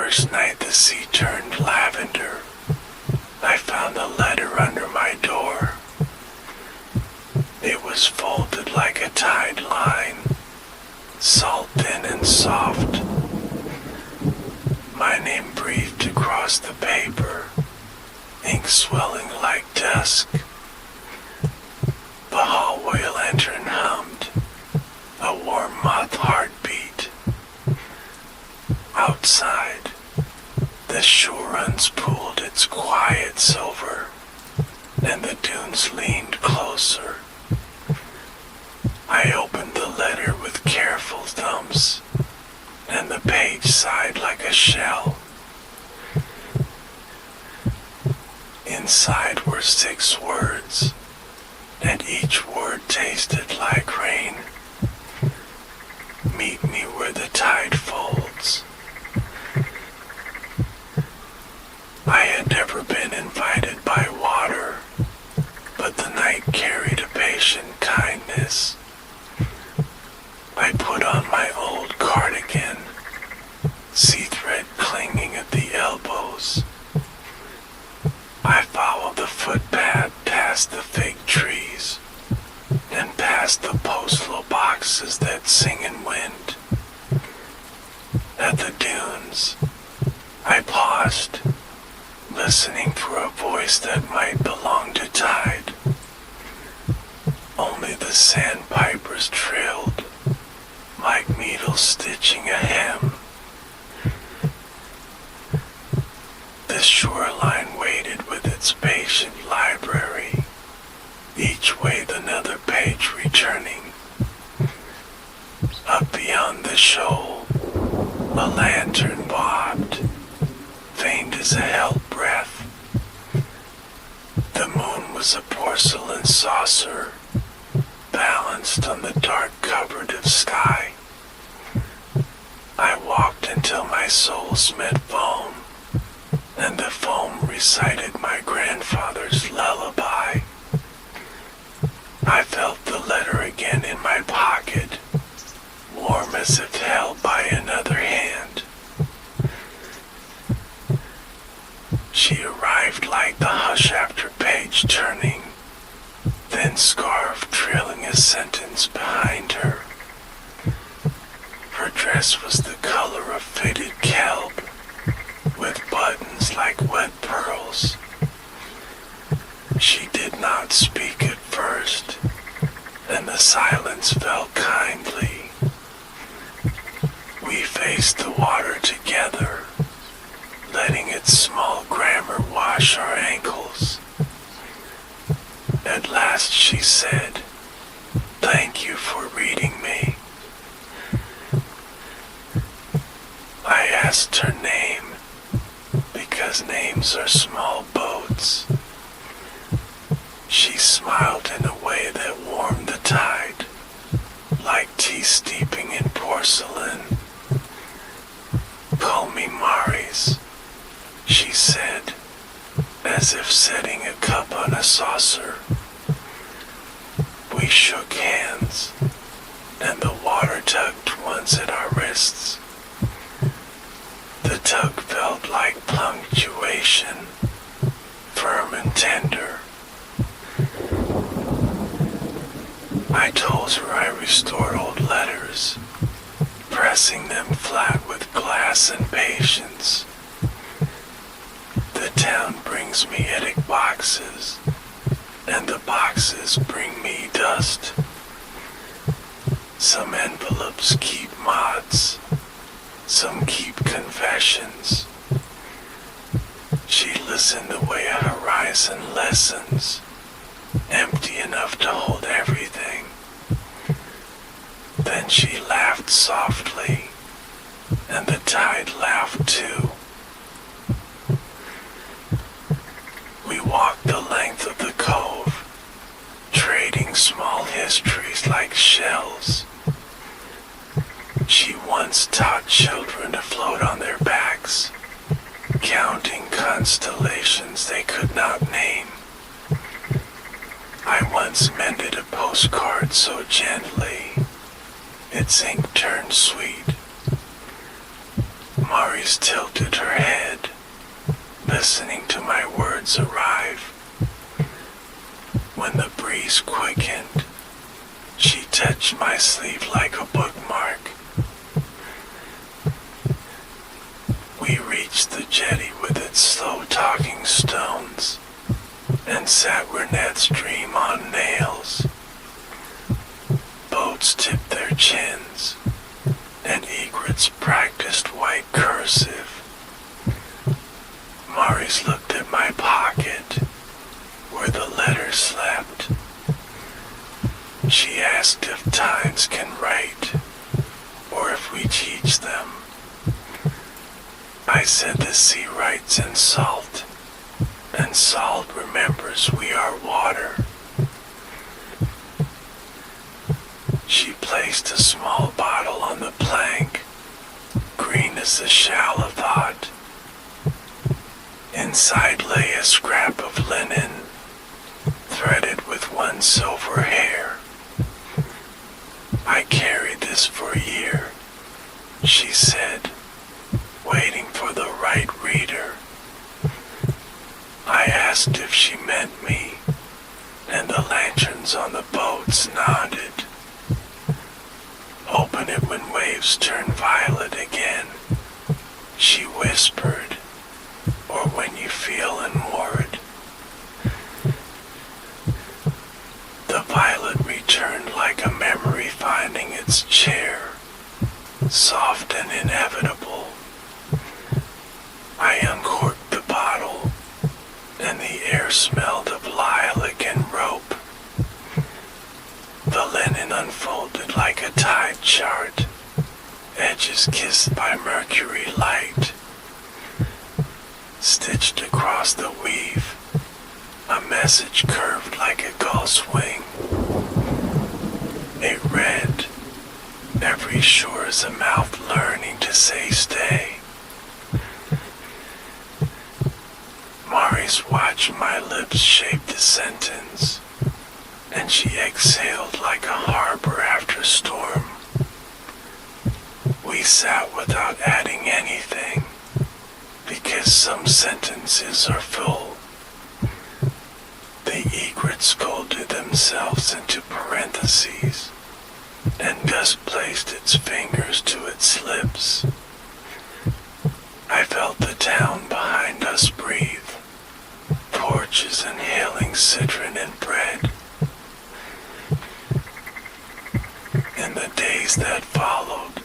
first night the sea turned lavender, I found a letter under my door. It was folded like a tide line, salt thin and soft. My name breathed across the paper, ink swelling like dusk. The hallway lantern hummed, a warm moth heartbeat. Outside, the shore unspooled its quiet silver, and the dunes leaned closer. I opened the letter with careful thumbs, and the page sighed like a shell. Inside were 6 words, and each word tasted like rain. Meet me where the tide folds. I had never been invited by water, but the night carried a patient kindness. I put on my old cardigan, sea thread clinging at the elbows. I followed the footpath past the fig trees and past the postal boxes that sing in wind. At the dunes, I paused, listening for a voice that might belong to tide. Only the sandpipers trilled, like needles stitching a hem. The shoreline waited with its patient library, each with another page returning. Up beyond the shoal, a lantern bobbed, faint as a held breath. The moon was a porcelain saucer, balanced on the dark cupboard of sky. I walked until my soles met foam, and the foam recited my grandfather's lullaby. I felt the letter again in my pocket, warm as if held by another hand. She arrived like the hush after page turning, thin scarf trailing a sentence behind her. Her dress was the color of faded kelp, with buttons like wet pearls. She did not speak at first, and the silence felt kindly. We faced the water together, letting its small grammar wash our ankles. At last she said, "Thank you for reading me." I asked her name, because names are small boats. She smiled in a way that warmed the tide, like tea steeping in porcelain. "Call me Maris," she said, as if setting a cup on a saucer. We shook hands, and the water tugged once at our wrists. The tug felt like punctuation, firm and tender. I told her I restored old letters, pressing them flat with glass and patience. The town brings me attic boxes, and the boxes bring me dust. Some envelopes keep moths, some keep confessions. She listened the way a horizon listens, empty enough to hold everything. Then she laughed softly, and the tide laughed too. We walked the length of the cove, trading small histories like shells. She once taught children to float on their backs, counting constellations they could not name. I once mended a postcard so gently, its ink turned sweet. Maurice tilted her head, listening to my words arrive. When the breeze quickened, she touched my sleeve like a bookmark. We reached the jetty with its slow-talking stones, and sat where nets dream on nails. Boats tipped their chins, and egrets practiced white cursive. Maurice looked at my pocket, where the letters slept. She asked if Times can write, or if we teach them. I said the sea writes in salt, and salt remembers we are water. She placed a small bottle on the plank, green as the shell of thought. Inside lay a scrap of linen, threaded with one silver hair. I carried this for a year, she said, waiting for the right reader. I asked if she meant me, and the lanterns on the boats nodded. Open it when waves turn violet again, she whispered, or when you feel unmoored. The violet returned like a memory finding its chair, soft and inevitable. I uncorked the bottle, and the air smelled of lilac and rope. The linen unfolded like a tide chart, edges kissed by mercury light. Stitched across the weave, a message curved like a gull's wing. It read, every shore is a mouth learning to say stay. Maurice watched my lips shape the sentence, and she exhaled like a harbor after storm. We sat without adding anything, because some sentences are full. The egrets scolded themselves into parentheses, and Gus placed its fingers to its lips. I felt the town behind us breathe, porches inhaling citron and bread. In the days that followed,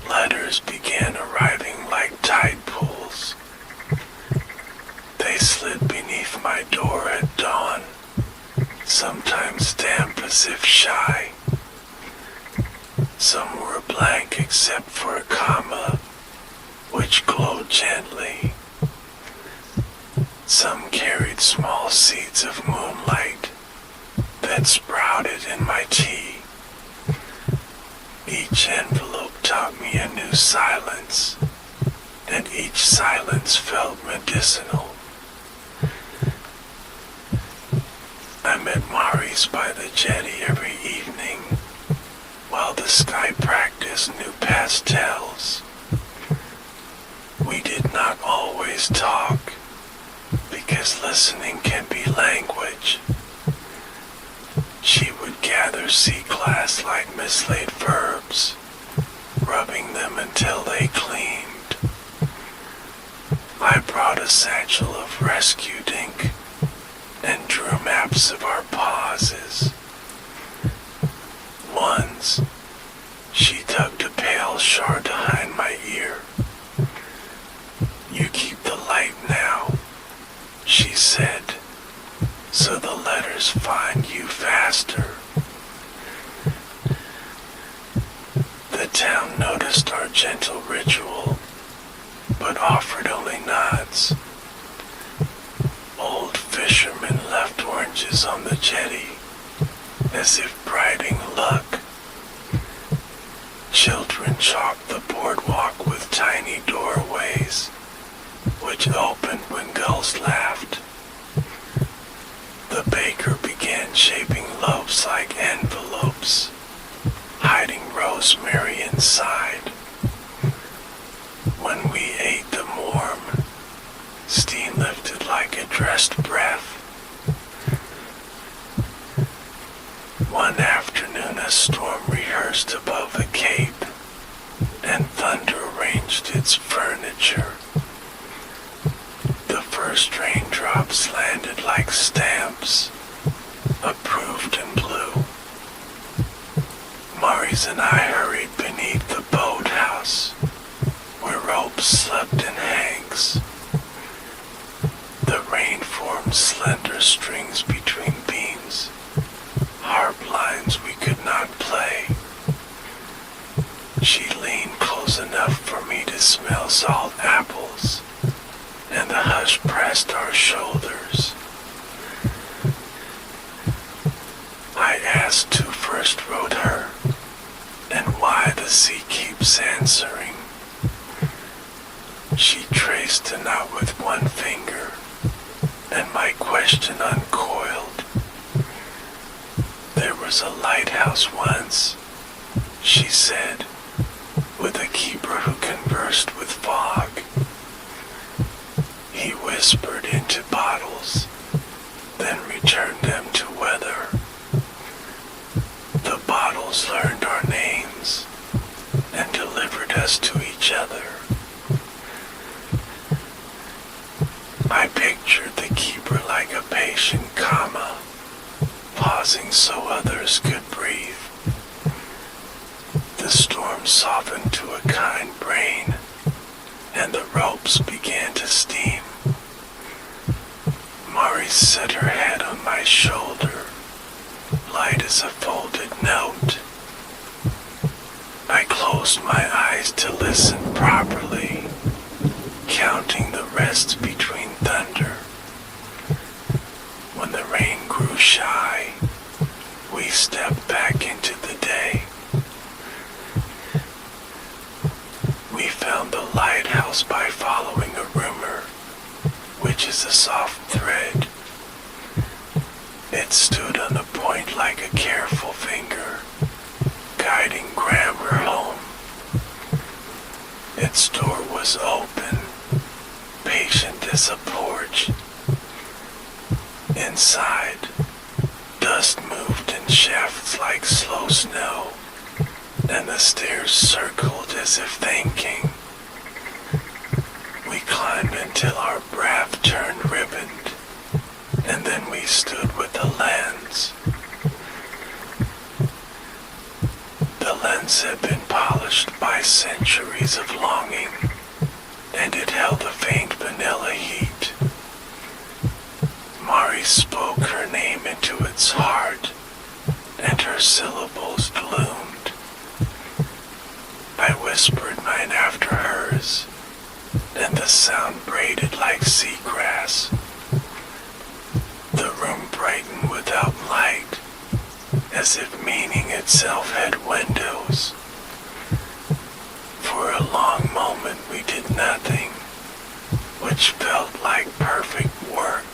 letters began arriving like tide pools. They slid beneath my door at dawn, sometimes damp as if shy. Some were blank except for a comma, which glowed gently. Some carried small seeds of moonlight that sprouted in my tea. Each envelope taught me a new silence, and each silence felt medicinal. I met Maurice by the jetty every evening, while the sky practiced new pastels. We did not always talk, because listening can be language. She would gather sea glass like mislaid verbs, rubbing them until they gleamed. I brought a satchel of rescued ink and drew maps of our pauses. Once, she tugged a pale shard behind my ear. You keep the light now, she said, so the letters find you faster. The town noticed our gentle ritual, but offered only nods. Old fishermen left oranges on the jetty, as if priding luck. Children chalked the boardwalk with tiny doorways, which opened when gulls laughed. The baker began shaping loaves like envelopes, hiding rosemary inside. When well-dressed breath. One afternoon a storm rehearsed above the cape, and thunder arranged its furniture. The first raindrops landed like stamps, approved in blue. Maurice and I hurried beneath the boathouse, where ropes slept in hanks. The rain formed slender strings between beams, harp lines we could not play. She leaned close enough for me to smell salt apples, and the hush pressed our shoulders. I asked who first wrote her, and why the sea keeps answering. She traced a knot with one finger, and my question uncoiled. There was a lighthouse once, she said, with a keeper who conversed with fog. He whispered into bottles, then returned them to weather. The bottles learned our names and delivered us to each other. I pictured the keeper like a patient comma, pausing so others could breathe. The storm softened to a kind rain, and the ropes began to steam. Maurice set her head on my shoulder, light as a folded note. I closed my eyes to listen properly, counting the rests between thunder. When the rain grew shy, we stepped back into the day. We found the lighthouse by following a rumor, which is a soft thread. It stood on a point like a careful finger, guiding grammar home. Its door was open, patient as a porch. Inside, dust moved in shafts like slow snow, and the stairs circled as if thinking. We climbed until our breath turned ribboned, and then we stood with the lens. The lens had been polished by centuries of longing, and it held a faint vanilla heat. Mari spoke her name into its heart, and her syllables gloomed. I whispered mine after hers, and the sound braided like seagrass. The room brightened without light, as if meaning itself had windows. For a long moment we did nothing, which felt like perfect work.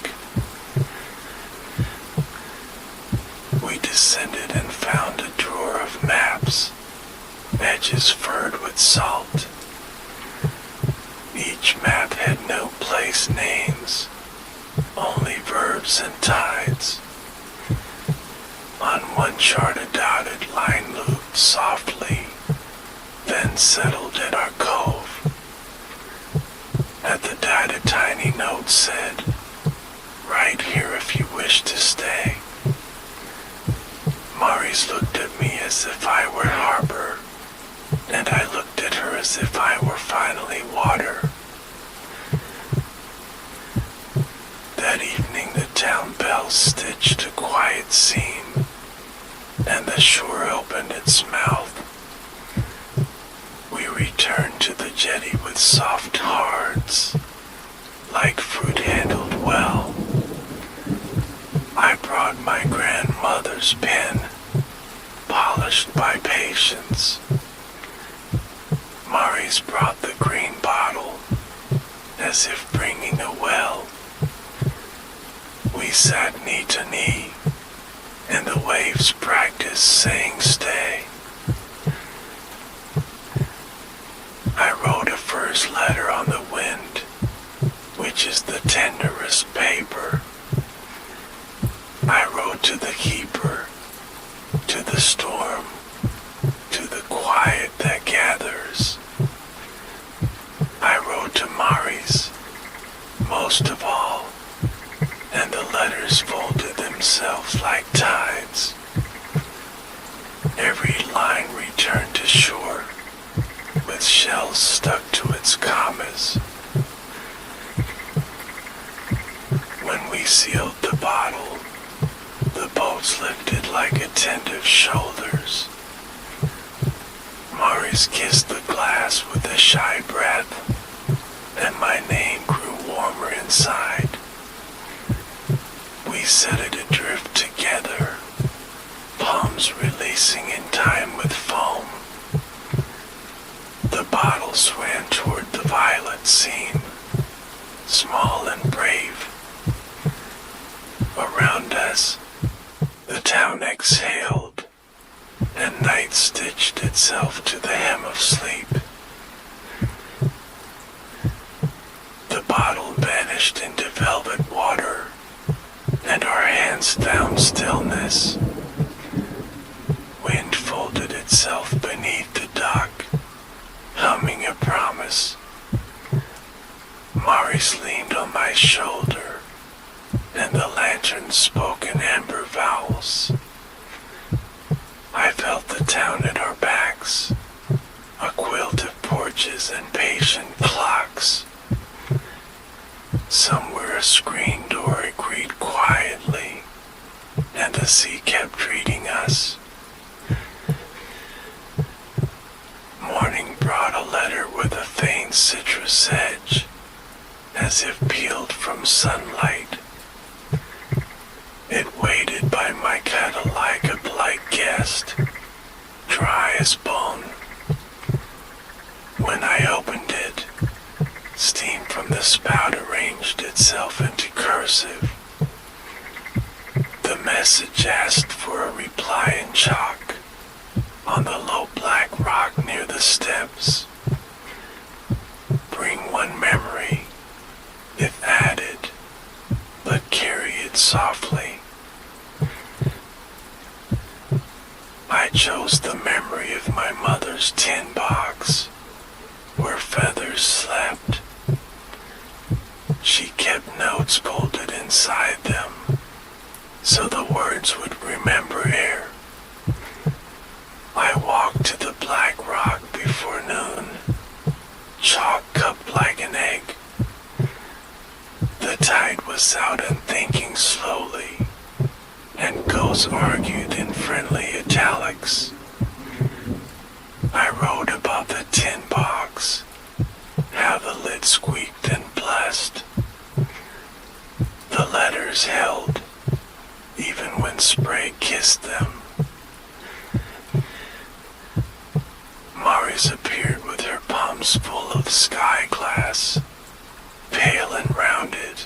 We descended and found a drawer of maps, edges furred with salt. Each map had no place names, only verbs and tides. On one chart a dotted line moved softly, then settled at our cove. At the dot a tiny note said, "Right here if you wish to stay." Maurice looked at me as if I were harbor, and I looked at her as if I were finally water. That evening the town bells stitched a quiet seam, and the shore opened its mouth. We returned to the jetty with soft hearts, like fruit handled well. I brought my grandmother's pen, polished by patience. Maurice brought the green bottle, as if bringing a well. We sat knee to knee, and the waves practiced saying stay. I wrote a first letter on the wind, which is the tenderest paper. throats lifted like attentive shoulders. Maurice kissed the glass with a shy breath, and my name grew warmer inside. We set it adrift together, palms releasing in time with foam. The bottle swam toward the violet seam, small and brave. Around us, the town exhaled, and night stitched itself to the hem of sleep. The bottle vanished into velvet water, and our hands found stillness. Wind folded itself beneath the dock, humming a promise. Maurice leaned on my shoulder, and the lantern spoke in amber vowels. I felt the town at our backs, a quilt of porches and patient clocks. Somewhere a screen door agreed quietly, and the sea kept treating us. Morning brought a letter with a faint citrus edge, as if peeled from sunlight. It waited by my cuddle like a polite guest, dry as bone. When I opened it, steam from the spout arranged itself into cursive. The message asked for a reply in chalk on the low black rock near the steps. Bring one memory, if added, but carry it softly. I chose the memory of my mother's tin box, where feathers slept. She kept notes folded inside them, so the words would remember air. I walked to the black rock before noon, chalk cupped like an egg. The tide was out and thinking slowly, and ghosts argued in friendly italics. I wrote about the tin box, how the lid squeaked and blessed. The letters held, even when spray kissed them. Maurice appeared with her palms full of sky glass, pale and rounded.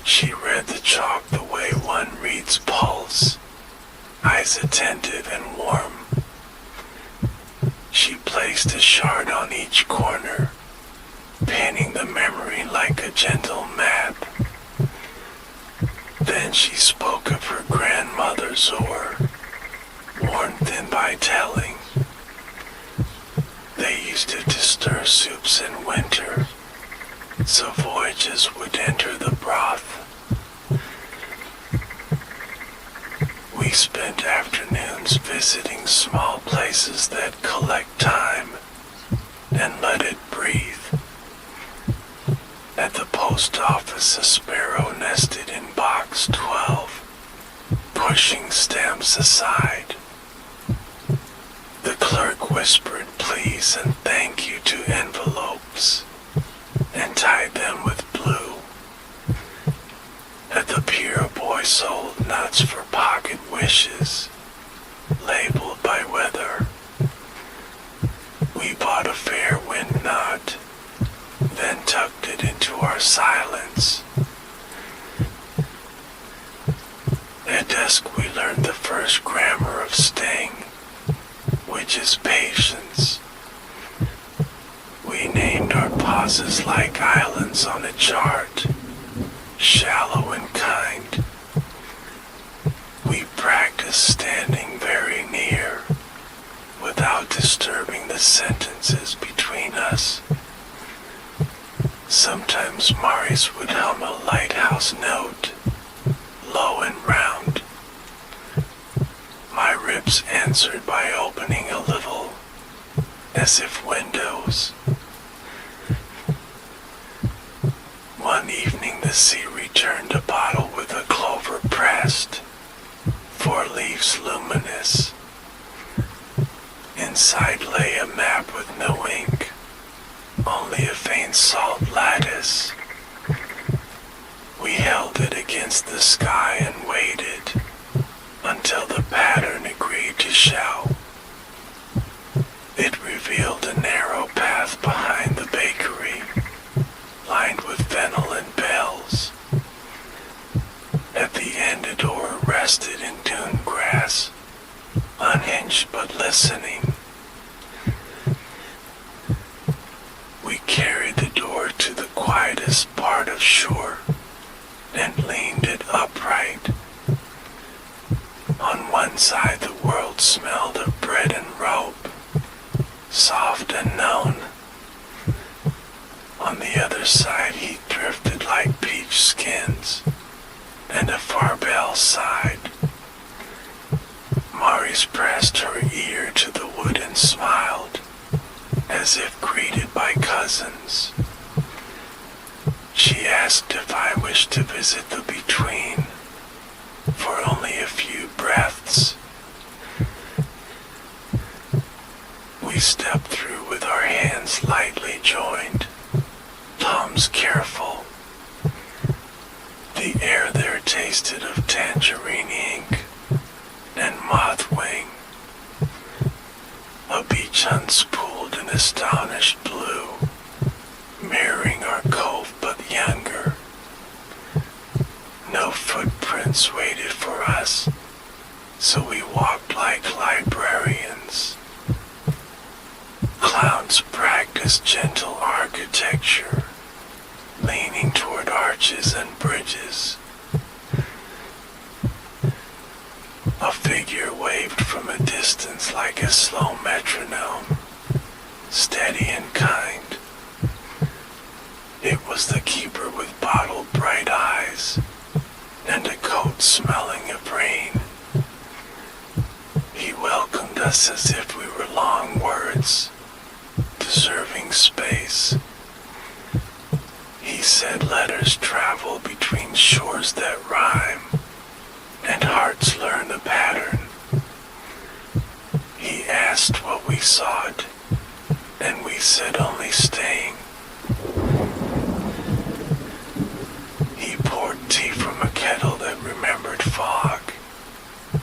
She read the chalk the way one reads pulse, eyes attentive and warm. She placed a shard on each corner, painting the memory like a gentle map. Then she spoke of her grandmother's oar, worn thin by telling. They used it to stir soups in winter, so voyages would enter the broth. We spent afternoons visiting small places that collect time and let it breathe. At the post office, a sparrow nested in box 12, pushing stamps aside. The clerk whispered please and thank you to envelopes and tied them with blue. At the pier, a boy sold nuts for pocket wishes, labeled by weather. We bought a fair wind knot, then tucked it into our silence. At dusk we learned the first grammar of sting, which is patience. We named our pauses like islands on a chart, shallow and kind. We practiced standing very near, without disturbing the sentences between us. Sometimes Maurice would hum a lighthouse note, low and round. My ribs answered by opening a little, as if windows. One evening the sea returned a bottle with a clover pressed. inside lay a map with no ink, only a faint salt lattice. We held it against the sky and waited until the pattern agreed to show. It revealed a narrow path behind the bakery, lined with fennel and bells. At the end a door rested in dune grass, unhinged but listening. We carried the door to the quietest part of shore and leaned it upright. On one side the world smelled of bread and rope, soft and known. On the other side heat drifted like peach skins, and a far bell sighed. Maurice pressed her ear to the wood and smiled, as if greeted by cousins. She asked if I wished to visit the between, for only a few breaths. We stepped through with our hands lightly joined, palms careful. The air there tasted of tangerine ink and moth wing. A beach unspooled in astonished blue, mirroring our cove but younger. No footprints waited for us, so we walked like librarians. Clowns practiced gentle architecture, leaning toward arches and bridges. A figure waved from a distance like a slow metronome, steady and kind. It was the keeper with bottle-bright eyes and a coat smelling of rain. He welcomed us as if we were long words, deserving space. He said letters travel between shores that rhyme, and hearts learn the pattern. He asked what we sought, and we said only staying. He poured tea from a kettle that remembered fog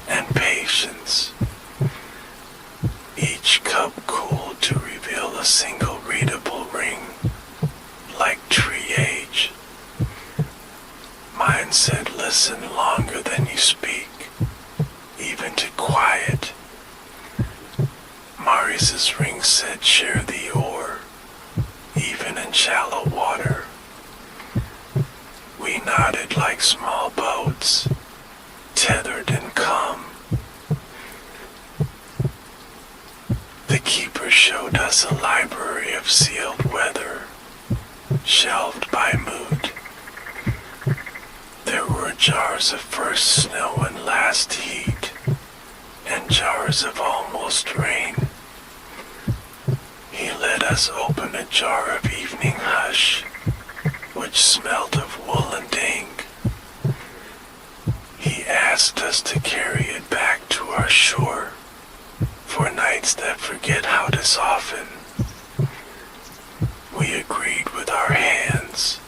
and patience. Each cup cooled to reveal a single readable ring, like tree age. Mine said listen longer than you speak, even to quiet. Maurice's ring said share the oar, even in shallow water. We nodded like small boats, tethered and calm. The keeper showed us a library of sealed weather, shelved by mood. There were jars of first snow and last heat, and jars of almost rain. He let us open a jar of evening hush, which smelled of wool and ink. He asked us to carry it back to our shore, for nights that forget how to soften. We agreed with our hands,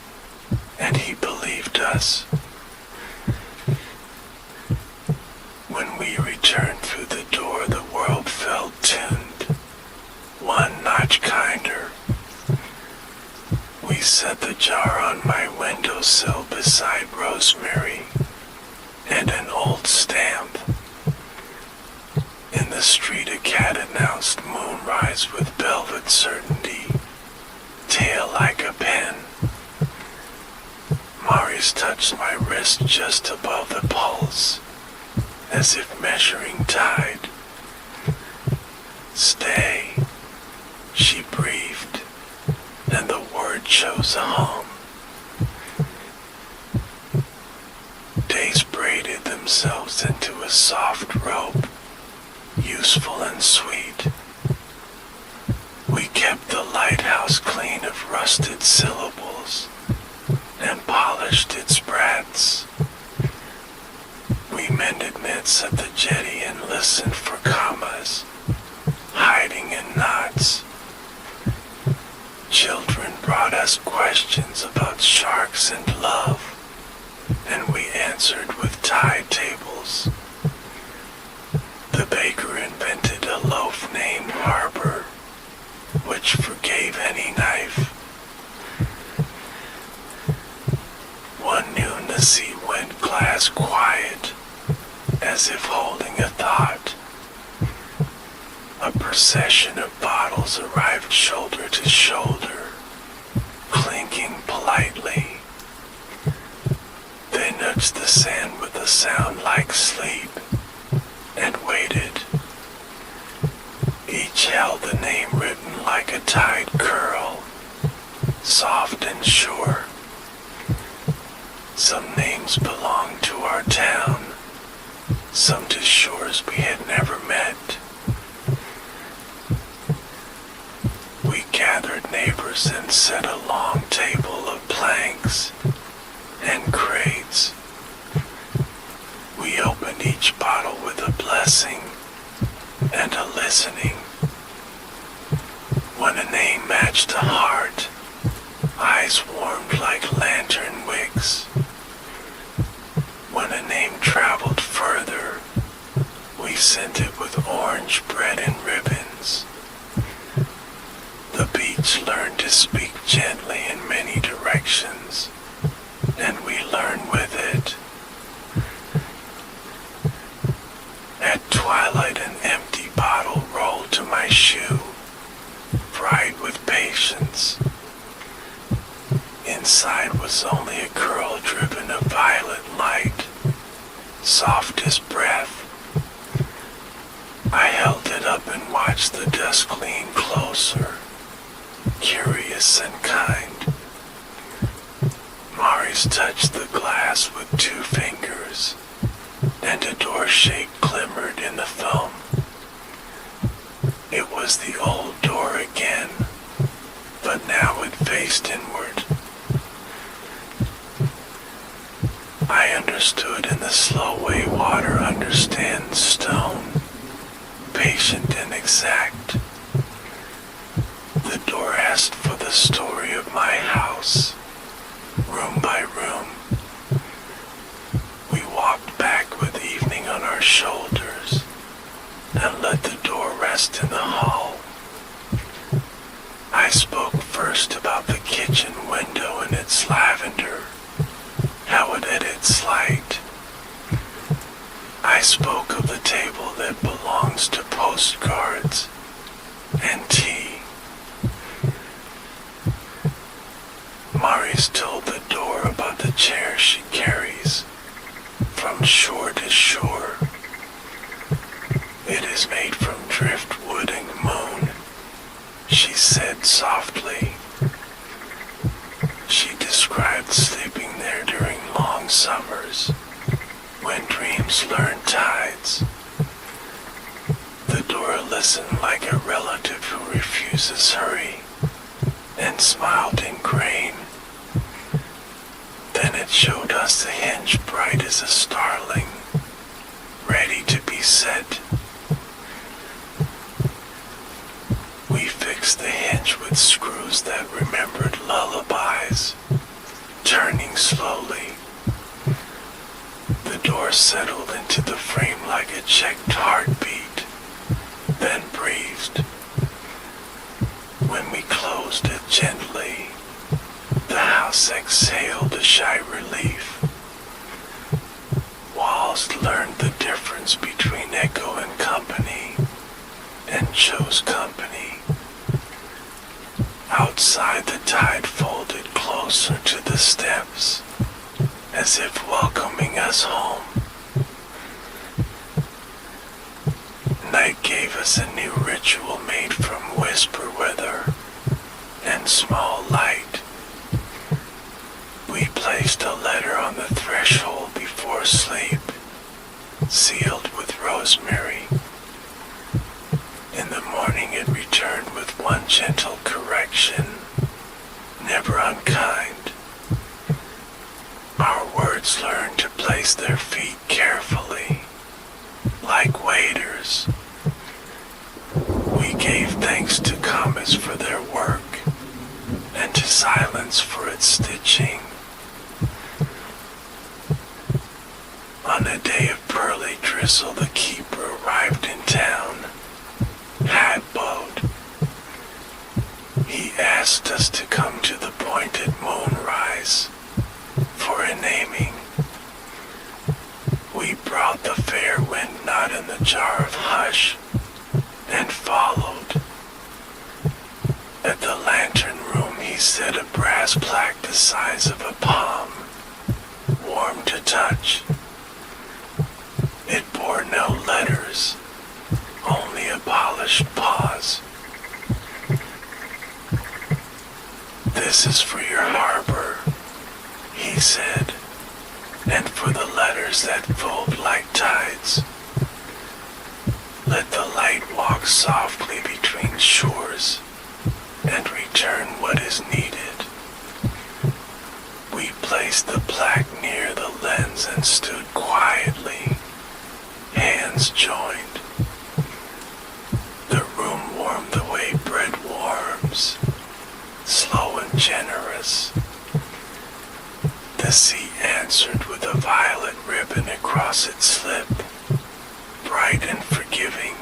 and he believed us. When we returned through the door, the world felt tuned, one notch kinder. We set the jar on my windowsill beside rosemary and an old stamp. In the street a cat announced moonrise with velvet certainty, tail like a pen. Maurice touched my wrist just above the pulse, as if measuring tide. Stay, she breathed, and the word chose a home. Days braided themselves into a soft rope, useful and sweet. We kept the lighthouse clean of rusted syllables and polished its brats. We mended mitts at the jetty and listened for commas, hiding in brought us questions about sharks and love, and we answered with tide tables. The baker invented a loaf named Harbor, which forgave any knife. One noon the sea went glass quiet, as if holding a thought. A procession of bottles arrived shoulder to shoulder, clinking politely. They nudged the sand with a sound like sleep, and waited. Each held the name written like a tide curl, soft and sure. Some names belonged to our town, some to shores we had never met. We gathered neighbors and set a long table of planks and crates. We opened each bottle with a blessing and a listening. When a name matched a heart, eyes warmed like lantern wicks. When a name traveled further, we sent it with orange bread and ribbons. The beach learned to speak gently in many directions, and we learned with it. At twilight, an empty bottle rolled to my shoe, fried with patience. Inside was only a curl-driven of violet light, soft as breath. I held it up and watched the dust lean closer, curious and kind. Maurice touched the glass with 2 fingers, and a door shake glimmered in the foam. It was the old door again, but now it faced inward. I understood in the slow way water understands stone, patient and exact. The door asked for the story of my house, room by room. We walked back with evening on our shoulders and let the door rest in the hall. I spoke first about the kitchen window and its lavender, how it had its light. I spoke of the table that belongs to postcards and tea. Maurice told the door about the chair she carries from shore to shore. It is made from driftwood and moon, she said softly. She described sleeping there during long summers, when dreams learn tides. The door listened like a relative who refuses hurry, and smiled in grain. Then it showed us the hinge bright as a starling, ready to be set. We fixed the hinge with screws that remembered lullabies, turning slowly. The door settled into the frame like a checked heartbeat, then breathed. When we closed it gently, the house exhaled a shy relief. Walls learned the difference between echo and company, and chose company. Outside, the tide folded closer to the steps, as if welcoming us home. Night gave us a new ritual made from whisper weather and small light. We placed a letter on the threshold before sleep, sealed with rosemary. In the morning it returned with one gentle correction, never unkind. Our words learned to place their feet carefully, like waiters. We gave thanks to comets for their work, and into silence for its stitching. On a day of pearly drizzle, the keeper arrived in town, hat bowed. He asked us to come to the pointed moonrise for a naming. We brought the fair wind knot in the jar of hush and followed. At the lantern room he set a brass plaque the size of a palm, warm to touch. It bore no letters, only a polished pause. "This is for your harbor," he said, "and for the letters that fold like tides. Let the light walk softly between shores and return what is needed." We placed the plaque near the lens and stood quietly, hands joined. The room warmed the way bread warms, slow and generous. The sea answered with a violet ribbon across its lip, bright and forgiving.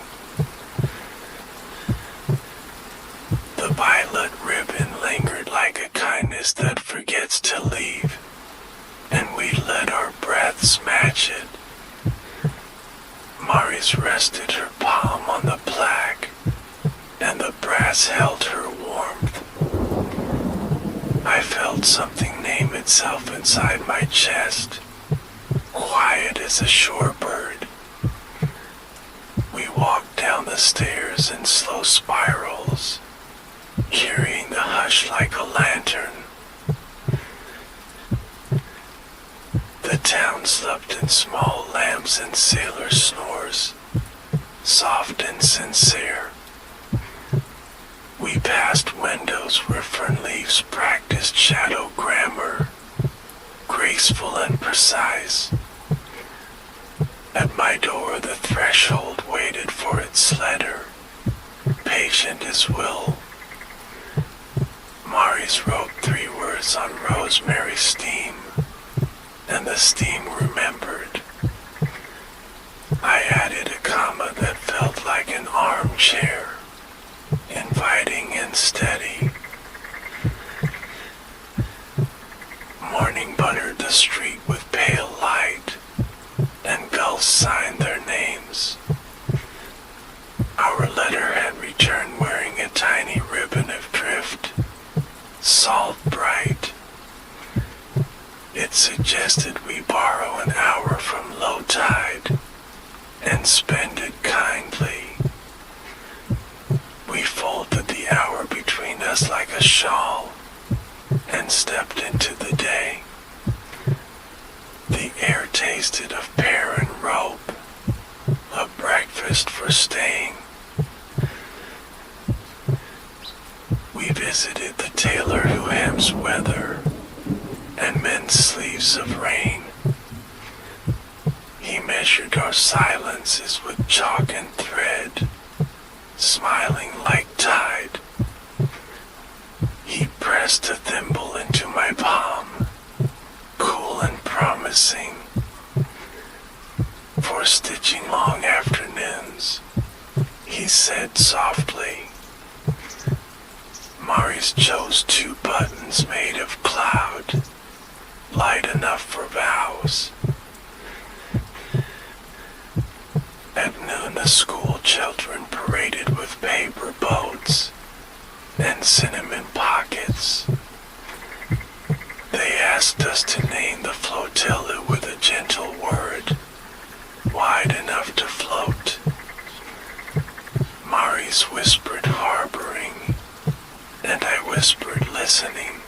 The violet ribbon lingered like a kindness that forgets to leave, and we let our breaths match it. Maris rested her palm on the plaque, and the brass held her warmth. I felt something name itself inside my chest, quiet as a shorebird. We walked down the stairs in slow spirals, carrying the hush like a lantern. The town slept in small lamps and sailor snores, soft and sincere. We passed windows where fern leaves practiced shadow grammar, graceful and precise. At my door the threshold waited for its letter, patient as will. Maris wrote 3 words on rosemary steam, and the steam remembered. I added a comma that felt like an armchair, inviting and steady. Morning buttered the street with pale light, and gulls signed their names. Our letter had returned wearing a tiny ribbon of drift, salt bright. It suggested we borrow an hour from low tide and spend it kindly. We folded the hour between us like a shawl and stepped into the day. The air tasted of pear and rope, a breakfast for staying. We visited the tailor who hems weather and mends sleeves of rain. He measured our silences with chalk and thread, smiling like tide. He pressed a thimble into my palm, cool and promising, for stitching long afternoons. He said softly, "Maris chose 2 buttons made of cloud, light enough for vows." At noon the school children paraded with paper boats and cinnamon pockets. They asked us to name the flotilla with a gentle word, wide enough to float. Maris whispered harboring, and I whispered listening.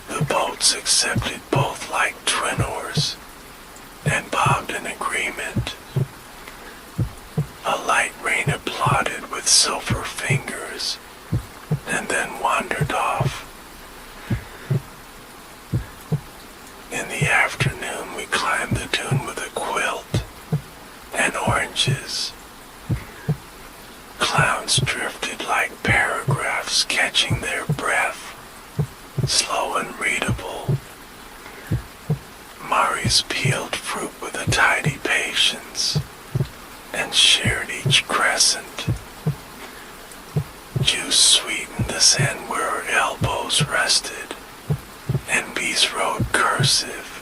The boats accepted both like twin oars and bobbed in agreement. A light rain applauded with silver fingers and then wandered off. In the afternoon we climbed the dune with a quilt and oranges. Clouds drifted like paragraphs catching their breath. slow and readable. Mari's peeled fruit with a tidy patience and shared each crescent. Juice sweetened the sand where her elbows rested, and bees wrote cursive.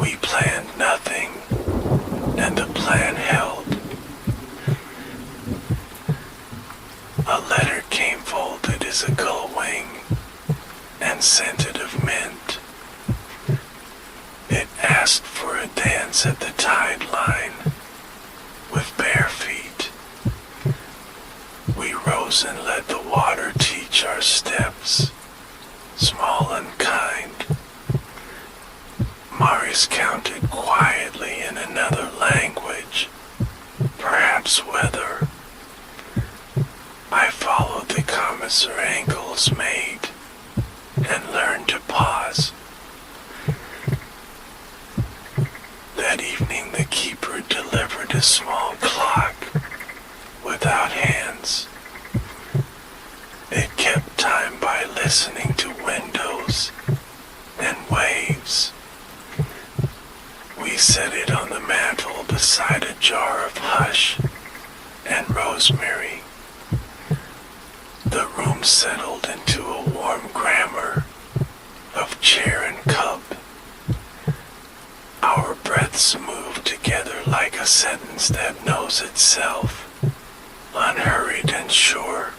We planned nothing, and the plan held. A letter came folded as a gull wing and scented of mint. It asked for a dance at the tide line with bare feet. We rose and let the water teach our steps, small and kind. Mari's counted quietly in another language, perhaps weather. I followed the commas her ankles made and learned to pause. That evening the keeper delivered a small clock without hands. It kept time by listening to windows and waves. We set it on the mantel beside a jar of hush and rosemary. The room settled into a warm grammar of chair and cup. Our breaths moved together like a sentence that knows itself, unhurried and sure.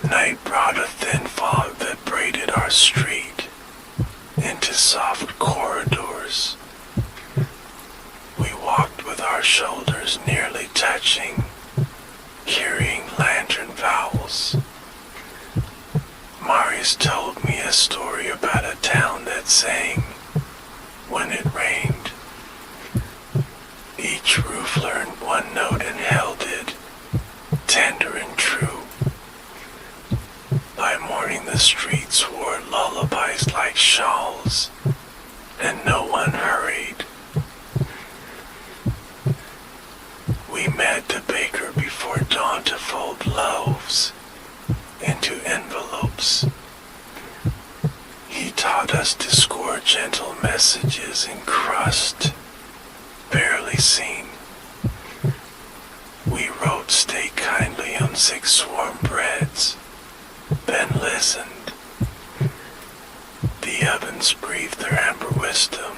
Night brought a thin fog that braided our street into soft corridors. We walked with our shoulders nearly touching, carrying lantern vowels. Mari's told me a story about a town that sang when it rained. Each roof learned one note and held it, tender and true. By morning the streets wore lullabies like shawls, and no one hurried. We met the baker before dawn to fold loaves into envelopes. He taught us to score gentle messages in crust, barely seen. We wrote "Stay kindly" on 6 warm breads, then listened. The ovens breathed their amber wisdom,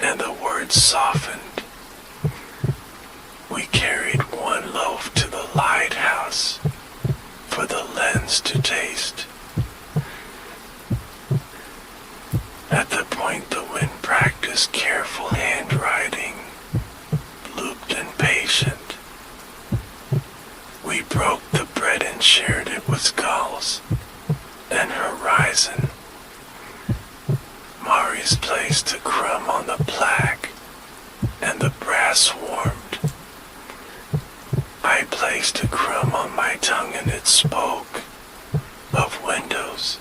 and the words softened. We carried one loaf to the lighthouse for the lens to taste. At the point the wind practiced careful handwriting, looped and patient. We broke the bread and shared it with gulls and horizon. Mari's placed a crumb on the plaque, and the brass warmed. I placed a crumb on my tongue and it spoke of windows.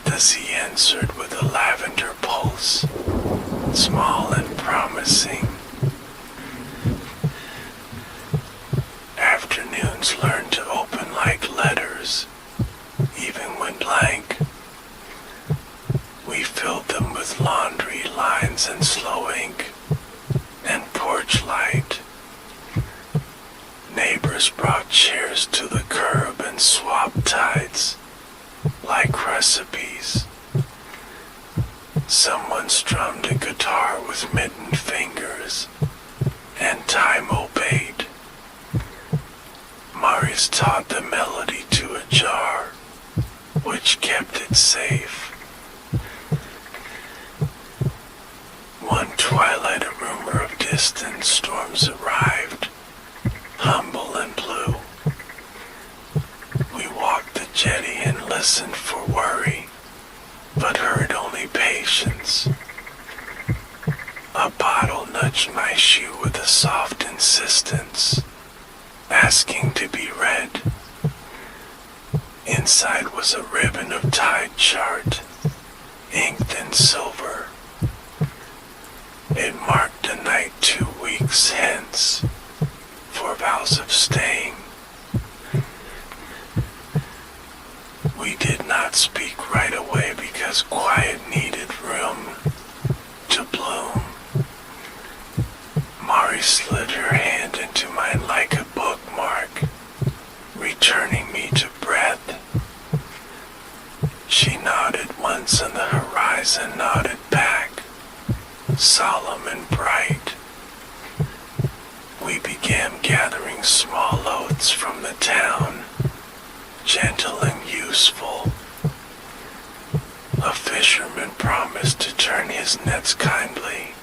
The sea answered with a lavender pulse, small and promising. Afternoons learned to open like letters, even when blank. We filled them with laundry lines and slow ink and porch light. Neighbors brought chairs to the curb and swapped tides like recipes. Someone strummed a guitar with mittened fingers, and time obeyed. Mari's taught the melody to a jar, which kept it safe. One twilight a rumor of distant storms arrived, humble and blue. We walked the jetty and listened for worry, but heard only patience. A bottle nudged my shoe with a soft insistence, asking to be read. Inside was a ribbon of tide chart, inked in silver. It marked a night 2 weeks hence, for vows of staying. turning me to breath. She nodded once and the horizon nodded back, solemn and bright. We began gathering small oats from the town, gentle and useful. A fisherman promised to turn his nets kindly,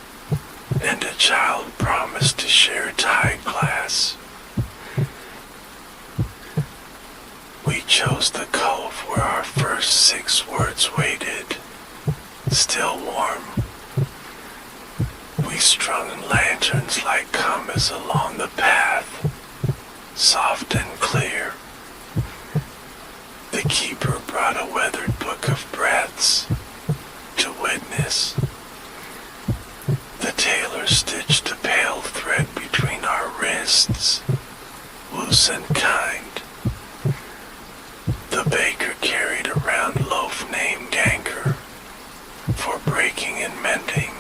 and a child promised to share tide glass. We chose the cove where our first 6 words waited, still warm. We strung lanterns like commas along the path, soft and clear. The keeper brought a weathered book of breaths to witness. The tailor stitched a pale thread between our wrists, loose and kind. The baker carried a round loaf named Anchor for breaking and mending.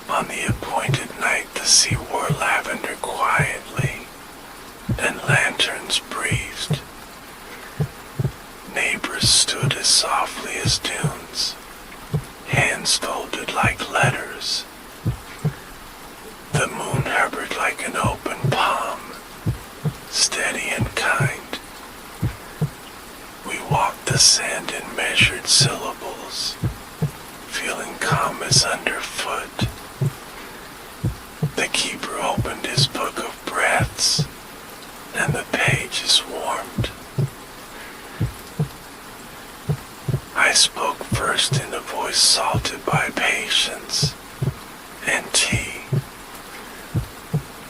On the appointed night the sea wore lavender quietly, and lanterns breathed. Neighbors stood as softly as dunes, hands folded like letters. The moon hovered like an open palm, steady and kind. We walked the sand in measured syllables, feeling commas underfoot. The keeper opened his book of breaths, and the pages warmed. I spoke first in a voice salted by patience and tea.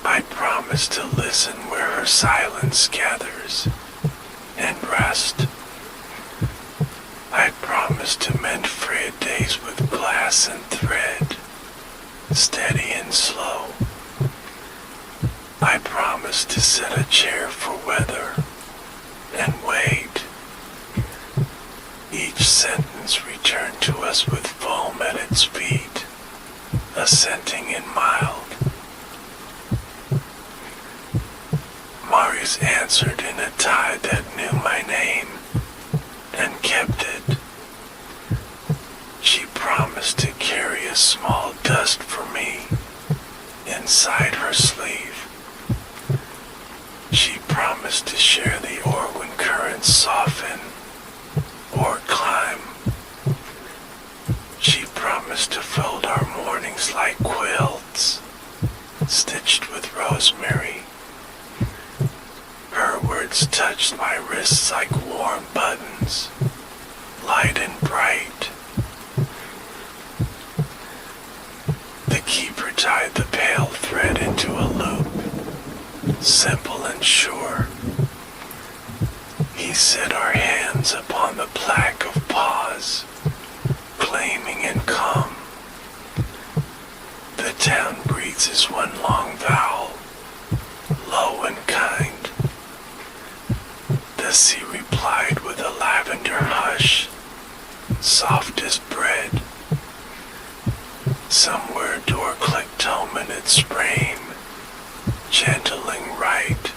I promised to listen where her silence gathers and rest. I promised to mend frayed days with glass and thread, steady and slow. I promised to set a chair for weather and wait. Each sentence returned to us with foam at its feet, assenting in mild. Marius answered in a tide that knew my name and kept it. She promised to carry a small dust for me inside her sleeve. She promised to share the oar when currents soften or climb. She promised to fold our mornings like quilts, stitched with rosemary. Her words touched my wrists like warm buttons, light and bright. The keeper tied the pale thread into a loop, simple and sure. He set our hands upon the plaque of pause, claiming and calm. The town breathes as one long vowel, low and kind. The sea replied with a lavender hush, soft as bread. Somewhere a door clicked home in its frame, gentling right.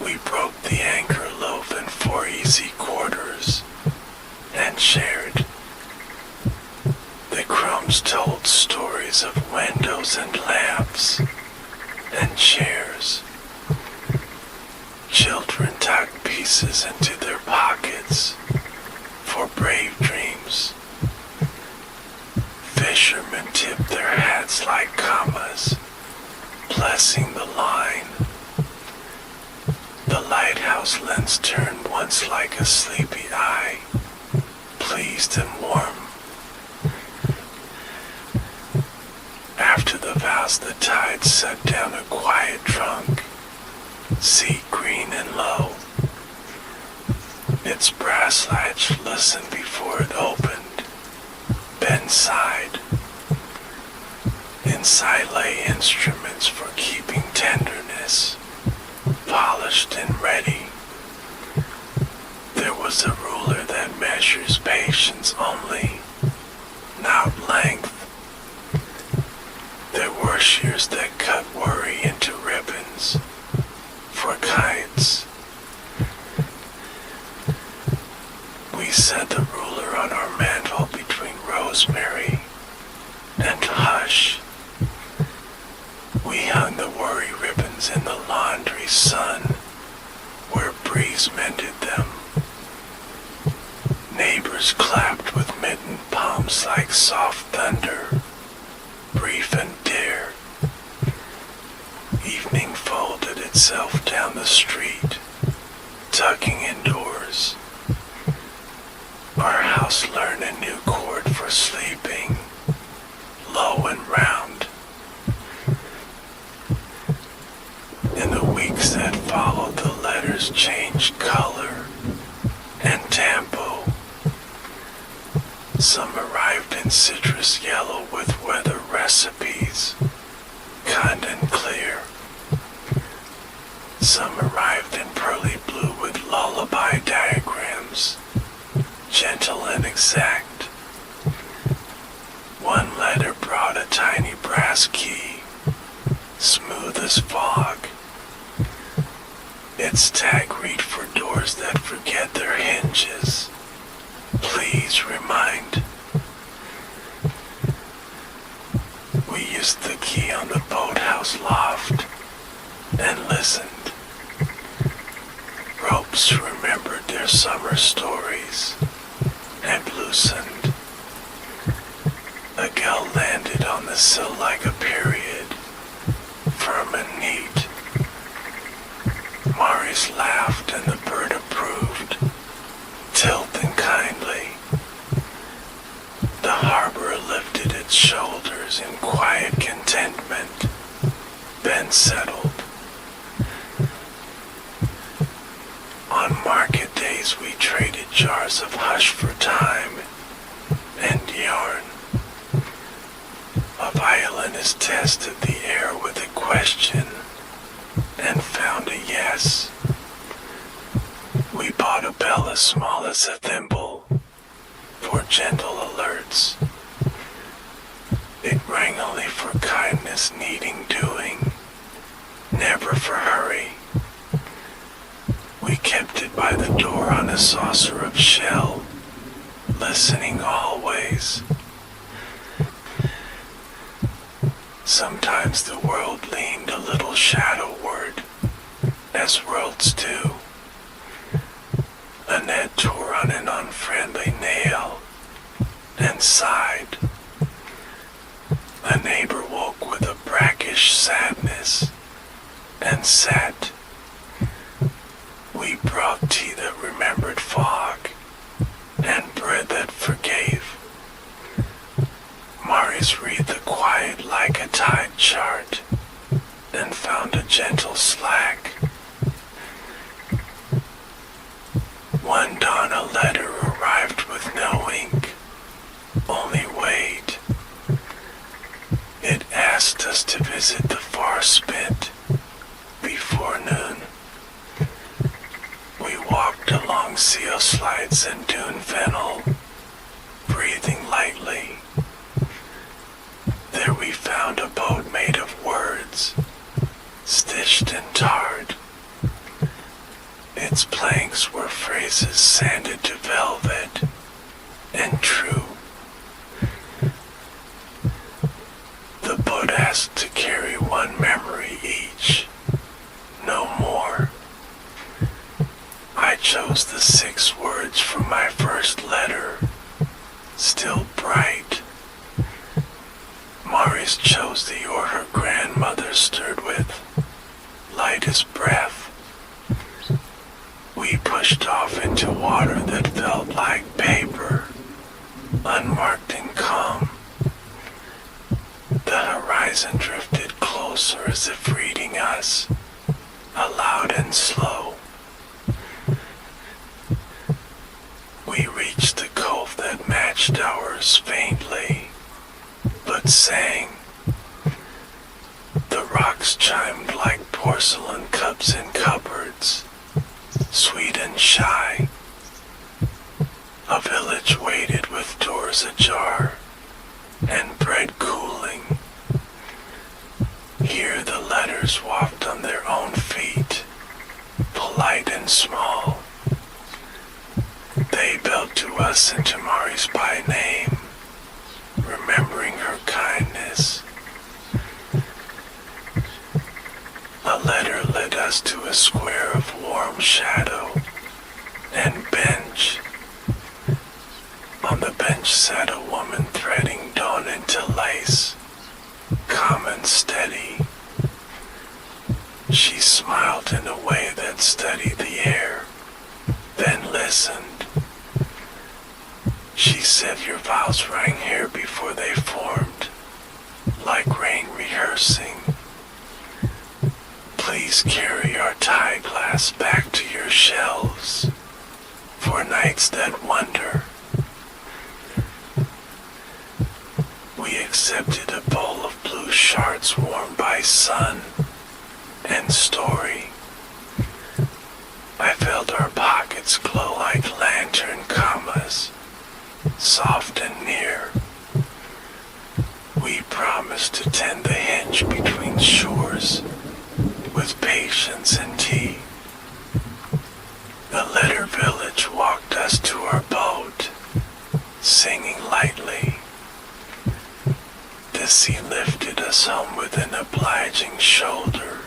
We broke the anchor loaf in 4 easy quarters and shared. The crumbs told stories of windows and lamps and chairs. Children tucked pieces into their pockets for brave dreams. Fishermen tipped their hats like commas, blessing the line. The lighthouse lens turned once like a sleepy eye, pleased and warm. After the vows, the tide set down a quiet trunk, sea green and low. Its brass latch listened before it opened, bent side. Inside lay instruments for keeping tenderness, polished and ready. There was a ruler that measures patience only, not length. There were shears that cut worry into ribbons for kites. We set the ruler on our mantle between rosemary and hush. We hung the worry ribbons in the laundry sun where breeze mended them. Neighbors clapped with mittened palms like soft thunder, brief and dear. Evening folded itself down the street, tucking indoors. Our house learned a new chord for sleeping, low and round. In the weeks that followed, the letters changed color and tempo. Some arrived in citrus yellow with weather recipes, kind and clear. Some arrived in pearly blue with lullaby diagrams, gentle and exact. One letter brought a tiny brass key, smooth as fog. Its tag read for doors that forget their hinges. Please remind. We used the key on the boathouse loft and listened. Ropes remembered their summer stories and loosened. A gull landed on the sill like a period, firm and neat. Maurice laughed and the bird approved, tilting kindly. The harbor lifted its shoulders in quiet contentment. Ben settled. On market days we traded jars of hush for time and yarn. A violinist tested the air with a question and found a yes. We bought a bell as small as a thimble for gentle alerts. It rang only for kindness needing doing, never for hurry. We kept it by the door on a saucer of shell, listening always. Sometimes the world leaned a little shadowward, as worlds do. Annette tore on an unfriendly nail and sighed. A neighbor woke with a brackish sadness and sat. We brought tea that remembered fog and bread that forgave. Maurice read the quiet like a tide chart and found a gentle slack. One dawn a letter arrived with no ink, only weight. It asked us to visit the far spit before noon. We walked along seal slides and dune fennel, breathing lightly. There we found a boat made of words, stitched and tarred. Its planks were phrases sanded to velvet and true. The boat asked to carry one memory each, no more. I chose the 6 words from my first letter, still bright. Maurice chose the order grandmother stirred with, light as breath. We pushed off into water that felt like paper, unmarked and calm. The horizon drifted closer as if reading us, aloud and slow. We reached the cove that matched ours faintly, but sang. The rocks chimed like porcelain cups in cupboards, sweet and shy. A village waited with doors ajar and bread cooling. Here the letters walked on their own feet, polite and small. They bowed to us and to Maurice by name, remembering her kindness. A letter led us to a square of warm shadow and bench. On the bench sat a woman threading dawn into lace, calm and steady. She smiled in a way that steadied the air, then listened. She said your vows rang here before they formed, like rain rehearsing. Please carry our tie glass back to your shelves for nights that wonder. We accepted a bowl of blue shards warmed by sun and story. I felt our pockets glow like lantern commas, soft and near. We promised to tend the hinge between shores with patience and tea. The letter village walked us to our boat, singing lightly. The sea lifted us home with an obliging shoulder,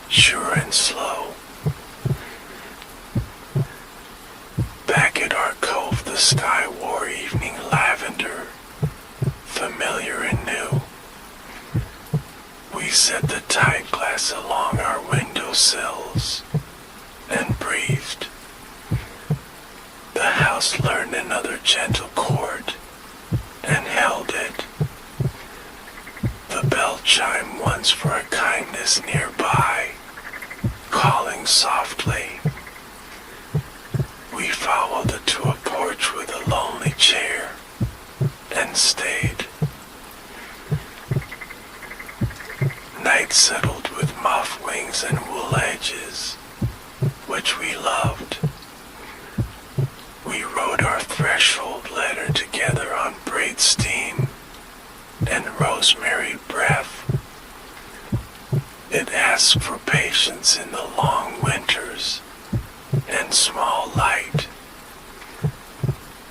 sure and slow. Back at our cove the sky wore evening lavender, familiar and new. We set the tide glass along our windowsills and breathed. The house learned another gentle chord and held it. The bell chimed once for a kindness nearby, calling softly. We followed it to a porch with a lonely chair and stayed. Night settled with moth wings and wool edges, which we loved. We wrote our threshold letter together on braid steam and rosemary breath. It asked for patience in the long winters and small light.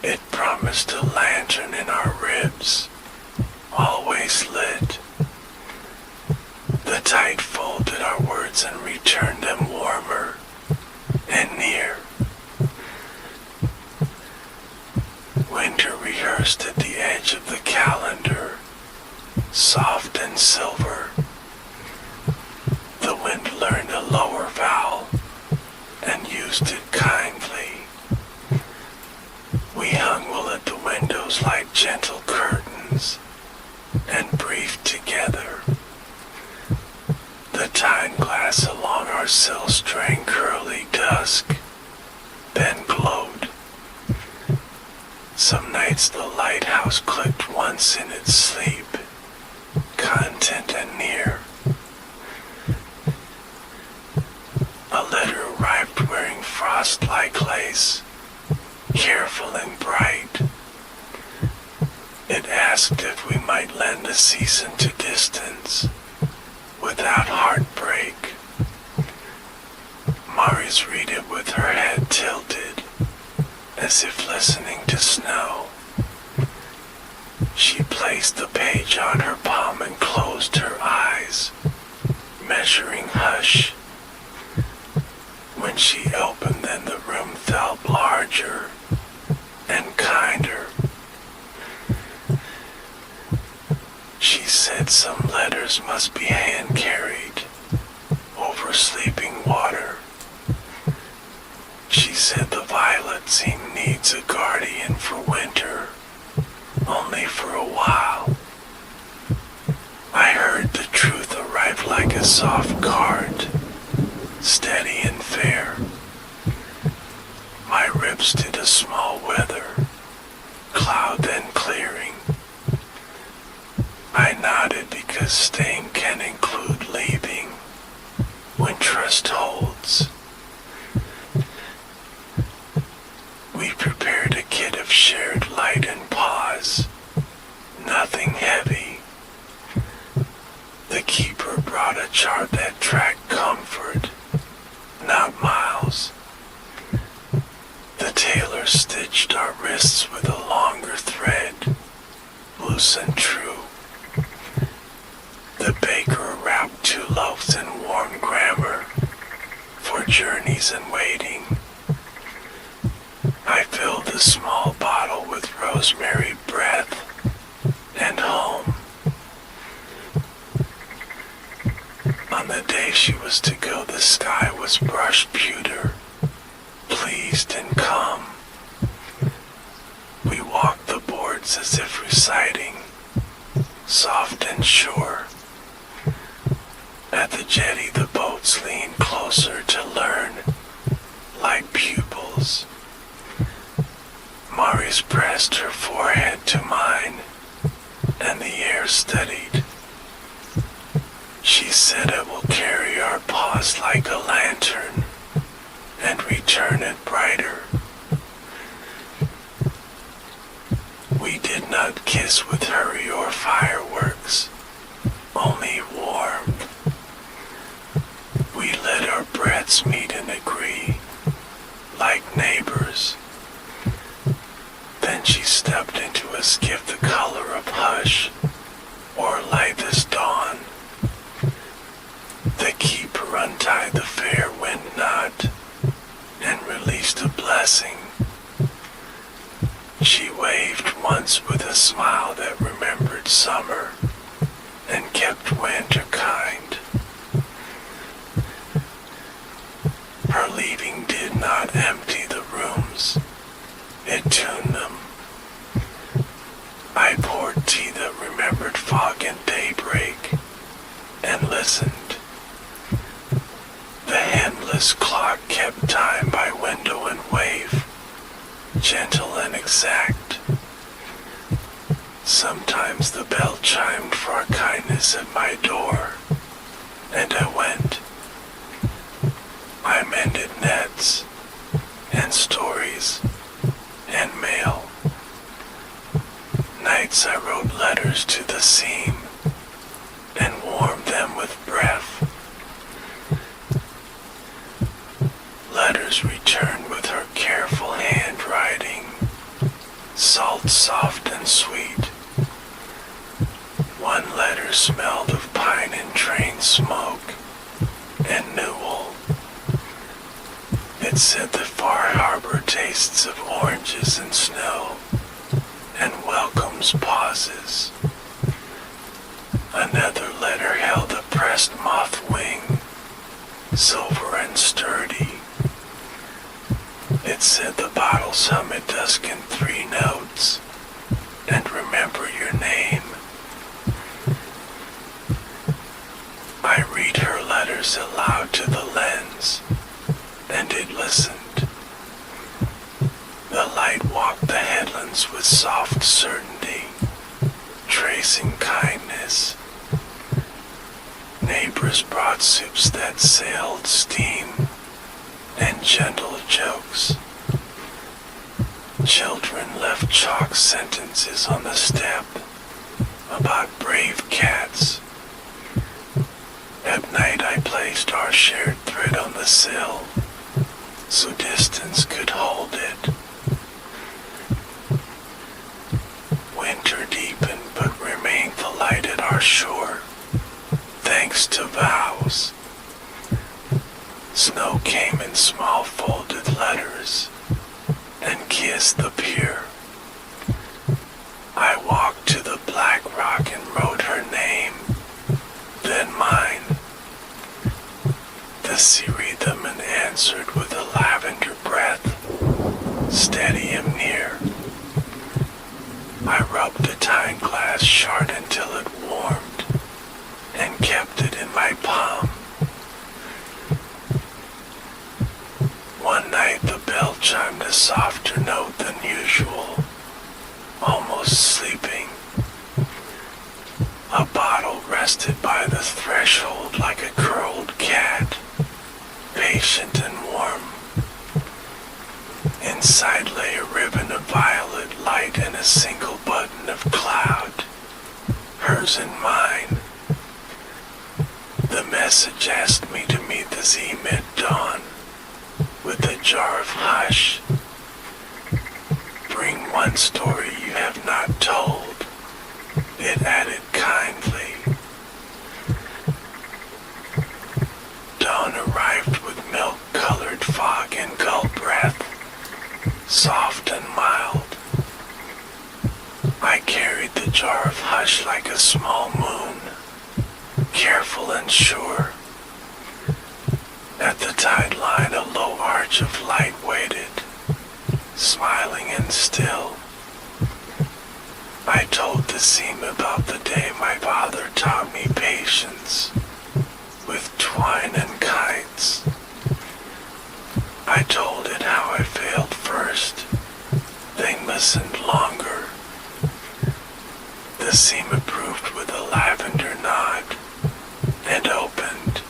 It promised a lantern in our ribs, always lit. The tide folded our words and returned them warmer and near. Winter rehearsed at the edge of the calendar, soft and silver. The wind learned a lower vowel and used it kindly. We hung wool at the windows like gentle curtains and breathed together. The time glass along our sills drank curly dusk, then glowed. Some nights the lighthouse clicked once in its sleep, content and near. A letter arrived wearing frost-like lace, careful and bright. It asked if we might lend a season to distance, without heartbreak. Mari's read it with her head tilted, as if listening to snow. She placed the page on her palm and closed her eyes, measuring hush. When she opened them, the room felt larger and kinder. She said some letters must be hand-carried over sleeping water. She said the violet seam needs a guardian for winter, only for a while. I heard the truth arrive like a soft cart, steady and fair. My ribs did a small weather, cloud then clearing. I nodded because staying can include leaving when trust holds. We prepared a kit of shared light and pause, nothing heavy. The keeper brought a chart that tracked comfort, not miles. The tailor stitched our wrists with a longer thread, loose and true. The baker wrapped 2 loaves in warm grammar for journeys and waiting. I filled the small bottle with rosemary breath and home. On the day she was to go, the sky was brushed pewter, pleased and calm. We walked the boards as if reciting, soft and sure. At the jetty the boats leaned closer to learn, like pupils. Maurice pressed her forehead to mine, and the air steadied. She said it will carry our paws like a lantern, and return it brighter. We did not kiss with hurry or fireworks, only warmth. We let our breaths meet and agree, like neighbors. Then she stepped into a skiff the color of hush, or light as dawn. The keeper untied the fair wind knot, and released a blessing. She waved once with a smile that remembered summer, and kept winter kind. Her leaving did not empty the rooms, it tuned them. I poured tea that remembered fog and daybreak, and listened. The handless clock kept time by window and wave, gentle and exact. Sometimes the bell chimed for a kindness at my door, and I went. I mended nets, and stories, and mail. Nights I wrote letters to the seam, and warmed them with breath. Letters returned with her careful handwriting, salt soft and sweet. One letter smelled of pine and train smoke, and newel. It said the far harbor tastes of oranges and snow, and welcomes pauses. Another letter held a pressed moth wing, silver and sturdy. It said the bottles hum at dusk in 3 notes, and remember your name. I read her letters aloud to the lens, and it listened. The light walked the headlands with soft certainty, tracing kindness. Neighbors brought soups that sailed steam, and gentle jokes. Children left chalk sentences on the step about brave cats. At night I placed our shared thread on the sill, so distance could hold it. Winter deepened but remained the light at our shore, thanks to vows. Snow came in small folded letters, and kissed the pier. I walked to the black rock and wrote her name, then mine. The sea read them and answered with a lavender breath, steady and near. I rubbed the time glass shard until it warmed, and kept it in my palm. One night the bell chimed a softer note than usual, almost sleeping. A bottle rested by the threshold like a curled cat, patient and warm. Inside lay a ribbon of violet light and a single button of cloud, hers and mine. message asked me to meet the Z mid-dawn with a jar of hush. Bring one story you have not told, it added kindly. Dawn arrived with milk-colored fog and gull breath, soft and mild. I carried the jar of hush like a small moon, careful and sure. At the tide line, a low arch of light waited, smiling and still. I told the seam about the day my father taught me patience with twine and kites. I told it how I failed first, then listened longer. The seam approved with a lavender nod and opened.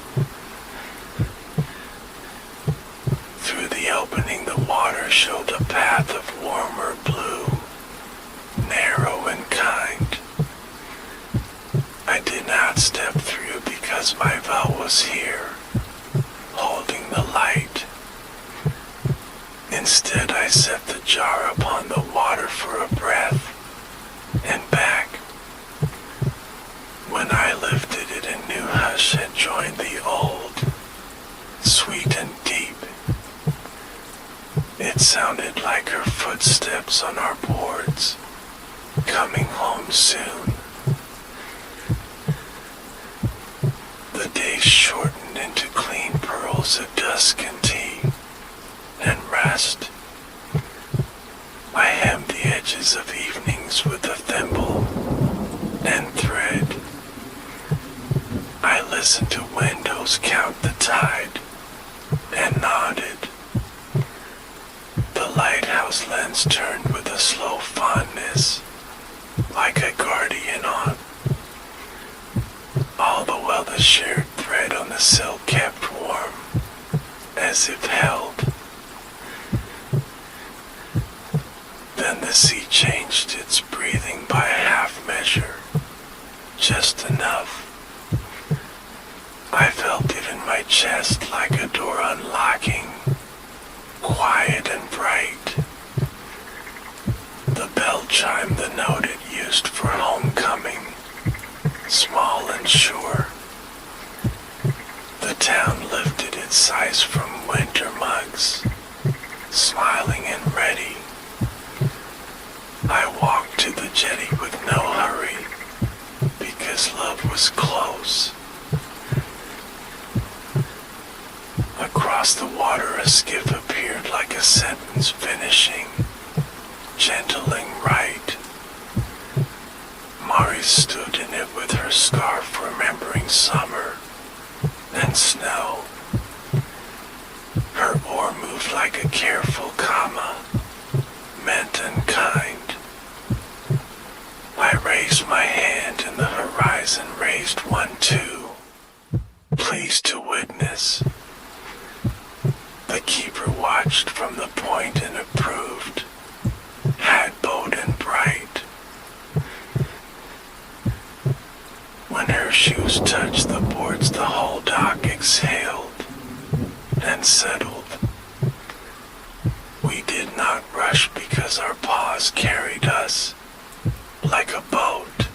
Through the opening, the water showed a path of warmer blue, narrow and kind. I did not step through because my vow was here, holding the light. Instead, I set the jar upon the water for a breath and back. When I lifted it, a new hush had joined the old, sweet and deep. It sounded like her footsteps on our boards, coming home soon. The days shortened into clean pearls of dusk and tea and rest. I hemmed the edges of evenings with a thimble and thread. I listened to windows count the tide and nodded. The lighthouse lens turned with a slow fondness, like a guardian on. All the while the shared thread on the silk kept warm, as if held. Then the sea changed its breathing by a half measure, just enough. I felt it in my chest like a door unlocking, quiet and bright. The bell chimed the note it used for homecoming, small and sure. The town lifted its sighs from winter mugs, smiling and ready. I walked to the jetty with no hurry, because love was close. Across the water a skiff appeared like a sentence finishing, gentling right. Mari stood in it with her scarf remembering summer and snow. Her oar moved like a careful comma, meant and kind. I raised my hand and the horizon raised one too, pleased to witness. The keeper watched from the point and approved, hat bowed and bright. When her shoes touched the boards, the whole dock exhaled and settled. We did not rush because our paws carried us like a boat.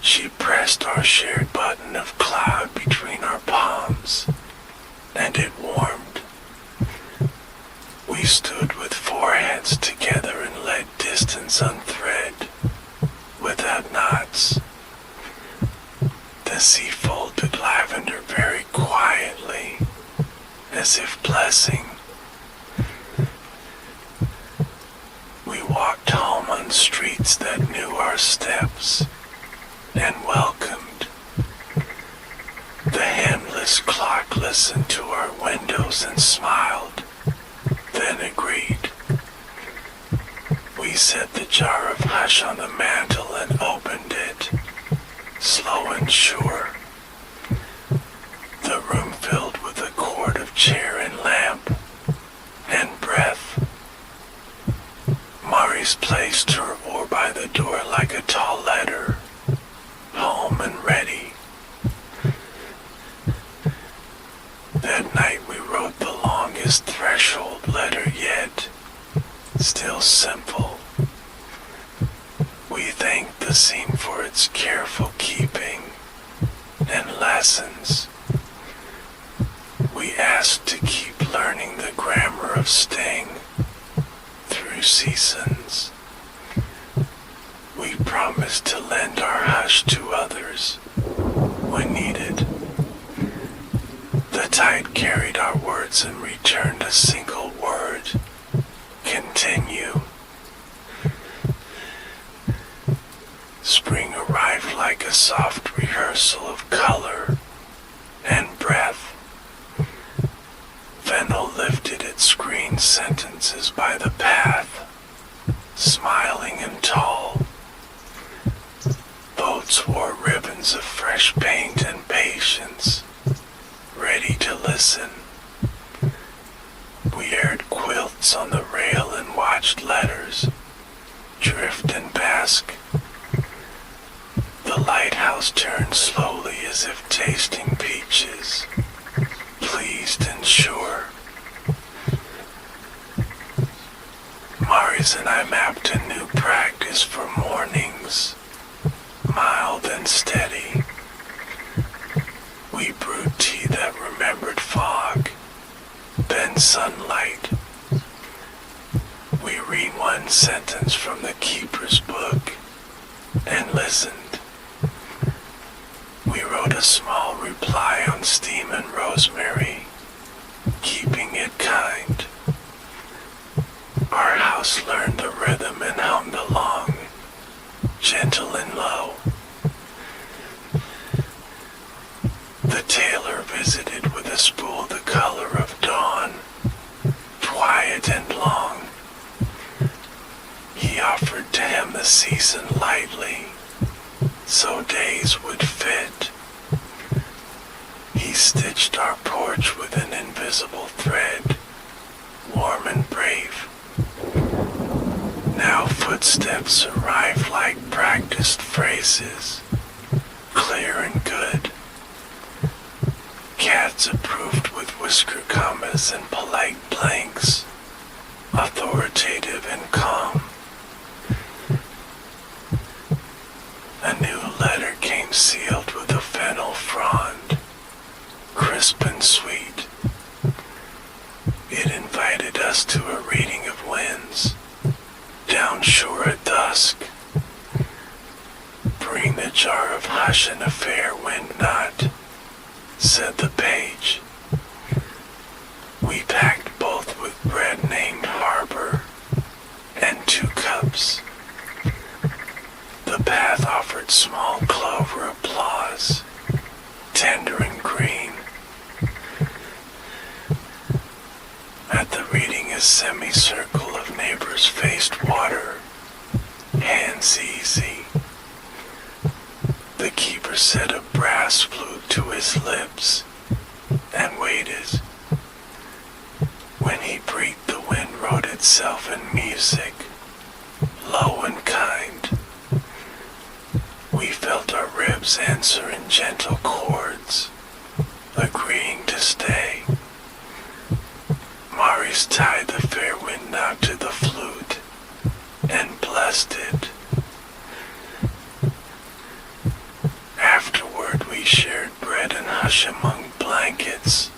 She pressed our shared button of cloud between our palms, and it warmed. We stood with foreheads together and let distance unthread, without knots. The sea folded lavender very quietly, as if blessing. We walked home on streets that knew our steps and welcomed. The handless clock listened to our windows and smiled, then agreed. We set the jar of hush on the mantel and opened it, slow and sure. The room filled with a cord of chair and lamp and breath. Mari's placed her oar by the door like a tall letter, home and ready. of staying through seasons. We promised to lend our hush to others when needed. The tide carried our words and returned a single word: continue. Spring arrived like a soft rehearsal of color and breath. Fennel lifted its green sentences by the path, smiling and tall. Boats wore ribbons of fresh paint and patience, ready to listen. We aired quilts on the rail and watched letters drift and bask. The lighthouse turned slowly as if tasting peaches, pleased and sure. Maris and I mapped a new practice for mornings, mild and steady. We brewed tea that remembered fog, then sunlight. We read one sentence from the keeper's book and listened. We wrote a small reply on steam and rosemary, keeping it kind. Our house learned the rhythm and hummed along, gentle and low. The tailor visited with a spool the color of dawn, quiet and long. He offered to hem the season lightly, so days would fit. He stitched our porch with an invisible thread, warm and brave. Now footsteps arrived like practiced phrases, clear and good. Cats approved with whisker commas and polite blanks, authoritative and calm. A new letter came sealed with a fennel frond, crisp and sweet. It invited us to a reading of winds, down shore at dusk. Bring the jar of hush and a fair wind not, said the page. We packed both with bread named Harbor and 2 cups. The path offered small clover applause, tender and green. At the reading, a semicircle of neighbors faced water, hands easy. The keeper set a brass flute to his lips and waited. When he breathed, the wind wrote itself in music, low and kind. We felt our ribs answer in gentle chords, agreeing to stay. Maris tied the fair wind knot to the flute and blessed it. Afterward we shared bread and hush among blankets,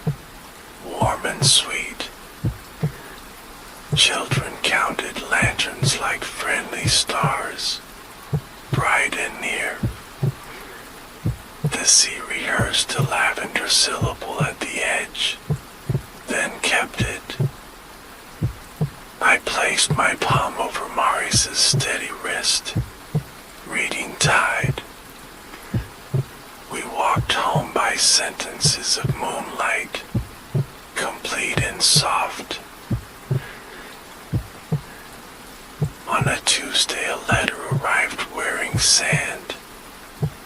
warm and sweet. Children counted lanterns like friendly stars, bright and near. The sea rehearsed a lavender syllable at the edge, then kept it. I placed my palm over Maris's steady wrist, reading tide. We walked home by sentences of moonlight, complete and soft. On a Tuesday, a letter arrived wearing sand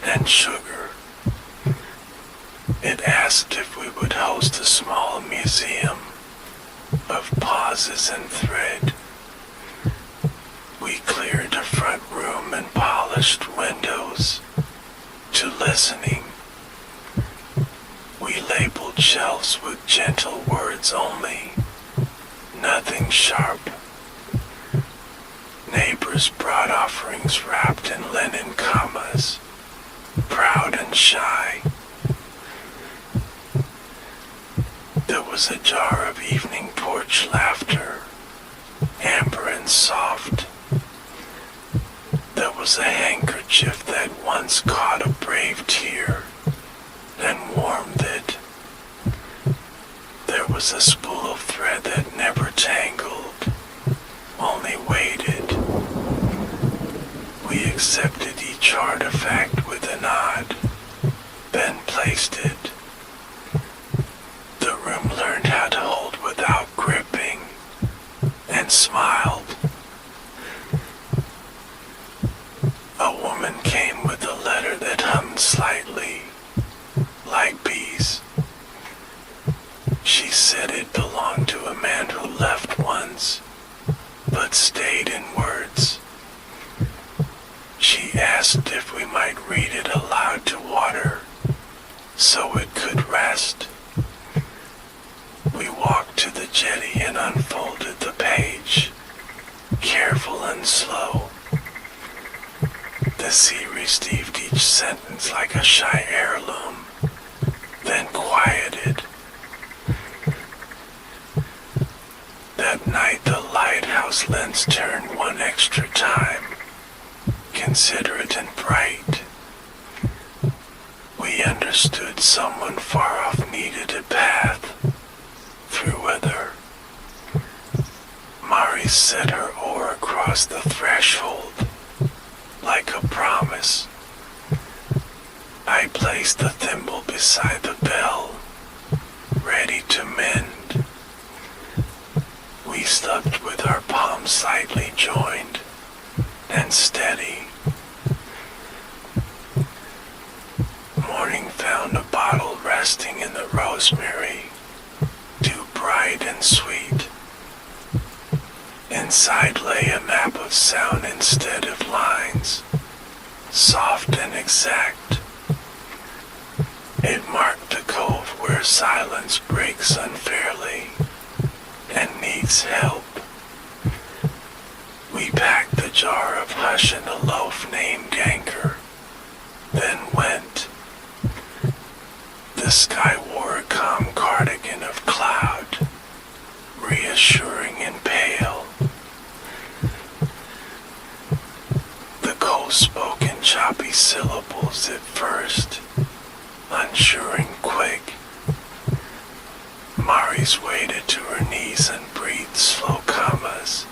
and sugar. It asked if we would host a small museum of pauses and thread. We cleared a front room and polished windows to listening. We labeled shelves with gentle words only, nothing sharp. Neighbors brought offerings wrapped in linen commas, proud and shy. There was a jar of evening porch much laughter, amber and soft. There was a handkerchief that once caught a brave tear and warmed it. There was a spool of thread that never tangled, only waited. We accepted each artifact with a nod, then placed it. The room learned how to hold without gripping, and smiled. A woman came with a letter that hummed slightly, like bees. She said it belonged to a man who left once, but stayed in words. She asked if we might read it aloud to water, so it could rest. We walked to the jetty and unfolded the page, careful and slow. The sea received each sentence like a shy heirloom, then quieted. That night the lighthouse lens turned one extra time, considerate and bright. We understood someone far off needed a path through weather. Mari set her oar across the threshold, like a promise. I placed the thimble beside the bell, ready to mend. We slept with our palms slightly joined and steady. Morning found a bottle resting in the rosemary, too bright and sweet. Inside lay a map of sound instead of lines, soft and exact. It marked the cove where silence breaks unfairly and needs help. We packed the jar of hush in a loaf named Anchor, then went. The sky wore a calm cardigan of cloud, reassuring and pale. The coast spoke in choppy syllables at first, unsure and quick. Mari's waded to her knees and breathed slow commas,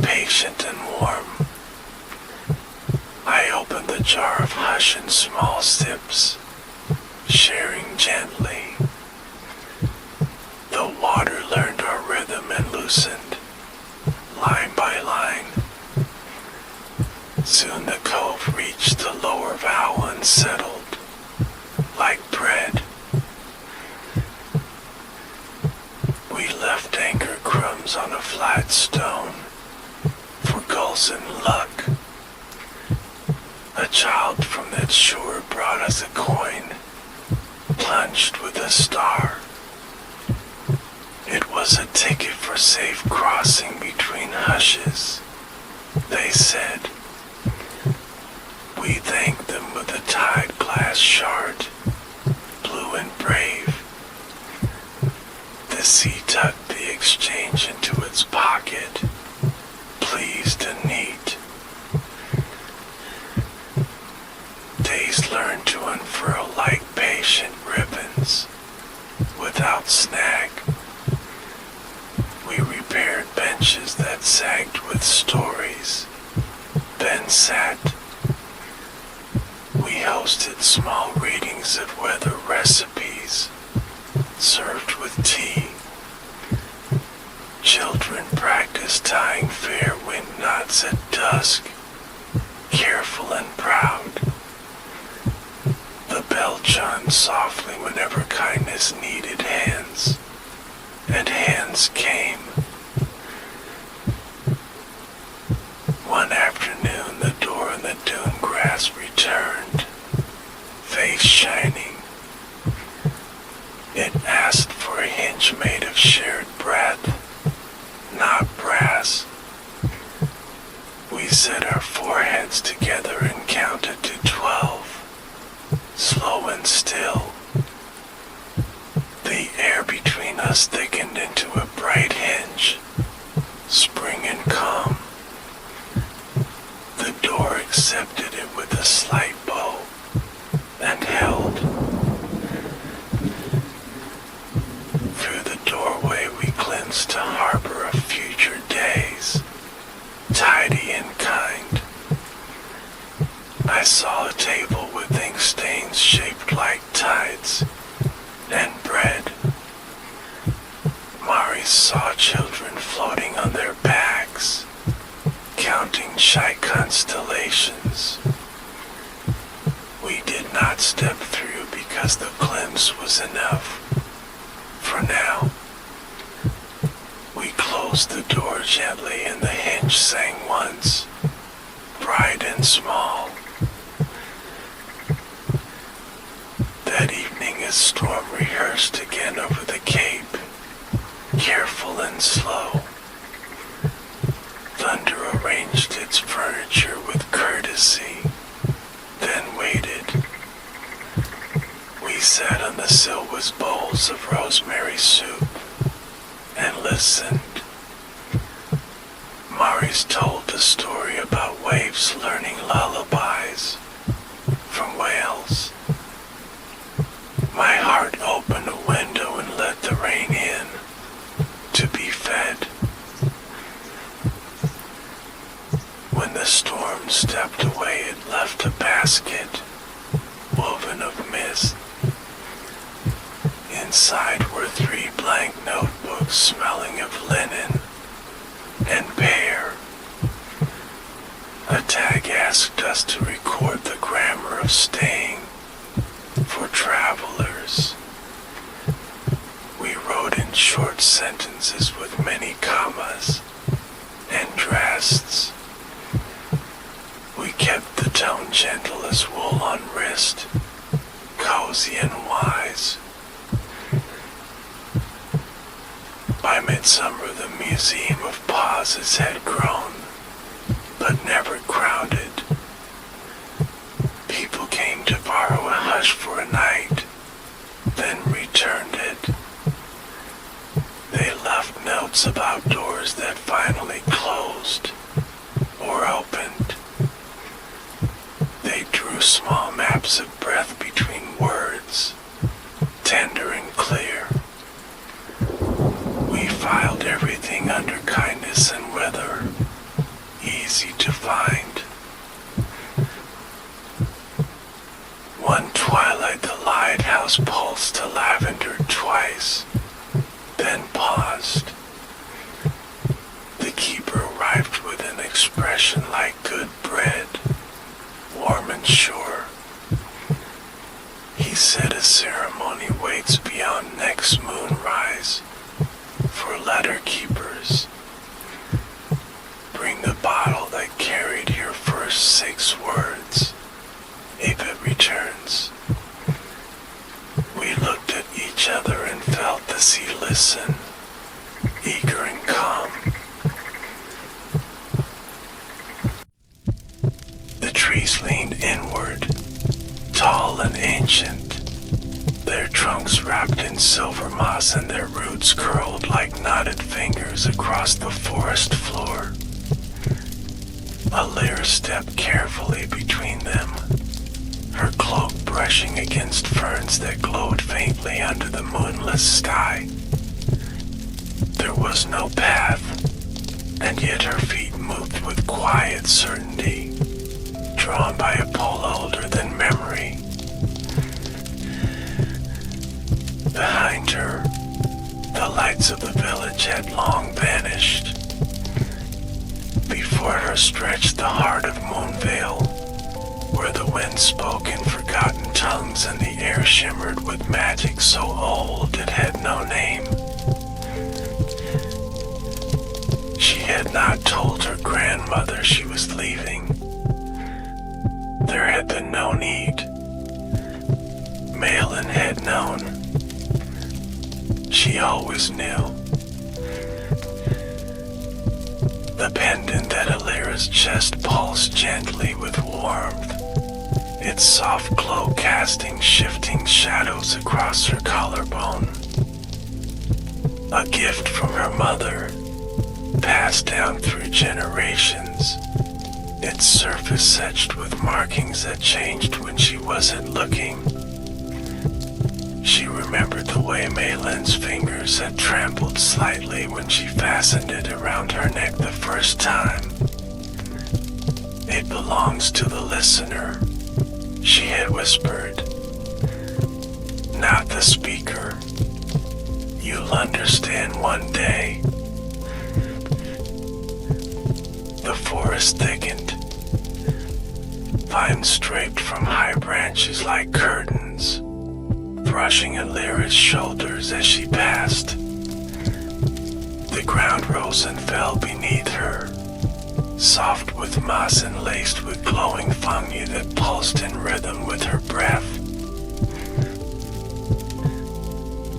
patient and warm. I opened the jar of hush in small sips, sharing gently. The water learned our rhythm and loosened, line by line. Soon the cove reached the lower bow unsettled, like bread. We left anchor crumbs on a flat stone for gulls and luck. A child from that shore brought us a coin, plunged with a star. It was a ticket for safe crossing between hushes, they said. We thanked them with a tide glass shard, blue and brave. The sea tucked the exchange into its pocket, pleased and neat. Days learned to unfurl like patient ribbons, without snag. We repaired benches that sagged with stories, then sat. We hosted small readings of weather recipes, served with tea. Children practiced tying fair wind knots at dusk, careful and proud. The bell chimed softly whenever kindness needed hands, and hands came. One afternoon, the door in the dune grass returned, face shining. It asked for a hinge made of shared breath, not brass. We set our foreheads together and counted to 12, slow and still. The air between us thickened into a bright hymn. stones to harbor of future days, tidy and kind. I saw a table with ink stains shaped like tides, and bread. Mari saw children floating on their backs, counting shy constellations. We did not step through because the glimpse was enough. For now, we closed the door gently and the hinge sang once, bright and small. That evening as Storm rehearsed again over the cape, careful and slow. Thunder arranged its furniture with courtesy, then waited. We sat on the sill with bowls of rosemary soup and listened. Mari's told a story about waves learning lullabies from whales. My heart opened a window and let the rain in to be fed. When the storm stepped away, it left a basket woven of mist. Inside were 3 blank notebooks smelling of linen and pear. A tag asked us to record the grammar of staying for travelers. We wrote in short sentences with many commas and drasts. We kept the tone gentle as wool on wrist, cozy and wise. By midsummer the museum of pauses had grown, but never crowded. People came to borrow a hush for a night, then returned it. They left notes about doors that finally closed or opened. They drew small maps of breath between words, tender and clear. We filed everything under kindness and weather, easy to find. One twilight the lighthouse pulsed to lavender twice, then paused. The keeper arrived with an expression like good bread, warm and sure. He said a ceremony waits beyond next moonrise for letter keepers. Bring the bottle that carried your first 6 words, if it returns. We looked at each other and felt the sea listen, eager and calm. The trees leaned inward, tall and ancient, their trunks wrapped in silver moss and their roots curled like knotted fingers across the forest floor. A lyre stepped carefully between them, her cloak brushing against ferns that glowed faintly under the moonless sky. There was no path, and yet her feet moved with quiet certainty, drawn by a pull older than memory. Behind her, the lights of the village had long vanished. Before her stretched the heart of Moonvale, where the wind spoke in forgotten tongues and the air shimmered with magic so old it had no name. She had not told her grandmother she was leaving. There had been no need. Malin had known. She always knew. The pendant at Alira's chest pulsed gently with warmth, its soft glow casting shifting shadows across her collarbone. A gift from her mother, passed down through generations, its surface etched with markings that changed when she wasn't looking. She remembered the way Malin's fingers had trampled slightly when she fastened it around her neck the first time. "It belongs to the listener," she had whispered. "Not the speaker. You'll understand one day." The forest thickened. Vines draped from high branches like curtains, brushing at Lyra's shoulders as she passed. The ground rose and fell beneath her, soft with moss and laced with glowing fungi that pulsed in rhythm with her breath.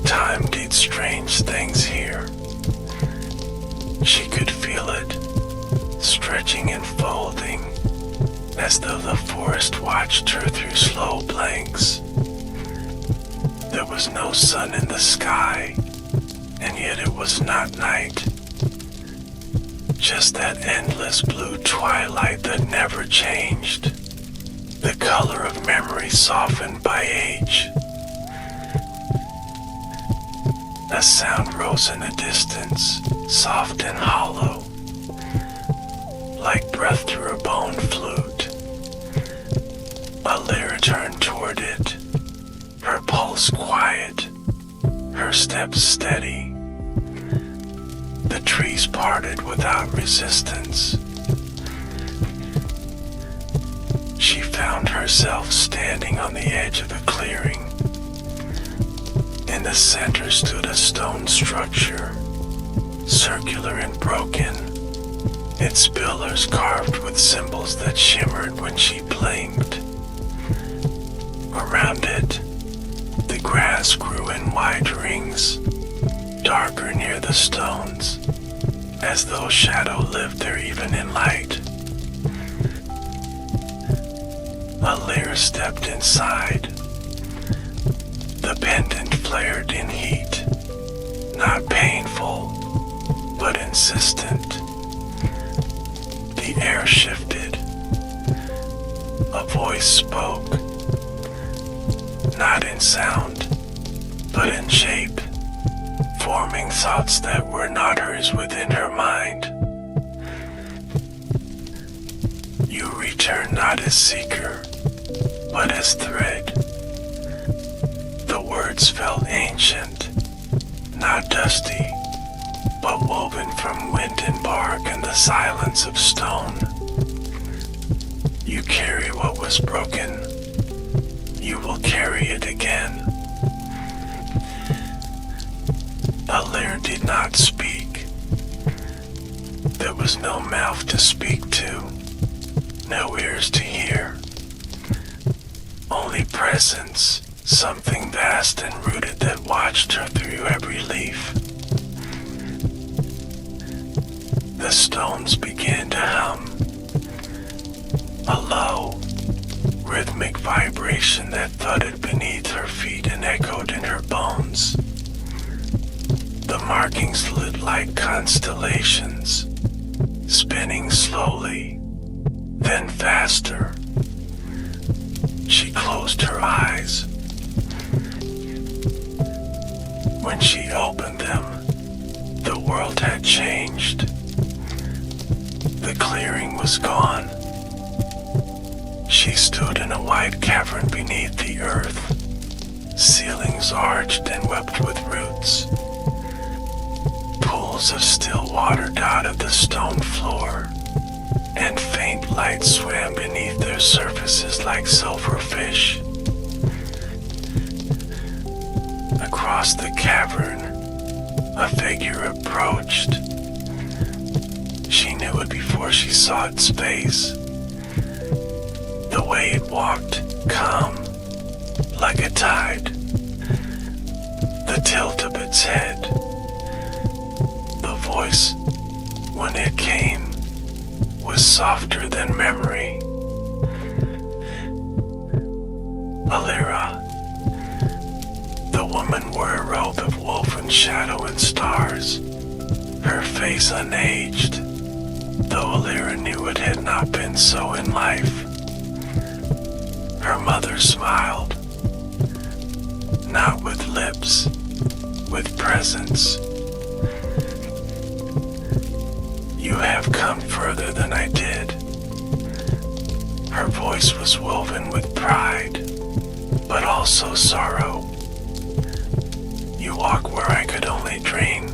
Time did strange things here. She could feel it, stretching and folding, as though the forest watched her through slow blinks. There was no sun in the sky, and yet it was not night. Just that endless blue twilight that never changed, the color of memory softened by age. A sound rose in the distance, soft and hollow, like breath through a bone flute. Lyra turned toward it, her pulse quiet, her steps steady. The trees parted without resistance. She found herself standing on the edge of a clearing. In the center stood a stone structure, circular and broken, its pillars carved with symbols that shimmered when she blinked. Around it, the grass grew in wide rings, darker near the stones, as though shadow lived there even in light. Lyra stepped inside. The pendant flared in heat, not painful, but insistent. The air shifted. A voice spoke, not in sound, but in shape, forming thoughts that were not hers within her mind. "You return not as seeker, but as thread." The words felt ancient, not dusty, but woven from wind and bark and the silence of stone. "You carry what was broken. You will carry it again." Lyra did not speak. There was no mouth to speak to, no ears to hear. Only presence, something vast and rooted that watched her through every leaf. The stones began to hum, a low, rhythmic vibration that thudded beneath her feet and echoed in her bones. The markings lit like constellations, spinning slowly, then faster. She closed her eyes. When she opened them, the world had changed. The clearing was gone. She stood in a wide cavern beneath the earth, ceilings arched and webbed with roots. Pools of still water dotted the stone floor, and faint light swam beneath their surfaces like silver fish. Across the cavern, a figure approached. She knew it before she saw its face. The way it walked, calm, like a tide. The tilt of its head. The voice, when it came, was softer than memory. Lyra. The woman wore a robe of woven shadow and stars, her face unaged, though Lyra knew it had not been so in life. Her mother smiled, not with lips, with presence. You have come further than I did. Her voice was woven with pride, but also sorrow. You walk where I could only dream.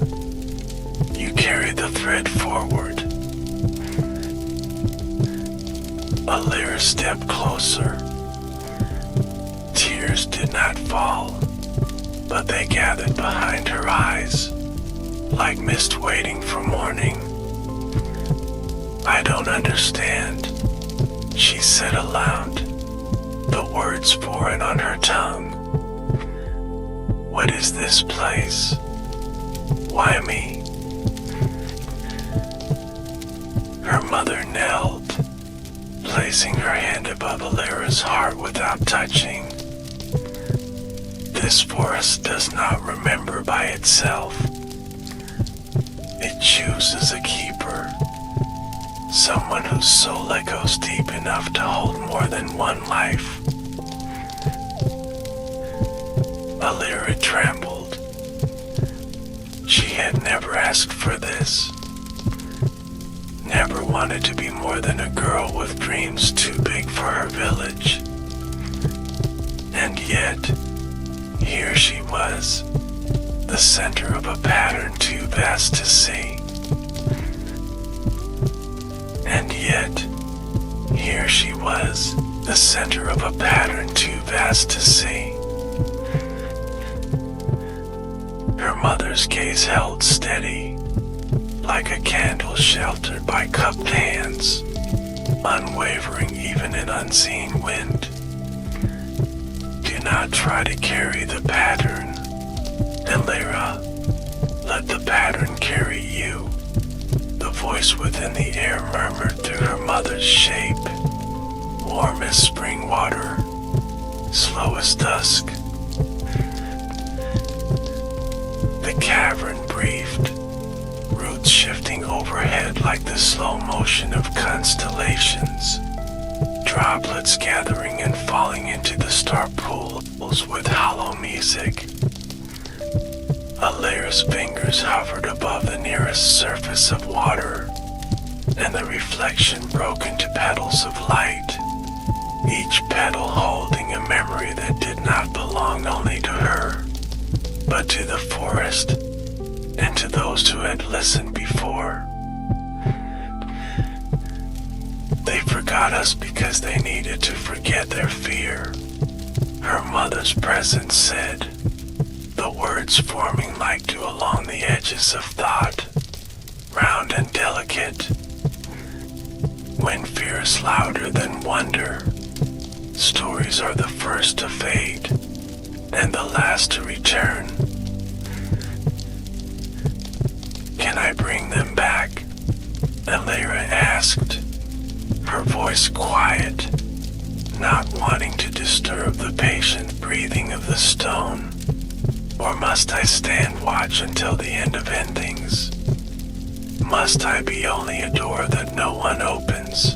You carry the thread forward. A lyre stepped closer. Tears did not fall, but they gathered behind her eyes, like mist waiting for morning. I don't understand, she said aloud, the words foreign on her tongue. What is this place? Why me? Her mother knelt, placing her hand above Alira's heart without touching. This forest does not remember by itself. It chooses a keeper, someone whose soul echoes deep enough to hold more than one life. Alira trembled. She had never asked for this. Never wanted to be more than a girl with dreams too big for her village. And yet, here she was, the center of a pattern too vast to see. And yet, here she was, the center of a pattern too vast to see. Her mother's gaze held steady, like a candle sheltered by cupped hands, unwavering even in unseen wind. Do not try to carry the pattern, Alira. Let the pattern carry you. The voice within the air murmured through her mother's shape, warm as spring water, slow as dusk. The cavern breathed, roots shifting overhead like the slow motion of constellations, droplets gathering and falling into the star pools with hollow music. Alira's fingers hovered above the nearest surface of water, and the reflection broke into petals of light, each petal holding a memory that did not belong only to her, but to the forest and to those who had listened before. They forgot us because they needed to forget their fear, her mother's presence said, the words forming like dew along the edges of thought, round and delicate. When fear is louder than wonder, stories are the first to fade and the last to return. Can I bring them back? Alira asked, her voice quiet, not wanting to disturb the patient breathing of the stone. Or must I stand watch until the end of endings? Must I be only a door that no one opens?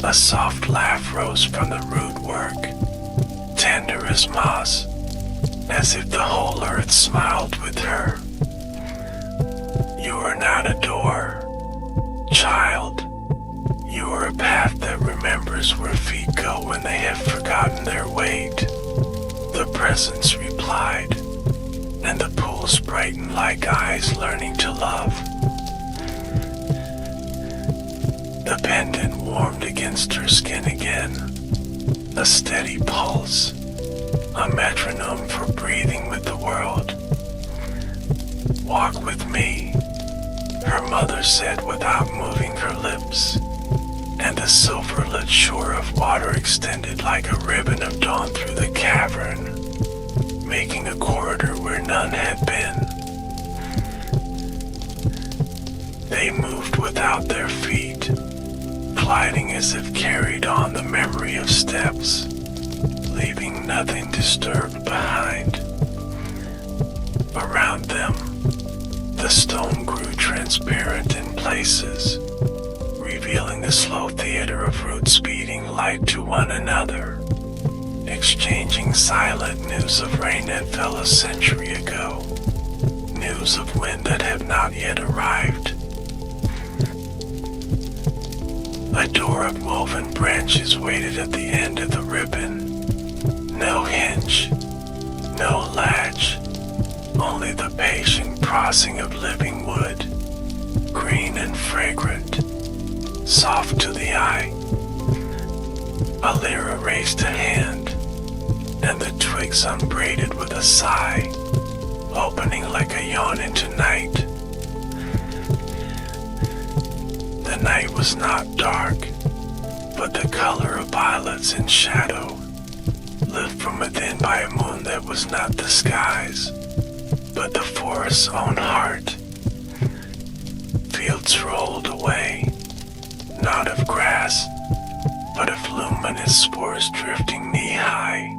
A soft laugh rose from the rude work, tender as moss, as if the whole earth smiled with her. You are not a door, child. You are a path that remembers where feet go when they have forgotten their weight. The presence replied, and the pools brightened like eyes learning to love. The pendant warmed against her skin again, a steady pulse, a metronome for breathing with the world. Walk with me, her mother said without moving her lips, and the silver-lit shore of water extended like a ribbon of dawn through the cavern, making a corridor where none had been. They moved without their feet, gliding as if carried on the memory of steps, leaving nothing disturbed behind. Around them, the stone grew transparent in places, revealing a slow theater of roots beating light to one another, exchanging carrying silent news of rain that fell a century ago, news of wind that have not yet arrived. A door of woven branches waited at the end of the ribbon. No hinge, no latch, only the patient crossing of living wood, green and fragrant, soft to the eye. Alira raised a hand, and the twigs unbraided with a sigh, opening like a yawn into night. The night was not dark, but the color of violets in shadow, lit from within by a moon that was not the skies, but the forest's own heart. Fields rolled away, not of grass, but of luminous spores drifting knee-high,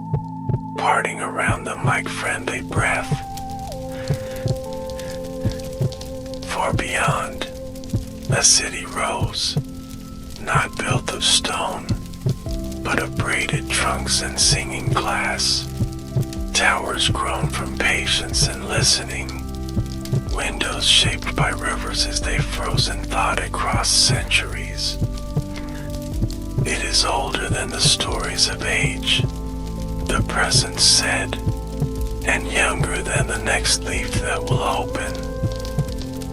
parting around them like friendly breath. For beyond, a city rose, not built of stone, but of braided trunks and singing glass. Towers grown from patience and listening, windows shaped by rivers as they froze in thought across centuries. It is older than the stories of age, the present said, and younger than the next leaf that will open.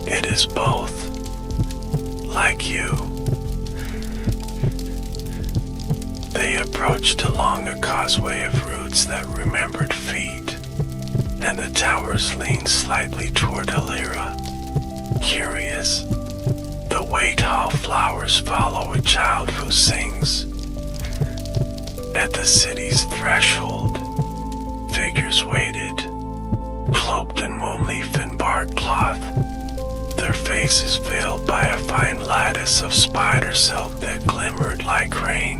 It is both, like you. They approached along a causeway of roots that remembered feet, and the towers leaned slightly toward Alira, curious. The way tall flowers follow a child who sings. At the city's threshold, figures waited, cloaked in moonleaf and bark cloth, their faces veiled by a fine lattice of spider silk that glimmered like rain.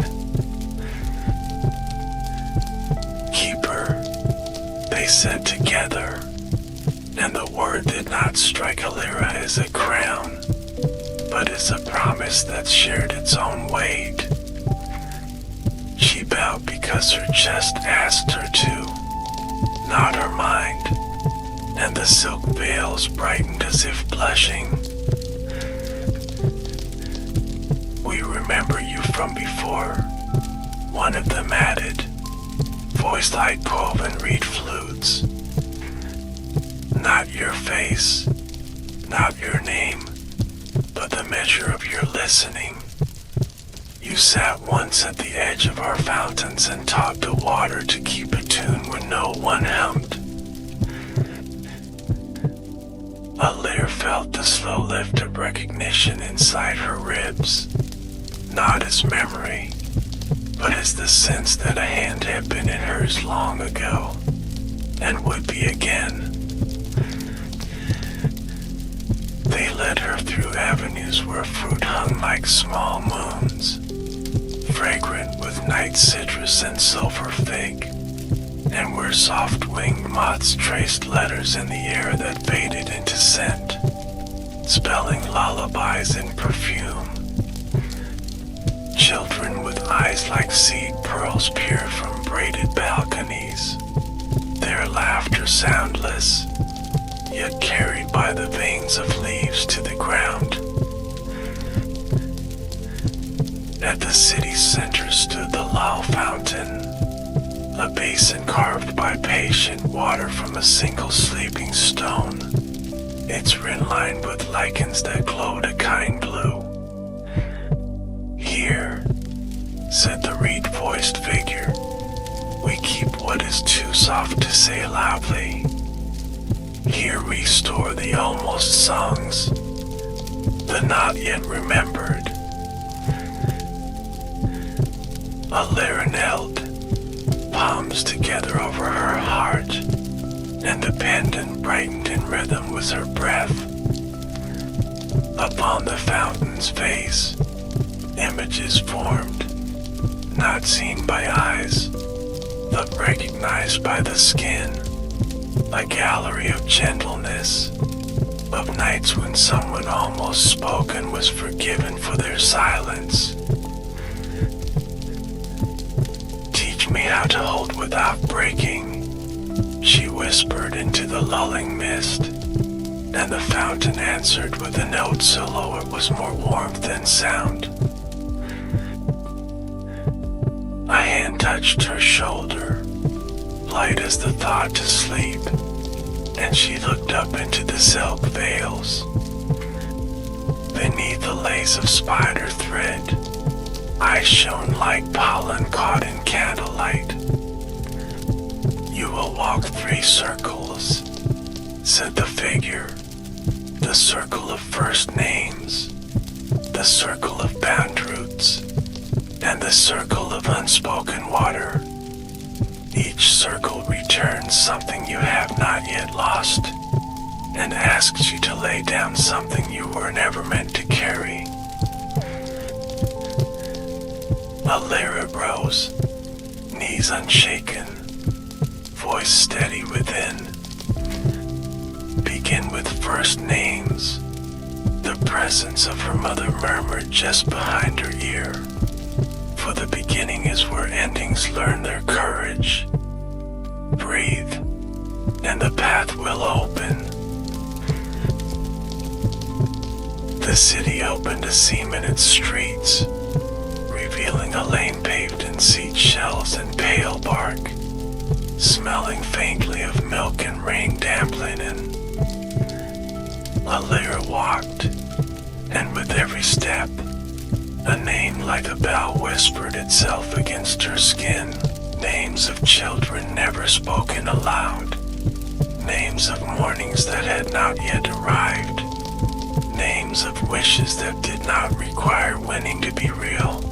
Keeper, they said together, and the word did not strike Alira as a crown, but as a promise that shared its own weight. She bowed because her chest asked her to, not her mind, and the silk veils brightened as if blushing. We remember you from before, one of them added, voiced like cloven reed flutes. Not your face, not your name, but the measure of your listening. You sat once at the edge of our fountains and taught the water to keep a tune when no one hummed. Alira felt the slow lift of recognition inside her ribs, not as memory, but as the sense that a hand had been in hers long ago, and would be again. They led her through avenues where fruit hung like small moons, fragrant with night citrus and silver fig, and where soft-winged moths traced letters in the air that faded into scent, spelling lullabies in perfume. Children with eyes like seed pearls peered from braided balconies, their laughter soundless, yet carried by the veins of leaves to the ground. At the city's center stood the Lal Fountain, a basin carved by patient water from a single sleeping stone, its rim lined with lichens that glowed a kind blue. Here, said the reed-voiced figure, we keep what is too soft to say loudly. Here we store the almost songs, the not yet remembered. Alira knelt, palms together over her heart, and the pendant brightened in rhythm with her breath. Upon the fountain's face, images formed, not seen by eyes, but recognized by the skin, a gallery of gentleness, of nights when someone almost spoken was forgiven for their silence. Teach teach me how to hold without breaking, she whispered into the lulling mist, and the fountain answered with a note so low it was more warmth than sound. A hand touched her shoulder, light as the thought to sleep, and she looked up into the silk veils. Beneath a lace of spider thread, eyes shone like pollen caught in candlelight. You will walk 3 circles, said the figure, the circle of first names, the circle of bound roots, and the circle of unspoken water. Each circle returns something you have not yet lost, and asks you to lay down something you were never meant to carry. A lyra rose, knees unshaken, voice steady within. Begin with first names. The presence of her mother murmured just behind her ear. For the beginning is where endings learn their courage. Breathe, and the path will open. The city opened a seam in its streets, revealing a lane paved in seed shells and pale bark, smelling faintly of milk and rain damp linen. A lyra walked, and with every step, a name like a bell whispered itself against her skin. Names of children never spoken aloud. Names of mornings that had not yet arrived. Names of wishes that did not require winning to be real.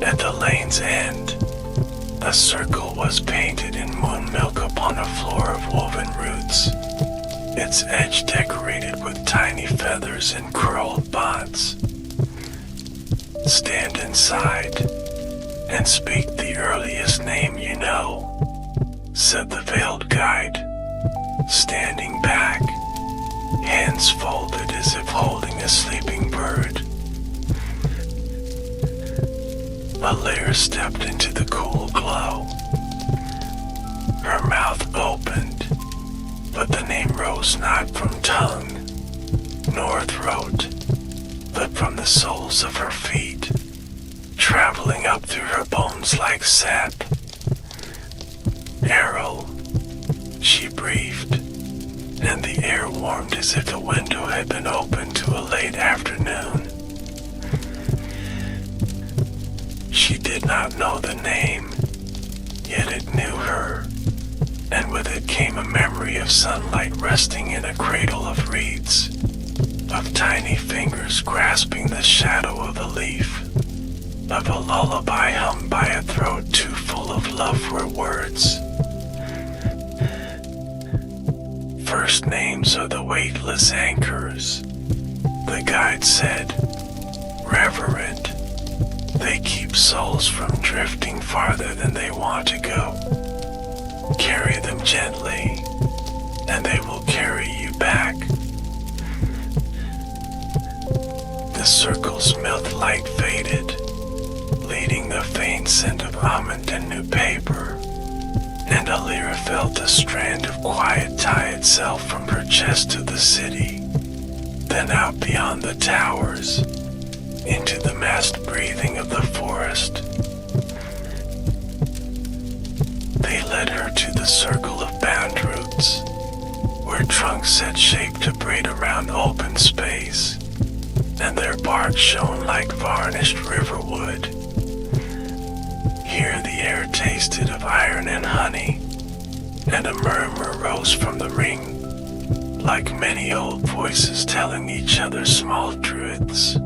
At the lane's end, a circle was painted in moon milk upon a floor of woven roots, its edge decorated with tiny feathers and curled bonds. Stand inside and speak the earliest name you know, said the veiled guide, standing back, hands folded as if holding a sleeping bird. A lyra stepped into the cool glow. Her mouth opened, but the name rose not from tongue nor throat, but from the soles of her feet, traveling up through her bones like sap. Arrow, she breathed, and the air warmed as if a window had been opened to a late afternoon. She did not know the name, yet it knew her, and with it came a memory of sunlight resting in a cradle of reeds, of tiny fingers grasping the shadow of a leaf, of a lullaby hummed by a throat too full of love for words. First names are the weightless anchors, the guide said, reverent. They keep souls from drifting farther than they want to go. Carry them gently, and they will carry you back. The circle's milk light faded, leading the faint scent of almond and new paper, and a lyra felt a strand of quiet tie itself from her chest to the city, then out beyond the towers, into the massed breathing of the forest. They led her to the circle of bound roots, where trunks set shape to braid around open space, and their bark shone like varnished river wood. Here the air tasted of iron and honey, and a murmur rose from the ring, like many old voices telling each other small truths.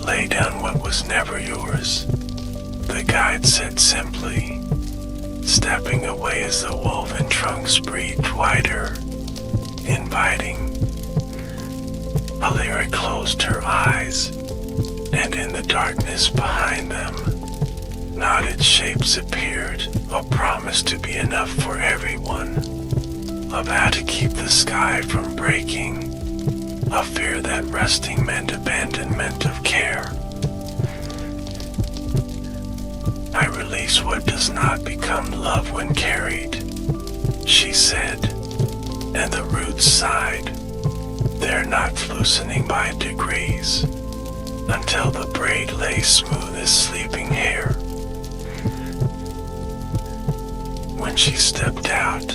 Lay down what was never yours, the guide said simply, stepping away as the woven trunks breathed wider, inviting. A lyra closed her eyes, and in the darkness behind them, knotted shapes appeared, a promise to be enough for everyone, of how to keep the sky from breaking, a fear that resting meant abandonment of care. I release what does not become love when carried, she said, and the roots sighed. They're not loosening by degrees, until the braid lay smooth as sleeping hair. When she stepped out,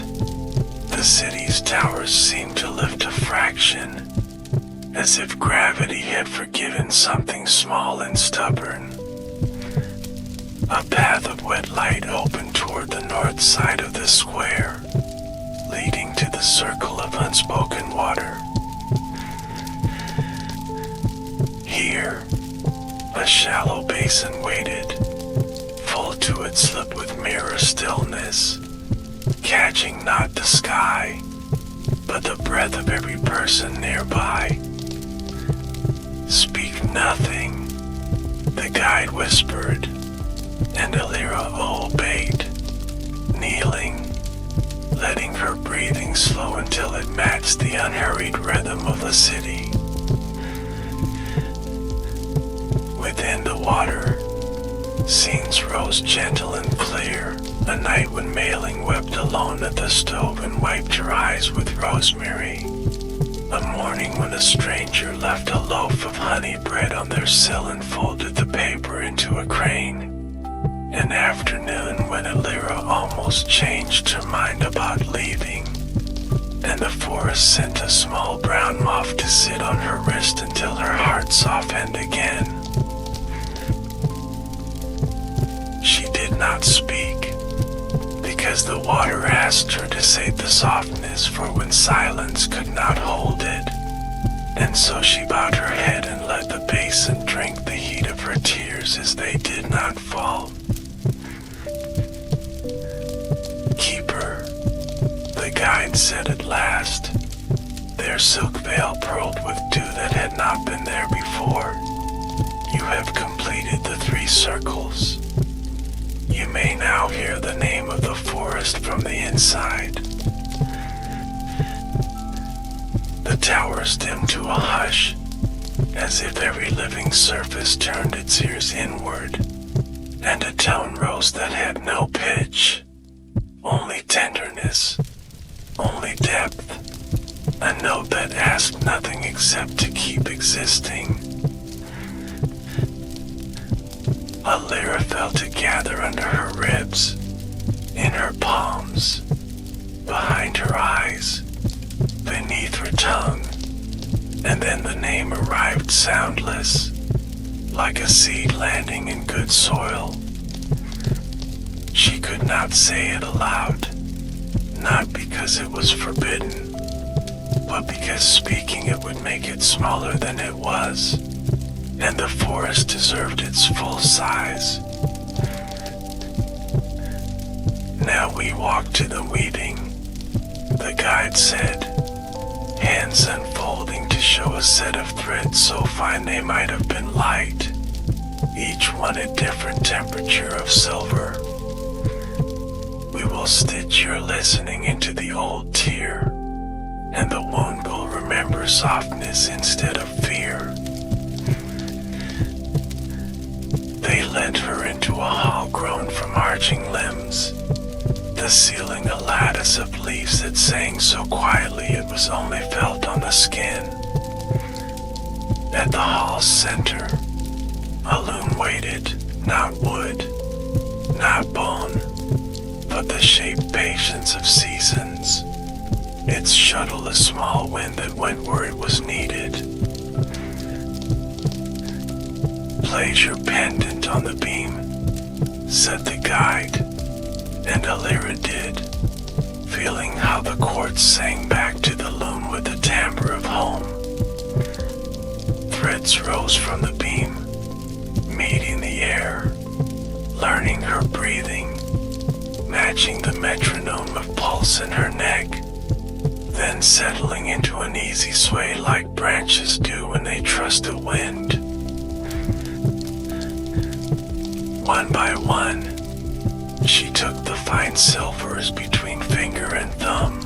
the city's towers seemed to lift a fraction, as if gravity had forgiven something small and stubborn. A path of wet light opened toward the north side of the square, leading to the circle of unspoken water. Here, a shallow basin waited, full to its lip with mirror stillness, catching not the sky, but the breath of every person nearby. Speak nothing, the guide whispered, and Alira obeyed, kneeling, letting her breathing slow until it matched the unhurried rhythm of the city. Within the water, scenes rose gentle and clear. A night when Mailing wept alone at the stove and wiped her eyes with rosemary. A morning when a stranger left a loaf of honey bread on their sill and folded the paper into a crane. An afternoon when Alira almost changed her mind about leaving, and the forest sent a small brown moth to sit on her wrist until her heart softened again. She did not speak, because the water asked her to save the softness for when silence could not hold it, and so she bowed her head and let the basin drink the heat of her tears as they did not fall. Keeper, the guide said at last, their silk veil pearled with dew that had not been there before. You have completed the 3 circles. You may now hear the name of the forest from the inside. The towers dimmed to a hush, as if every living surface turned its ears inward, and a tone rose that had no pitch, only tenderness, only depth, a note that asked nothing except to keep existing. A lyre fell to gather under her ribs, in her palms, behind her eyes, beneath her tongue, and then the name arrived soundless, like a seed landing in good soil. She could not say it aloud, not because it was forbidden, but because speaking it would make it smaller than it was, and the forest deserved its full size. Now we walk to the weaving, the guide said, hands unfolding to show a set of threads so fine they might have been light, each one a different temperature of silver. We will stitch your listening into the old tear, and the wound will remember softness instead of fear. They led her into a hall grown from arching limbs, the ceiling a lattice of leaves that sang so quietly it was only felt on the skin. At the hall's center, a loom waited, not wood, not bone, but the shaped patience of seasons. Its shuttle a small wind that went where it was needed. Place your pendant on the beam, said the guide, and Alira did, feeling how the quartz sang back to the loom with the timbre of home. Threads rose from the beam, meeting the air, learning her breathing, matching the metronome of pulse in her neck, then settling into an easy sway like branches do when they trust a wind. One by one, she took the fine silvers between finger and thumb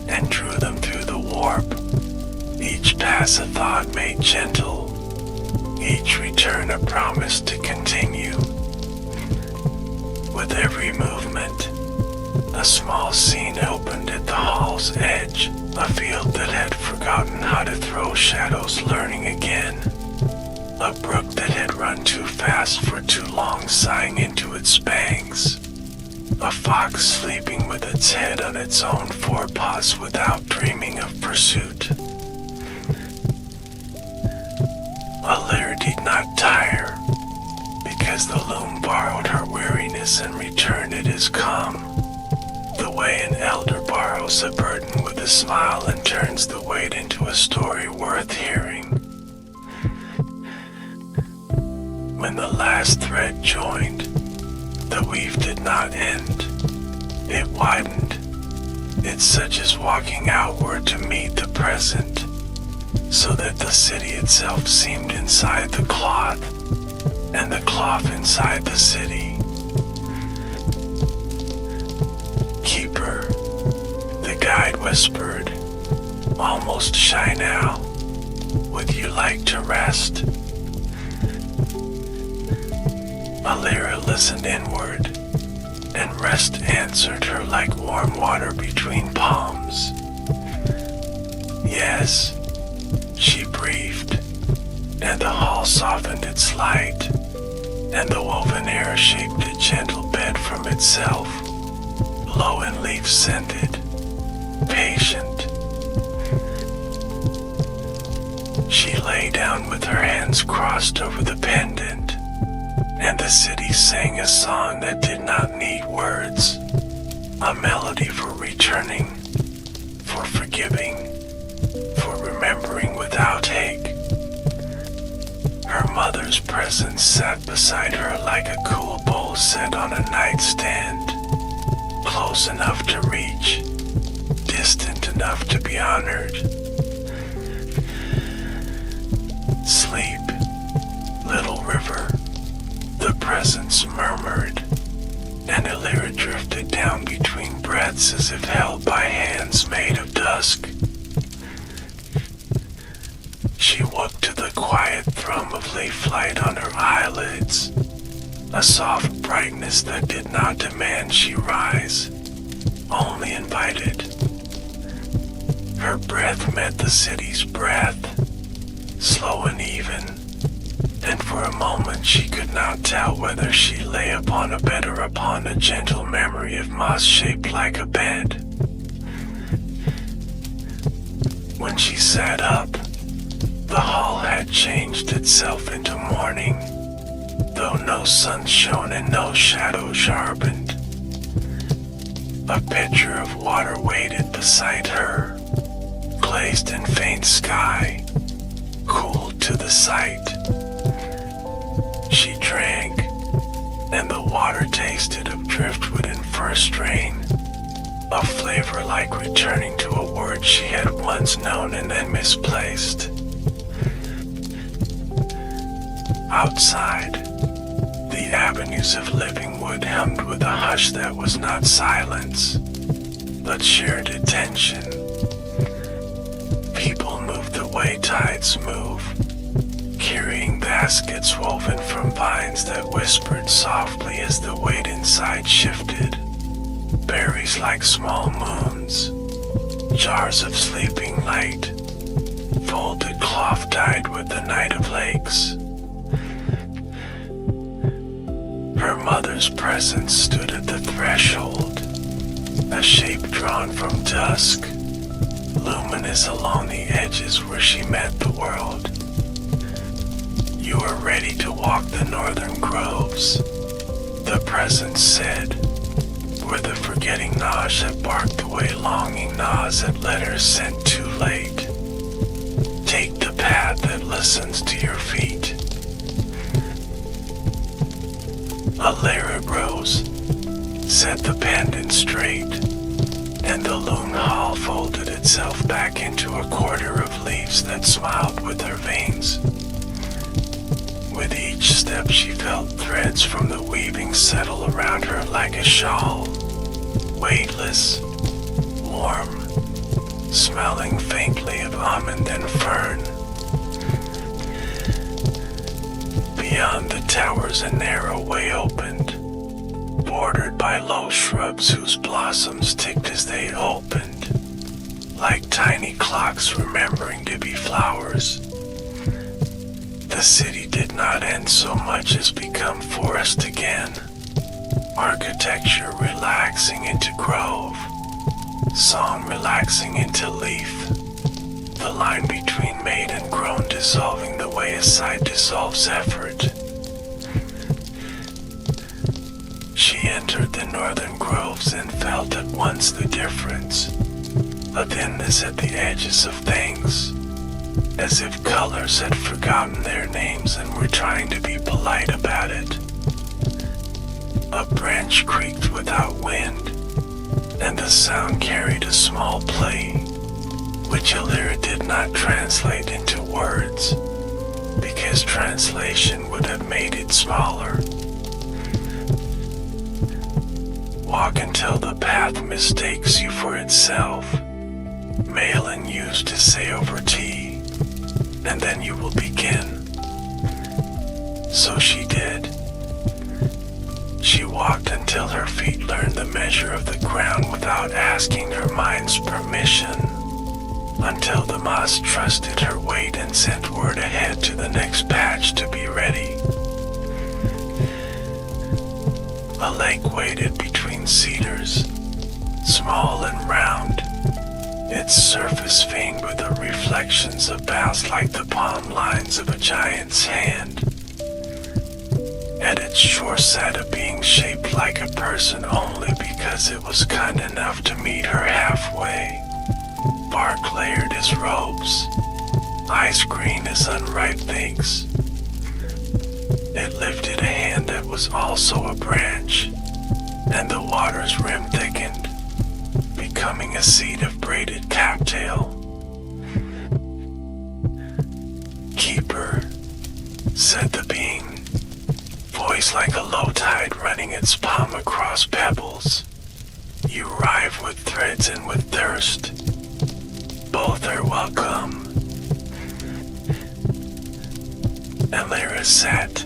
and drew them through the warp, each Each pass a thought made gentle, each return a promise to continue. With every movement, a small scene opened at the hall's edge, a field that had forgotten how to throw shadows learning again. A brook that had run too fast for too long sighing into its banks. A fox sleeping with its head on its own forepaws without dreaming of pursuit. A lyre did not tire, because the loom borrowed her weariness and returned it as calm. The way an elder borrows a burden with a smile and turns the weight into a story worth hearing. When the last thread joined, the weave did not end. It widened. It's such as walking outward to meet the present, so that the city itself seemed inside the cloth, and the cloth inside the city. Keeper, the guide whispered, almost shy now, would you like to rest? Alira listened inward, and rest answered her like warm water between palms. Yes, she breathed, and the hall softened its light, and the woven air shaped a gentle bed from itself, low and leaf-scented, patient. She lay down with her hands crossed over the pendant, and the city sang a song that did not need words, a melody for returning, for forgiving, for remembering without ache. Her mother's presence sat beside her like a cool bowl set on a nightstand, close enough to reach, distant enough to be honored. Sleep, little river, the presence murmured, and Alira drifted down between breaths as if held by hands made of dusk. She woke to the quiet thrum of leaf light on her eyelids, a soft brightness that did not demand she rise, only invited. Her breath met the city's breath, slow and even, and for a moment she could not tell whether she lay upon a bed or upon a gentle memory of moss shaped like a bed. When she sat up, the hall had changed itself into morning, though no sun shone and no shadow sharpened. A pitcher of water waited beside her, glazed in faint sky, cool to the sight. She drank, and the water tasted of driftwood and first rain, a flavor like returning to a word she had once known and then misplaced. Outside, the avenues of living wood hummed with a hush that was not silence, but shared attention. People moved the way tides move, carrying baskets woven from vines that whispered softly as the weight inside shifted. Berries like small moons, jars of sleeping light, folded cloth dyed with the night of lakes. Her mother's presence stood at the threshold, a shape drawn from dusk, luminous along the edges where she met the world. You are ready to walk the northern groves, the presence said, where the forgetting gnaws have barked away longing gnaws at letters sent too late. Take the path that listens to your feet. A lyre rose, set the pendant straight, and the loom hall folded itself back into a quarter of leaves that smiled with her veins. With each step she felt threads from the weaving settle around her like a shawl, weightless, warm, smelling faintly of almond and fern. Beyond the towers a narrow way opened, bordered by low shrubs whose blossoms ticked as they opened, like tiny clocks remembering to be flowers. The city did not end so much as become forest again, architecture relaxing into grove, song relaxing into leaf, the line between made and grown dissolving the way a sight dissolves effort. She entered the northern groves and felt at once the difference, a thinness at the edges of things, as if colors had forgotten their names and were trying to be polite about it. A branch creaked without wind, and the sound carried a small plea, which Illyra did not translate into words, because translation would have made it smaller. Walk until the path mistakes you for itself, Malin used to say over tea, and then you will begin. So she did. She walked until her feet learned the measure of the ground without asking her mind's permission, until the moss trusted her weight and sent word ahead to the next patch to be ready. A lake waited between cedars, small and round, its surface veined with the reflections of boughs like the palm lines of a giant's hand. At its shore sat a being shaped like a person only because it was kind enough to meet her halfway. Bark layered as robes, ice green as unripe figs. It lifted a hand that was also a branch, and the water's rim thickened, becoming a seed of braided cattail. Keeper, said the being, voice like a low tide running its palm across pebbles. You rive with threads and with thirst. Both are welcome. Illyra sat.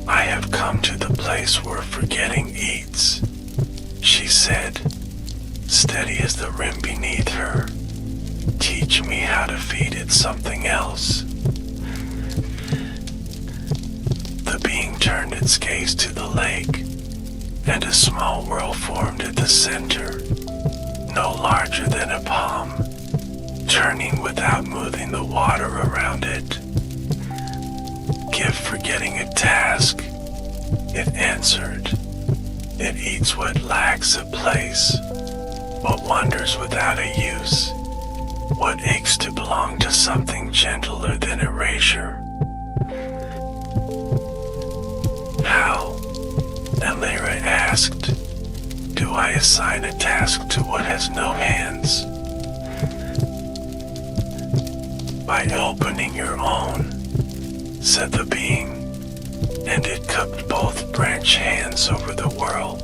I have come to the place where forgetting eats, she said, steady as the rim beneath her. Teach me how to feed it something else. The being turned its gaze to the lake, and a small whirl formed at the center, no larger than a palm, turning without moving the water around it. Give forgetting a task, it answered. It eats what lacks a place, what wanders without a use, what aches to belong to something gentler than erasure. How, Illyra asked, do I assign a task to what has no hands? By opening your own, said the being, and it cupped both branch hands over the whirl,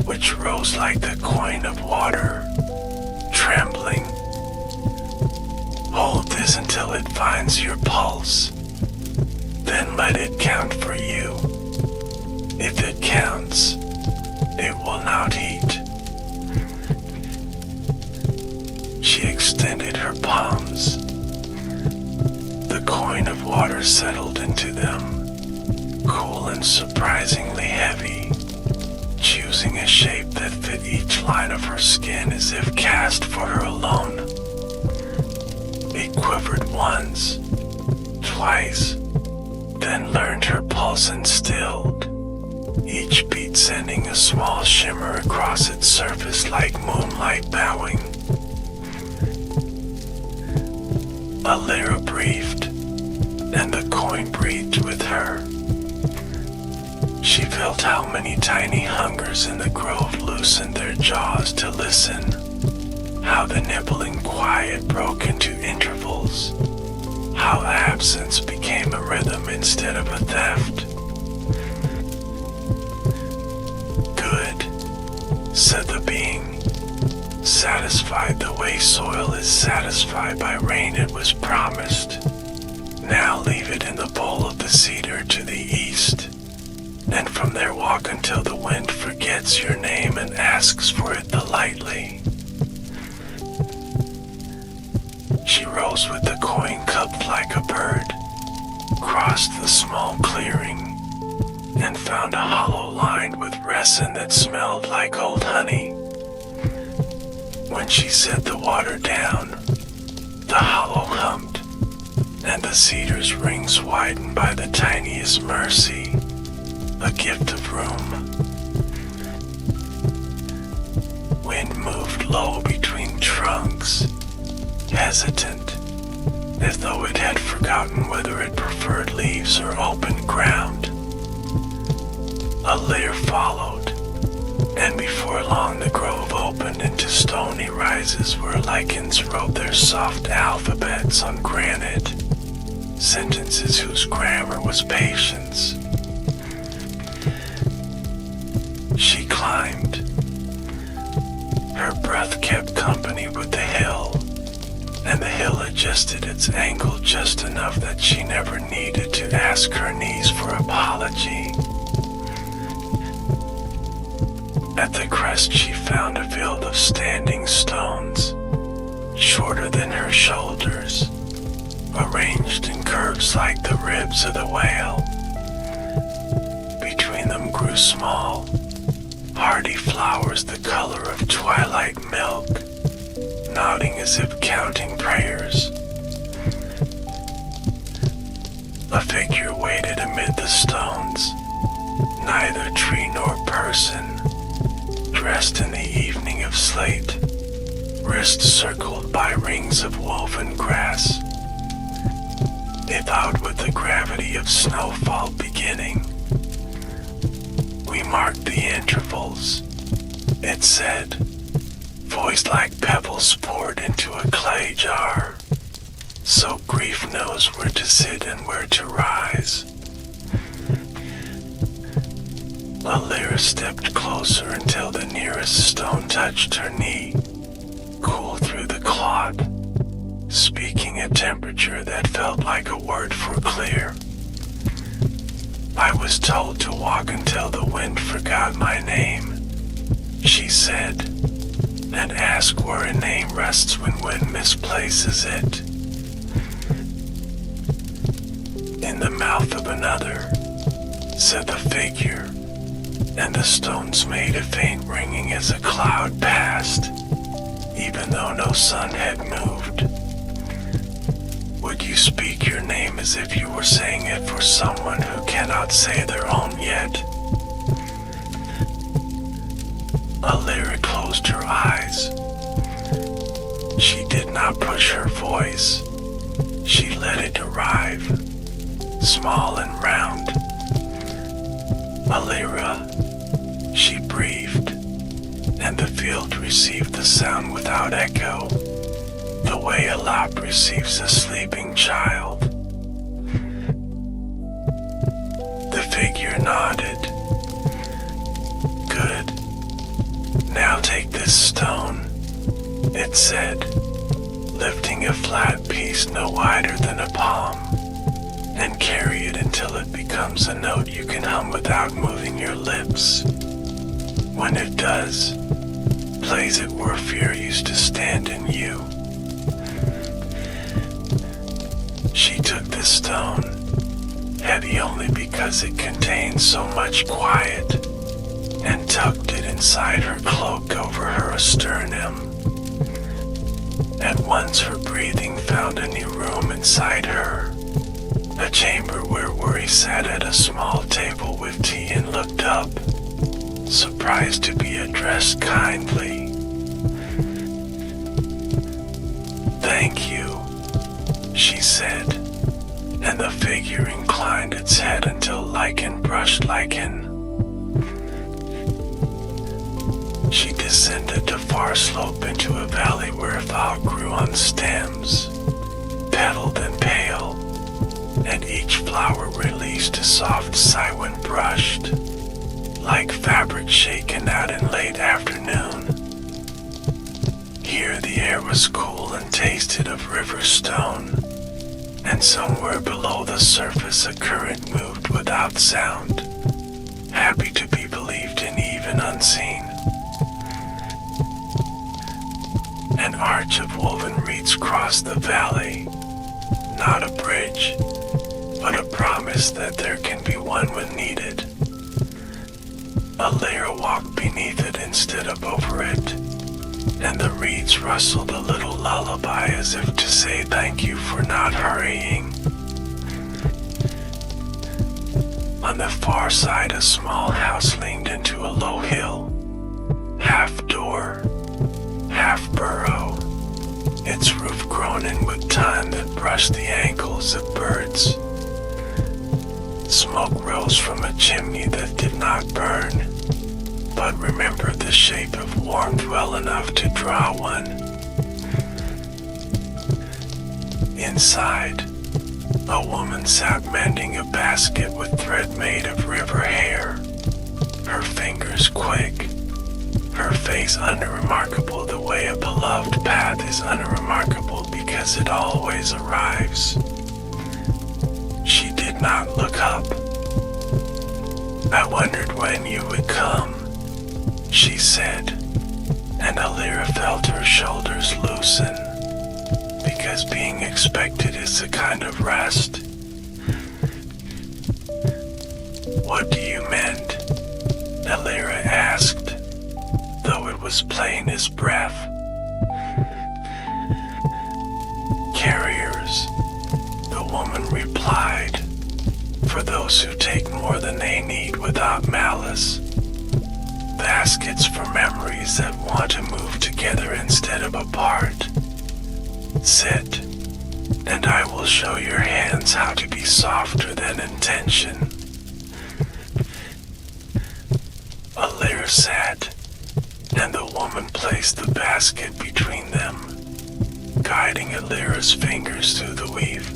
which rose like the coin of water, trembling. Hold this until it finds your pulse, then let it count for you. If it counts, it will not eat. She extended her palms. The coin of water settled into them, cool and surprisingly heavy, choosing a shape that fit each line of her skin as if cast for her alone. It quivered once, twice, then learned her pulse and stilled, each beat sending a small shimmer across its surface like moonlight bowing. Illyra breathed, and the coin breathed with her. She felt how many tiny hungers in the grove loosened their jaws to listen, how the nibbling quiet broke into intervals, how absence became a rhythm instead of a theft. Good, said the being, satisfied the way soil is satisfied by rain it was promised. Now leave it in the bowl of the cedar to the east, and from there walk until the wind forgets your name and asks for it lightly. She rose with the coin cupped like a bird, crossed the small clearing, and found a hollow lined with resin that smelled like old honey. When she set the water down, the hollow hummed, and the cedar's rings widened by the tiniest mercy, a gift of room. Wind moved low between trunks, hesitant, as though it had forgotten whether it preferred leaves or open ground. A layer followed, and before long the grove opened into stony rises where lichens wrote their soft alphabets on granite, sentences whose grammar was patience. She climbed. Her breath kept company with the hill, and the hill adjusted its angle just enough that she never needed to ask her knees for apology. At the crest she found a field of standing stones, shorter than her shoulders, arranged in curves like the ribs of the whale. Between them grew small, hardy flowers the color of twilight milk, nodding as if counting prayers. A figure waited amid the stones, neither tree nor person, dressed in the evening of slate, wrist circled by rings of woven grass. It bowed with the gravity of snowfall beginning. We marked the intervals, it said, voiced like pebbles poured into a clay jar, so grief knows where to sit and where to rise. Alira stepped closer until the nearest stone touched her knee, cool through the cloth, speaking a temperature that felt like a word for clear. I was told to walk until the wind forgot my name, she said, and ask where a name rests when wind misplaces it. In the mouth of another, said the figure, and the stones made a faint ringing as a cloud passed, even though no sun had moved. Would you speak your name as if you were saying it for someone who cannot say their own yet? Alira closed her eyes. She did not push her voice. She let it arrive, small and round. Alira, she breathed, and the field received the sound without echo, the way a lap receives a sleeping child. The figure nodded. Good. Now take this stone, it said, lifting a flat piece no wider than a palm, and carry it until it becomes a note you can hum without moving your lips. When it does, place it where fear used to stand in you. She took the stone, heavy only because it contained so much quiet, and tucked it inside her cloak over her sternum. At once her breathing found a new room inside her, a chamber where Worry sat at a small table with tea and looked up, surprised to be addressed kindly. Thank you, she said, and the figure inclined its head until lichen brushed lichen. She descended the far slope into a valley where fog grew on stems, petaled and pale, and each flower released a soft sigh when brushed, like fabric shaken out in late afternoon. Here the air was cool and tasted of river stone, and somewhere below the surface a current moved without sound, happy to be believed in even unseen. An arch of woven reeds crossed the valley, not a bridge, but a promise that there can be one when needed. A layer walked beneath it instead of over it, and the reeds rustled a little lullaby as if to say thank you for not hurrying. On the far side, a small house leaned into a low hill, half door, half burrow, its roof grown in with time that brushed the ankles of birds. Smoke rose from a chimney that did not burn, but remembered the shape of warmth well enough to draw one. Inside, a woman sat mending a basket with thread made of river hair, her fingers quick, her face unremarkable the way a beloved path is unremarkable because it always arrives. She did not look up. I wondered when you would come, she said, and Alira felt her shoulders loosen, because being expected is a kind of rest. What do you mend? Alira asked, though it was plain as breath. Carriers, the woman replied, for those who take more than they need without malice. Baskets for memories that want to move together instead of apart. Sit, and I will show your hands how to be softer than intention. Alira sat, and the woman placed the basket between them, guiding Alira's fingers through the weave.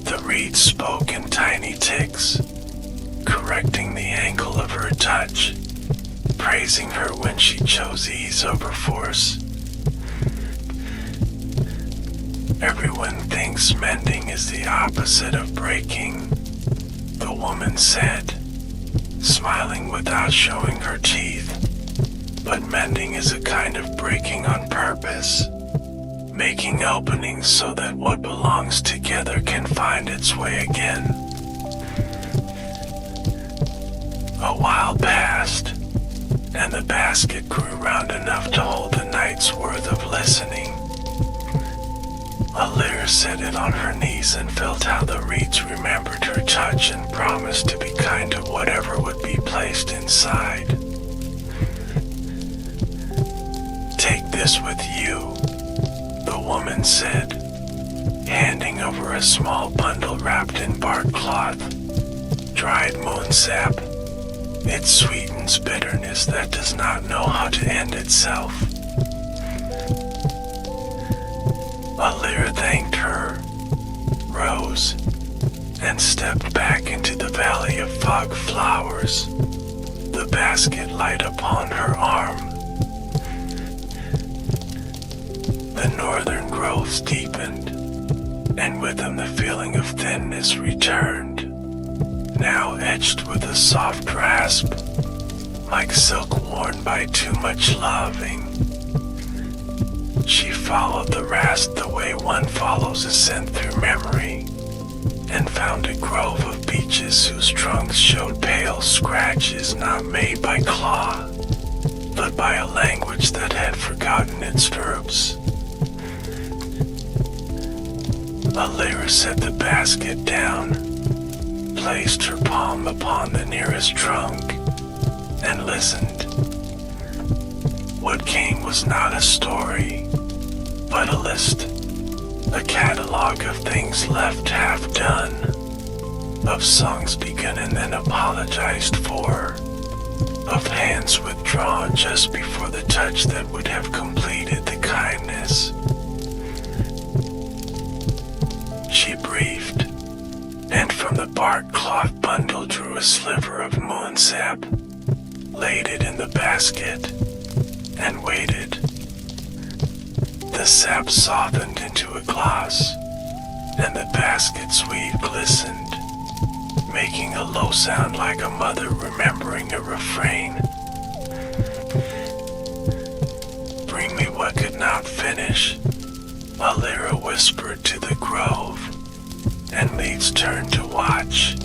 The reeds spoke in tiny ticks, correcting the angle of her touch, praising her when she chose ease over force. Everyone thinks mending is the opposite of breaking, the woman said, smiling without showing her teeth. But mending is a kind of breaking on purpose, making openings so that what belongs together can find its way again. A while passed, and the basket grew round enough to hold a night's worth of listening. Alira set it on her knees and felt how the reeds remembered her touch and promised to be kind to whatever would be placed inside. Take this with you, the woman said, handing over a small bundle wrapped in bark cloth, dried moon sap. It sweetens bitterness that does not know how to end itself. Alira thanked her, rose, and stepped back into the valley of fog flowers, the basket light upon her arm. The northern growths deepened, and with them the feeling of thinness returned, now etched with a soft rasp, like silk worn by too much loving. She followed the rasp the way one follows a scent through memory, and found a grove of beeches whose trunks showed pale scratches not made by claw, but by a language that had forgotten its verbs. Alira set the basket down, placed her palm upon the nearest trunk, and listened. What came was not a story, but a list, a catalog of things left half done, of songs begun and then apologized for, of hands withdrawn just before the touch that would have completed the kindness. She breathed, and from the bark cloth bundle drew a sliver of moon sap, laid it in the basket, and waited, The sap softened into a gloss, and the basket's weave glistened, making a low sound like a mother remembering a refrain. Bring me what could not finish, a lyra whispered to the grove, and leaves turned to watch,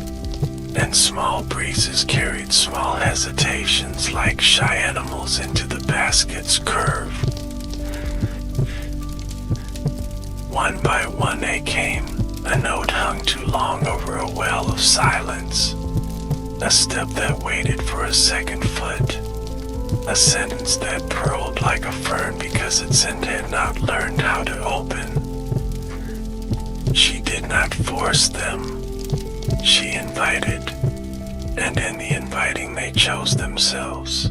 and small breezes carried small hesitations like shy animals into the basket's curve. One by one they came, a note hung too long over a well of silence, a step that waited for a second foot, a sentence that purled like a fern because its end had not learned how to open. She did not force them, she invited, and in the inviting they chose themselves.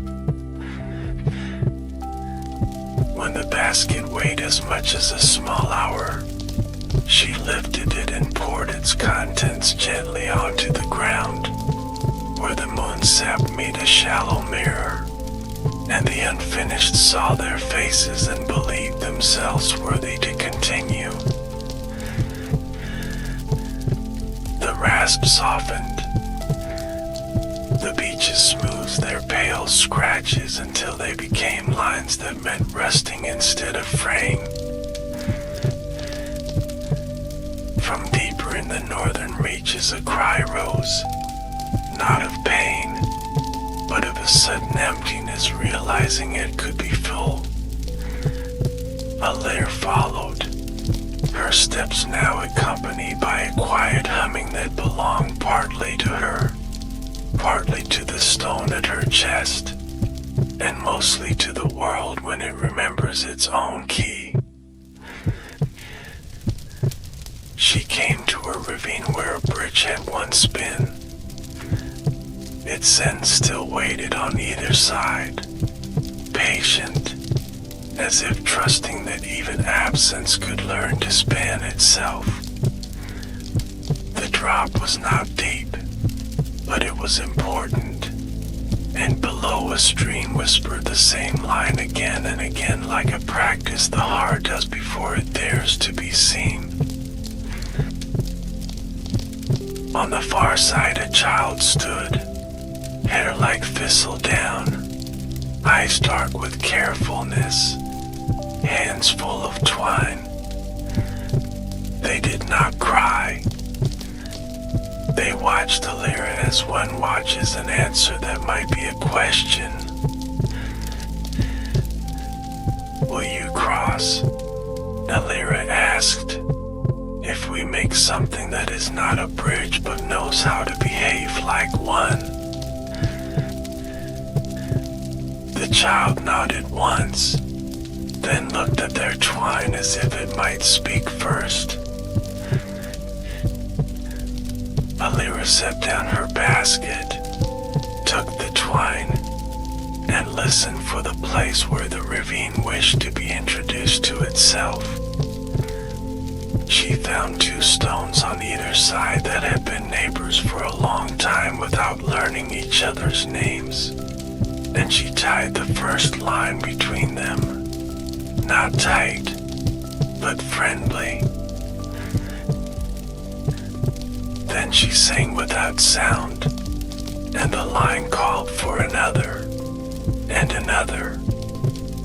When the basket weighed as much as a small hour, she lifted it and poured its contents gently onto the ground, where the moon sap made a shallow mirror, and the unfinished saw their faces and believed themselves worthy to continue. The rasp softened. The beaches smoothed their pale scratches until they became lines that meant resting instead of fraying. From deeper in the northern reaches a cry rose, not of pain, but of a sudden emptiness, realizing it could be full. A lair followed, her steps now accompanied by a quiet humming that belonged partly to her, partly to the stone at her chest, and mostly to the world when it remembers its own key. She came to a ravine where a bridge had once been. Its end still waited on either side, patient, as if trusting that even absence could learn to span itself. The drop was not deep, but it was important, and below a stream whispered the same line again and again like a practice the heart does before it dares to be seen. On the far side a child stood, hair like thistledown, eyes dark with carefulness, hands full of twine. They did not cry. They watched the lyra as one watches an answer that might be a question. Will you cross? The lyra asked. If we make something that is not a bridge but knows how to behave like one. The child nodded once, then looked at their twine as if it might speak first. Alira set down her basket, took the twine, and listened for the place where the ravine wished to be introduced to itself. She found 2 stones on either side that had been neighbors for a long time without learning each other's names, and she tied the first line between them, not tight, but friendly. Then she sang without sound, and the line called for another, and another,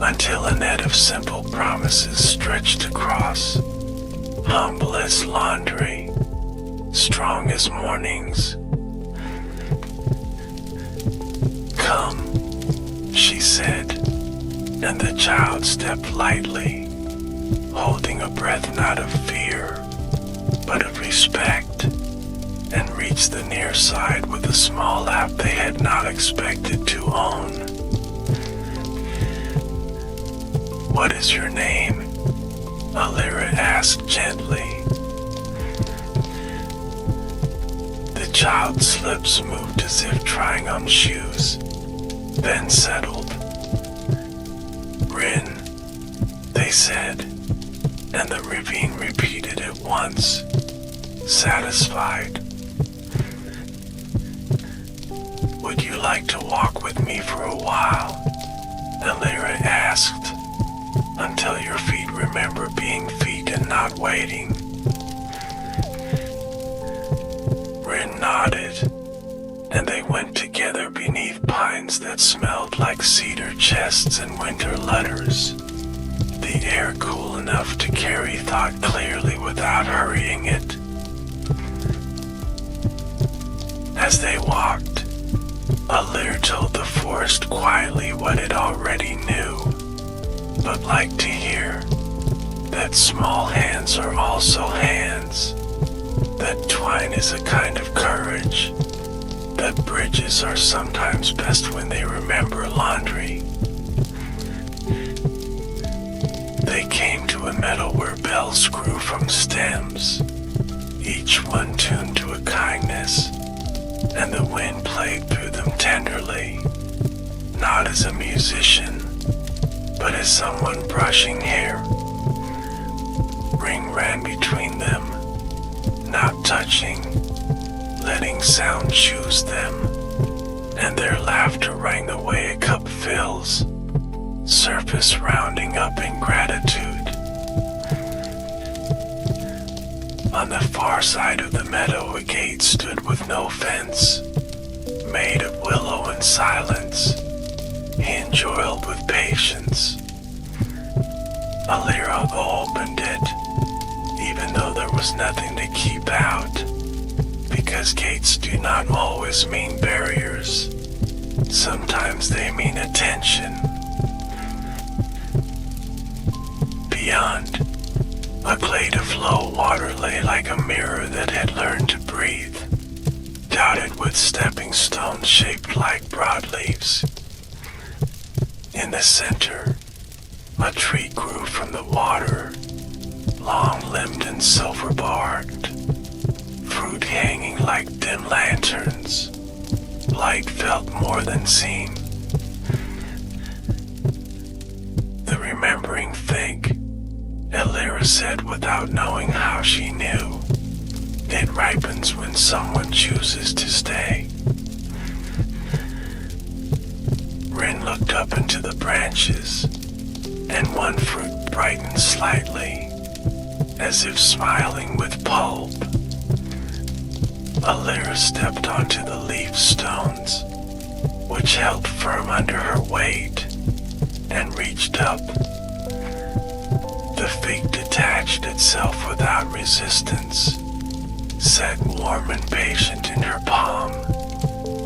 until a net of simple promises stretched across, humble as laundry, strong as mornings. Come, she said, and the child stepped lightly, holding a breath not of fear, but of respect, and reached the near side with a small app they had not expected to own. What is your name? Alira asked gently. The child's lips moved as if trying on shoes, then settled. Rin, they said, and the ravine repeated it once, satisfied. Would you like to walk with me for a while? Alira asked, until your feet remember being feet and not waiting. Rin nodded, and they went together beneath pines that smelled like cedar chests and winter letters. The air cool enough to carry thought clearly without hurrying it. As they walked, Alir told the forest quietly what it already knew, but liked to hear, that small hands are also hands, that twine is a kind of courage, that bridges are sometimes best when they remember laundry. They came to a meadow where bells grew from stems, each one tuned to a kindness, and the wind played through them tenderly, not as a musician, but as someone brushing hair. Ring ran between them, not touching, letting sound choose them, and their laughter rang the way a cup fills, surface rounding up in gratitude. On the far side of the meadow a gate stood with no fence, made of willow and silence, hinge oiled with patience. Alira opened it, even though there was nothing to keep out, because gates do not always mean barriers. Sometimes they mean attention. Beyond, a glade of low water lay like a mirror that had learned to breathe, dotted with stepping stones shaped like broadleaves. In the center, a tree grew from the water, long-limbed and silver-barked, fruit hanging like dim lanterns, light felt more than seen. The remembering think, Elira said without knowing how she knew. It ripens when someone chooses to stay. Rin looked up into the branches, and one fruit brightened slightly, as if smiling with pulp. Alira stepped onto the leaf stones, which held firm under her weight, and reached up. The fig detached itself without resistance, sat warm and patient in her palm,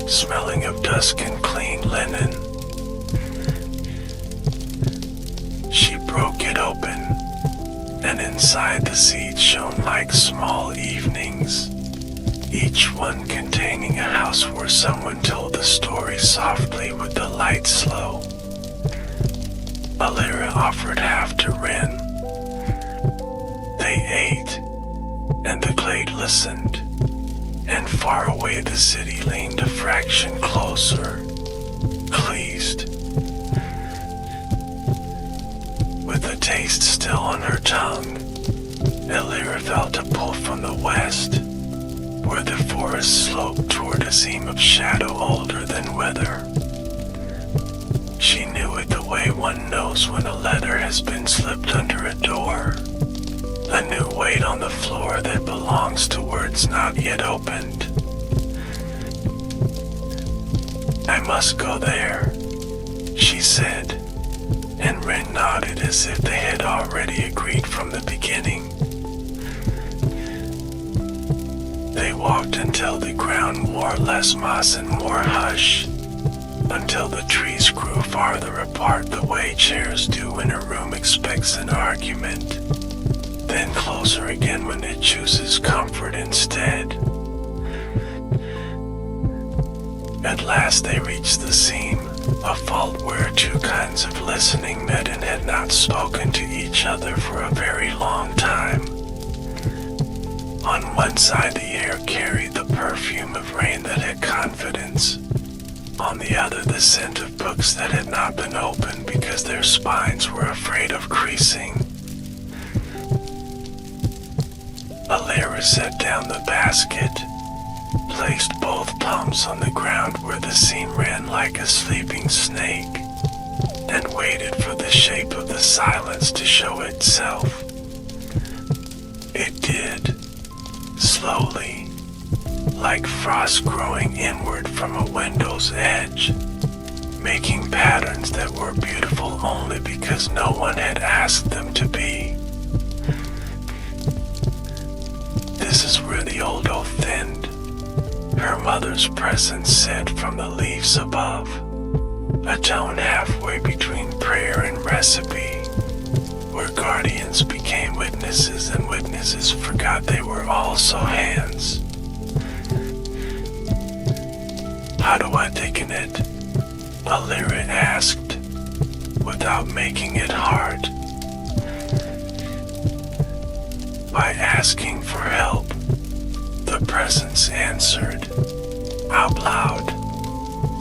smelling of dusk and clean linen. She broke it open, and inside the seeds shone like small evenings, each one containing a house where someone told the story softly with the light slow. Alira offered half to Rin. They ate, and the glade listened, and far away the city leaned a fraction closer, pleased. With the taste still on her tongue, Elira felt a pull from the west, where the forest sloped toward a seam of shadow older than weather. She knew it the way one knows when a letter has been slipped under a door, a new weight on the floor that belongs to words not yet opened. I must go there, she said, and Rin nodded as if they had already agreed from the beginning. They walked until the ground wore less moss and more hush, until the trees grew farther apart the way chairs do when a room expects an argument, then closer again when it chooses comfort instead. At last they reached the seam, a fault where two kinds of listening met and had not spoken to each other for a very long time. On one side the air carried the perfume of rain that had confidence. On the other the scent of books that had not been opened because their spines were afraid of creasing. Alira set down the basket, placed both palms on the ground where the seam ran like a sleeping snake, and waited for the shape of the silence to show itself. It did, slowly, like frost growing inward from a window's edge, making patterns that were beautiful only because no one had asked them to be. This is where the old oak thinned, her mother's presence said from the leaves above, a tone halfway between prayer and recipe, where guardians became witnesses and witnesses forgot they were also hands. How do I thicken it? Alira asked, without making it hard. By asking for help, the presence answered, out loud,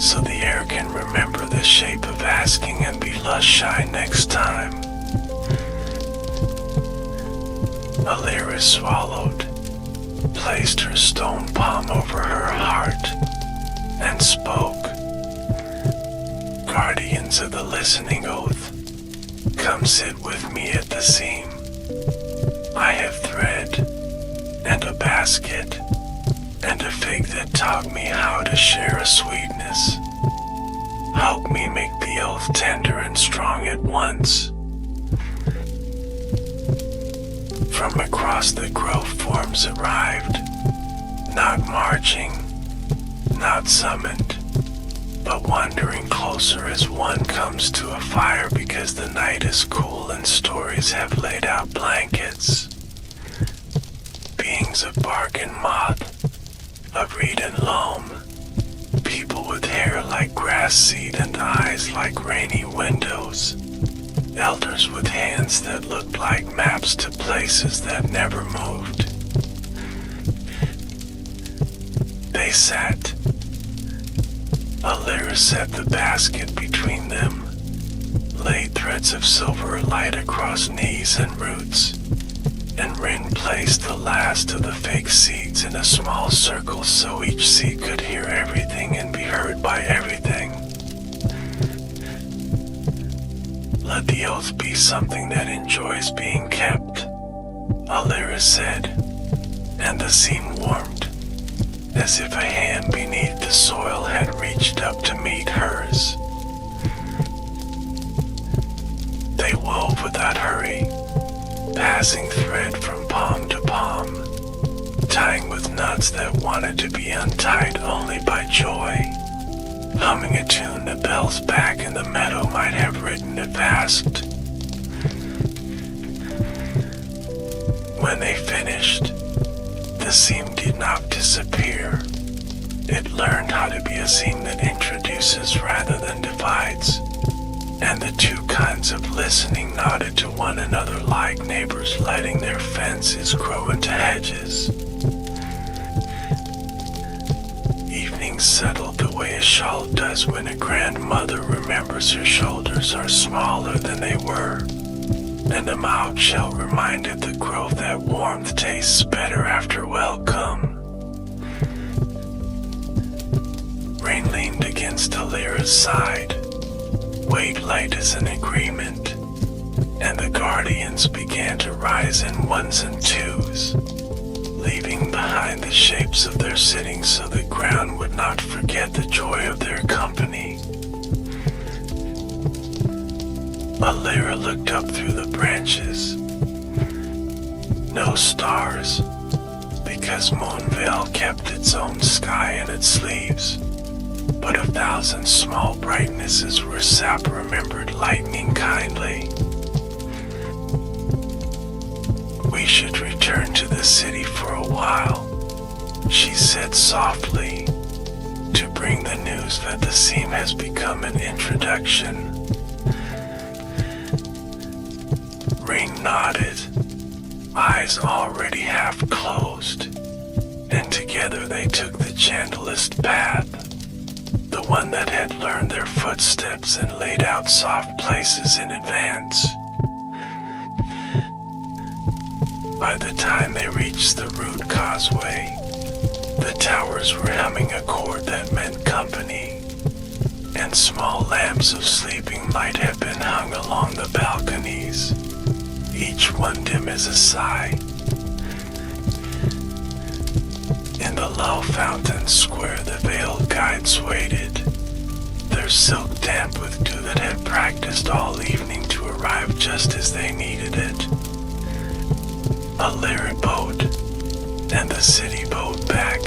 so the air can remember the shape of asking and be less shy next time. Alira swallowed, placed her stone palm over her heart, and spoke. Guardians of the listening oath, come sit with me at the seam. I have thread, and a basket, and a fig that taught me how to share a sweetness. Help me make the oath tender and strong at once. From across the grove forms arrived, not marching, not summoned, but wandering closer as one comes to a fire because the night is cool and stories have laid out blankets. Beings of bark and moth, of reed and loam, people with hair like grass seed and eyes like rainy windows, elders with hands that looked like maps to places that never moved. They sat. Alira set the basket between them, laid threads of silver light across knees and roots, and Rin placed the last of the fake seeds in a small circle so each seed could hear everything and be heard by everything. Let the oath be something that enjoys being kept, Alira said, and the seam warmed, as if a hand beneath the soil had reached up to meet hers. They wove without hurry, passing thread from palm to palm, tying with knots that wanted to be untied only by joy, humming a tune the bells back in the meadow might have written if asked. When they finished, the seam did not disappear. It learned how to be a seam that introduces rather than divides, and the two kinds of listening nodded to one another like neighbors letting their fences grow into hedges. Evening settled the way a shawl does when a grandmother remembers her shoulders are smaller than they were, and a mild shell reminded the grove that warmth tastes better after welcome. Rain leaned against Alira's side, weight light as an agreement, and the guardians began to rise in ones and twos, leaving behind the shapes of their sitting so the ground would not forget the joy of their company. Alira looked up through the branches. No stars, because Moonvale kept its own sky in its sleeves, but 1,000 small brightnesses where Sap remembered lightning kindly. We should return to the city for a while, she said softly, to bring the news that the seam has become an introduction. Ring nodded, eyes already half closed, and together they took the gentlest path, the one that had learned their footsteps and laid out soft places in advance. By the time they reached the rude causeway, the towers were humming a chord that meant company, and small lamps of sleeping light have been hung along the balconies, each one dim as a sigh. In the low fountain square the veiled guides waited, their silk damp with dew that had practiced all evening to arrive just as they needed it. A lyric boat, and the city boat back,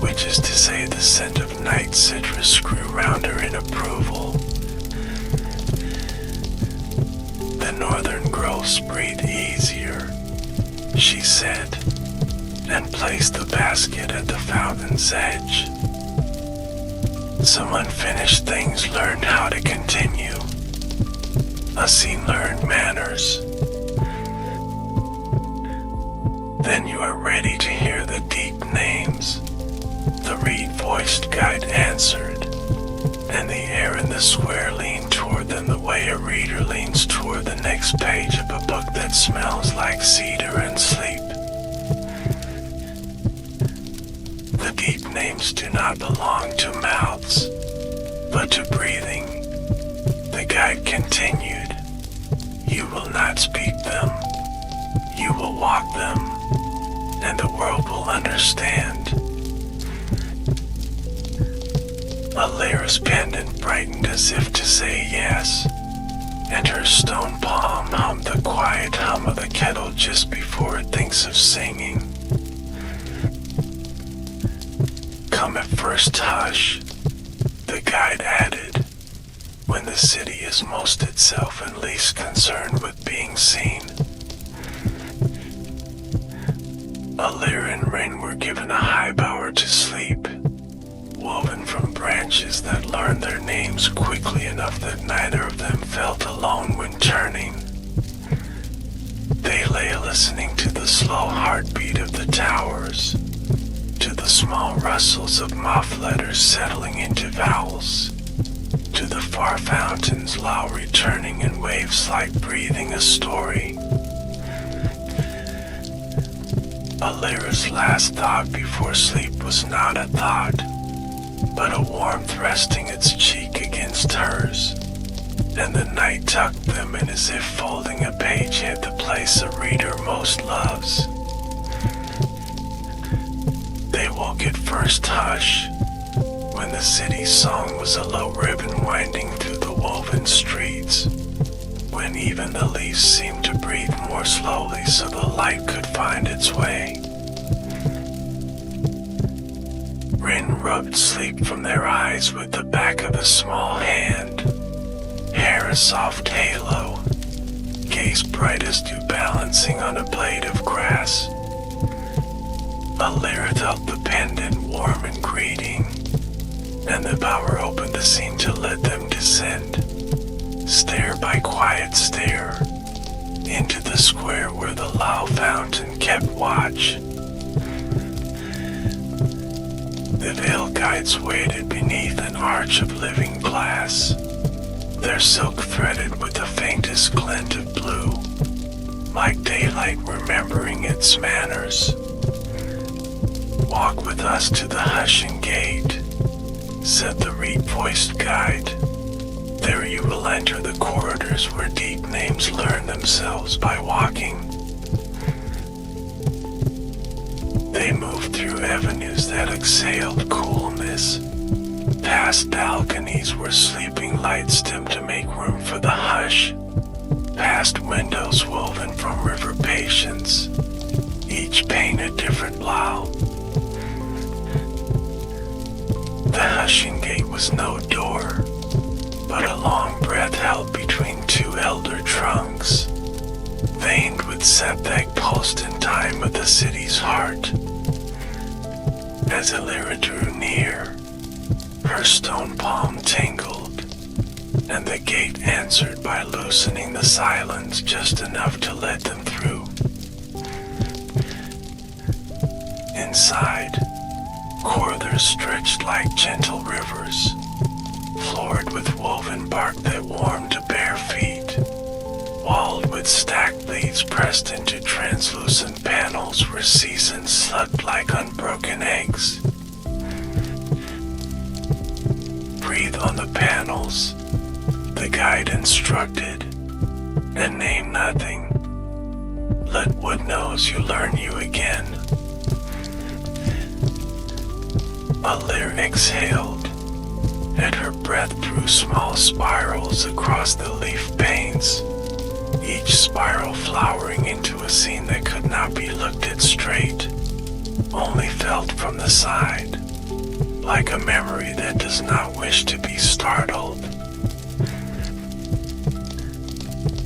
which is to say the scent of night citrus grew round her in approval. The northern groves breathed easier, she said, and placed the basket at the fountain's edge. Some unfinished things learned how to continue. A scene learned manners. Then you are ready to hear the deep names, the reed-voiced guide answered, and the air in the square leaned toward them the way a reader leans toward the next page of a book that smells like cedar and sleep. The deep names do not belong to mouths, but to breathing. The guide continued, you will not speak them, you will walk them, and the world will understand. A lyra's pendant brightened as if to say yes, and her stone palm hummed the quiet hum of the kettle just before it thinks of singing. Come at first hush, the guide added, when the city is most itself and least concerned with being seen. A lyre and wren were given a high bower to sleep, woven from branches that learned their names quickly enough that neither of them felt alone when turning. They lay listening to the slow heartbeat of the towers, to the small rustles of muff letters settling into vowels, to the far fountains low returning in waves like breathing a story. A lyra's last thought before sleep was not a thought, but a warmth resting its cheek against hers, and the night tucked them in as if folding a page hid the place a reader most loves. They woke at first hush, when the city's song was a low ribbon winding through the woven streets, when even the leaves seemed to breathe more slowly so the light could find its way. Wren rubbed sleep from their eyes with the back of a small hand, hair a soft halo, gaze bright as dew balancing on a blade of grass. A lyre felt the pendant warm and greeting, and the bower opened the scene to let them descend, stair by quiet stair, into the square where the low fountain kept watch. The veiled guides waited beneath an arch of living glass, their silk threaded with the faintest glint of blue, like daylight remembering its manners. Walk with us to the hushing gate, said the reed-voiced guide. There you will enter the corridors where deep names learn themselves by walking. They moved through avenues that exhaled coolness, past balconies where sleeping lights dimmed to make room for the hush, past windows woven from river patience, each pane a different plow. The hushing gate was no door, but a long breath held between two elder trunks, veined with set that pulsed in time of the city's heart. As Elira drew near, her stone palm tingled, and the gate answered by loosening the silence just enough to let them through. Inside, corridors stretched like gentle rivers, floored with woven bark that warmed to bare feet, walled with stacked leaves pressed into translucent panels where seasons slept like unbroken eggs. Breathe on the panels. The guide instructed, and name nothing. Let what knows you learn you again. A lyre exhaled, and her breath drew small spirals across the leaf panes, each spiral flowering into a scene that could not be looked at straight, only felt from the side, like a memory that does not wish to be startled.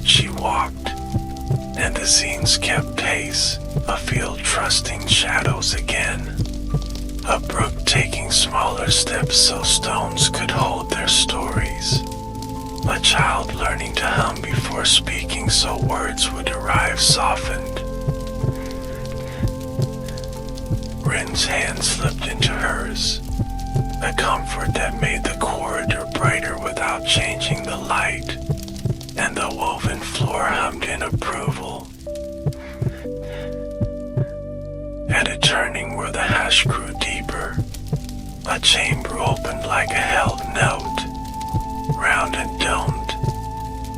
She walked, and the scenes kept pace, a field trusting shadows again, a brook taking smaller steps so stones could hold their stories, a child learning to hum before speaking so words would arrive softened. Rin's hand slipped into hers, a comfort that made the corridor brighter without changing the light, and the woven floor hummed in approval. At a turning where the hush grew deeper, a chamber opened like a held note, round and domed,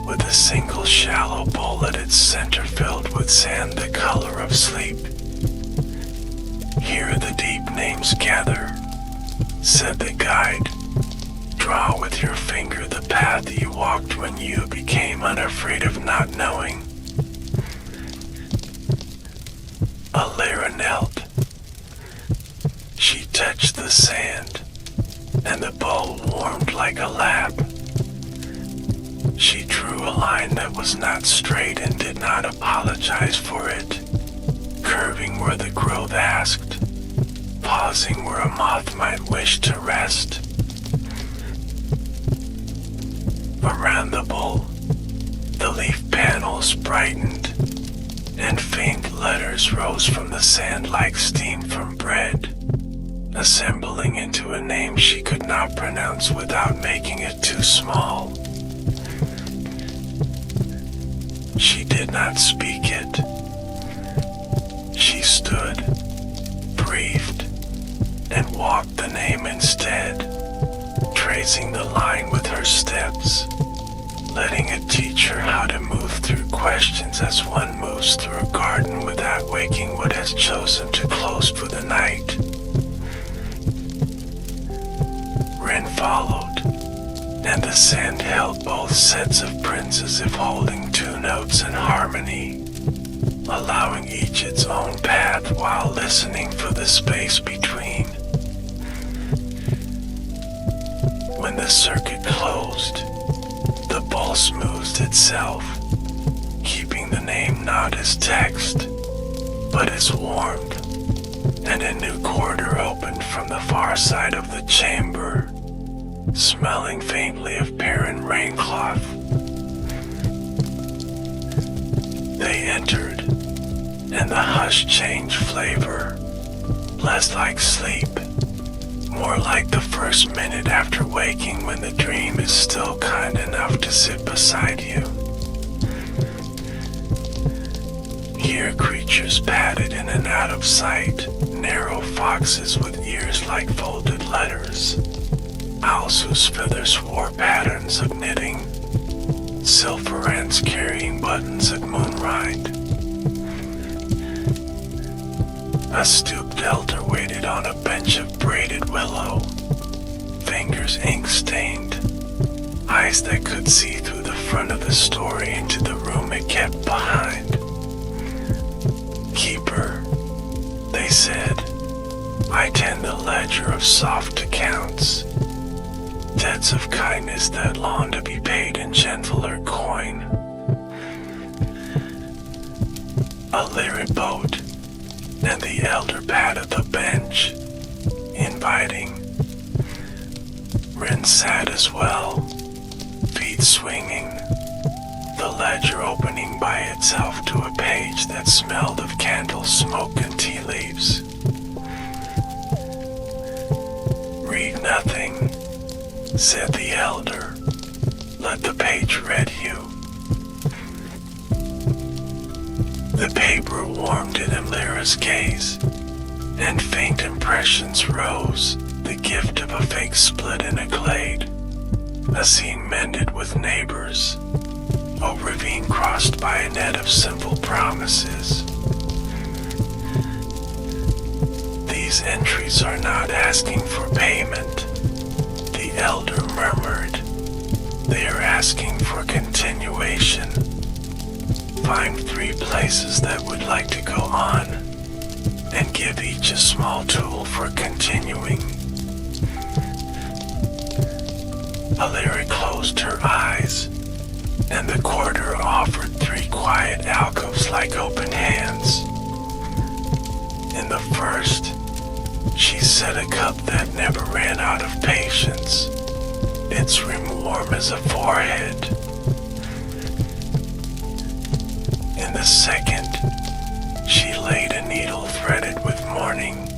with a single shallow bowl at its center filled with sand the color of sleep. Here the deep names gather, said the guide. Draw with your finger the path you walked when you became unafraid of not knowing. Alara knelt. She touched the sand, and the bowl warmed like a lap. She drew a line that was not straight and did not apologize for it, curving where the growth asked, pausing where a moth might wish to rest. Around the bowl, the leaf panels brightened, and faint letters rose from the sand like steam from bread, assembling into a name she could not pronounce without making it too small. She did not speak it. She stood, breathed, and walked the name instead, tracing the line with her steps, letting it teach her how to move through questions as one moves through a garden without waking what has chosen to close for the night. Rin followed, and the sand held both sets of prints as if holding two notes in harmony, allowing each its own path while listening for the space between. When the circuit closed, the bowl smoothed itself, keeping the name not as text, but as warmth, and a new corridor opened from the far side of the chamber, smelling faintly of barren raincloth. They entered, and the hush changed flavor, less like sleep, more like the first minute after waking when the dream is still kind enough to sit beside you. Here creatures padded in and out of sight, narrow foxes with ears like folded letters, owls whose feathers wore patterns of knitting, silver ants carrying buttons at moonrise. A stooped elder waited on a bench of braided willow, fingers ink-stained, eyes that could see through the front of the story into the room it kept behind. Keeper, they said, I tend the ledger of soft accounts, debts of kindness that long to be paid in gentler coin. A lyric boat, and the elder patted the bench, inviting. Rin sat as well, feet swinging, the ledger opening by itself to a page that smelled of candle smoke and tea leaves. Read nothing, said the elder. Let the page read you. The paper warmed in Amlira's gaze, and faint impressions rose, the gift of a fake split in a glade, A scene mended with neighbors, a ravine crossed by a net of simple promises. These entries are not asking for payment, the elder murmured. They are asking for continuation. Find 3 places that would like to go on, and give each a small tool for continuing. Alira closed her eyes, and the corridor offered 3 quiet alcoves like open hands. In the first, she set a cup that never ran out of patience, its rim warm as a forehead. In the second, she laid a needle threaded with mourning,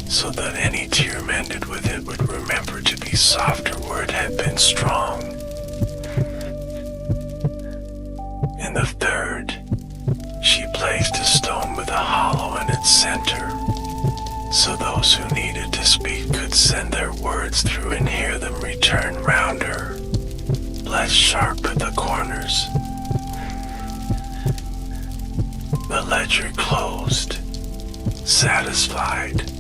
so that any tear mended with it would remember to be softer where it had been strong. In the third, she placed a stone with a hollow in its center, so those who needed to speak could send their words through and hear them return rounder, less sharp at the corners. The ledger closed, satisfied,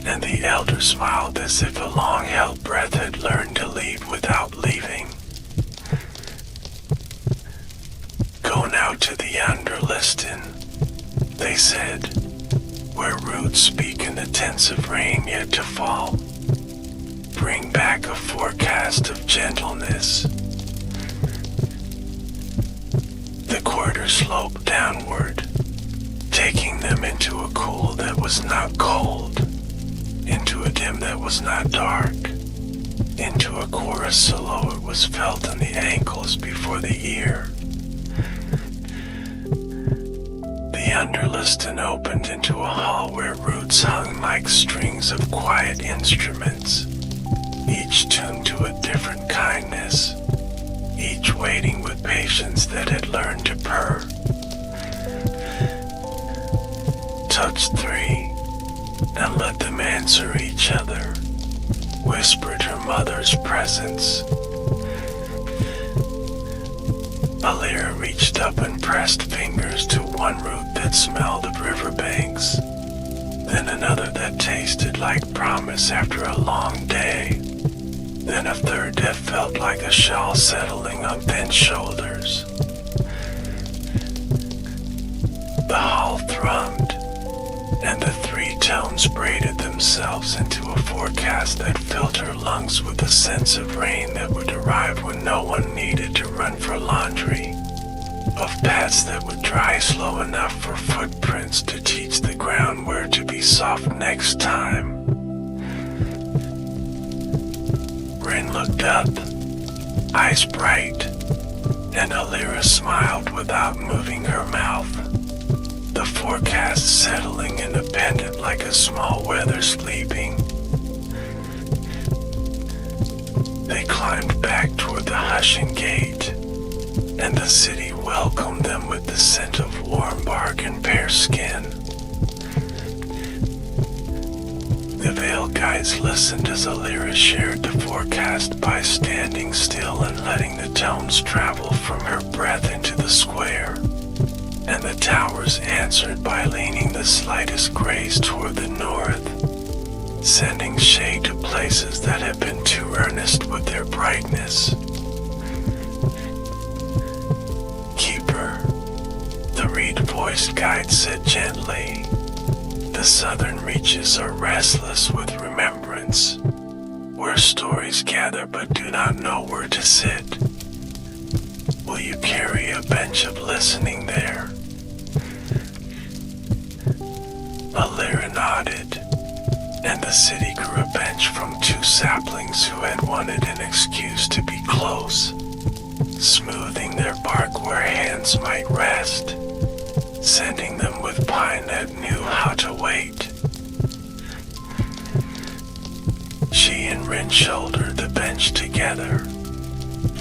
and the elder smiled as if a long-held breath had learned to leave without leaving. Go now to the Underlisten, they said, where roots speak in the tense of rain yet to fall. Bring back a forecast of gentleness. The corridor sloped downward, taking them into a cool that was not cold, into a dim that was not dark, into a chorus so low it was felt in the ankles before the ear. The Underlisten opened into a hall where roots hung like strings of quiet instruments, each tuned to a different kindness, each waiting with patience that had learned to purr. Touch 3, and let them answer each other, whispered her mother's presence. Alira reached up and pressed fingers to one root that smelled of riverbanks, then another that tasted like promise after a long day, then a third that felt like a shawl settling on thin shoulders. The hall thrummed, and the 3 tones braided themselves into a forecast that filled her lungs with a sense of rain that would arrive when no one needed to run for laundry, of paths that would dry slow enough for footprints to teach the ground where to be soft next time. Rin looked up, eyes bright, and Alira smiled without moving her mouth, the forecast settling in a pendant like a small weather sleeping. They climbed back toward the hushing gate, and the city welcomed them with the scent of warm bark and pear skin. The Veil guides listened as Alira shared the forecast by standing still and letting the tones travel from her breath into the square, and the towers answered by leaning the slightest grace toward the north, sending shade to places that had been too earnest with their brightness. Keeper, the reed-voiced guide said gently, the southern reaches are restless with remembrance, where stories gather but do not know where to sit. Will you carry a bench of listening there? Alira nodded, and the city grew a bench from 2 saplings who had wanted an excuse to be close, smoothing their bark where hands might rest, sending them with pine that knew how to wait. She and Rin shouldered the bench together,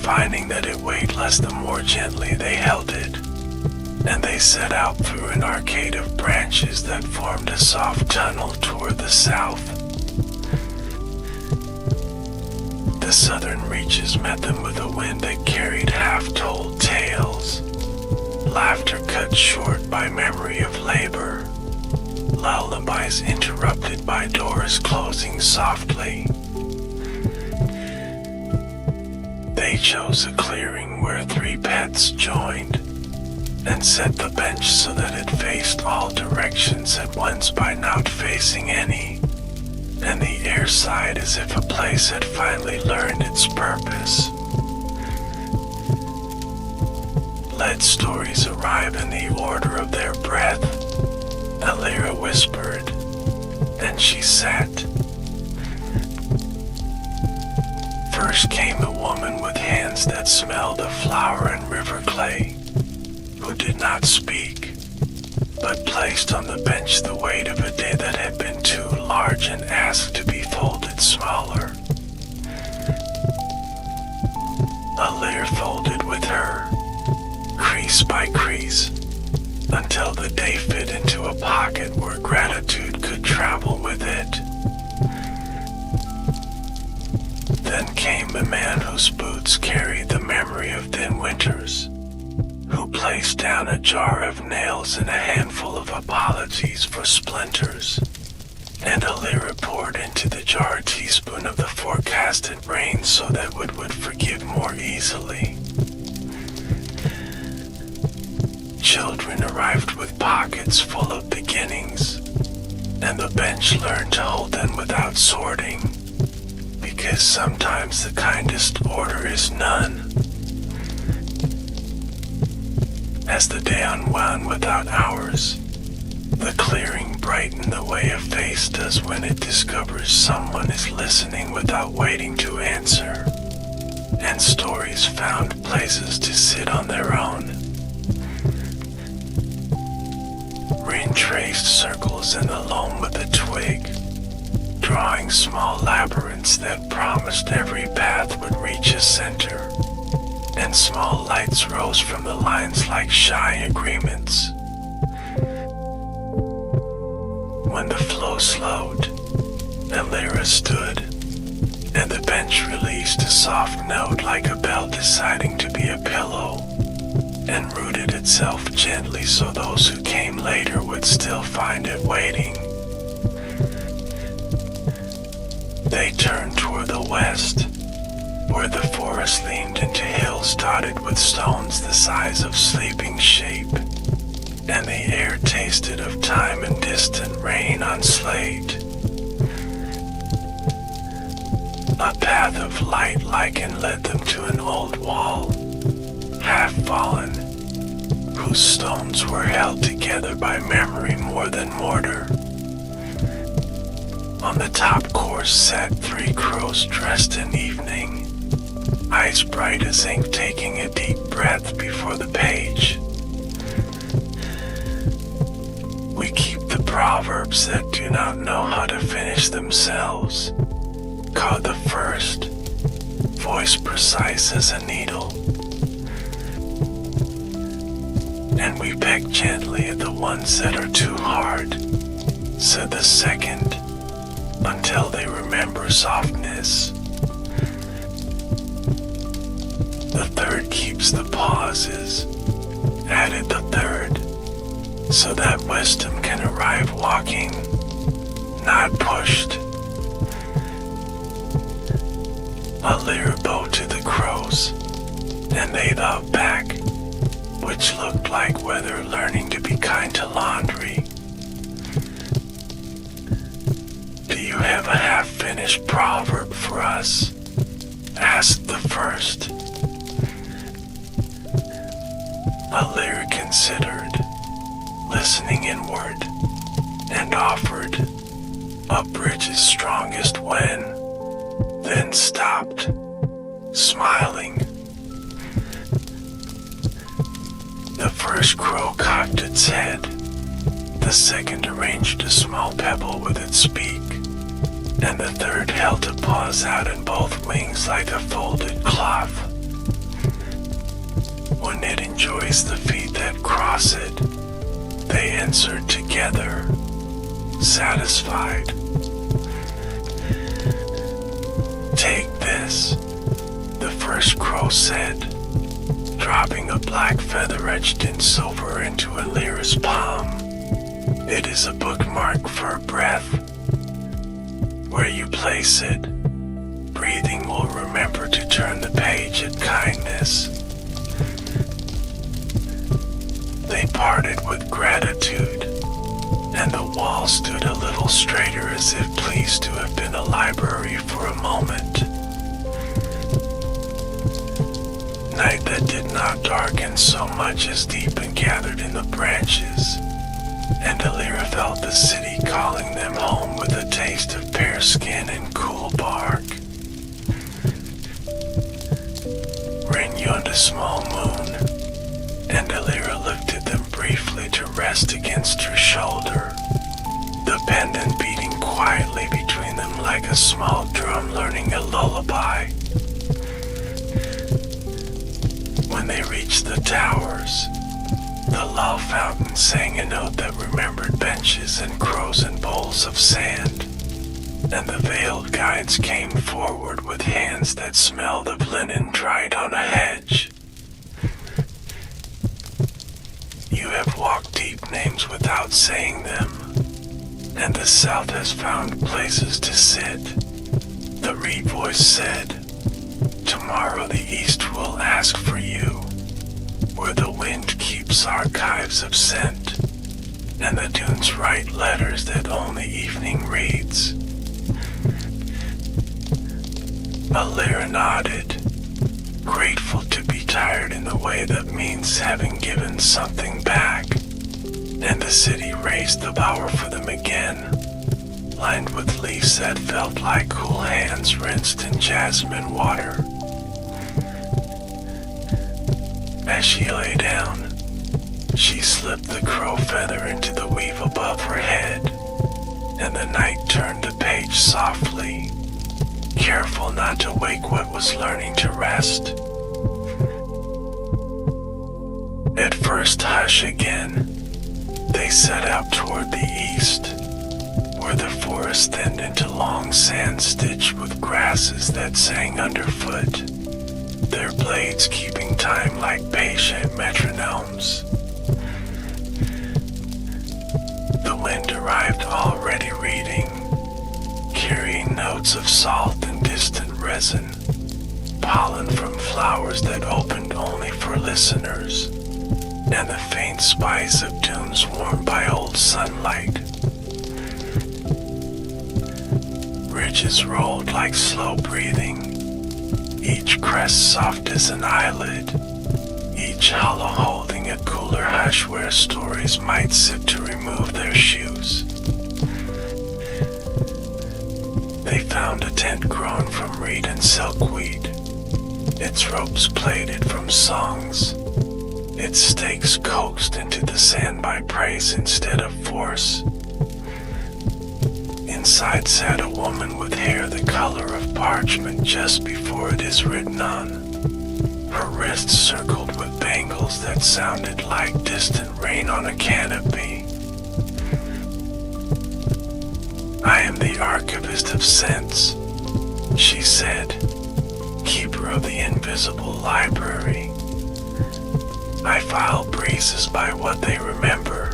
finding that it weighed less the more gently they held it, and they set out through an arcade of branches that formed a soft tunnel toward the south. The southern reaches met them with a wind that carried half-told tales, laughter cut short by memory of labor, lullabies interrupted by doors closing softly. They chose a clearing where 3 paths joined, and set the bench so that it faced all directions at once by not facing any, and the air sighed as if a place had finally learned its purpose. Let stories arrive in the order of their breath, Alira whispered, and she sat. First came a woman with hands that smelled of flour and river clay, who did not speak, but placed on the bench the weight of a day that had been too large and asked to be folded smaller. Alira folded with her, crease by crease, until the day fit into a pocket where gratitude could travel with it. Then came a man whose boots carried the memory of thin winters, who placed down a jar of nails and a handful of apologies for splinters, and Alira poured into the jar a teaspoon of the forecasted rain so that it would forgive more easily. Children arrived with pockets full of beginnings, and the bench learned to hold them without sorting, because sometimes the kindest order is none. As the day unwound without hours, the clearing brightened the way a face does when it discovers someone is listening without waiting to answer, and stories found places to sit on their own. Rain traced circles in the loam with a twig, drawing small labyrinths that promised every path would reach a center, and small lights rose from the lines like shy agreements. When the flow slowed, Alira stood, and the bench released a soft note like a bell deciding to be a pillow, and rooted itself gently so those who came later would still find it waiting. They turned toward the west, where the forest leaned into hills dotted with stones the size of sleeping sheep, and the air tasted of time and distant rain on slate. A path of light lichen led them to an old wall, half fallen, whose stones were held together by memory more than mortar. On the top course sat 3 crows dressed in evening, eyes bright as ink taking a deep breath before the page. We keep the proverbs that do not know how to finish themselves, caught the first, voice precise as a needle. And we peck gently at the ones that are too hard, said the second, until they remember softness. The third keeps the pauses, added the third, so that wisdom can arrive walking, not pushed. Alira bowed to the crows, and they bowed back, which looked like weather learning to be kind to laundry. Do you have a half-finished proverb for us? Asked the first. Alira considered, listening inward, and offered, "A bridge is strongest when," then stopped, smiling. The first crow cocked its head. The second arranged a small pebble with its beak, and the third held a paws out in both wings like a folded cloth. When it enjoys the feet that cross it, they answered together, satisfied. Take this. kindness, the first crow said, dropping a black feather etched in silver into Alira's palm. It is a bookmark for a breath. Where you place it, breathing will remember to turn the page at kindness. They parted with gratitude, and the wall stood a little straighter as if pleased to have been a library for a moment. Night that did not darken so much as deepen gathered in the branches, and Alira felt the city calling them home with a taste of pear skin and cool bark. Rain yawned a small moon, and Alira lifted them briefly to rest against her shoulder, the pendant beating quietly between them like a small drum learning a lullaby. When they reached the towers, the lull fountain sang a note that remembered benches and crows and bowls of sand, and the veiled guides came forward with hands that smelled of linen dried on a hedge. You have walked deep names without saying them, and the south has found places to sit. The reed voice said, tomorrow the east will ask for you, where the wind keeps archives of scent, and the dunes write letters that only evening reads. Alira nodded, grateful to be tired in the way that means having given something back, and the city raised the bower for them again, lined with leaves that felt like cool hands rinsed in jasmine water. As she lay down, she slipped the crow feather into the weave above her head, and the night turned the page softly, careful not to wake what was learning to rest. At first hush again, they set out toward the east, where the forest thinned into long sand stitched with grasses that sang underfoot, their blades keeping time like patient metronomes. The wind arrived already reading, carrying notes of salt and distant resin, pollen from flowers that opened only for listeners, and the faint spice of dunes warmed by old sunlight. Ridges rolled like slow breathing, each crest soft as an eyelid, each hollow holding a cooler hush where stories might sit to remove their shoes. They found a tent grown from reed and silkweed, its ropes plaited from songs, its stakes coaxed into the sand by praise instead of force. Inside sat a woman with hair the color of parchment just before it is written on, her wrists circled with bangles that sounded like distant rain on a canopy. I am the archivist of scents, she said, keeper of the invisible library. I file breezes by what they remember,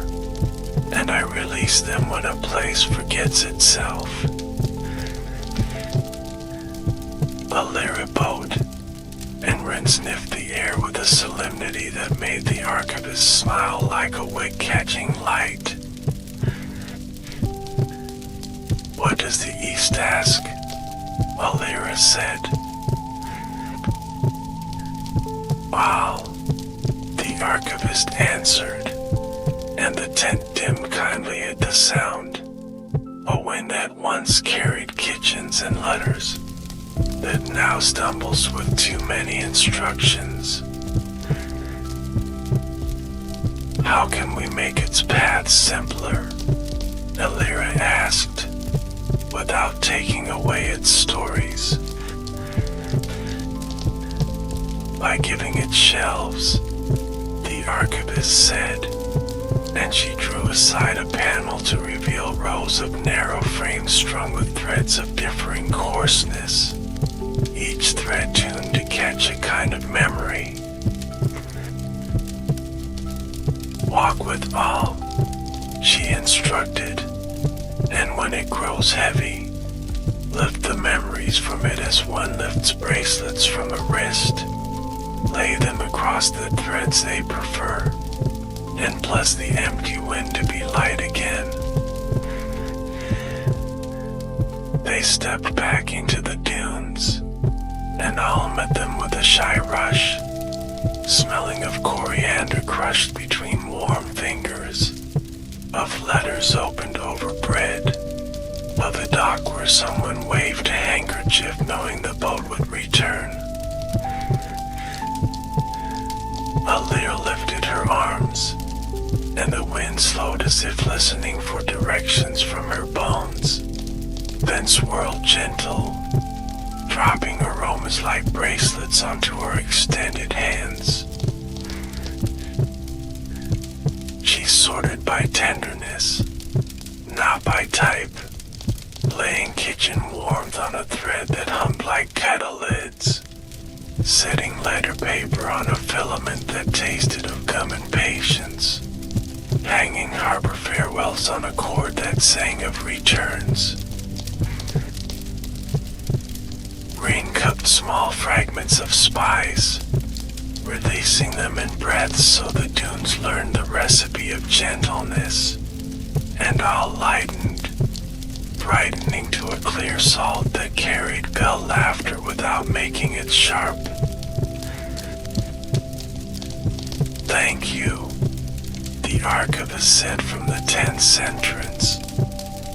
and I release them when a place forgets itself. Alira bowed, and Ren sniffed the air with a solemnity that made the archivist smile like a wick catching light. What does the East ask? Alira said. Wow, the archivist answered, and the tent dimmed kindly at the sound. A wind that once carried kitchens and letters, that now stumbles with too many instructions. How can we make its path simpler? Alira asked, without taking away its stories. By giving it shelves, the archivist said, and she drew aside a panel to reveal rows of narrow frames strung with threads of differing coarseness, each kind of memory. Walk with all, she instructed, and when it grows heavy, lift the memories from it as one lifts bracelets from a wrist. Lay them across the threads they prefer, and bless the empty wind to be light again. They stepped back into the dunes, and all met them with a shy rush, smelling of coriander crushed between warm fingers, of letters opened over bread, of a dock where someone waved a handkerchief knowing the boat would return. Alir lifted her arms, and the wind slowed as if listening for directions from her bones, then swirled gentle, dropping aromas like bracelets onto her extended hands. She sorted by tenderness, not by type, laying kitchen warmth on a thread that hummed like kettle lids, setting letter paper on a filament that tasted of gum and patience, hanging harbor farewells on a cord that sang of returns. Rain cupped small fragments of spice, releasing them in breaths so the dunes learned the recipe of gentleness, and all lightened, brightening to a clear salt that carried bell laughter without making it sharp. Thank you, the archivist said from the tent's entrance,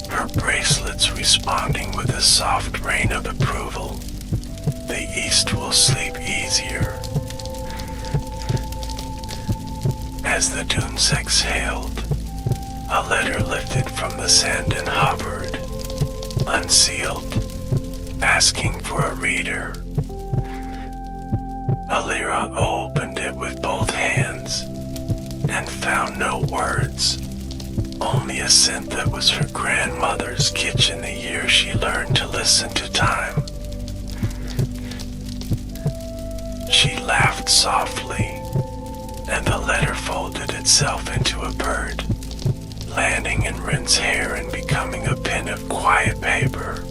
her bracelets responding with a soft rain of approval. The east will sleep easier. As the dunes exhaled, a letter lifted from the sand and hovered, unsealed, asking for a reader. Alira opened it with both hands and found no words, only a scent that was her grandmother's kitchen the year she learned to listen to time. She laughed softly, and the letter folded itself into a bird, landing in Rin's hair and becoming a pin of quiet paper.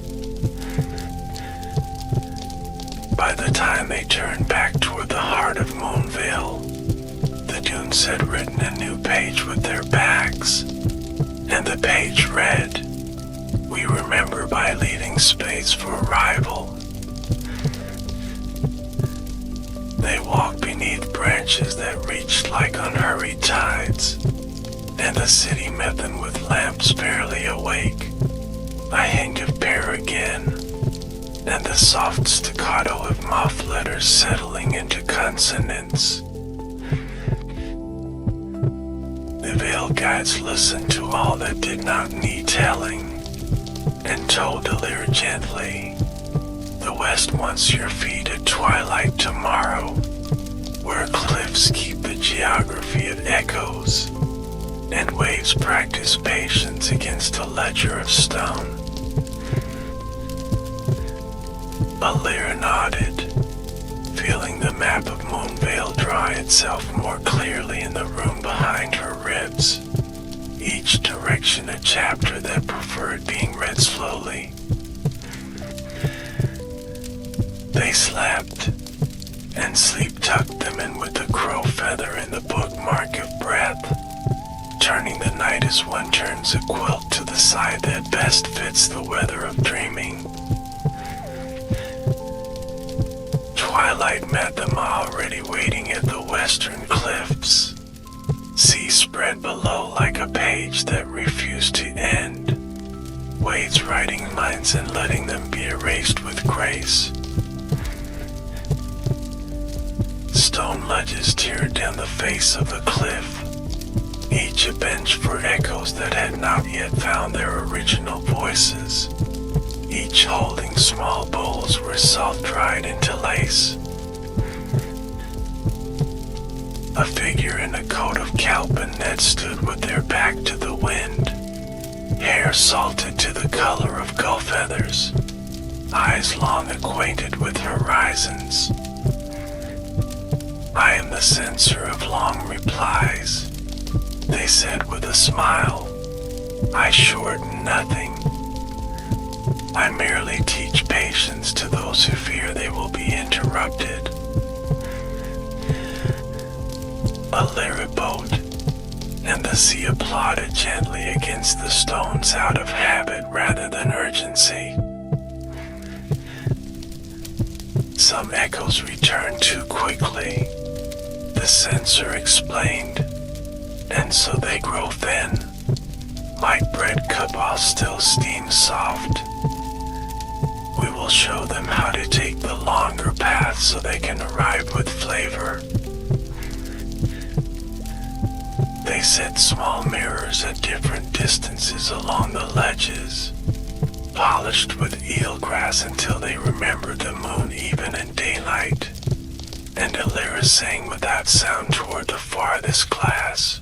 By the time they turned back toward the heart of Moonvale, the dunes had written a new page with their backs, and the page read, "We remember by leaving space for arrival." They walked beneath branches that reached like unhurried tides, and the city met them with lamps barely awake, a hint of pear again, and the soft staccato of muff letters settling into consonants. The Veil guides listened to all that did not need telling, and told Alir gently, "The west wants your feet at twilight tomorrow, where cliffs keep the geography of echoes, and waves practice patience against a ledger of stone." Alir nodded, feeling the map of Moonvale draw itself more clearly in the room behind her ribs, each direction a chapter that preferred being read slowly. They slept, and sleep tucked them in with the crow feather and the bookmark of breath, turning the night as one turns a quilt to the side that best fits the weather of dreaming. Twilight met them already waiting at the western cliffs, sea spread below like a page that refused to end, waves writing lines and letting them be erased with grace. Stone ledges teared down the face of the cliff, each a bench for echoes that had not yet found their original voices, each holding small bowls where salt dried into lace. A figure in a coat of kelp and net stood with their back to the wind, hair salted to the color of gull feathers, eyes long acquainted with horizons. the censor of long replies. They said with a smile, I shorten nothing. I merely teach patience to those who fear they will be interrupted. A lyre boat, and the sea applauded gently against the stones out of habit rather than urgency. Some echoes returned too quickly, the censor explained, and so they grow thin, like bread cut while still steam soft. We will show them how to take the longer path so they can arrive with flavor. They set small mirrors at different distances along the ledges, polished with eelgrass until they remembered the moon even in daylight, and Alira sang without sound toward the farthest glass.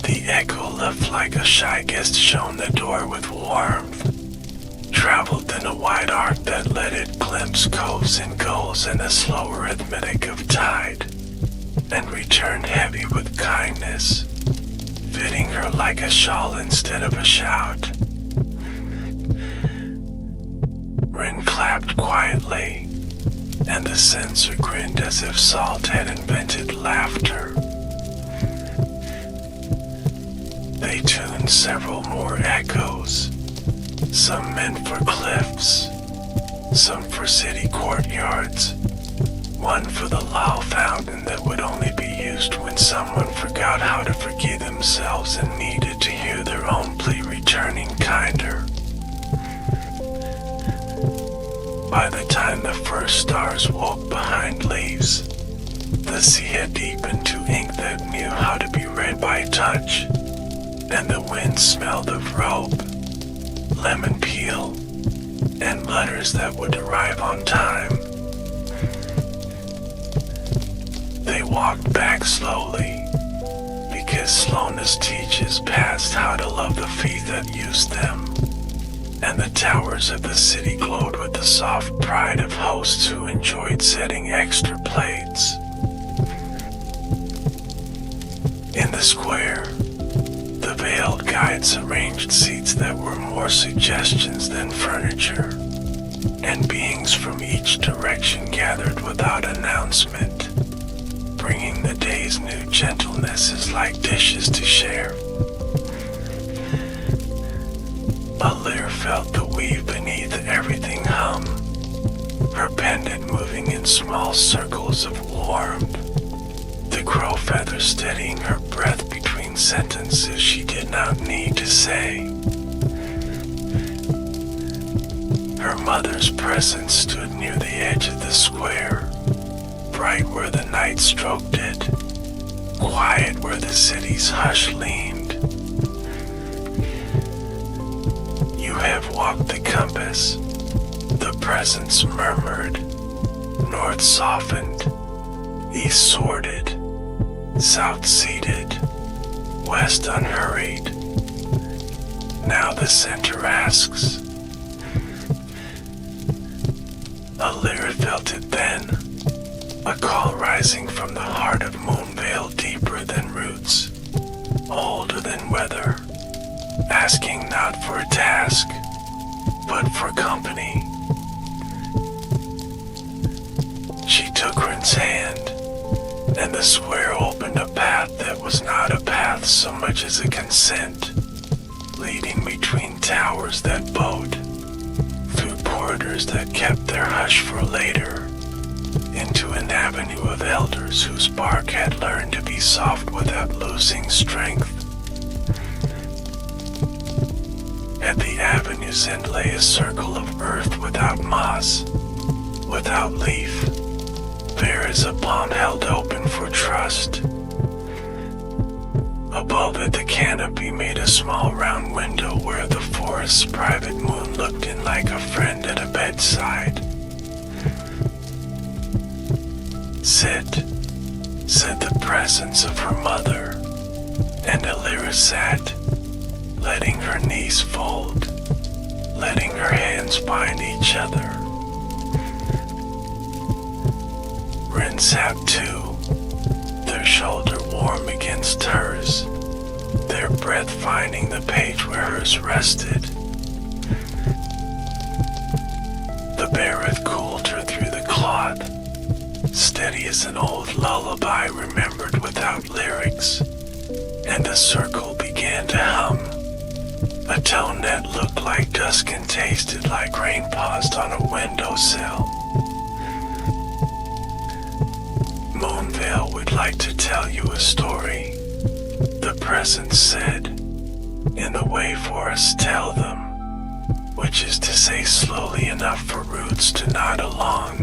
The echo left like a shy guest shown the door with warmth, traveled in a wide arc that let it glimpse coves and gulls and a slow arithmetic of tide, and returned heavy with kindness, fitting her like a shawl instead of a shout. Rin clapped quietly, and the censor grinned as if Salt had invented laughter. They tuned several more echoes, some meant for cliffs, some for city courtyards, one for the Lao fountain that would only be used when someone forgot how to forgive themselves and needed to hear their own plea returning kinder. By the time the first stars woke behind leaves, the sea had deepened to ink that knew how to be read by touch, and the wind smelled of rope, lemon peel, and letters that would arrive on time. They walked back slowly, because slowness teaches past how to love the feet that used them, and the towers of the city glowed with the soft pride of hosts who enjoyed setting extra plates. In the square, the veiled guides arranged seats that were more suggestions than furniture, and beings from each direction gathered without announcement, bringing the day's new gentlenesses like dishes to share. Alir felt the weave beneath everything hum, her pendant moving in small circles of warmth, the crow feather steadying her breath between sentences she did not need to say. Her mother's presence stood near the edge of the square, bright where the night stroked it, quiet where the city's hush leaned. You have walked the compass, the presence murmured, north softened, east sorted, south seated, west unhurried. Now the center asks. Alir felt it then, a call rising from the heart of Moonvale deeper than roots, older than weather, asking not for a task, but for company. She took Rin's hand, and the square opened a path that was not a path so much as a consent, leading between towers that bowed, through porters that kept their hush for later, into an avenue of elders whose bark had learned to be soft without losing strength. At the avenue's end lay a circle of earth without moss, without leaf, bare as a palm held open for trust. Above it, the canopy made a small round window where the forest's private moon looked in like a friend at a bedside. Sit, said the presence of her mother, and Alira sat, letting her knees fold, letting her hands bind each other. then sat too, their shoulder warm against hers, their breath finding the page where hers rested. The beareth cooled her through the cloth, steady as an old lullaby remembered without lyrics, and the circle began to hum, a tone that looked like dusk and tasted like rain paused on a windowsill. Moonvale would like to tell you a story, the presence said, in the way forests tell them, which is to say slowly enough for roots to nod along.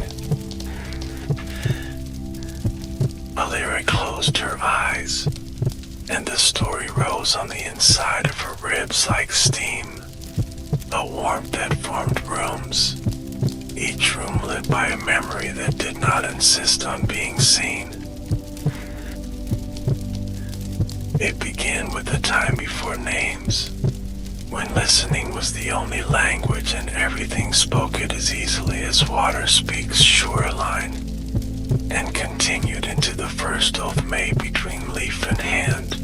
Alira closed her eyes, and the story rose on the inside of her ribs like steam, a warmth that formed rooms, each room lit by a memory that did not insist on being seen. It began with the time before names, when listening was the only language and everything spoke it as easily as water speaks shoreline, and continued into the first oath made between leaf and hand,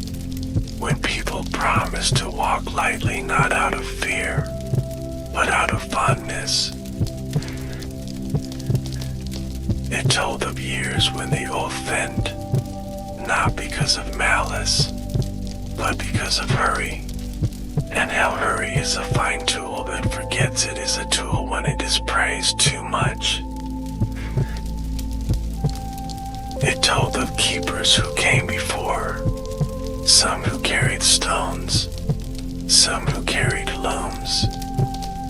when people promised to walk lightly not out of fear, but out of fondness. It told of years when the oath ended, not because of malice, but because of hurry, and how hurry is a fine tool that forgets it is a tool when it is praised too much. It told of keepers who came before, some who carried stones, some who carried looms,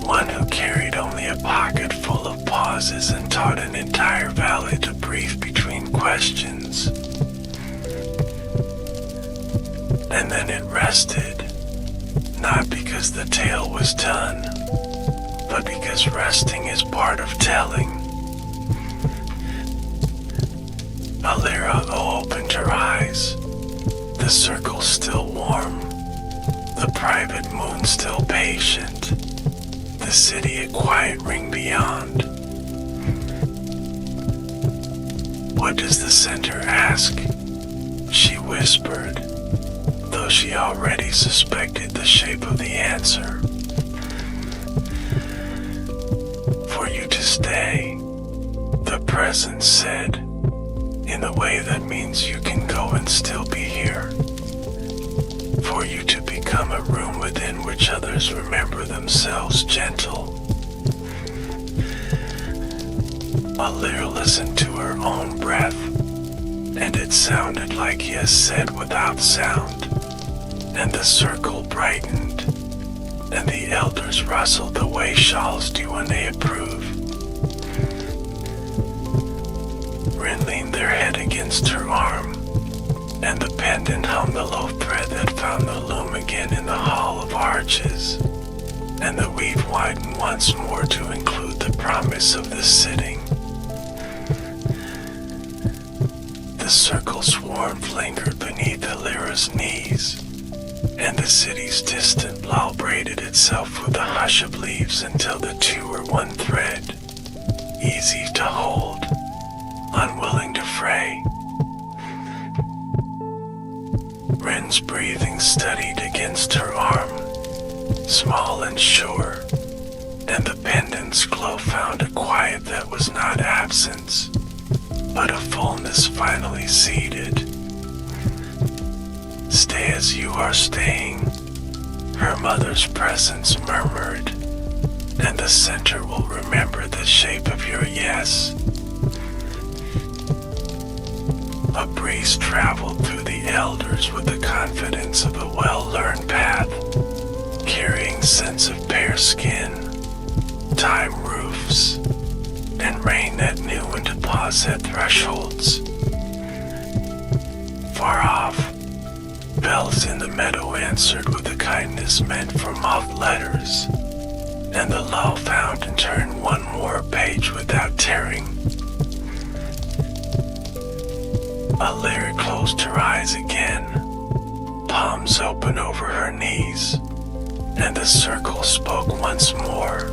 one who carried only a pocket full of pauses and taught an entire valley to breathe between questions. And then it rested, not because the tale was done, but because resting is part of telling. Alira opened her eyes, the circle still warm, the private moon still patient, the city a quiet ring beyond. What does the center ask? She whispered, though she already suspected the shape of the answer. For you to stay, the presence said, in the way that means you can go and still be here. For you to become a room within which others remember themselves gentle. Alira listened to her own breath, and it sounded like yes said without sound, and the circle brightened, and the elders rustled the way shawls do when they approve, wrinkling their head against her arm, and the pendant hummed the low thread that found the loom again in the hall of arches, and the weave widened once more to include the promise of the sitting. The circle's warmth lingered beneath Alira's knees, and the city's distant lull braided itself with the hush of leaves until the two were one thread, easy to hold, unwilling to fray. Wren's breathing steadied against her arm, small and sure, and the pendant's glow found a quiet that was not absence, but a fullness finally seated. Stay as you are staying, her mother's presence murmured, and the center will remember the shape of your yes. A breeze traveled through the elders with the confidence of a well-learned path, carrying scents of bare skin, time roofs, and rain that knew when to pause at thresholds. Far off, bells in the meadow answered with a kindness meant for mouthed letters, and the lull found and turned one more page without tearing. Alira closed her eyes again, palms open over her knees, and the circle spoke once more,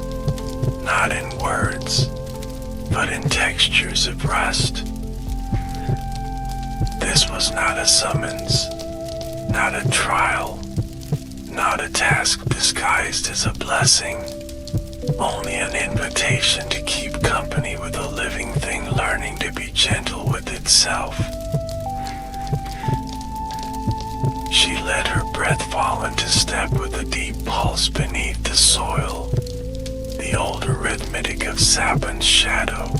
not in words, but in textures of rust. This was not a summons, not a trial, not a task disguised as a blessing, only an invitation to keep company with a living thing learning to be gentle with itself. She let her breath fall into step with a deep pulse beneath the soil, the old arithmetic of sap and shadow,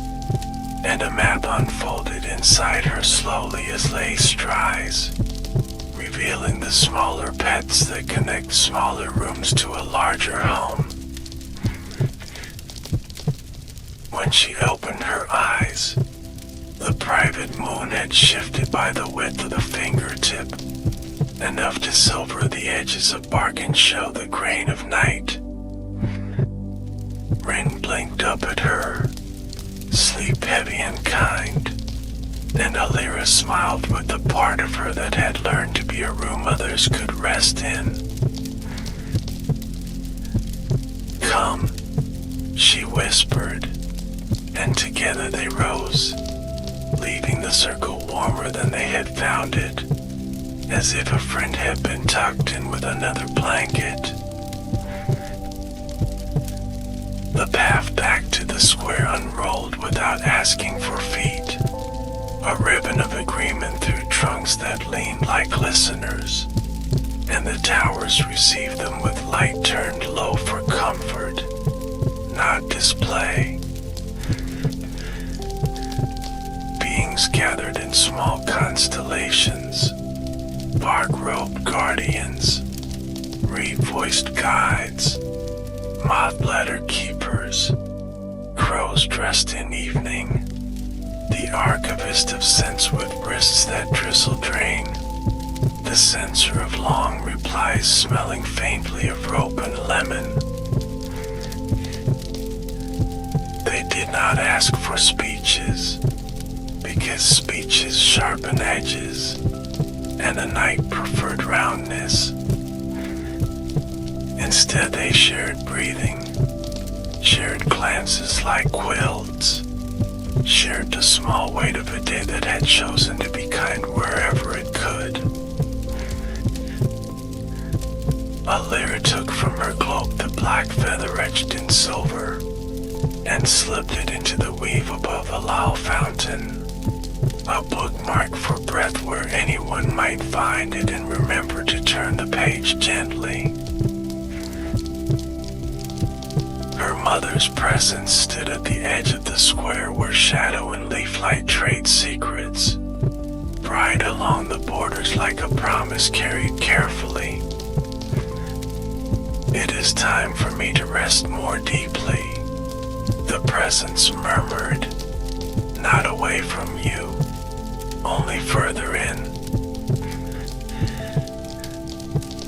and a map unfolded inside her slowly as lace dries, revealing the smaller pets that connect smaller rooms to a larger home. When she opened her eyes, the private moon had shifted by the width of the fingertip, enough to silver the edges of bark and show the grain of night. Rin blinked up at her, sleep heavy and kind, and Alira smiled with the part of her that had learned to be a room others could rest in. "Come," she whispered, and together they rose, leaving the circle warmer than they had found it, as if a friend had been tucked in with another blanket. The path back to the square unrolled without asking for feet, a ribbon of agreement through trunks that leaned like listeners, and the towers received them with light turned low for comfort, not display. Beings gathered in small constellations, bark-robed guardians, reed-voiced guides, moth-bladder keepers, crows dressed in evening, the archivist of sense with wrists that drizzle drain, the censor of long replies smelling faintly of rope and lemon. They did not ask for speeches, because speeches sharpen edges, and a night preferred roundness. Instead they shared breathing, shared glances like quilts, shared the small weight of a day that had chosen to be kind wherever it could. Alira took from her cloak the black feather etched in silver, and slipped it into the weave above the Lao fountain, a bookmark for breath where anyone might find it and remember to turn the page gently. Her mother's presence stood at the edge of the square where shadow and leaflight trade secrets, bright along the borders like a promise carried carefully. "It is time for me to rest more deeply," the presence murmured, "not away from you, only further in."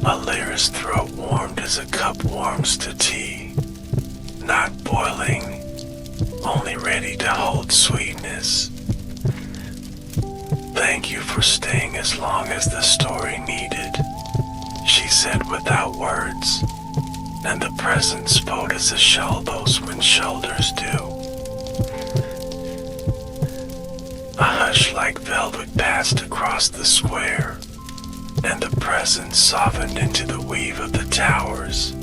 Alira's throat warmed as a cup warms to tea, not boiling, only ready to hold sweetness. "Thank you for staying as long as the story needed," she said without words, and the presence bowed as a shoulders when shoulders do. A hush like velvet passed across the square, and the presence softened into the weave of the towers,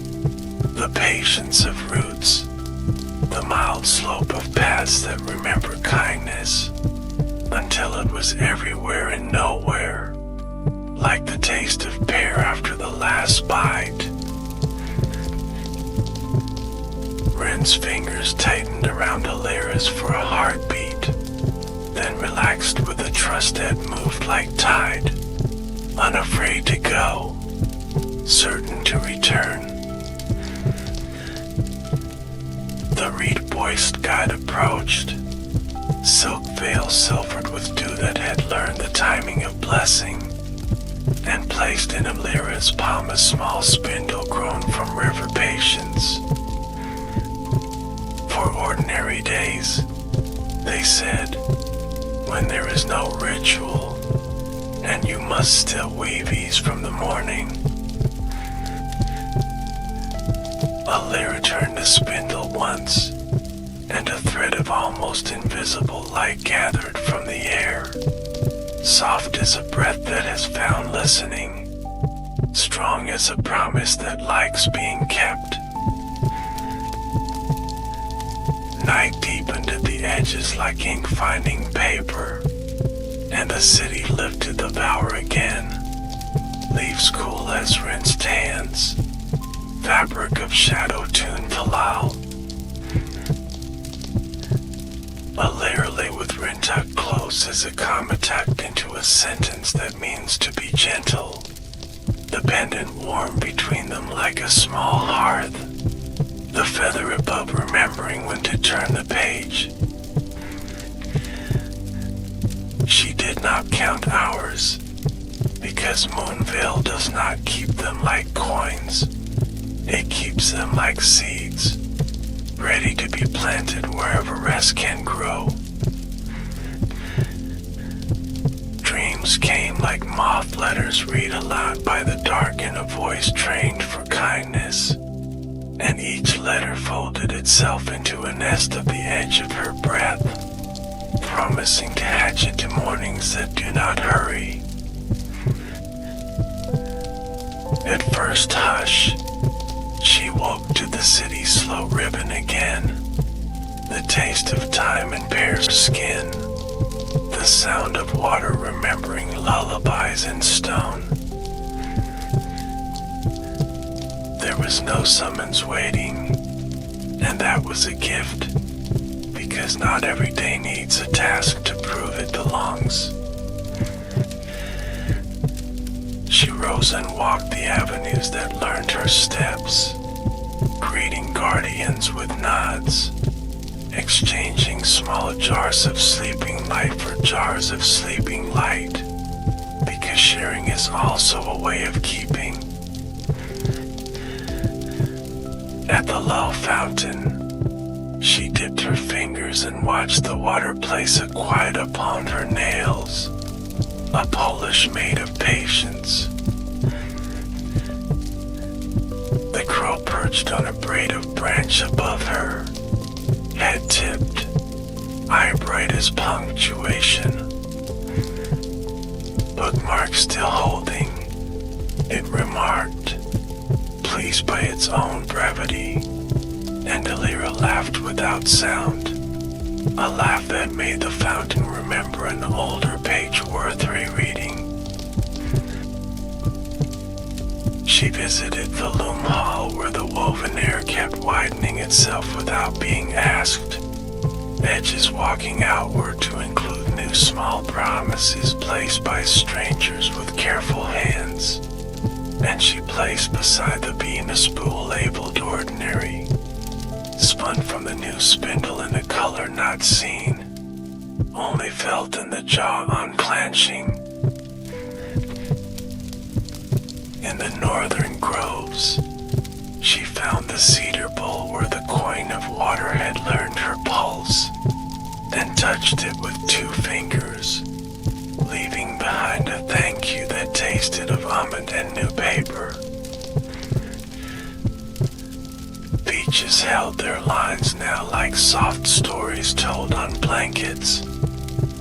the patience of roots, the mild slope of paths that remember kindness, until it was everywhere and nowhere, like the taste of pear after the last bite. Ren's fingers tightened around Alira's for a heartbeat, then relaxed with a trust that moved like tide, unafraid to go, certain to return. The reed-voiced guide approached, silk veil silvered with dew that had learned the timing of blessing, and placed in Alira's palm a small spindle grown from river patience. For ordinary days, they said, when there is no ritual, and you must still weave ease from the morning. Alira turned the spindle once, and a thread of almost invisible light gathered from the air, soft as a breath that has found listening, strong as a promise that likes being kept. Night deepened at the edges like ink finding paper, and the city lifted the vow again. Leaves cool as rinsed hands, fabric of shadow-tuned halal. A layer lay with written tucked close as a comma tucked into a sentence that means to be gentle. The pendant warm between them like a small hearth, the feather above remembering when to turn the page. She did not count hours, because Moonveil does not keep them like coins. It keeps them like seeds, ready to be planted wherever rest can grow. Dreams came like moth letters read aloud by the dark in a voice trained for kindness, and each letter folded itself into a nest at the edge of her breath, promising to hatch into mornings that do not hurry. At first hush, she woke to the city's slow ribbon again, the taste of time in bare skin, the sound of water remembering lullabies in stone. There was no summons waiting, and that was a gift, because not every day needs a task to prove it belongs. She rose and walked the avenues that learned her steps, greeting guardians with nods, exchanging small jars of sleeping light for jars of sleeping light, because sharing is also a way of keeping. At the lull fountain, she dipped her fingers and watched the water place a quiet upon her nails, a Polish maid of patience. The crow perched on a braid of branch above her, head tipped, eye bright as punctuation. Bookmark still holding, it remarked, pleased by its own brevity, and Delira laughed without sound, a laugh that made the fountain remember an older page worth rereading. She visited the loom hall where the woven air kept widening itself without being asked, edges walking outward to include new small promises placed by strangers with careful hands, and she placed beside the beam a spool labeled ordinary, spun from the new spindle in a color not seen, only felt in the jaw unclenching. In the northern groves, she found the cedar bowl where the coin of water had learned her pulse, then touched it with 2 fingers, leaving behind a thank you that tasted of almond and new paper. Beaches held their lines now like soft stories told on blankets,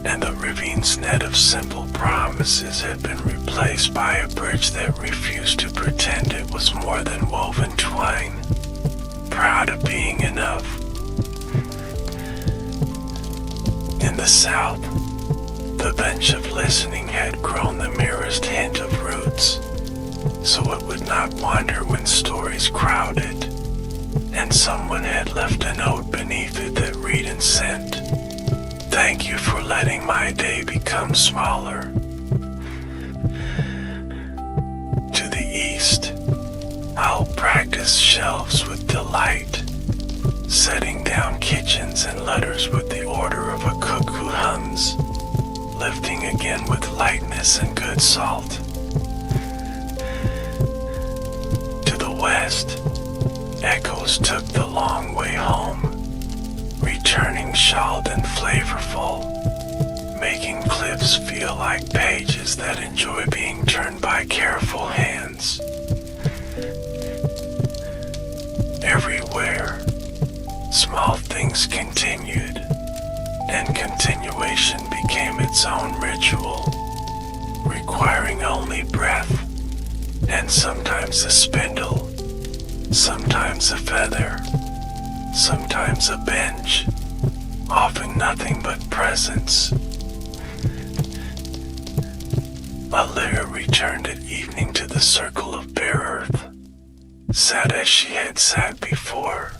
and the ravine's net of simple promises had been replaced by a bridge that refused to pretend it was more than woven twine, proud of being enough. In the south, the bench of listening had grown the merest hint of roots, so it would not wander when stories crowded, and someone had left a note beneath it that read and sent, "Thank you for letting my day become smaller." To the east, I'll practice shelves with delight, setting down kitchens and letters with the order of a cook who hums, lifting again with lightness and good salt. To the west, echoes took the long way home, returning shawled and flavorful, making cliffs feel like pages that enjoy being turned by careful hands. Everywhere, small things continued, and continuation became its own ritual. requiring only breath, and sometimes a spindle, sometimes a feather, sometimes a bench, often nothing but presence. Alia returned at evening to the circle of bare earth, sat as she had sat before,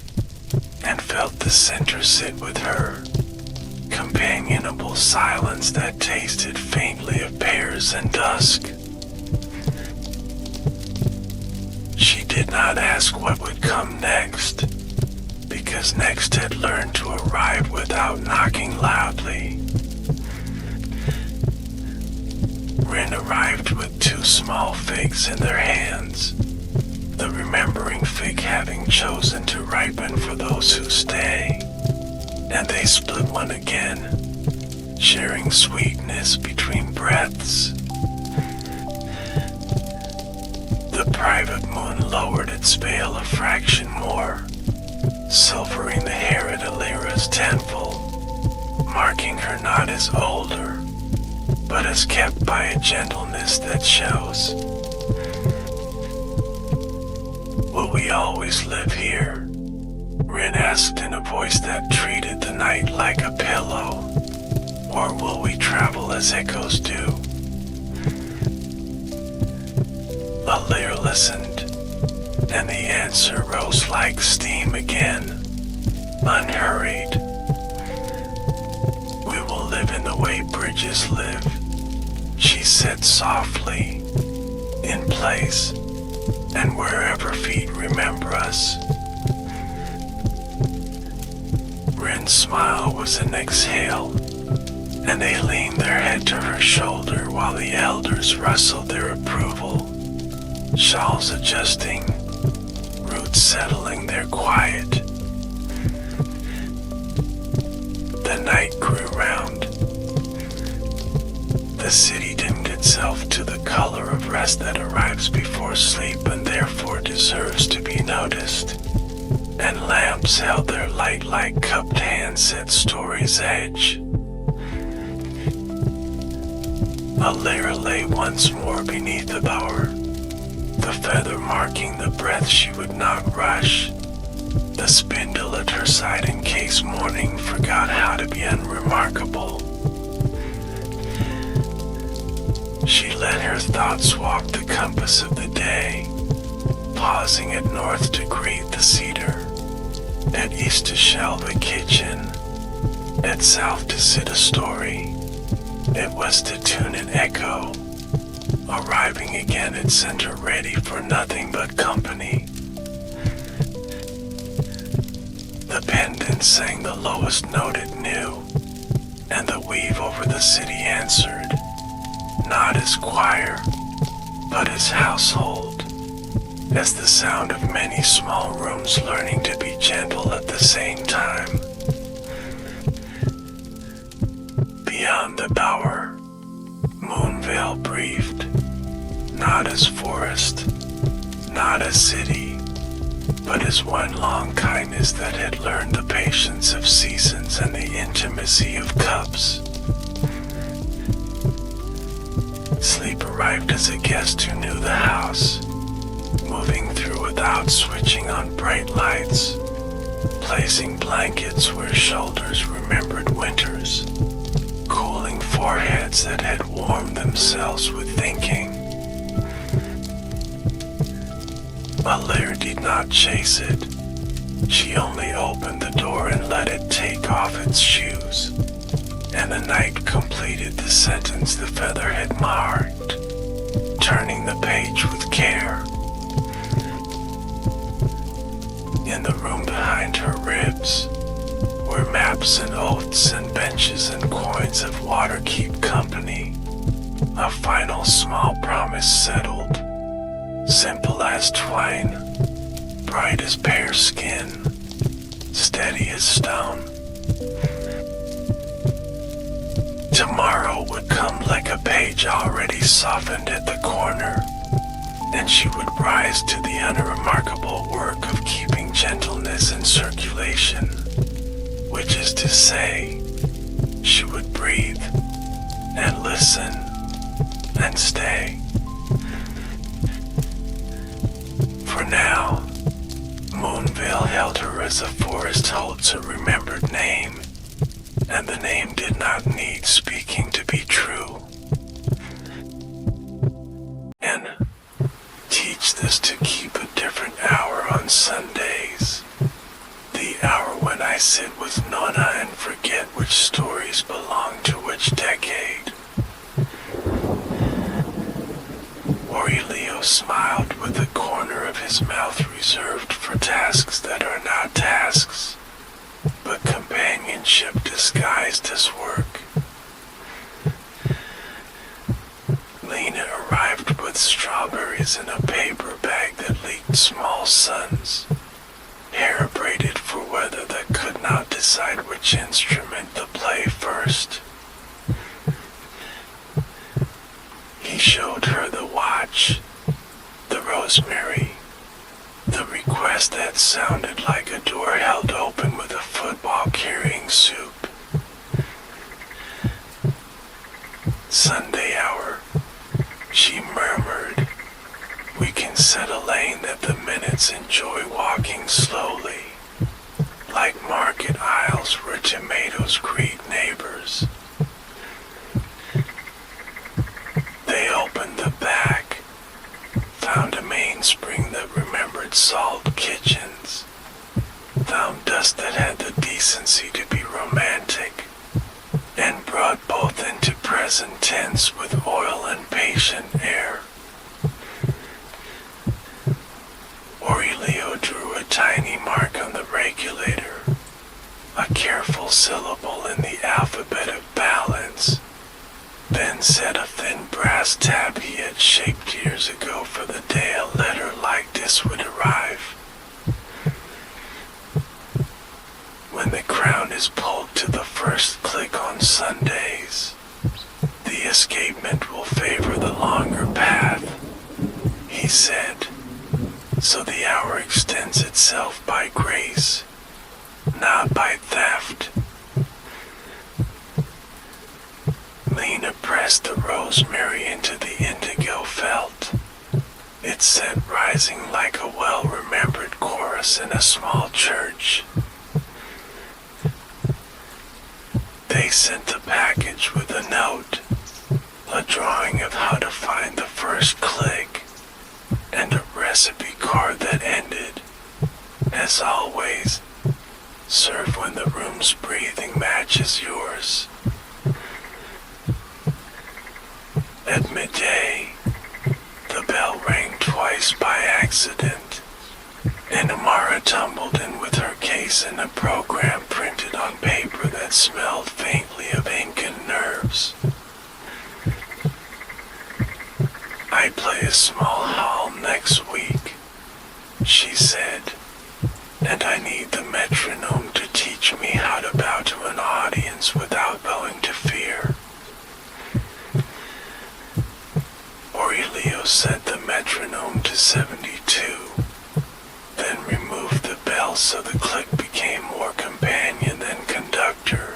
and felt the center sit with her, companionable silence that tasted faintly of pears and dusk. She did not ask what would come next, because next had learned to arrive without knocking loudly. Rin arrived with 2 small figs in their hands, the remembering fig having chosen to ripen for those who stay, and they split one again, sharing sweetness between breaths. The private moon lowered its veil a fraction more, silvering the hair at Alira's temple, marking her not as older, but as kept by a gentleness that shows. Will we always live here? Rin asked in a voice that treated the night like a pillow. Or will we travel as echoes do? Alir listened, and the answer rose like steam again, unhurried. We will live in the way bridges live, she said softly, in place, and wherever feet remember us. Rin's smile was an exhale, and they leaned their head to her shoulder while the elders rustled their approval, shawls adjusting, roots settling their quiet. The night grew round. The city dimmed itself to the color of rest that arrives before sleep and therefore deserves to be noticed, and lamps held their light like cupped hands at story's edge. Alir lay once more beneath the bower, the feather marking the breath she would not rush, the spindle at her side in case morning forgot how to be unremarkable. She let her thoughts walk the compass of the day, pausing at north to greet the cedar, at east to shelve a kitchen, at south to sit a story, at west to tune an echo, arriving again at center ready for nothing but company. The pendant sang the lowest note it knew, and the weave over the city answered, not as choir, but as household, as the sound of many small rooms learning to be gentle at the same time. Beyond the bower, Moonvale breathed, not as forest, not as city, but as one long kindness that had learned the patience of seasons and the intimacy of cups. Sleep arrived as a guest who knew the house, moving through without switching on bright lights, placing blankets where shoulders remembered winters, cooling foreheads that had warmed themselves with thinking. Alir did not chase it. She only opened the door and let it take off its shoes, and the night completed the sentence the feather had marked, turning the page with care. In the room behind her ribs, where maps and oaths and benches and coins of water keep company, a final small promise settled, simple as twine, bright as pear skin, steady as stone. Tomorrow would come like a page already softened at the corner, and she would rise to the unremarkable work of keeping gentleness in circulation, which is to say, she would breathe and listen and stay. For now, Moonville held her as a forest holds a remembered name, and the name did not need speaking to be true. And teach this to keep a different hour on Sundays, the hour when I sit with Nona and forget which stories belong to which decade. Aurelio smiled with the corner of his mouth reserved for tasks that are not tasks, but companionship disguised as work. Lena arrived with strawberries in a paper bag that leaked small suns, hair braided for weather that could not decide which instrument to play first. He showed her the watch, the rosemary, the request that sounded like a door held open with a football carrying soup. Sunday hour, she murmured. We can set a lane that the minutes enjoy walking slowly, like market aisles where tomatoes greet neighbors. They opened the back, found a mainspring that remembered salt kitchens, found dust that had the decency to be romantic, and brought both into present tense with oil and patient air. Aurelio drew a tiny mark on the regulator, a careful syllable in the alphabet of balance, then set a thin brass tab he had shaped years ago for the day a letter like this would arrive. When the crown is pulled to the first click on Sundays, the escapement will favor the longer path, he said, so the hour extends itself by grace, not by theft. Lena pressed the rosemary into the indigo felt, its scent rising like a well-remembered chorus in a small church. They sent the package with a note, a drawing of how to find the first click, and a recipe card that ended, as always, serve when the room's breathing matches yours. At midday, the bell rang twice by accident, and Amara tumbled in with her case and a program printed on paper that smelled faintly of ink and nerves. I play a small hall next week, she said, and I need the metronome to teach me how to bow to an audience without bowing to fear. Aurelio set the metronome to 72, then removed the bell so the click became more companion than conductor,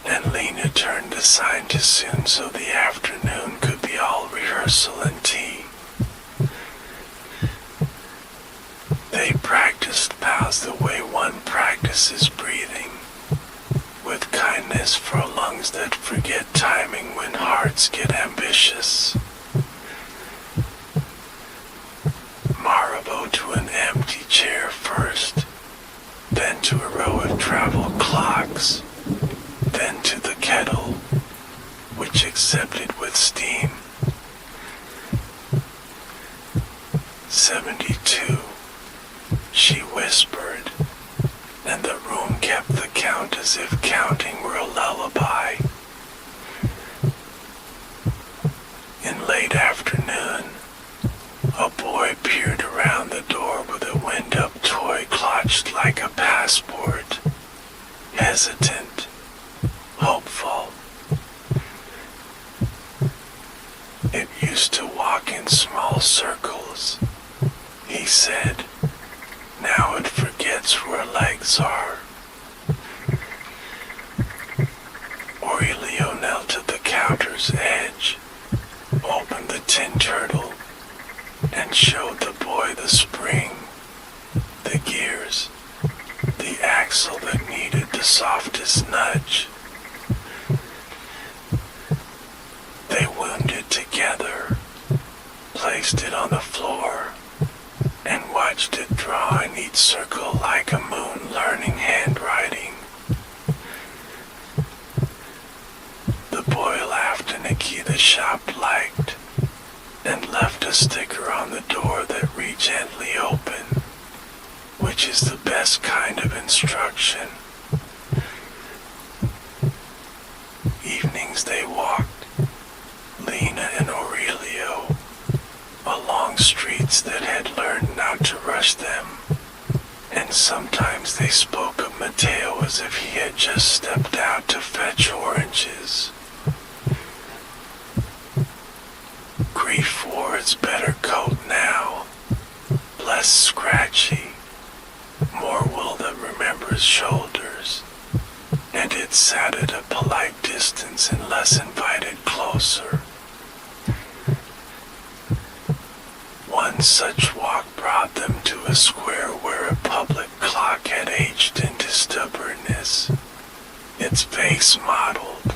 and Lena turned the sign to soon so the afternoon could be all rehearsal and tea. They practiced bows the way one practices breathing, with kindness for lungs that forget timing when hearts get ambitious. Marabo to an empty chair first, then to a row of travel clocks, then to the kettle, which accepted with steam. 72, she whispered, and the room kept the count as if counting were a lullaby. In late afternoon, a boy peered around the door with a wind-up toy clutched like a passport, hesitant, hopeful. It used to walk in small circles, he said. Now it forgets where legs are. Aurelio knelt at the counter's edge, and showed the boy the spring, the gears, the axle that needed the softest nudge. They wound it together, placed it on the floor, and watched it draw in each circle like a moon learning handwriting. The boy laughed in a key the shop liked, and left a sticker on the door that read "Gently open," which is the best kind of instruction. Evenings they walked, Lena and Aurelio, along streets that had learned not to rush them, and sometimes they spoke of Mateo as if he had just stepped out to fetch oranges. Grief wore its better coat now, less scratchy, more wool that remembers shoulders, and it sat at a polite distance and less invited closer. One such walk brought them to a square where a public clock had aged into stubbornness, its face mottled,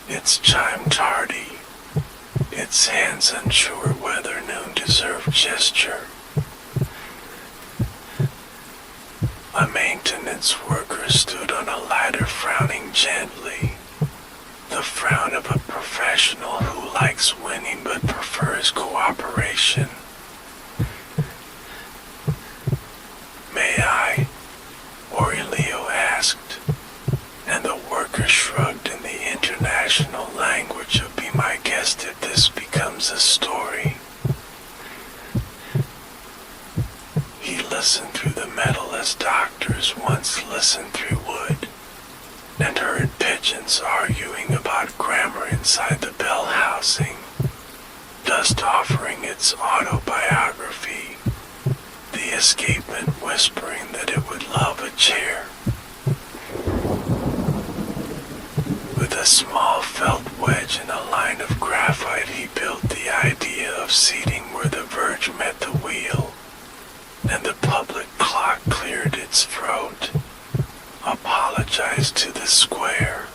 its chime tardy, its hands unsure whether noon deserved gesture. A maintenance worker stood on a ladder frowning gently, the frown of a professional who likes winning but prefers cooperation. "May I?" Aurelio asked, and the worker shrugged in the international language of "Be my guest if this becomes a story." He listened through the metal as doctors once listened through wood, and heard pigeons arguing about grammar inside the bell housing, dust offering its autobiography, the escapement whispering that it would love a chair. With a small felt wedge and a line of graphite, he built the idea of seating where the verge met the wheel, and the public clock cleared its throat, apologized to the square,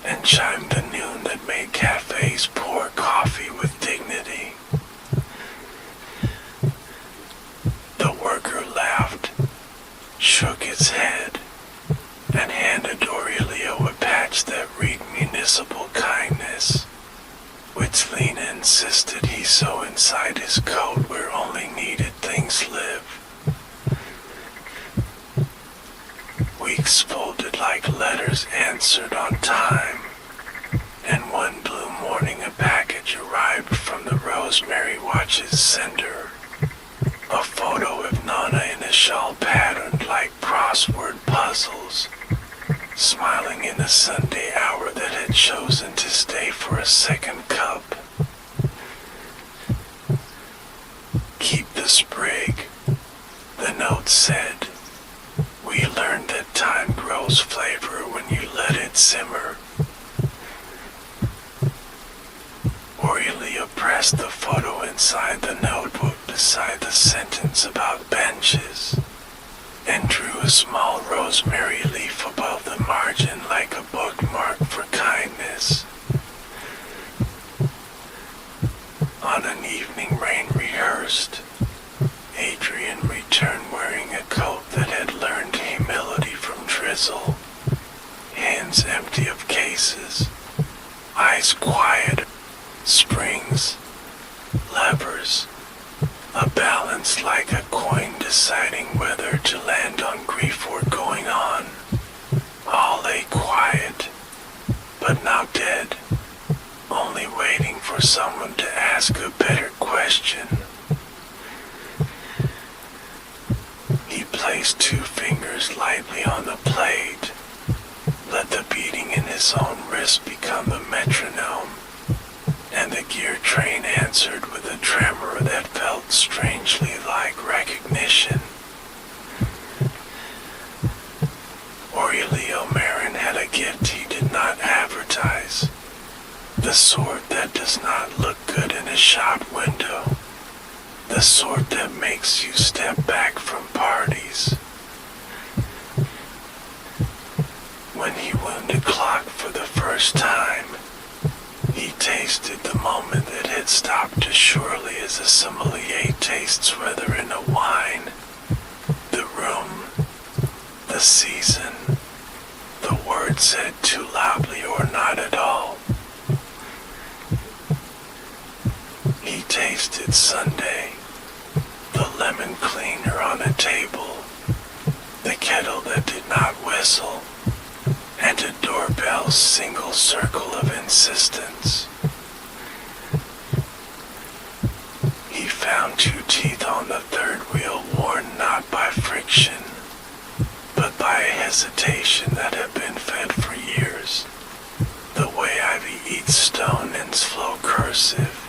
and chimed the noon that made cafes pour coffee with dignity. The worker laughed, shook its head, and handed Aurelio a patch that read "Municipal Kindness," which Lena insisted he sew inside his coat where only needed things live. Weeks folded like letters answered on time, and one blue morning a package arrived from the Rosemary Watch's sender. A photo of Nana in a shawl patterned like crossword puzzles, smiling in a Sunday hour that had chosen to stay for a second cup. "Keep the sprig," the note said. "We learned that time grows flavor when you let it simmer." Aurelio pressed the photo inside the notebook beside the sentence about benches, and drew a small rosemary leaf above the margin like a bookmark for kindness. On an evening Rain rehearsed, Adrian returned wearing a coat that had learned humility from drizzle, hands empty of cases, eyes quiet, springs, levers, a balance like a coin deciding whether to land on grief or going on. All lay quiet, but now dead, only waiting for someone to ask a better question. He placed 2 fingers lightly on the plate, let the beating in his own wrist become the metronome, and the gear train answered with a tremor that felt strangely like recognition. Aurelio Marin had a gift he did not advertise, the sort that does not look good in a shop window, the the sort that makes you step back from parties. When he wound a clock for the first time, he tasted the moment that had stopped as surely as a sommelier tastes whether in a wine, the room, the season, the word said too loudly or not at all. He tasted Sunday, the lemon cleaner on a table, the kettle that did not whistle, and a doorbell's single circle of insistence. He found 2 teeth on the third wheel worn not by friction, but by a hesitation that had been fed for years, the way ivy eats stone in slow cursive.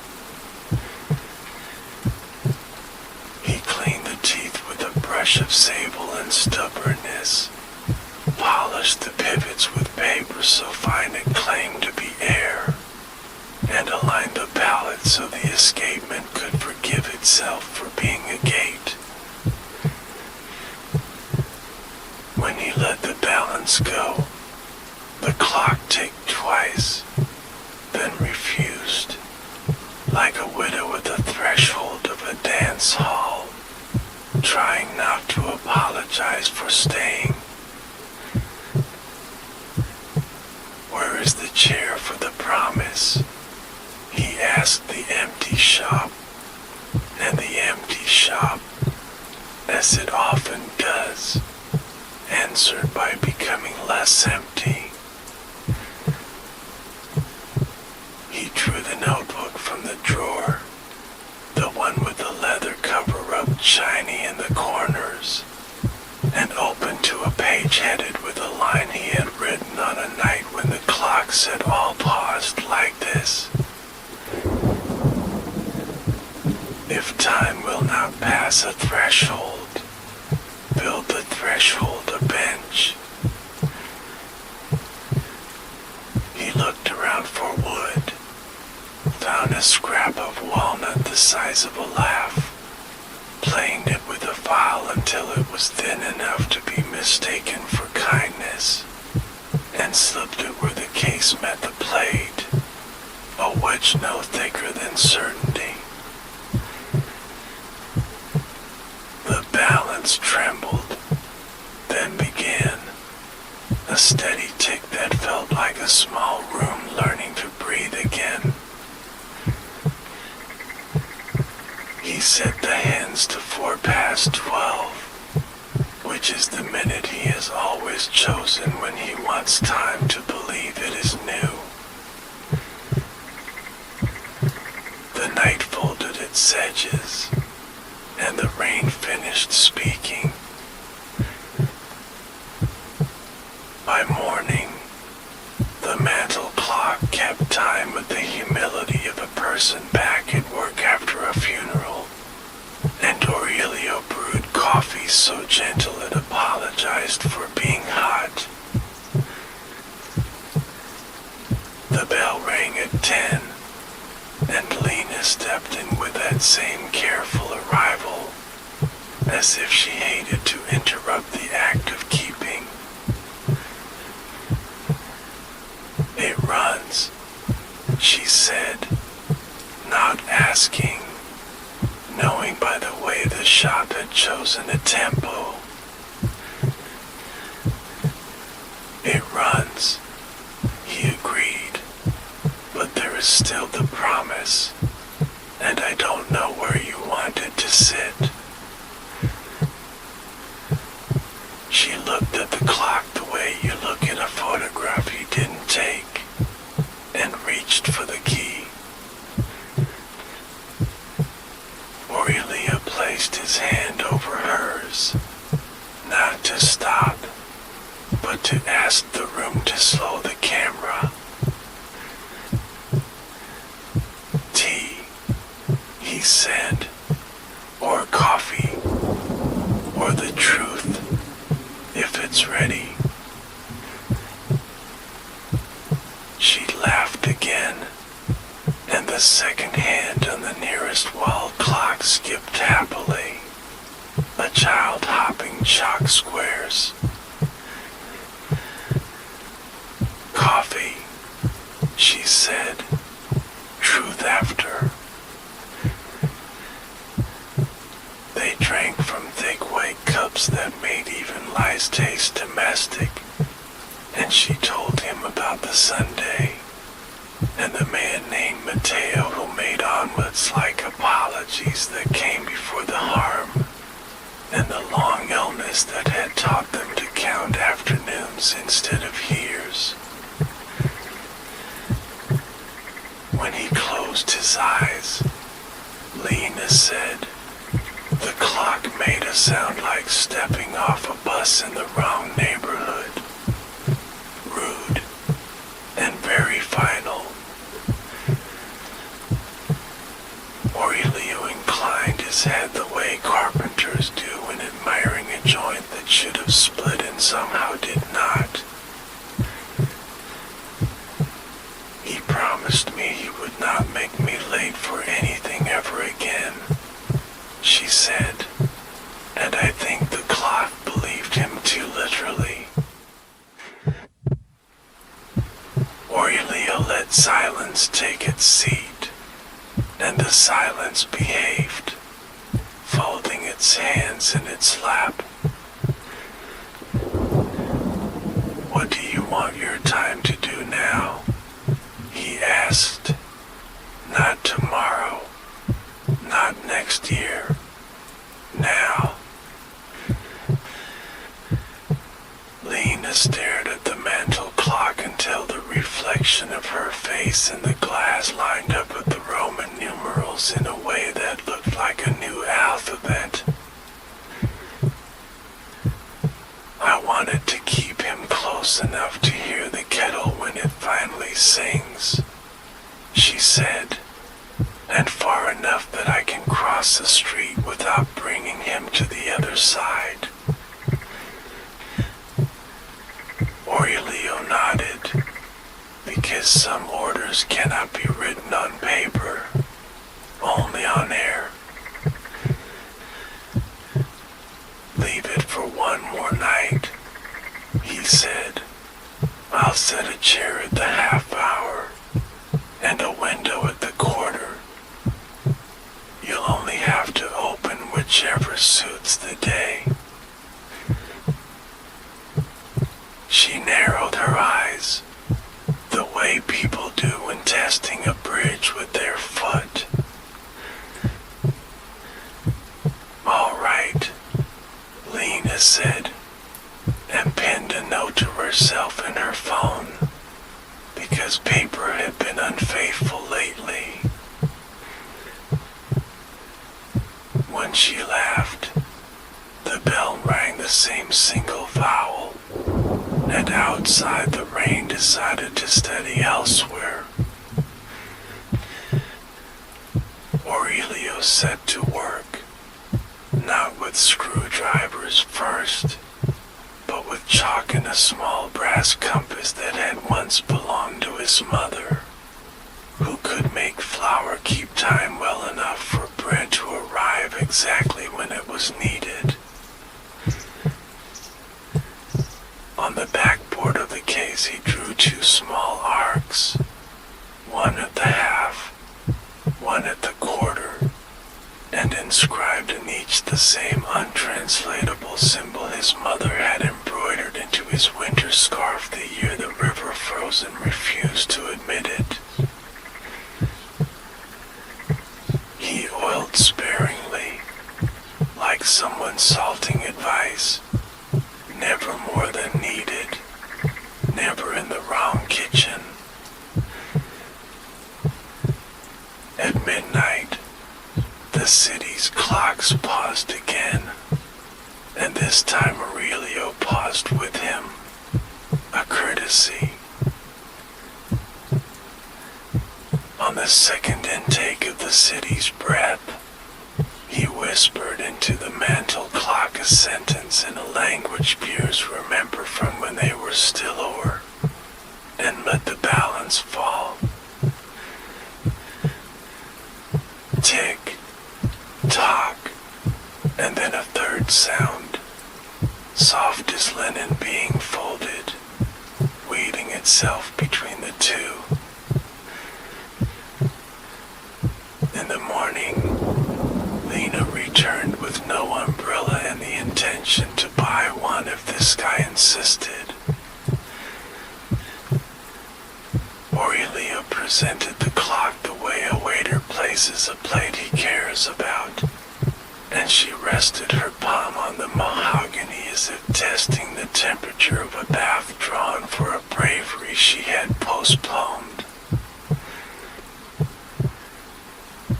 He cleaned the teeth with a brush of sable and stubbornness, polished the pivots with paper so fine it claimed to be air, and aligned the palette so the escapement could forgive itself for being a gate. When he let the balance go, the clock ticked twice, then refused, like a widow at the threshold of a dance hall, trying not to apologize for staying. Where is the chair for the promise? He asked the empty shop, and the empty shop, as it often does, answered by becoming less empty. He drew the notebook from the drawer, the one with the leather cover rubbed shiny in the corners, and opened to a page headed with a line he had written on a night when the clock said all paused like this: If time will not pass a threshold, build the threshold a bench. He looked around for wood, found a scrap of walnut the size of a laugh, planed it with a file until it was thin enough to be mistaken for kindness, and slipped it where the case met the blade, a wedge no thicker than certainty. The balance trembled, then began, a steady tick that felt like a small room learning to breathe again. He set the hands to 12, which is the minute he has always chosen when he wants time to believe it is new. The night folded its edges, and the rain finished speaking. By morning, the mantel clock kept time with the humility of a person back at work after a funeral, and Aurelio brewed coffee so gentle it apologized for being hot. The bell rang at 10, and Lena stepped in with that same careful arrival, as if she hated to interrupt the act of keeping. It runs, she said, not asking, knowing by the way the shop had chosen a tempo. It runs, he agreed, but there is still the promise, and I don't know where you want it to sit. She looked at the clock the way you look at a photograph you didn't take, and reached for the key. Aurelia placed his hand over hers, The second hand on the nearest wall clock skipped happily, a child hopping chalk squares. Coffee, she said, truth after. They drank from thick white cups that made even lies taste domestic, and she told him about the Sunday, and the man named Mateo who made omelets like apologies that came before the harm, and the long illness that had taught them to count afternoons instead of years. When he closed his eyes, Lena said, "The clock made a sound like stepping off a bus in the wrong neighborhood. Rude and very final." Aurelio inclined his head the way carpenters do when admiring a joint that should have split and somehow did not. "He promised me he would not make me late for anything ever again," she said, and I think the clock believed him too literally. Aurelio let silence take its seat, and the silence behaved, folding its hands in its lap. "What do you want your time to do now?" he asked. "Not tomorrow, not next year, now." Lena stared at the mantel clock until the reflection of her face in the glass lined up with the Roman numerals in a way that looked like a new alphabet. "I wanted to keep him close enough to hear the kettle when it finally sings," she said, "and far enough that I can cross the street without bringing him to the other side." Aurelio nodded, because some orders cannot be written on paper, only on air. "Leave it for one more night," he said. "I'll set a chair at the half hour, and a window at the quarter. You'll only have to open whichever suits the day." She narrowed her eyes, the way people do when testing a bridge with their foot. "All right," Lena said, and pinned a note to herself in her phone, because paper had been unfaithful lately. When she laughed, the bell rang the same single vowel, and outside the rain decided to study elsewhere. Aurelio set to work, not with screwdrivers first, but with chalk and a small brass compass that had once belonged to his mother, who could make flour keep time well enough for bread to arrive exactly when it was needed. On the backboard of the case he drew two small arcs, one at the half, one at the quarter, and inscribed in each the same untranslatable symbol his mother had embroidered into his winter scarf the year the river froze and refused to admit it. He oiled sparingly, like someone salting advice, never more than needed, never in the wrong kitchen. At midnight, the city's clocks paused again, and this time Aurelio paused with him, a courtesy. On the second intake of the city's breath, he whispered into the mantel clock a sentence in a language peers remember from when they were stiller, and let the balance fall. myself between the two. In the morning, Lena returned with no umbrella and the intention to buy one if this guy insisted. Aurelio presented the clock the way a waiter places a plate he cares about, and she rested her palm on the mahogany as if testing the temperature of a bath drawn for a bravery she had postponed.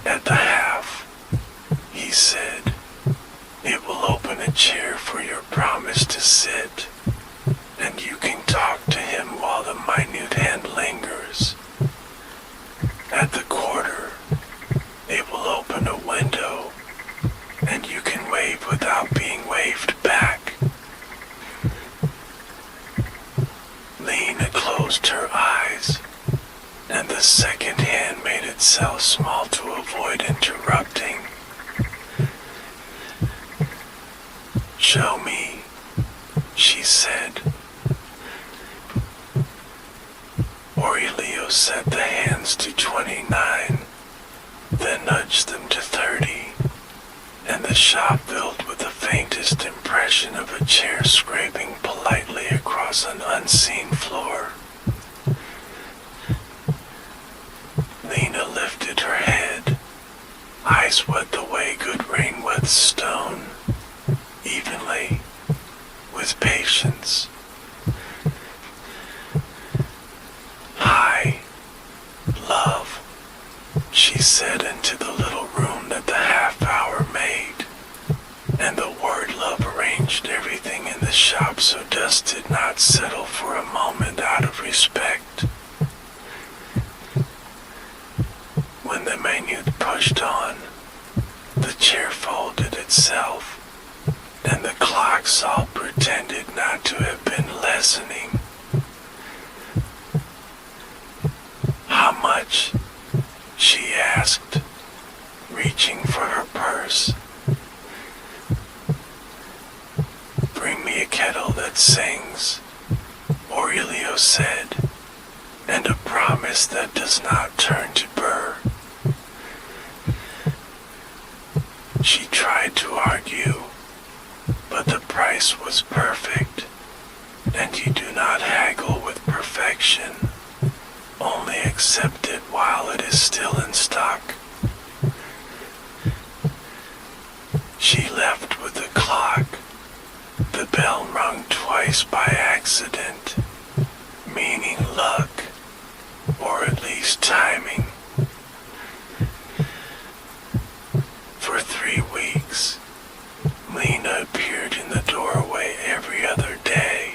At the half, he said, "It will open a chair for your promise to sit, and you can talk to him while the minute hand lingers. At the quarter, it will open a window, and you can wave without being waved back." Lena closed her eyes, and the second hand made itself small to avoid interrupting. "Show me," she said. Aurelio set the hands to 29, then nudged them to 30, and the shop filled with the faintest impression of a chair scraping politely across an unseen floor. Lena lifted her head, eyes wet the way good rain wets stone, evenly, with patience. "Hi, love," she said into the little room that the half hour made, and the word love arranged everything in the shop so dust did not settle for a moment out of respect. When the minute pushed on, the chair folded itself, and the clocks all pretended not to have been lessening. "How much?" she asked, reaching for her purse. "Bring me a kettle that sings," Aurelio said, "and a promise that does not turn to burr." She tried to argue, but the price was perfect, and you do not haggle with perfection, only accept it while it is still in stock. She left with the clock. The bell rung twice by accident, meaning luck, or at least timing. For 3 weeks, Lena appeared in the doorway every other day,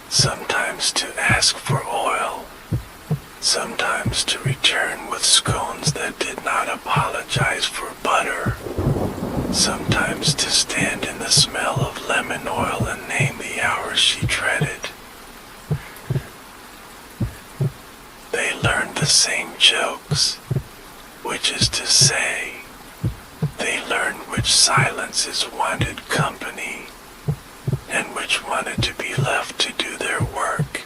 sometimes to ask for oil, sometimes to return with scones that did not apologize for butter, sometimes to stand in the smell of lemon oil and name the hours she dreaded. They learned the same jokes, which is to say, they learned which silences wanted company, and which wanted to be left to do their work.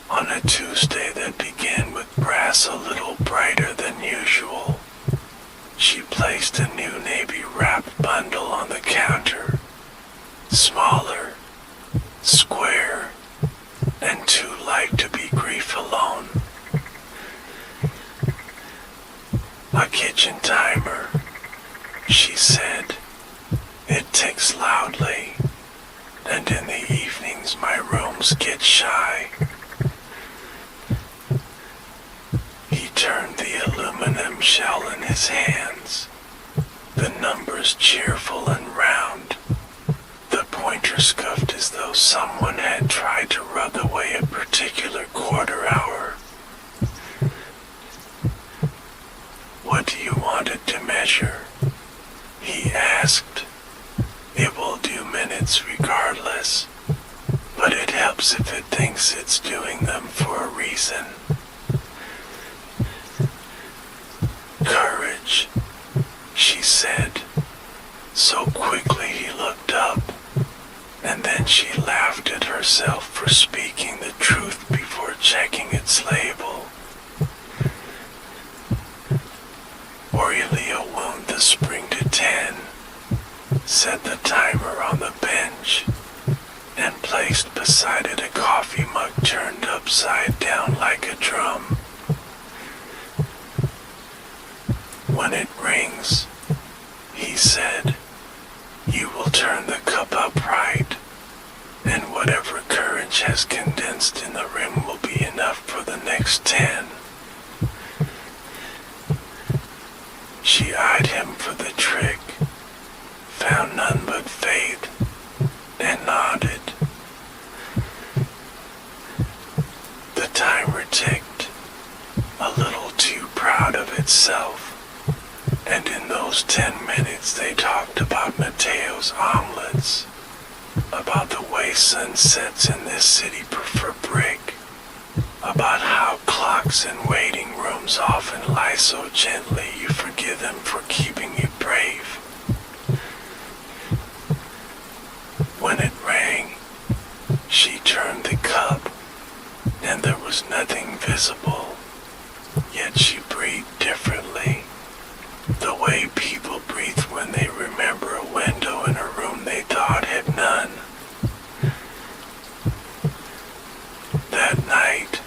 On a Tuesday that began with brass a little brighter than usual, she placed a new navy-wrapped bundle on the counter, smaller, square, and too light to be grief alone. "A kitchen timer," she said. "It ticks loudly, and in the evenings my rooms get shy." He turned the aluminum shell in his hands, the numbers cheerful and round. The pointer scuffed as though someone had tried to rub away a particular quarter hour. "What do you want it to measure?" he asked. "It will do minutes regardless, but it helps if it thinks it's doing them for a reason." "Courage," she said. So quickly he looked up, and then she laughed at herself for speaking the truth before checking its label. Aurelio wound the spring to 10, set the timer on the bench, and placed beside it a coffee mug turned upside down like a drum. When it rings, he said, you will turn the cup upright, and whatever courage has condensed in the rim will be enough for the next 10. She eyed him for the trick, found none but faith, and nodded. The timer ticked, a little too proud of itself, and in those 10 minutes they talked about Mateo's omelets, about the way sunsets in this city prefer brick, about how clocks in waiting rooms often lie so gently you forgive them for keeping you brave. When it rang, she turned the cup, and there was nothing visible, yet she breathed differently, the way people breathe when they remember a window in a room they thought had none. That night,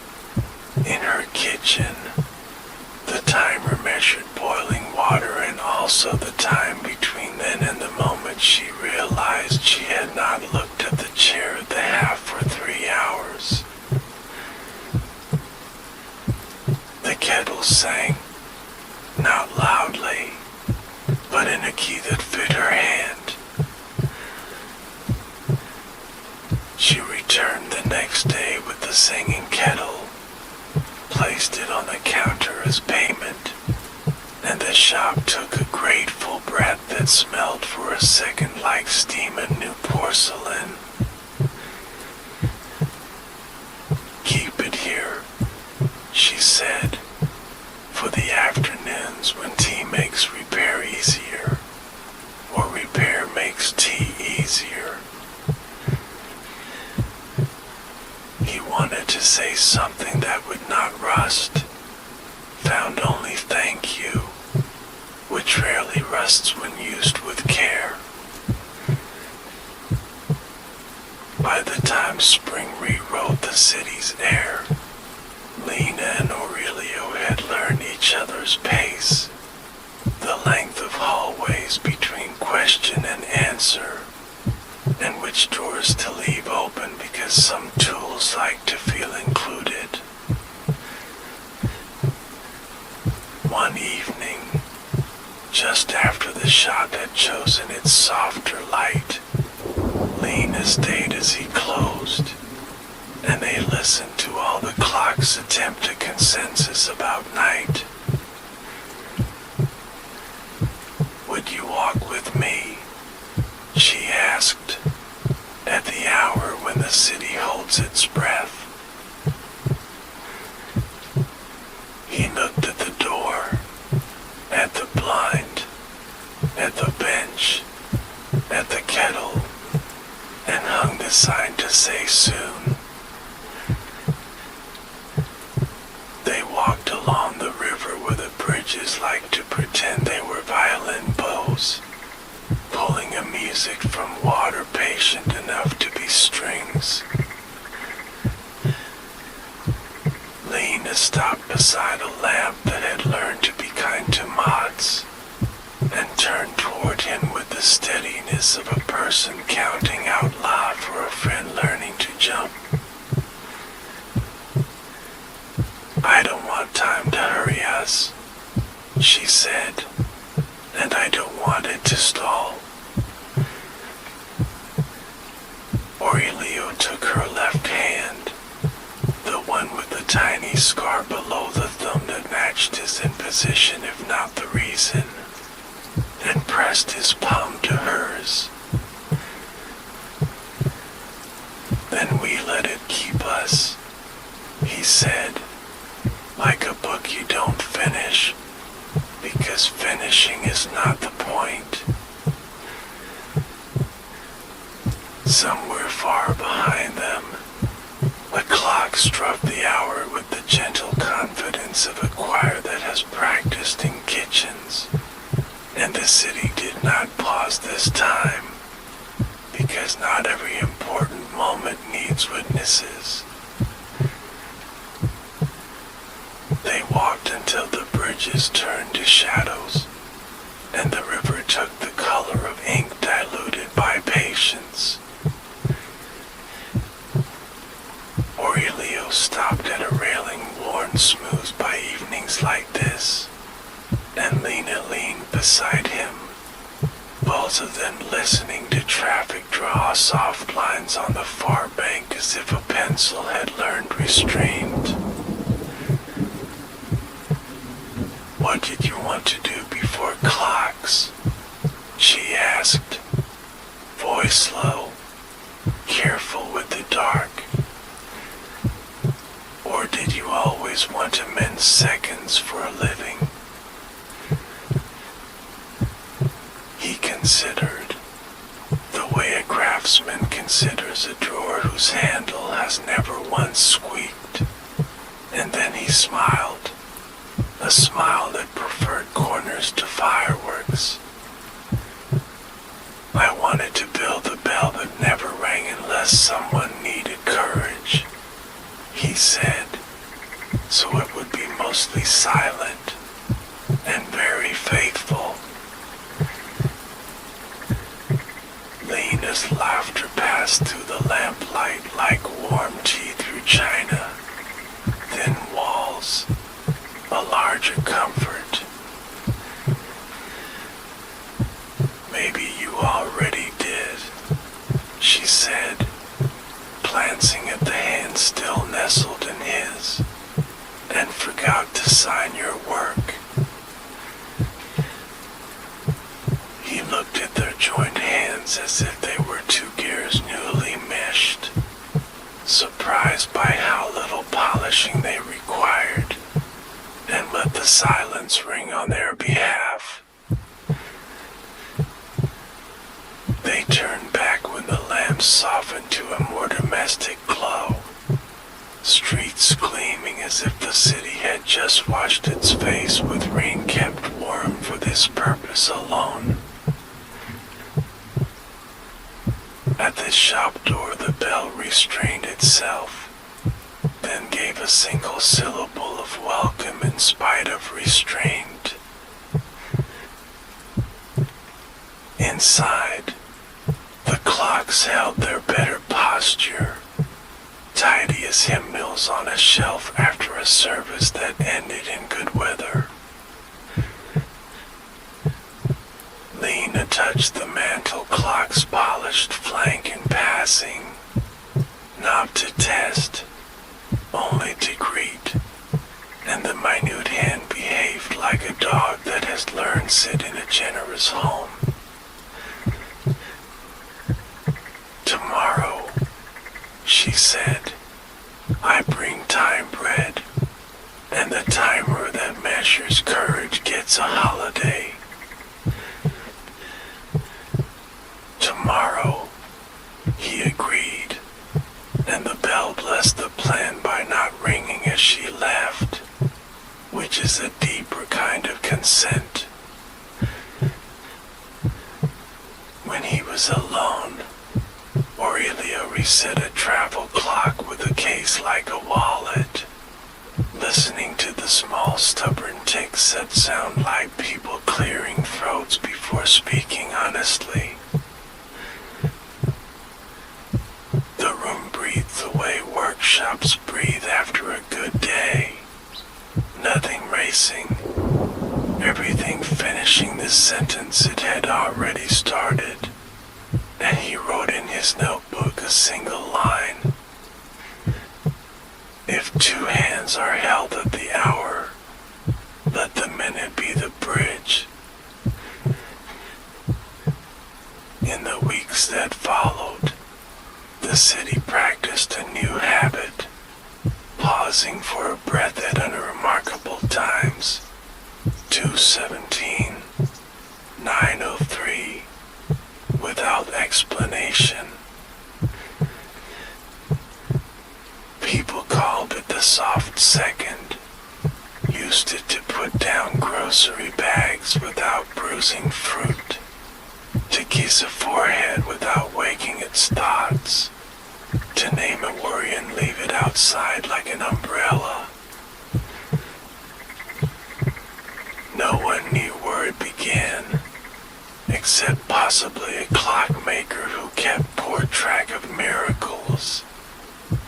in her kitchen, the timer measured boiling water and also the time between then and the moment she realized she had not looked at the chair at the half for 3 hours. The kettle sang, not loudly, but in a key that fit her hand. She returned the next day with the singing kettle, placed it on the counter as payment, and the shop took a grateful breath that smelled for a second like steam and new porcelain. Keep it here, she said, for the afternoons when tea makes repair easier, or repair makes tea easier. He wanted to say something that would not rust, found only thank you, which rarely rusts when used with care. By the time spring rewrote the city's air, Lena and Aurelio had learned each other's pace, the length of hallways between question and answer, and which doors to leave open because some tools like to feel included. One evening, just after the shop had chosen its softer light, Lena stayed as he closed, and they listened to all the clocks attempt a consensus about night. Would you walk with me? She asked, at the hour when the city holds its breath. He looked at the door, at the blind, at the bench, at the kettle, and hung the sign to say soon. They walked along the river where the bridges like to pretend they were violin bows, pulling a music from water patient enough to be strings. Lena stopped beside a lamp that had learned to be kind to moths, and turned toward him with the steadiness of a person counting out loud for a friend learning to jump. I don't want time to hurry us, she said, and I don't want it to stall. Aurelio took her left hand, the one with the tiny scar below the thumb that matched his imposition if not the reason, and pressed his palm to hers. Then we let it keep us, he said, like a book you don't finish, because finishing is not the point. Somewhere struck the hour with the gentle confidence of a choir that has practiced in kitchens, and the city did not pause this time, because not every important moment needs witnesses. They walked until the bridges turned to shadows, and the river took the color of ink diluted by patience. Aurelio stopped at a railing worn smooth by evenings like this, and Lena leaned beside him, both of them listening to traffic draw soft lines on the far bank as if a pencil had learned restraint. "What did you want to do before clocks?" she asked, voice low, careful with the dark. "Or did you always want to mend seconds for a living?" He considered, the way a craftsman considers a drawer whose handle has never once squeaked, and then he smiled, a smile that preferred corners to fireworks. "I wanted to build a bell that never rang unless someone needed courage," he said, "so it would be mostly silent and very faithful." Lena's laughter passed through the lamplight like warm tea through china, thin walls, a larger comfort. "Maybe you already did," she said, glancing at the hand still nestled in his, "and forgot to sign your work." He looked at their joined hands as if they were two gears newly meshed, surprised by how little polishing they required, and let the silence ring on their behalf. They turned back when the lamps softened to a more domestic glow, streets gleaming as if the city had just washed its face with rain kept warm for this purpose alone. At the shop door the bell restrained itself, then gave a single syllable of welcome in spite of restraint. Inside, the clocks held their better posture, tidy as hymnals on a shelf after a service that ended in good weather. Lena touched the mantel clock's polished flank in passing, not to test, only to greet, and the minute hand behaved like a dog that has learned sit in a generous home. "Tomorrow," she said, "I bring time bread, and the timer that measures courage gets a holiday." "Tomorrow," he agreed, and the bell blessed the plan by not ringing as she left, which is a deeper kind of consent. When he was alone, Aurelio reset a travel clock with a case like a wallet, listening to the small stubborn ticks that sound like people clearing throats before speaking honestly. The room breathed the way workshops breathe after a good day. Nothing racing, everything finishing the sentence it had already started, and he wrote in his notebook a single line. "If two hands are held at the hour, let the minute be the bridge." In the weeks that followed, the city practiced a new habit, pausing for a breath at unremarkable times. 2:17, 9:03, without explanation. People call a soft second, used it to put down grocery bags without bruising fruit, to kiss a forehead without waking its thoughts, to name a worry and leave it outside like an umbrella. No one knew where it began, except possibly a clockmaker who kept poor track of miracles,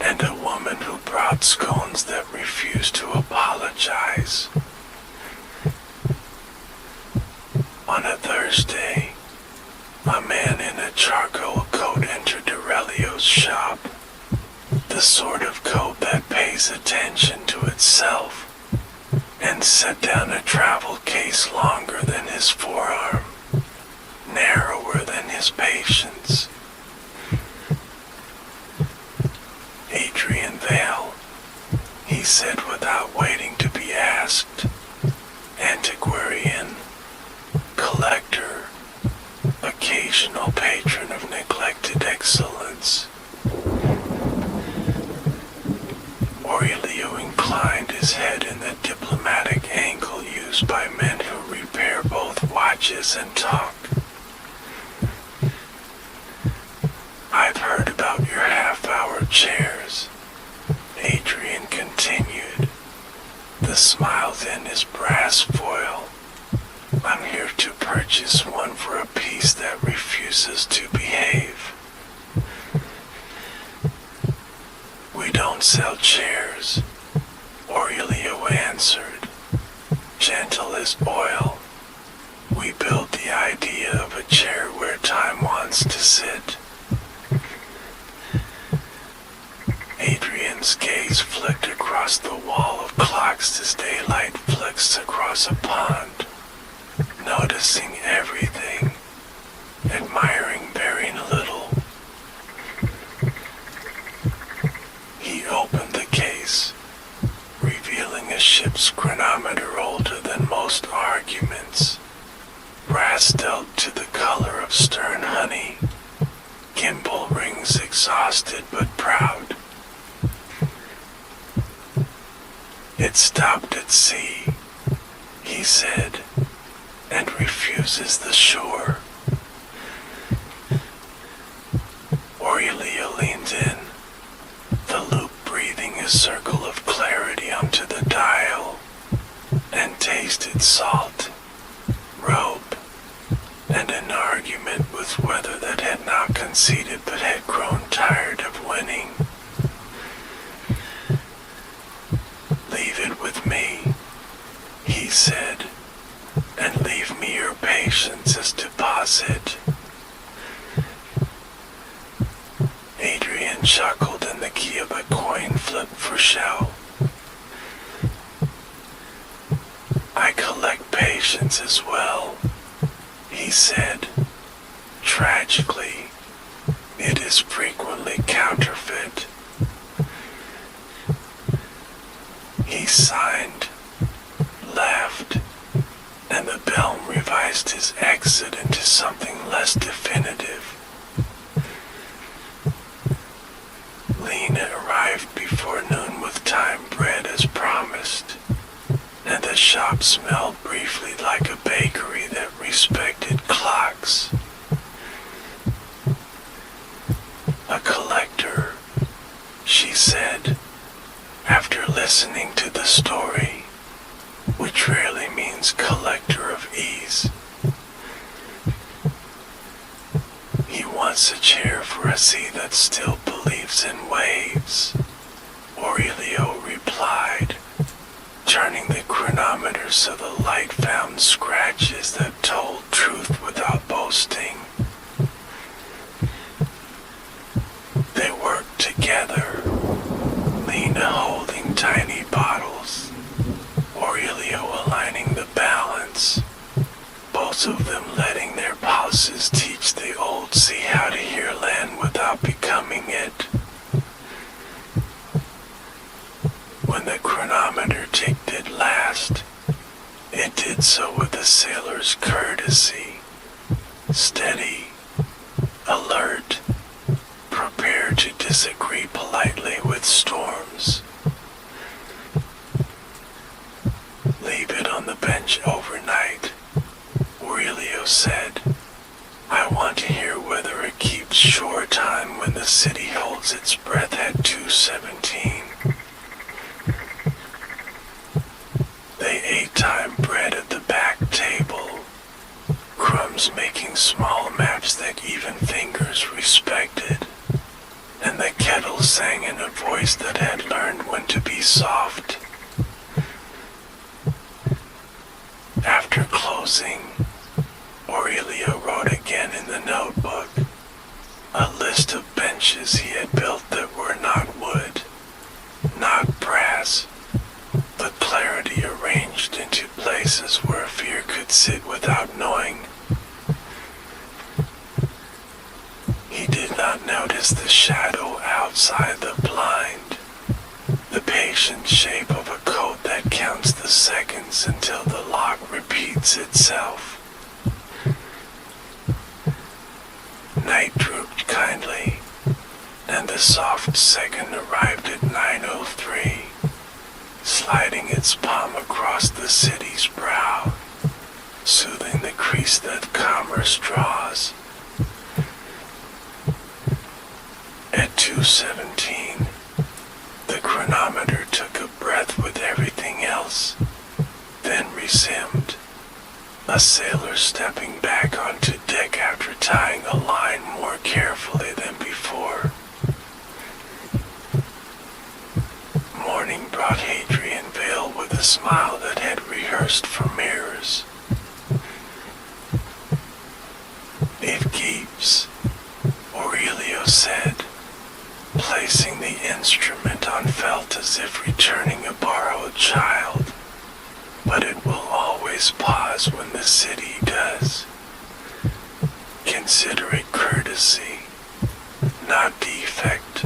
and a woman who brought scones that refused to apologize. On a Thursday, a man in a charcoal coat entered Aurelio's shop, the sort of coat that pays attention to itself, and set down a travel case longer than his forearm, narrower than his patience. Adrian Vale, he said without waiting to be asked. Antiquarian, collector, occasional patron of neglected excellence. Aurelio inclined his head in the diplomatic angle used by men who repair both watches and talk. I've heard about your half-hour chairs, Adrian continued, the smiles in his brass foil. I'm here to purchase one for a piece that refuses to behave. We don't sell chairs, Aurelio answered, gentle as oil. We build the idea of a chair where time wants to sit. Adrian's gaze flicked across the wall of clocks as daylight flicks across a pond, noticing everything, admiring very little. He opened the case, revealing a ship's chronometer older than most arguments, brass dealt to the color of stern honey, gimbal rings exhausted but proud. It stopped at sea, he said, and refuses the shore. Aurelio leaned in, the loop breathing a circle of clarity onto the dial, and tasted salt, rope, and an argument with weather that had not conceded but had grown tired of winning. Leave it with me, he said, and leave me your patience as deposit. Adrian chuckled in the key of a coin flip for show. I collect patience as well, he said. Tragically, it is frequently counterfeit. He signed, laughed, and the bell revised his exit into something less definitive. Lena arrived before noon with time bread as promised, and the shop smelled briefly like a bakery that respected clocks. A collector, she said, after listening to the story, which rarely means collector of ease. He wants a chair for a sea that still believes in waves, Aurelio replied, turning the chronometer so the light found scratches that told truth without boasting. They worked together, Lena holding tiny bottles, Aurelio aligning the balance, both of them letting their pulses teach the old sea how to hear land without becoming it. When the chronometer ticked at last, it did so with a sailor's courtesy, steady, alert, prepared to disagree politely with storms. city holds its breath at 2:17. They ate time bread at the back table, crumbs making small maps that even fingers respected, and the kettle sang in a voice that had learned when to be soft. After closing, Aurelio wrote again in the notebook a list of benches he had built that were not wood, not brass, but clarity arranged into places where fear could sit without knowing. He did not notice the shadow outside the blind, the patient shape of a coat that counts the seconds until the lock repeats itself. Night drooped kindly, and the soft second arrived at 9:03, sliding its palm across the city's brow, soothing the crease that commerce draws. At 2:17, the chronometer took a breath with everything else, then resumed, a sailor stepping back onto deck after tying a line more carefully than before. Morning brought Hadrian veiled with a smile that had rehearsed for mirrors. "It keeps," Aurelio said, placing the instrument on felt as if returning a borrowed child. "But it will always pause when the city does. Consider it courtesy, not defect."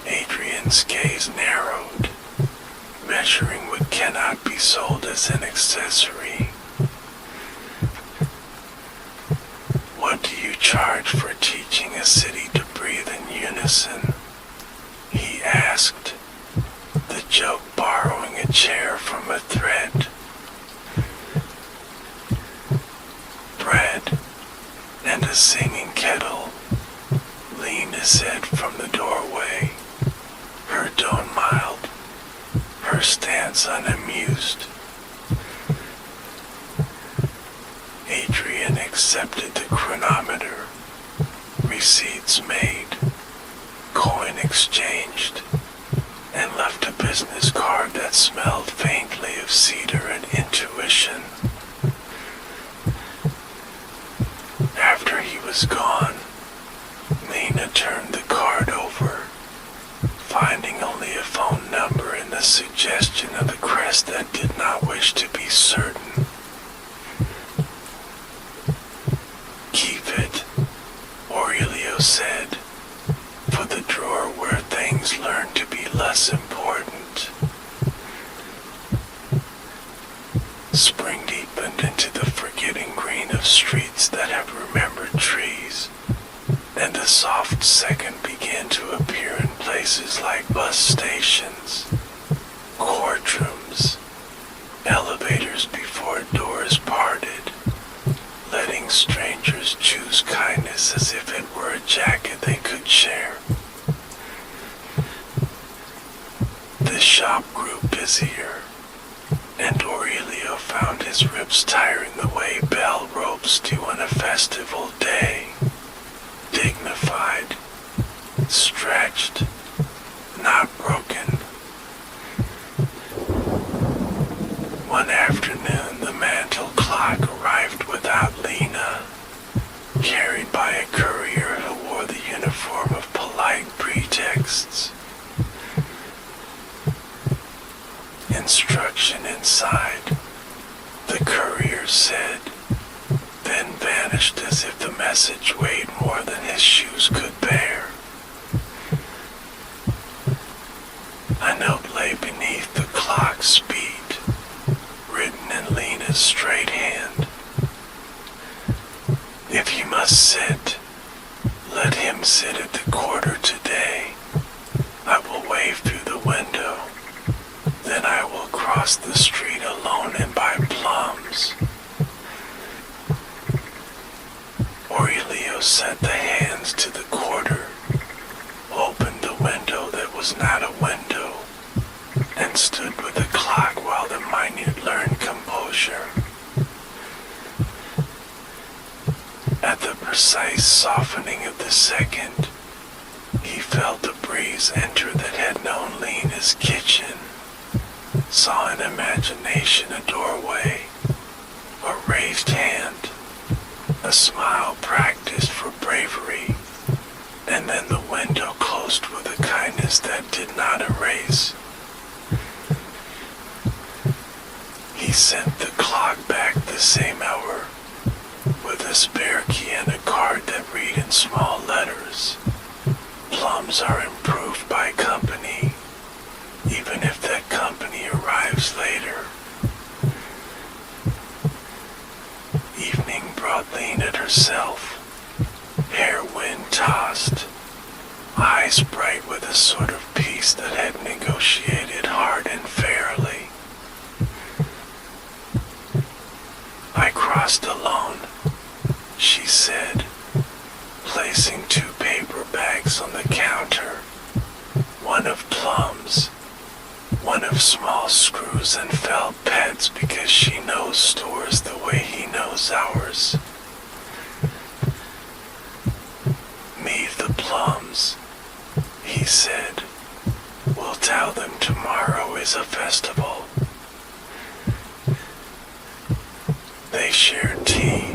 Adrian's gaze narrowed, measuring what cannot be sold as an accessory. "What do you charge for teaching a city to breathe in unison?" he asked, the joke borrowing a chair from a thread. "Bread and a singing kettle," Lena said from the doorway, her tone mild, her stance unamused. Adrian accepted the chronometer, receipts made, coin exchanged, and left a business card that smelled faintly of cedar and intuition. After he was gone, Lena turned the card over, finding only a phone number and the suggestion of a crest that did not wish to be certain. "Keep it," Aurelio said, "for the drawer where things learn to be less important." Spring deepened into the forgetting green of streets that have remembered trees, and a soft second began to appear in places like bus stations, courtrooms, elevators before doors parted, letting strangers choose kindness as if it were a jacket they could share. The shop grew busier, and Aurelio found his ribs tiring the way bell ropes do on a festival day, dignified, stretched, not broken. One afternoon, the mantel clock arrived without Lena, carried by a courier who wore the uniform of polite pretexts. "Instruction inside," the courier said, then vanished as if the message weighed more than his shoes could bear. A note lay beneath the clock's speed, written in Lena's straight hand. "If he must sit, let him sit at the quarter today. I will wave through the window. Then I will cross the street alone and buy plums." Aurelio set was not a window, and stood with the clock while the minute learned composure. At the precise softening of the second, he felt a breeze enter that had known Lena's kitchen, saw in imagination a doorway, a raised hand, a smile practiced for bravery, and then the window closed with a kindness that did not erase. He sent the clock back the same hour, with a spare key and a card that read in small letters, "Plums are improved by company, even if that company arrives later." Evening brought Lena herself, hair wind-tossed, eyes bright with a sort of peace that had negotiated hard and fairly. "I crossed alone," she said, placing 2 paper bags on the counter, one of plums, one of small screws and felt pads, because she knows stores the way he knows ours. "Leave the plums," he said. "We'll tell them tomorrow is a festival." They shared tea,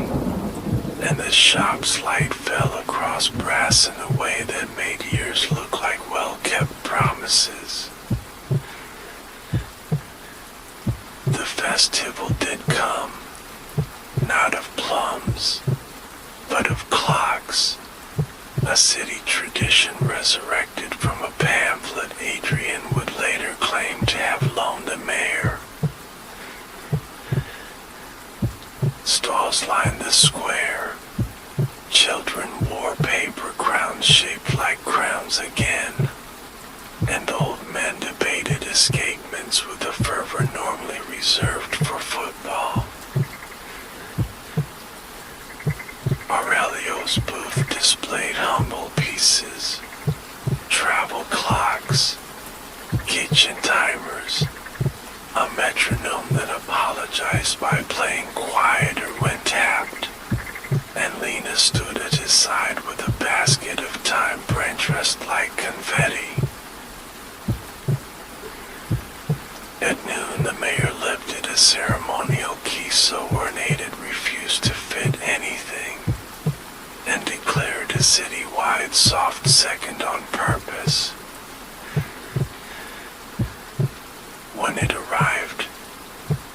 and the shop's light fell across brass in a way that made years look like well-kept promises. The festival did come, not of plums, but of clocks, a city tradition resurrected from a pamphlet Adrian would later claim to have loaned the mayor. Stalls lined the square. Children wore paper crowns shaped like crowns again, and old men debated escapements with a fervor normally reserved for football. Aurelio's booth displayed humble pieces, travel clocks, kitchen timers, a metronome that apologized by playing quieter when tapped, and Lena stood at his side with a basket of time dressed like confetti. At noon, the mayor lifted a ceremonial key so ornate it refused to fit anything, and declared a city-wide soft second on purpose. When it arrived,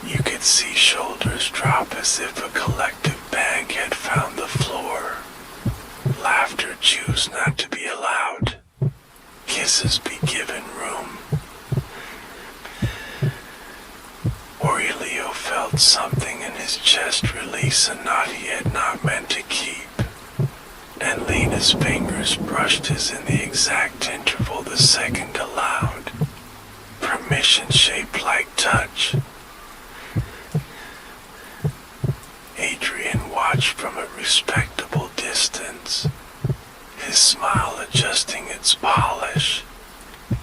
you could see shoulders drop as if a collective bang had found the floor. Laughter choose not to be allowed. Kisses be given room. Aurelio felt something in his chest release a knot he had not meant to keep, and Lena's fingers brushed his in the exact interval the second allowed. Permission shaped like touch. Adrian watched from a respectable distance, his smile adjusting its polish,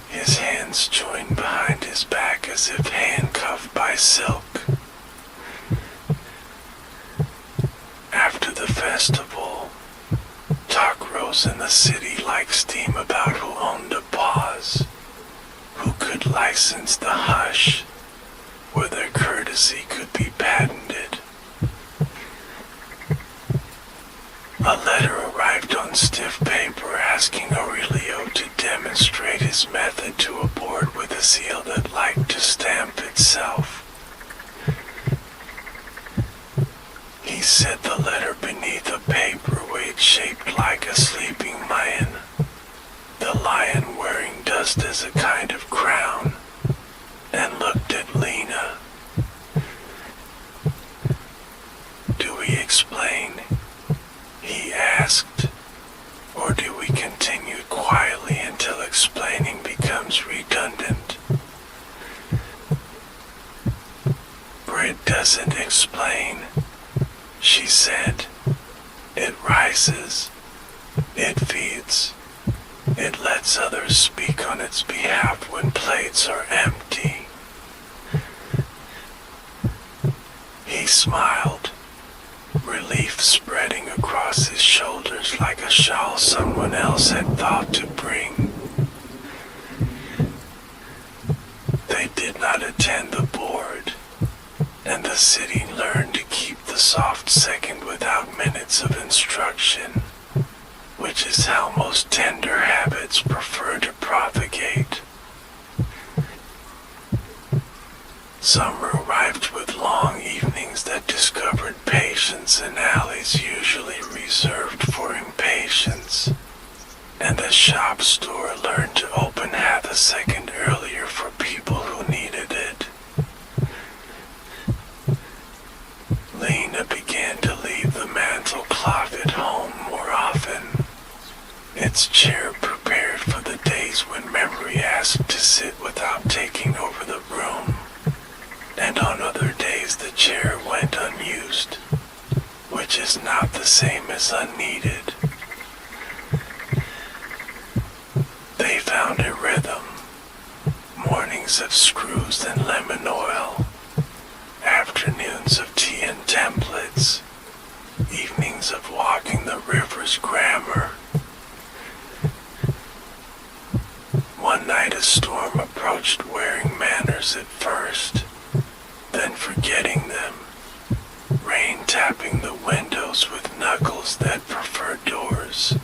his hands joined behind his back as if handcuffed by silk. After the festival, talk rose in the city like steam about who owned a pause, who could license the hush, whether courtesy could be patented. A letter arrived on stiff paper asking Aurelio to demonstrate his method to a board with a seal that liked to stamp itself. He set the letter beneath a paperweight shaped like a sleeping lion, the lion wearing dust as a kind of crown, and looked at Lena. "Do we explain?" he asked, "or do we continue quietly until explaining becomes redundant?" "Bread doesn't explain," she said. "It rises, it feeds, it lets lets others speak on its behalf when plates are empty. He smiled, relief spreading across his shoulders like a shawl someone else had thought to bring. They did not attend the board, and the city learned to keep the soft second without minutes of instruction, which is how most tender habits prefer to propagate. Summer arrived with long evenings that discovered patience in alleys usually reserved for impatience, and the shop store learned to open half a second earlier for people who needed it. Lena began to leave the mantel clock at home more often, its chair prepared for the days when memory asked to sit without taking over the room, and on other days the chair went unused, which is not the same as unneeded. They found a rhythm, mornings of screws and lemon oil, afternoons of tea and templates, evenings of walking the river's grammar. One night a storm approached wearing manners at first, then forgetting them, rain tapping the windows with knuckles that preferred doors.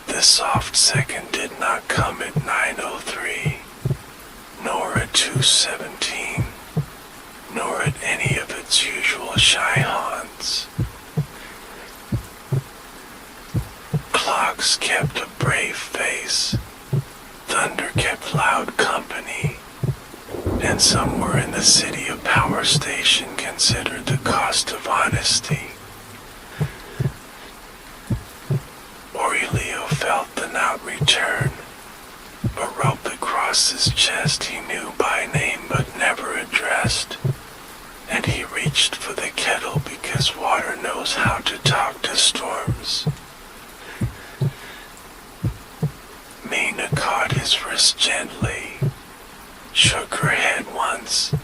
The soft second did not come at 9:03, nor at 2:17, nor at any of its usual shy haunts. Clocks kept a brave face, thunder kept loud company, and somewhere in the city a power station considered the cost of honesty. Aurelio felt the knout return, a rope across his chest he knew by name but never addressed, and he reached for the kettle because water knows how to talk to storms. Mina caught his wrist gently, shook her head once,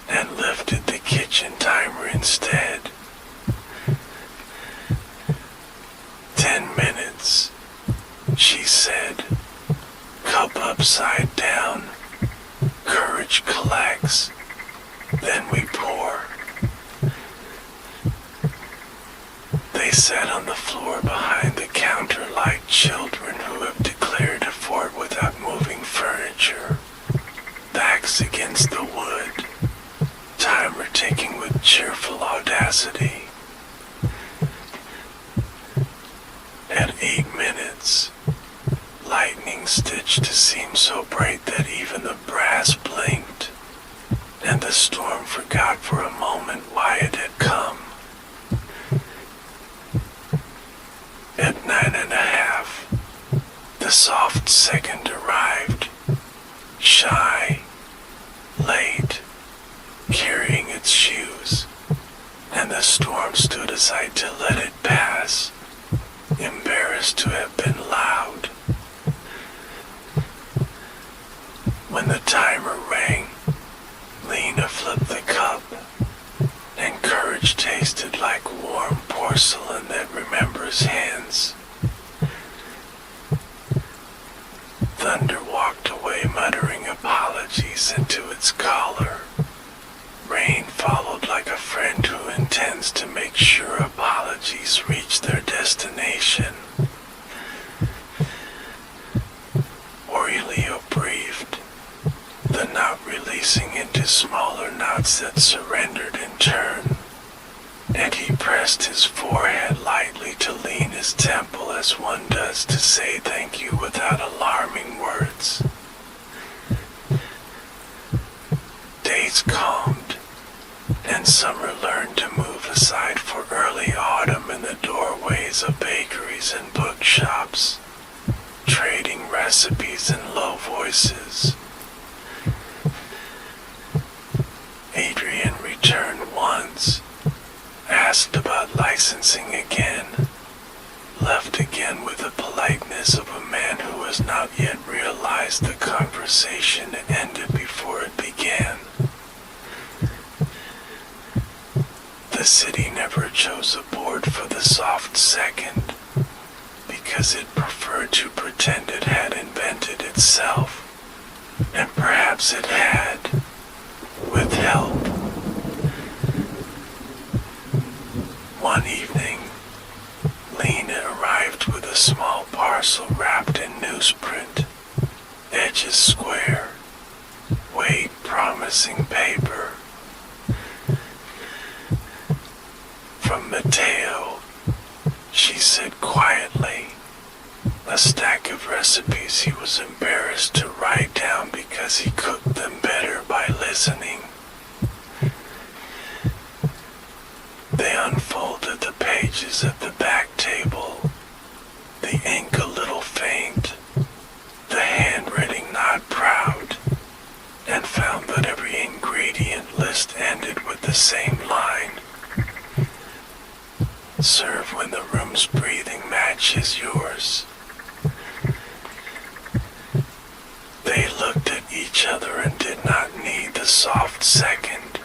and lifted the kitchen timer instead. 10 minutes, she said, cup upside down, courage collects, then we pour. They sat on the floor behind the counter like children who have declared a fort without moving furniture, backs against the wood, timer ticking with cheerful audacity. At 8 minutes, lightning stitched to seem so bright that even the brass blinked, and the storm forgot for a moment why it had come. At 9:30, the soft second arrived, shy, late, carrying its shoes, and the storm stood aside to let it pass, embarrassed to have been loud. When the timer rang, Lena flipped the cup, and courage tasted like warm porcelain that remembers hands. Thunder walked away muttering apologies into its collar. Rain followed like a friend who intends to make sure apologies reach their destination. Aurelio breathed, the knot releasing into smaller knots that surrendered in turn, and he pressed his forehead lightly to lean his temple as one does to say thank you without alarming words. Days calmed, and summer learned to move aside for early autumn in the doorways of bakeries and bookshops, trading recipes in low voices. Adrian returned once, asked about licensing again, left again with the politeness of a man who has not yet realized the conversation ended before it began. The city never chose a board for the soft second, because it preferred to pretend it had invented itself, and perhaps it had, with help. One evening, Lena arrived with a small parcel wrapped in newsprint, edges square, weight promising paper. From Matteo, she said quietly, a stack of recipes he was embarrassed to write down because he cooked them better by listening. They unfolded the pages at the back table, the ink a little faint, the handwriting not proud, and found that every ingredient list ended with the same line. Serve when the room's breathing matches yours. They looked at each other and did not need the soft second,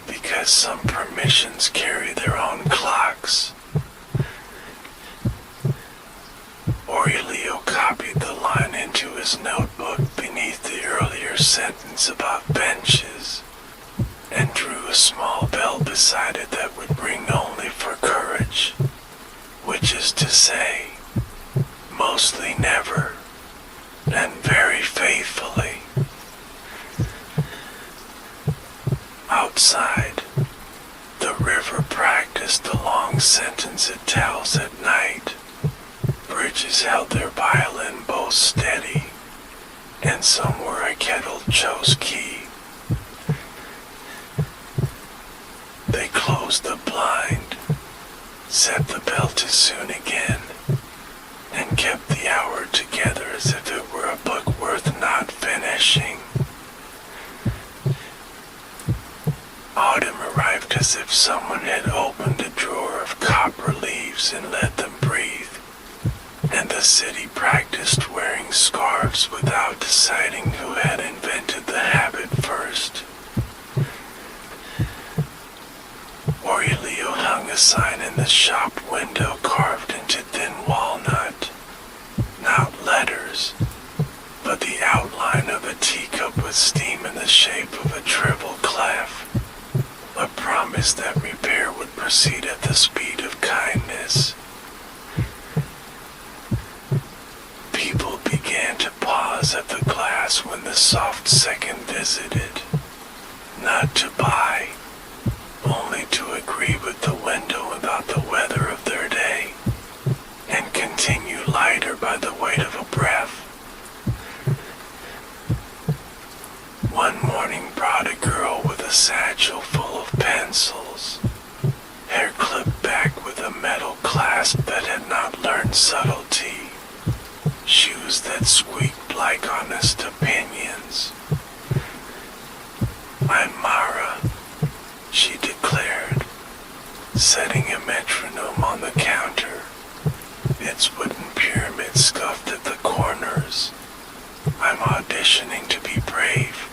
because some permissions carry their own clocks. Aurelio copied the line into his notebook beneath the earlier sentence about benches, and drew a small bell beside it that would ring only for courage, which is to say, mostly never, and very faithfully. Outside, the river practiced the long sentence it tells at night. Bridges held their violin bows steady, and somewhere a kettle chose key. They closed the blind, set the bell to soon again, and kept the hour together as if it were a book worth not finishing. Autumn arrived as if someone had opened a drawer of copper leaves and let them breathe, and the city practiced wearing scarves without deciding who had invented the habit first. Aurelio hung a sign in the shop window carved into thin walnut, not letters, but the outline of a teacup with steam in the shape of a treble clef, a promise that repair would proceed at the speed of kindness. People began to pause at the glass when the soft second visited, not to buy, only to agree with the window about the weather of their day, and continue lighter by the weight of a breath. One morning brought a girl with a satchel full of pencils, hair clipped back with a metal clasp that had not learned subtlety, shoes that squeaked like honest opinions. "I'm Mara," she declared, setting a metronome on the counter, its wooden pyramid scuffed at the corners. "I'm auditioning to be brave,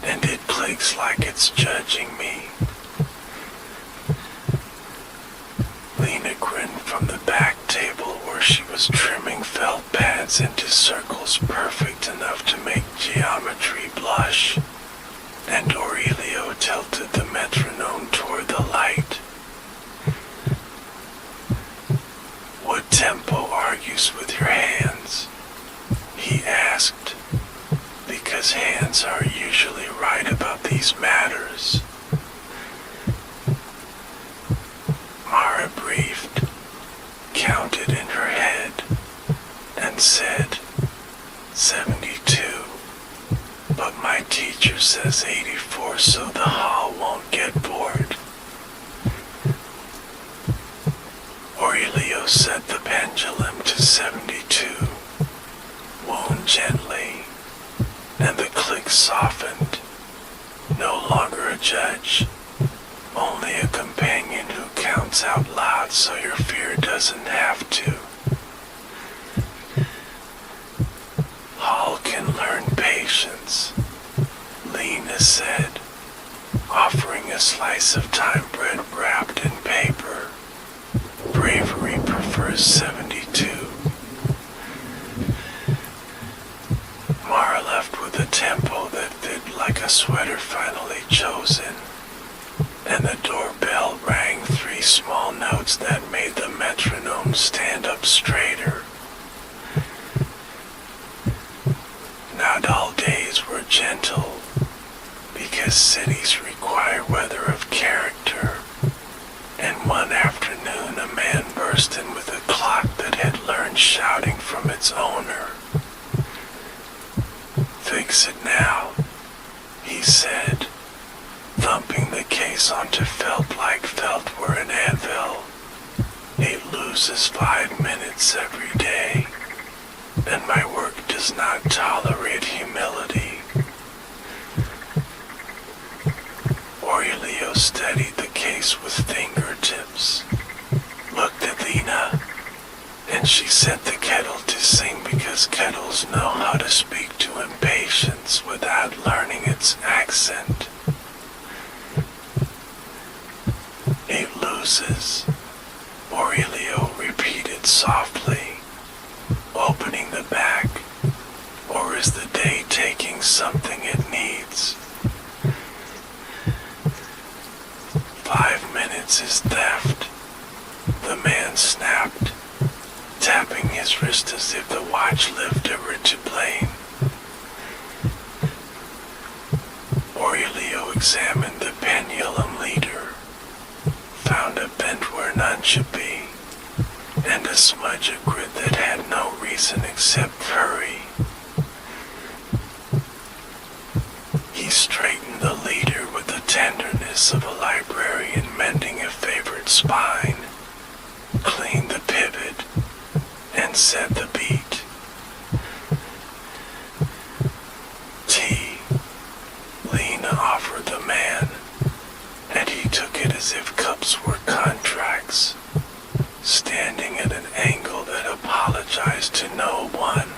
and it clicks like it's judging me." Lena grinned from the back table where she was trimming felt pads into circles perfect enough to make geometry blush, and Aurelio tilted the metronome toward the light. "What tempo argues with your hands?" he asked, because hands are usually right about these matters. Mara breathed, counted in her head, and said, 72, but my teacher says 84 so the hall won't get bored. Aurelio set the pendulum to 72, wound gently, and the click softened, no longer a judge, only a companion who counts out loud so your fear doesn't have to. All can learn patience, Lena said, offering a slice of time bread wrapped in paper. Bravery prefers 72. Mara left with a tempo that fit like a sweater finally chosen, and the doorbell rang 3 small notes that made the metronome stand up straighter. Not all days were gentle, because cities require weather of character, and one afternoon a man burst in with a clock that had learned shouting from its owner. "Fix it now," he said, thumping the case onto felt like felt were an anvil. "It loses 5 minutes every day, and my work does not tolerate humility." Aurelio steadied the case with fingertips, looked at Lena, and she set the kettle to sing because kettles know how to speak to impatience without learning its accent. "It loses," Aurelio repeated softly, opening the back. "Or is the day taking something it needs?" 5 minutes is theft, the man snapped, tapping his wrist as if the watch lifter were to blame. Aurelio examined the pendulum leader, found a bent where none should be, and a smudge of grit that had no reason except hurry. He straightened the leader with the tenderness of a librarian mending a favorite spine, cleaned the pivot, and set the beat. "Tea," Lena offered the man, and he took it as if cups were contracts, standing at an angle that apologized to no one.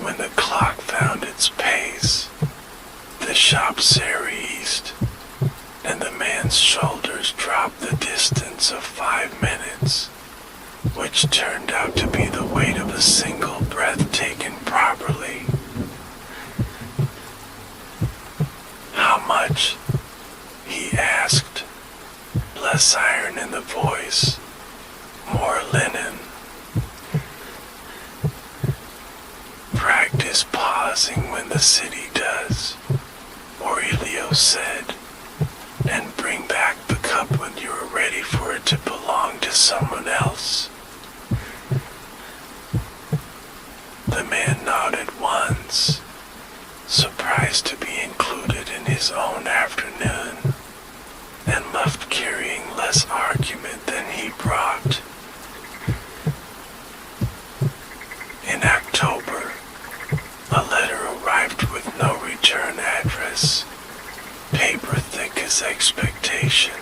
When the clock found its pace, the shop eased, and the man's shoulders dropped the distance of 5 minutes, which turned out to be the weight of a single breath taken properly. "How much?" he asked, less iron in the voice, more linen. "Practice pausing when the city does," Aurelio said, "and bring back the cup when you are ready for it to belong to someone else." The man nodded once, surprised to be included in his own afternoon, and left carrying less argument than he brought. In October, a letter arrived with no return address, paper thick as expectation,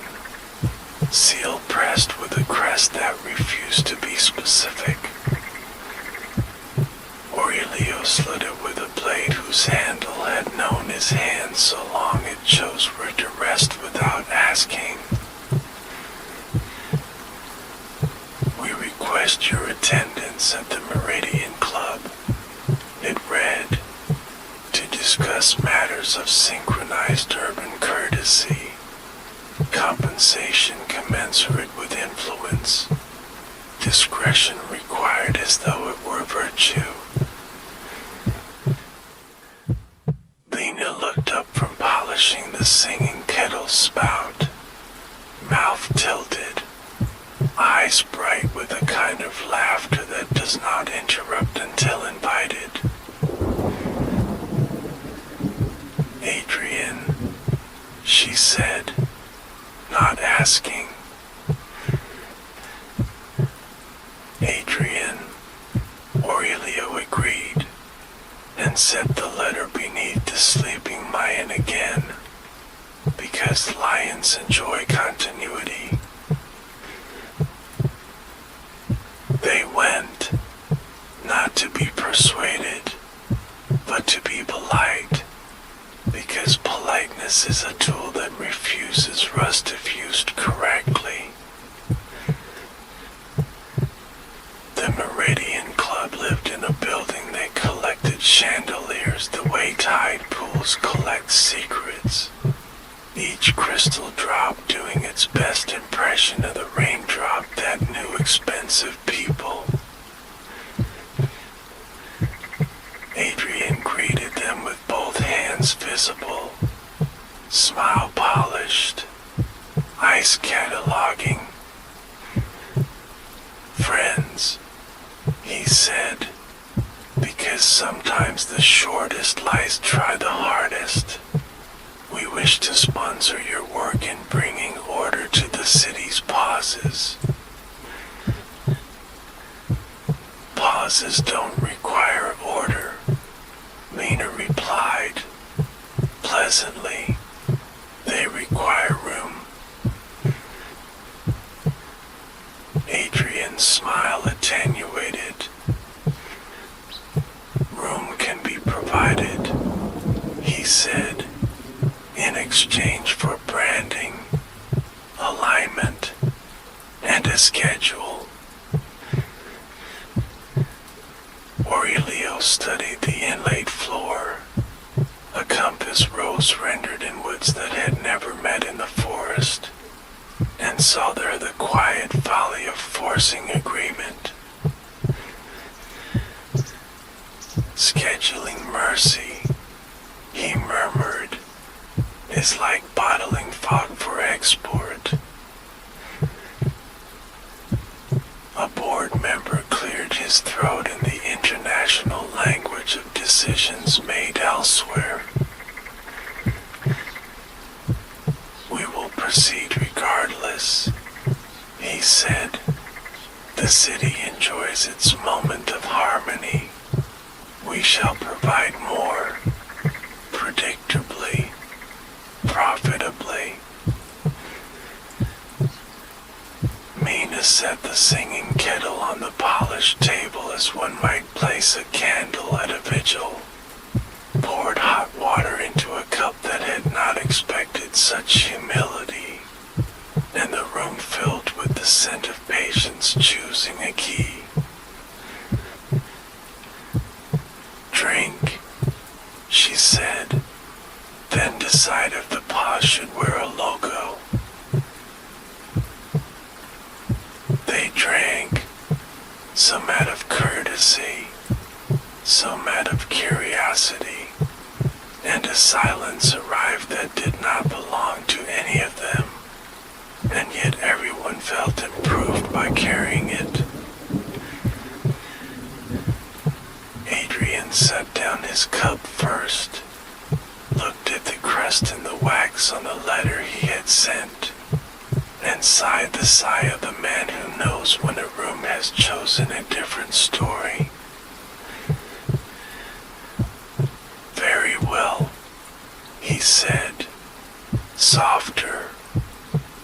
seal pressed with a crest that refused to be specific. Aurelio slid it with a blade whose handle had known his hand so long it chose where to rest without asking. "We request your attendance at the Meridian Club," it read, "to discuss matters of synchronized urban courtesy, compensation commensurate with influence, discretion required as though it were virtue." Lena looked up from polishing the singing kettle spout, mouth tilted, eyes bright with a kind of laughter that does not interrupt until invited. "Adrian," she said, not asking. "Adrian," Aurelio agreed, and set the letter beneath the sleeping Mayan again, because because lions enjoy continuity. They went, not to be persuaded, but to be polite, because politeness is a tool that refuses rust if used correctly. The Meridian Club lived in a building that collected chandeliers the way tide pools collect secrets, each crystal drop doing its best impression of the raindrop that knew expensive people. Adrian greeted them with both hands visible, smile polished, ice cataloging. "Friends," he said, "because sometimes the shortest lies try the hardest. We wish to sponsor your work in bringing order to the city's pauses." "Pauses don't require order," Mina replied, pleasantly. "They require room." Adrian's smile attenuated. "Room can be provided," he said, "in exchange for branding, alignment, and a schedule." Aurelio studied the inlaid floor, a compass rose rendered in woods that had never met in the forest, and saw there the quiet folly of forcing agreement. "Scheduling mercy," he murmured, "is like bottling fog for export." A board member cleared his throat in the international language of decisions made elsewhere. "We will proceed regardless," he said. "The city enjoys its moment of harmony. We shall provide more, predictably, profitably." Mina set the singing kettle on the polished table as one might place a candle at a vigil, poured hot water into a cup that had not expected such humility, and the room filled with the scent of patience choosing a key. "Drink," she said, "then decide if the pause should wear a logo." They drank, some out of courtesy, some out of curiosity, and a silence arrived that did not belong to any of them, and yet everyone felt improved by carrying it. Adrian set down his cup first, looked at the crust and the wax on the letter he had sent, and sighed the sigh of the man who knows when a room has chosen a different story. "Very well," he said, "softer,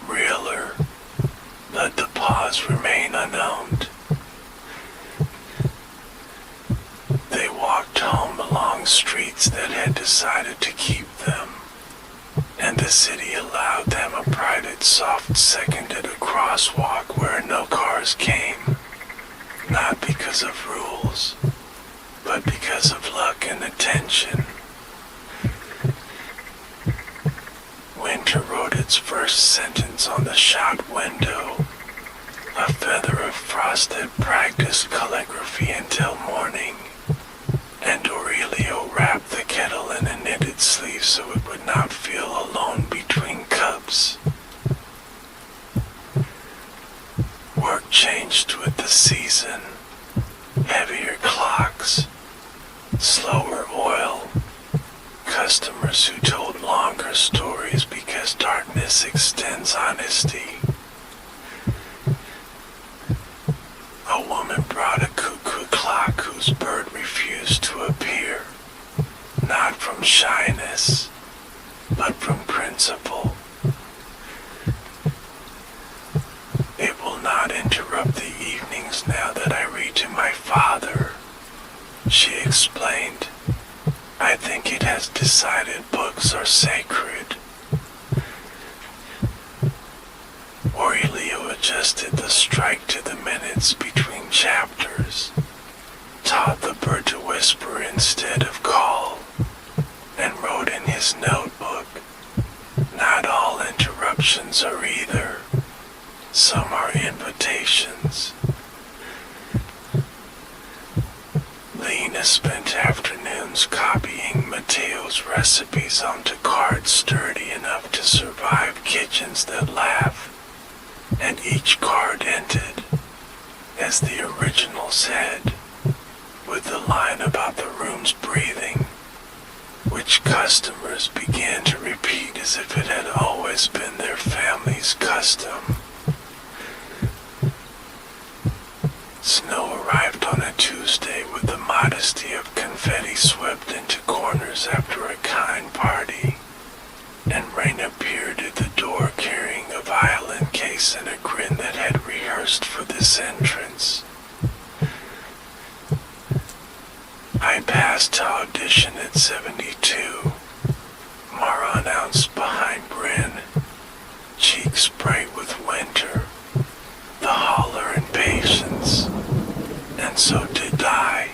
realer, let the pause remain unowned." They walked home along streets that had decided to keep them, and the city allowed them a private soft second at a crosswalk where no cars came, not because of rules, but because of luck and attention. Winter wrote its first sentence on the shop window, a feather of frost that practiced calligraphy until morning, and Aurelio wrapped the kettle in a knitted sleeve so it would not feel alone between cups. Work changed with the season. Heavier clocks, slower oil, customers who told longer stories because darkness extends honesty. A woman brought a cuckoo clock whose bird refused to appear, not from shyness, but from principle. decided books are sacred. Aurelio adjusted the strike to the minutes between chapters, taught the bird to whisper instead of call, and wrote in his notebook, "Not all interruptions are either. Some are invitations." Lena spent afternoons copying Mateo's recipes onto cards sturdy enough to survive kitchens that laugh, and each card ended, as the original said, with the line about the room's breathing, which customers began to repeat as if it had always been their family's custom. Snow arrived on a Tuesday with the modesty of confetti swept into corners after a kind party, and rain appeared at the door carrying a violin case and a grin that had rehearsed for this entrance. I passed to audition at 72, Mara announced behind Bryn, cheeks bright with winter, the holler and patience, and so did I.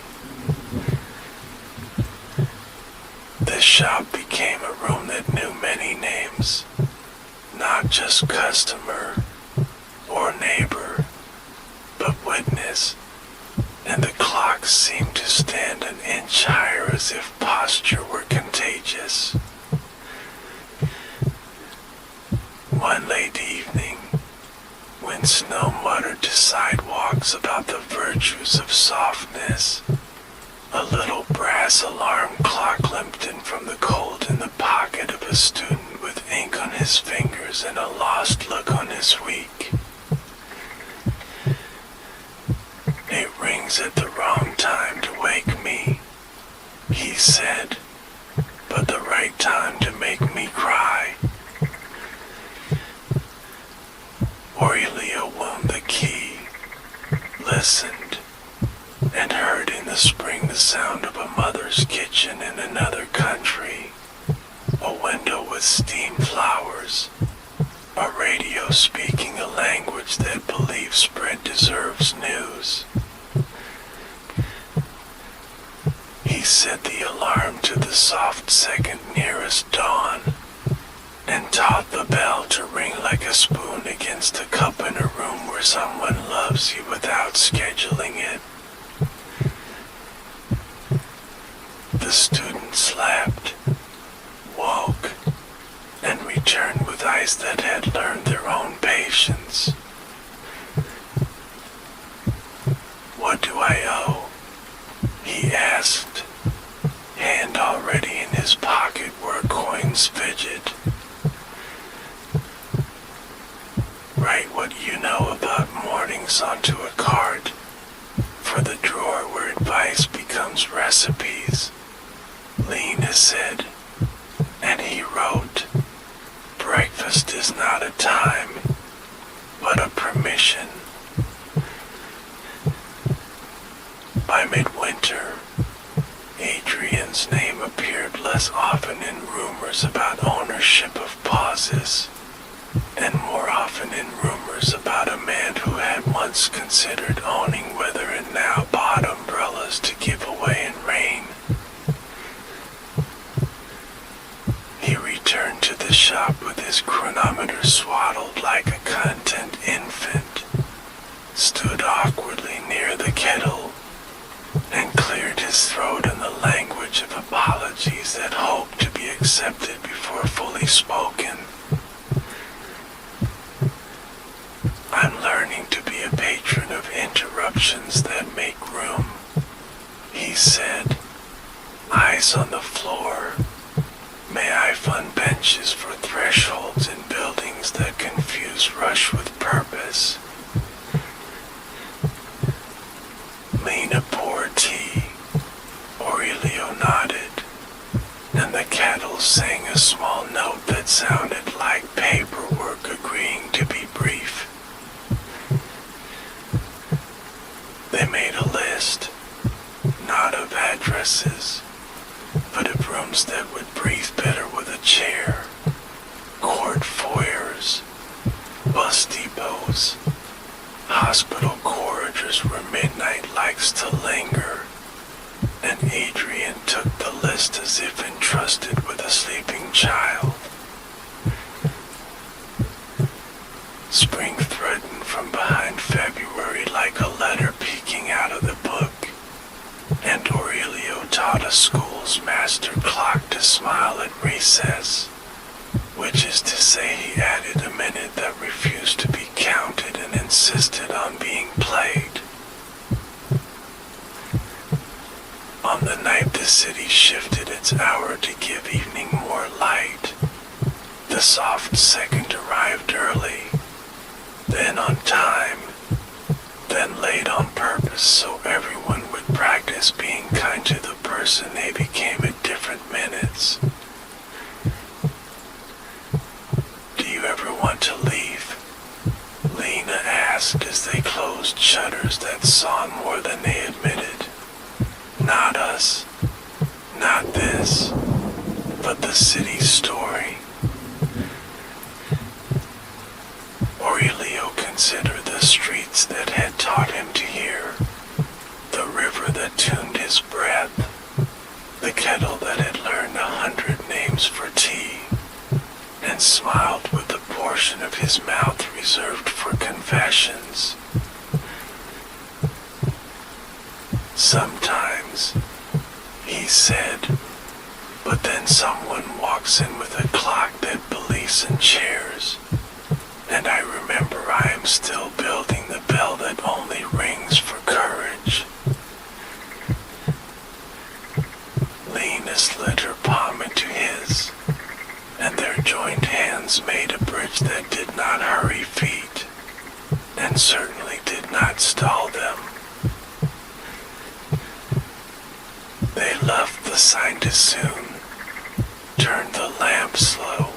This shop became a room that knew many names, not just customer or neighbor, but witness, and the clocks seemed to stand an inch higher as if posture were contagious. One late evening, when Snow muttered to sidewalks about the virtues of softness, a little brass alarm clock limped in from the cold in the pocket of a student with ink on his fingers and a lost look on his week. "It rings at the wrong time to wake me," he said, "but the right time to make me cry." Aurelio wound the key, listened, and heard in the spring the sound of a mother's kitchen in another country, a window with steamed flowers, a radio speaking a language that believes bread deserves news. He set the alarm to the soft second nearest dawn, and taught the bell to ring like a spoon against a cup in a room where someone loves you without scheduling it. The student slept, woke, and returned with eyes that had learned their own patience. "What do I owe?" he asked, hand already in his pocket where coins fidget. "Write what you know about mornings onto a card, for the drawer where advice becomes recipes," Lena said, and he wrote, "Breakfast is not a time, but a permission." By midwinter, Adrian's name appeared less often in rumors about ownership of pauses, and more often in rumors about a man who had once considered owning whether and now bought umbrellas to give away in rain. He returned to the shop with his chronometer swaddled like a content infant, stood awkwardly near the kettle, and cleared his throat in the language of apologies that hoped to be accepted before fully spoken. "I'm learning to be a patron of interruptions that make room," he said, eyes on the floor. "May I fund benches for thresholds in buildings that confuse rush with purpose." Lena poured tea. Aurelio nodded, and the kettle sang a small note that sounded like paperwork agreeing to be brief. They made a list, not of addresses, but of rooms that would breathe chair, court foyers, bus depots, hospital corridors where midnight likes to linger, and Adrian took the list as if entrusted with a sleeping child. Spring threatened from behind February like a letter peeking out of the book, and Aurelio taught a school's master clock to smile at recess, which is to say he added a minute that refused to be counted and insisted on being played. On the night the city shifted its hour to give evening more light, the soft second arrived early, then on time, then late on purpose so everyone would practice being kind to the person they became at different minutes. "Do you ever want to leave?" Lena asked as they closed shutters that saw more than they admitted. "Not us, not this, but the city's story." Aurelio considered the streets that had taught him to hear, the river that tuned his breath, the kettle that had learned 100 names for tea, and smiled with the portion of his mouth reserved for confessions. "Sometimes," he said, "but then someone walks in with a clock that believes in chairs, and I remember I am still building the bell that only rings for courage." Lena slid her palm into his, and their joined hands made a bridge that did not hurry feet, and certainly did not stall them. They left the sign to soon, turned the lamp slow,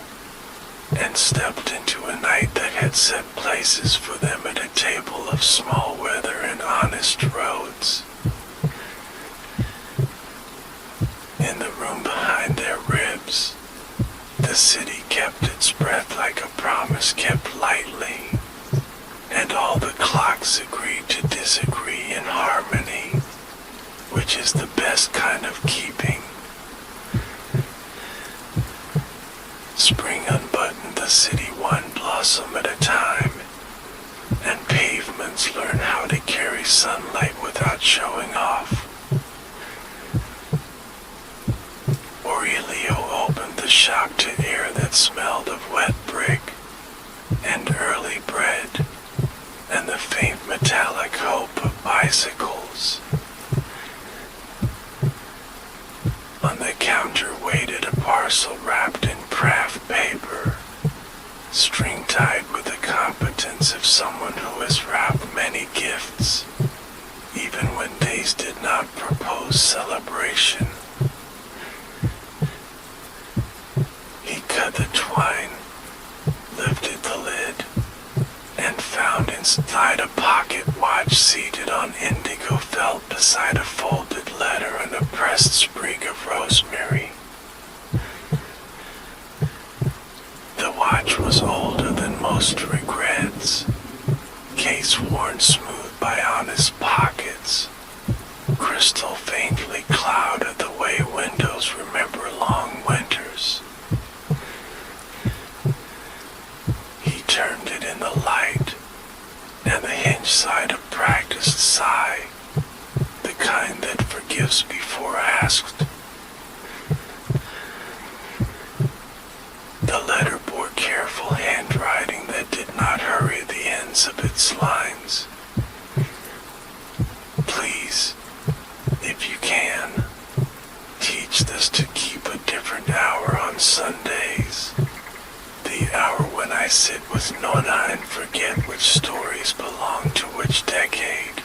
and stepped into a night that had set places for them at a table of small weather and honest roads. In the room behind their ribs, the city kept its breath like a promise kept lightly, and all the clocks agreed to disagree in harmony, which is the best kind of keeping. Spring unbuttoned the city one blossom at a time, and pavements learn how to carry sunlight without showing off. Aurelio opened the shop to air that smelled of wet brick and early bread and the faint metallic hope of bicycles. On the counter waited a parcel wrapped in craft paper, string-tied with the competence of someone who has wrapped many gifts, even when days did not propose celebration. He cut the twine, lifted the lid, and found inside a pocket watch seated on indigo felt beside a folded letter and a pressed sprig of rosemary. The watch was older than most regrets, case worn smooth by honest pockets, crystal faintly clouded the way windows remember long winters. He turned it in the light, and the hinge sighed a practiced sigh, the kind that forgives before asked. The letter bore careful handwriting that did not hurry the ends of its lines. "Please, if you can, teach this to keep a different hour on Sundays. The hour when I sit with Nona and forget which stories belong to which decade."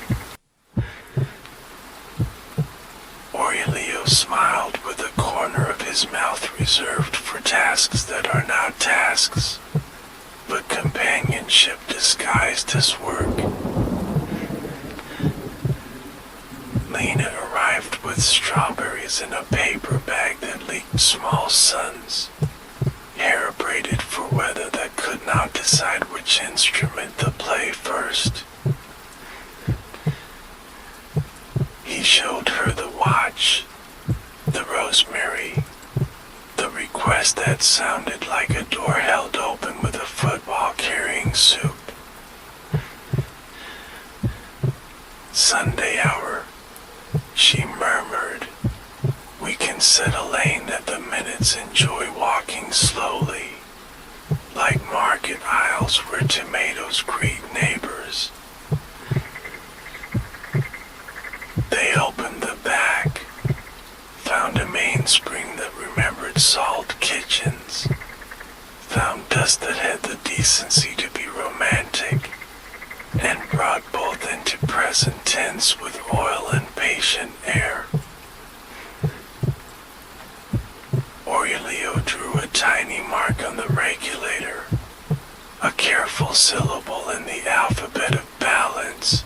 Aurelio smiled with a corner of his mouth reserved for tasks that are not tasks, but companionship disguised as work. Lena arrived with strawberries in a paper bag that leaked small suns, traded for weather that could not decide which instrument to play first. He showed her the watch, the rosemary, the request that sounded like a door held open with a football carrying soup. Sunday hour, she murmured. We can set a lane that the minutes enjoy walking slowly, like market aisles where tomatoes greet neighbors. They opened the back, found a mainspring that remembered salt kitchens, found dust that had the decency to be romantic, and brought both into present tense with oil and patient air. Aurelio drew a tiny mark on the regulator, a careful syllable in the alphabet of balance,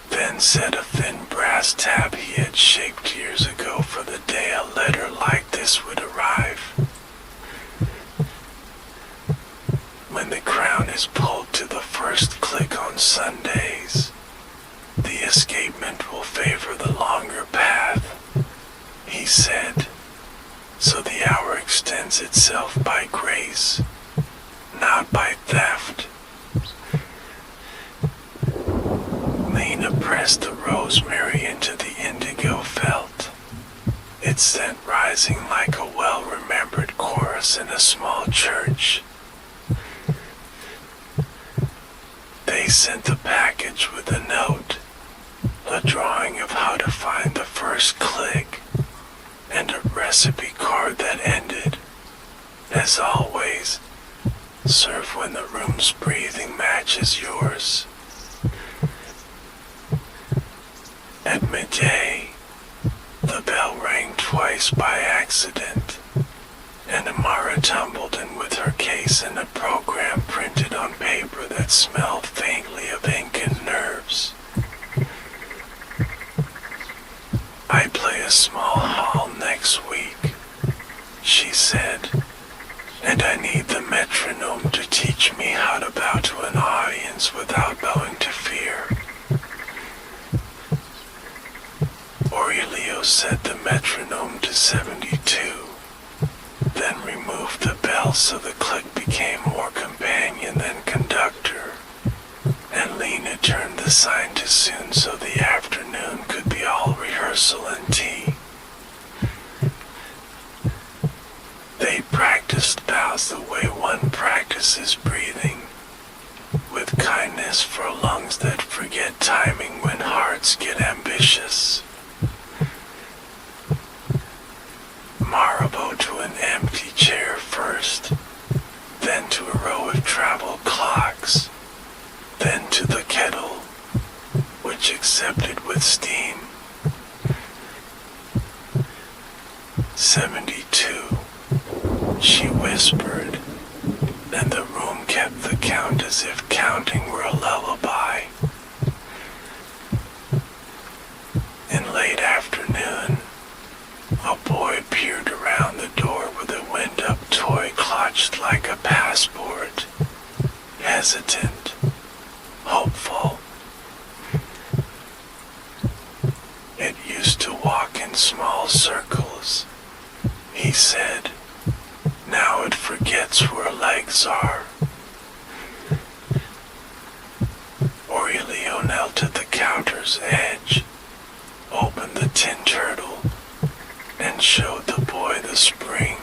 then set a thin brass tab he had shaped years ago for the day a letter like this would arrive. When the crown is pulled to the first click on Sundays, the escapement will favor the longer path, he said, so the hour extends itself by grace, not by theft. Lena pressed the rosemary into the indigo felt, its scent rising like a well-remembered chorus in a small church. They sent the package with a note, a drawing of how to find the first click, and a recipe card that ended, as always, serve when the room's breathing matches yours. At midday, the bell rang twice by accident, and Amara tumbled in with her case and a program printed on paper that smelled faintly of ink and nerves. I play a small hall next week, she said, and I need the metronome to teach me how to bow to an audience without bowing to fear. Aurelio set the metronome to 72, then removed the bell so the click became more companion than conductor, and Lena turned the sign to soon so the afternoon could be all rehearsal and tea. They practiced bows the way one practices breathing, with kindness for lungs that forget timing when hearts get ambitious. Mara bowed to an empty chair first, then to a row of travel clocks, then to the kettle, which accepted with steam. 72, she whispered, and the room kept the count as if counting were a lullaby. In late afternoon, a boy peered around the door with a wind-up toy clutched like a passport, hesitant, hopeful. It used to walk in small circles, he said. Now it forgets where legs are. Aurelio knelt at the counter's edge, opened the tin turtle, and showed the boy the spring,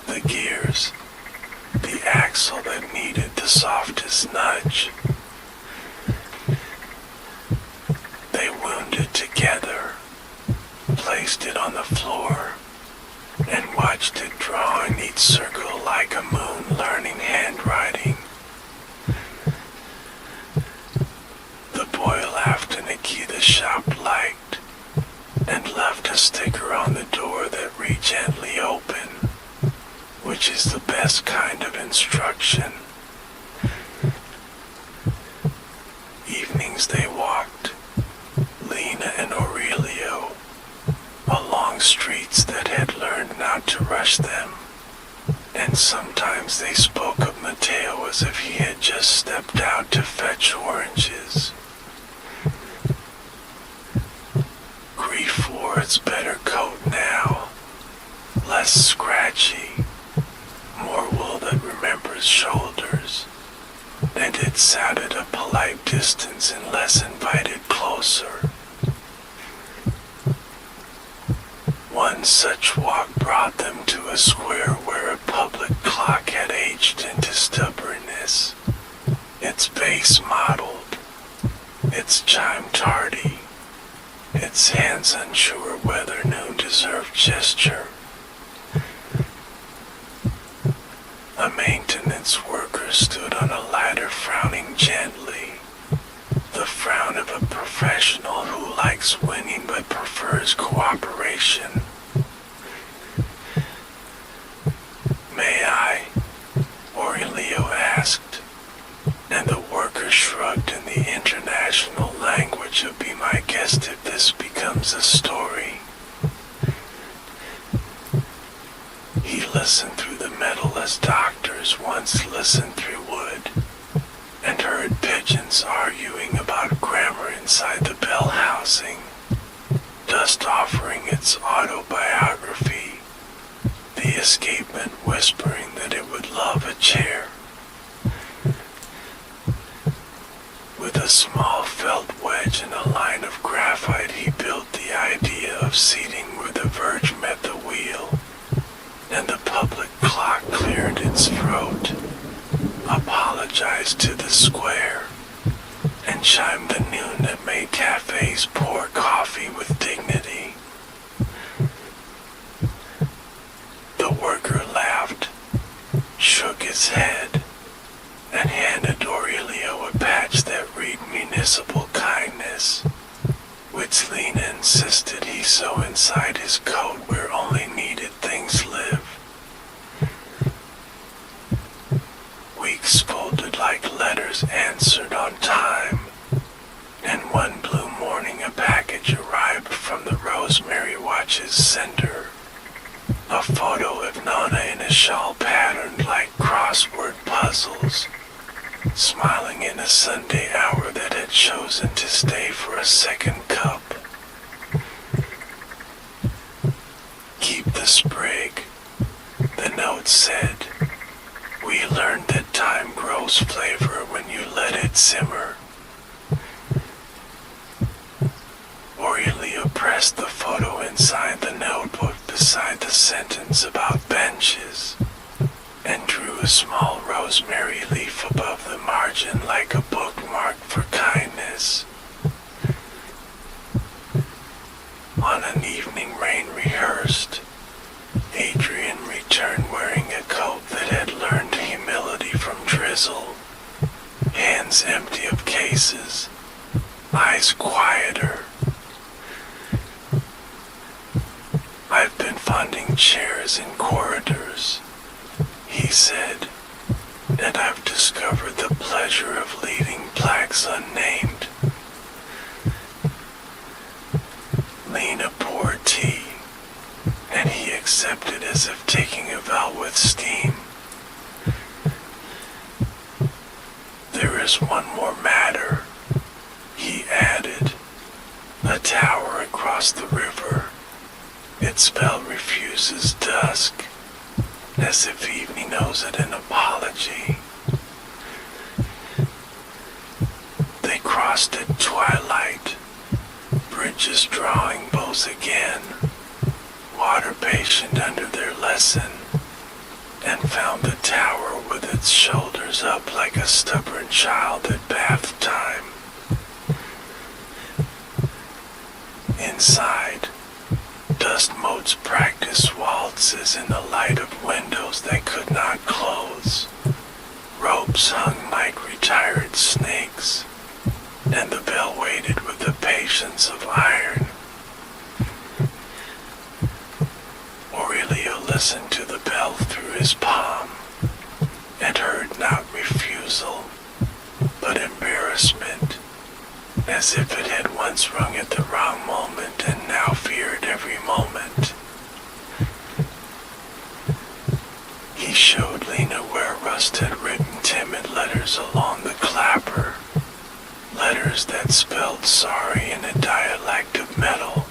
the gears, the axle that needed the softest nudge. They wound it together, placed it on the floor, and watched it draw in each circle like a moon learning handwriting. The boy laughed in a key the shop liked, and left a sticker on the door that read gently open, which is the best kind of instruction. Evenings they walked, Lena and Aurelio, along streets that had learned not to rush them, and sometimes sat at a polite distance unless invited closer. One such walk brought them to a square where a public clock had aged into stubbornness, its base mottled, its chime tardy, its hands unsure whether noon deserved gesture. A maintenance worker stood on a ladder frowning gently, the frown of a professional who likes winning but prefers cooperation. "May I?" Aurelio asked, and the worker shrugged in the international language of "Be my guest if this becomes a story." He listened through the metal as doctors once listened through wood, and heard pigeons arguing about grammar inside the bell housing, dust offering its autobiography, the escapement whispering that it would love a chair. With a small felt wedge and a line of graphite, he built the idea of seating where the verge met the wheel, and the public clock cleared its throat, apologized to the square, and chimed the noon that made cafes pour coffee with dignity. The worker laughed, shook his head, and handed Aurelio a patch that read "Municipal Kindness," which Lena insisted he sew inside his coat where only needed things live. Weeks folded like letters answered on time, and one blue morning a package arrived from the Rosemary Watch's sender. A photo of Nona in a shawl patterned like crossword puzzles, smiling in a Sunday hour that had chosen to stay for a second cup. "Keep the sprig," the note said. "We learned that time grows flavor when you let it simmer." Aurelio pressed the photo inside the notebook beside the sentence about benches, and drew a small rosemary leaf above the margin like a bookmark for kindness. On an evening Rain rehearsed, Adrian returned wearing a coat that had learned humility from drizzle, hands empty of cases, eyes quieter. "I've been finding chairs in corridors," he said, "and I've discovered the pleasure of leaving plaques unnamed." Lena poured tea, and he accepted as if taking a vow with steam. "There is one more matter," he added. "A tower across the river. Its bell refuses dusk, as if evening owes it an apology." They crossed at twilight, bridges drawing bows again, water patient under their lesson, and found the tower with its shoulders up like a stubborn child at bath time. Inside, dust motes practiced waltzes in the light of windows that could not close. Ropes hung like retired snakes, and the bell waited with the patience of iron. Aurelio listened to the bell through his palm, and heard not refusal, but embarrassment, as if it had once rung at the wrong moment and now feared every moment. He showed Lena where Rust had written timid letters along the clapper, letters that spelled sorry in a dialect of metal.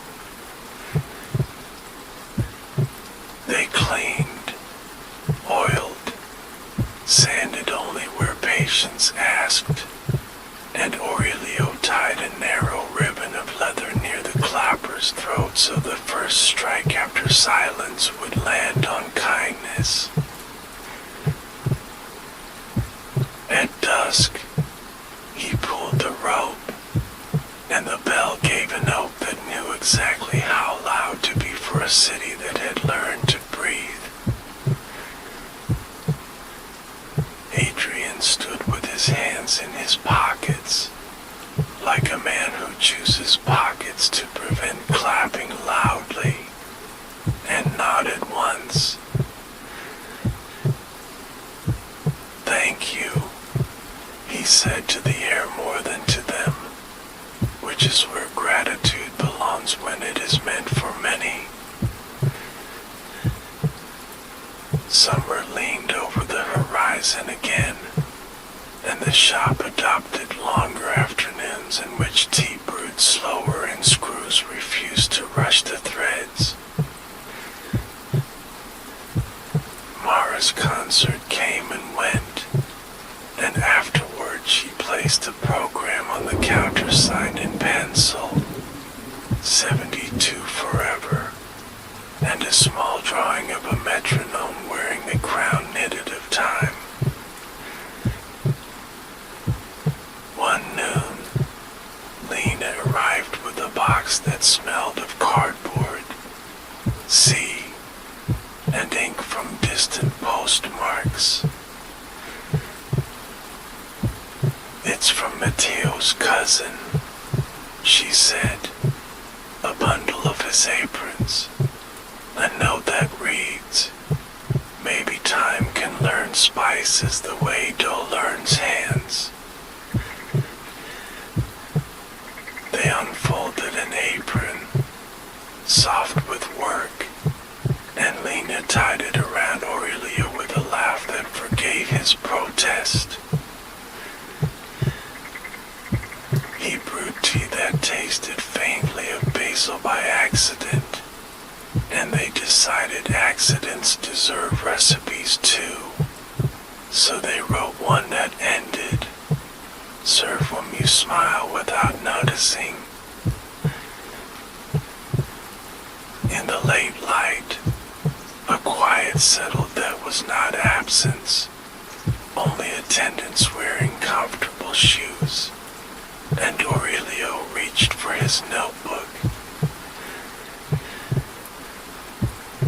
They cleaned, oiled, sanded only where patience asked, silence would land on kindness. At dusk, he pulled the rope, and the bell gave a note that knew exactly how loud to be for a city that had learned to breathe. Adrian stood with his hands in his pockets, like a man who chooses pockets to prevent clapping loudly, and nodded once. "Thank you," he said to the air more than to them, which is where gratitude belongs when it is meant for many. Summer leaned over the horizon again, and the shop adopted longer afternoons in which tea brewed slower and screws refused to rush the threads. Mara's concert came and went, and afterward she placed a program on the countersign in pencil, 72 forever, and a small drawing of a metronome wearing the crown knitted of time. One noon, Lena arrived with a box that smelled of cardboard, sea, and ink from distant postmarks. "It's from Matteo's cousin," she said, "a bundle of his aprons, a note that reads, 'Maybe time can learn spices the way dough learns hands.'" They unfolded an apron, soft with work, and Lena tied it around Aurelio with a laugh that forgave his protest. He brewed tea that tasted faintly of basil by accident, and they decided accidents deserve recipes too, so they wrote one that ended, "Serve when you smile without noticing." In the late light, a quiet settled that was not absence, only attendants wearing comfortable shoes, and Aurelio reached for his notebook.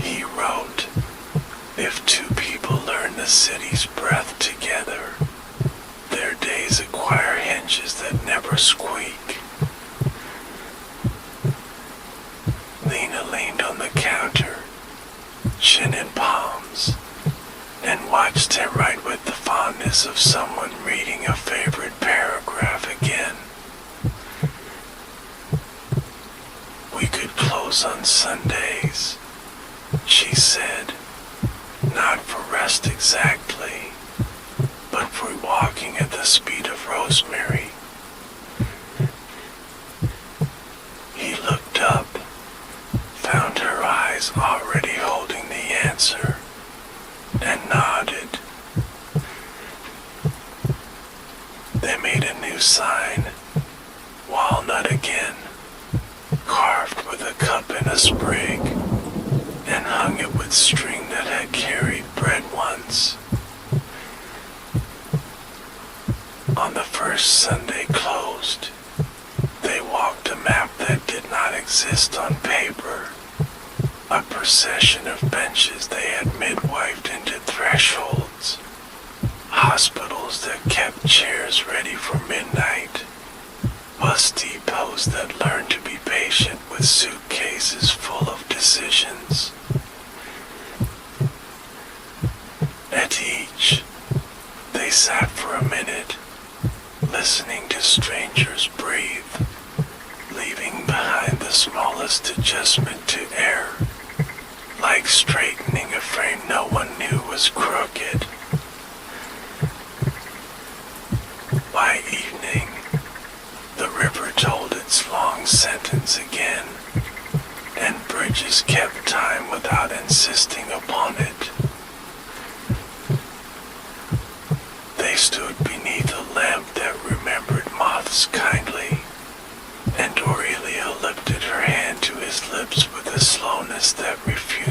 He wrote, "If two people learn the city's breath together, their days acquire hinges that never squeak." Lena leaned on the counter, chin in palms, and watched him write with the fondness of someone reading a favorite paragraph again. "We could close on Sundays," she said, "not for rest exactly, but for walking at the speed of Rosemary." He looked up, found her eyes already holding the answer, and nodded. They made a new sign, walnut again, carved with a cup and a sprig, and hung it with string that had carried bread once. On the first Sunday closed, they walked a map that did not exist on paper, a procession of benches they had midwifed into thresholds, hospitals that kept chairs ready for midnight, bus depots that learned to be patient with suitcases full of decisions. At each, they sat for a minute, listening to strangers breathe, leaving behind the smallest adjustment to air, like straightening a frame no one knew was crooked. By evening, the river told its long sentence again, and bridges kept time without insisting upon it. They stood beneath a lamp that remembered moths kindly, and Aurelia lifted her hand to his lips with a slowness that refused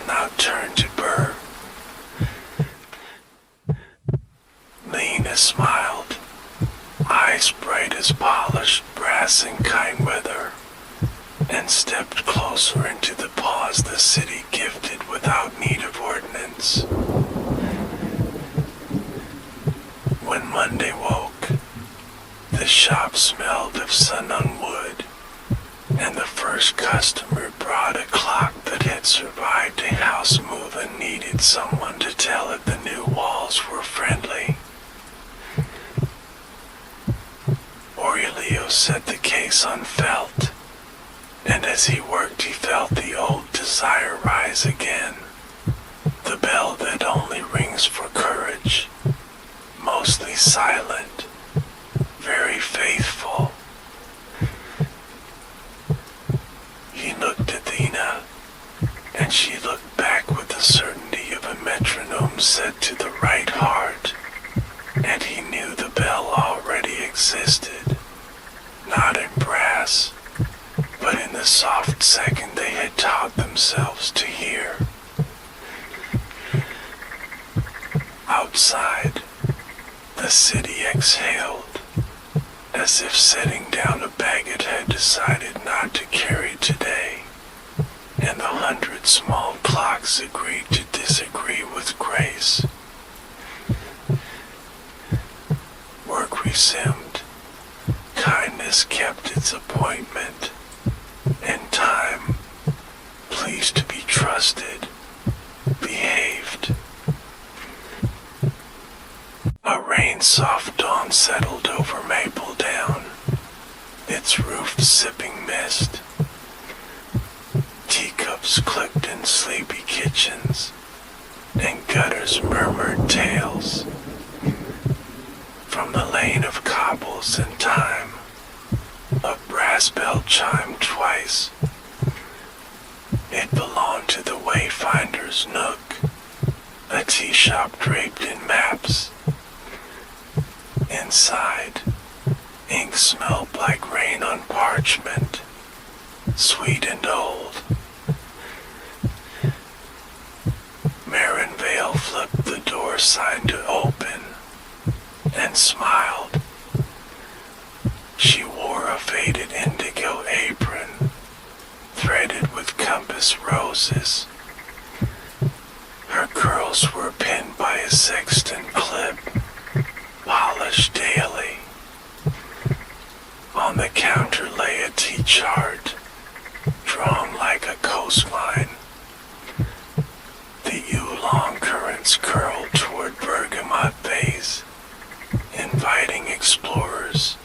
now turned to burr. Lena smiled, eyes bright as polished brass in kind weather, and stepped closer into the pause the city gifted without need of ordinance. When Monday woke, the shop smelled of sun-on wood, and the first customer brought a clock that had survived a house move and needed someone to tell it the new walls were friendly. Aurelio set the case on felt, and as he worked he felt the old desire rise again, the bell that only rings for courage, mostly silent, very faithful. He looked at Lena, and she looked back with the certainty of a metronome set to the right heart, and he knew the bell already existed, not in brass, but in the soft second they had taught themselves to hear. Outside, the city exhaled, as if setting down a bag it had decided not to carry today, and 100 small clocks agreed to disagree with grace. Work resumed, kindness kept its appointment, and time, pleased to be trusted, behaved. A rain-soft dawn settled over Maple Down, its roof sipping mist. Teacups clicked in sleepy kitchens, and gutters murmured tales. From the lane of cobbles and time, a brass bell chimed twice. It belonged to the wayfinder's nook, a tea shop draped in maps. Inside, ink smelled like rain on parchment, sweet and old. Marinvale flipped the door sign to open and smiled. She wore a faded indigo apron, threaded with compass roses. Her curls were pinned by a sextant clip, polished daily. On the counter lay a tea chart, drawn like a coastline. The oolong currents curled toward bergamot bays, inviting explorers.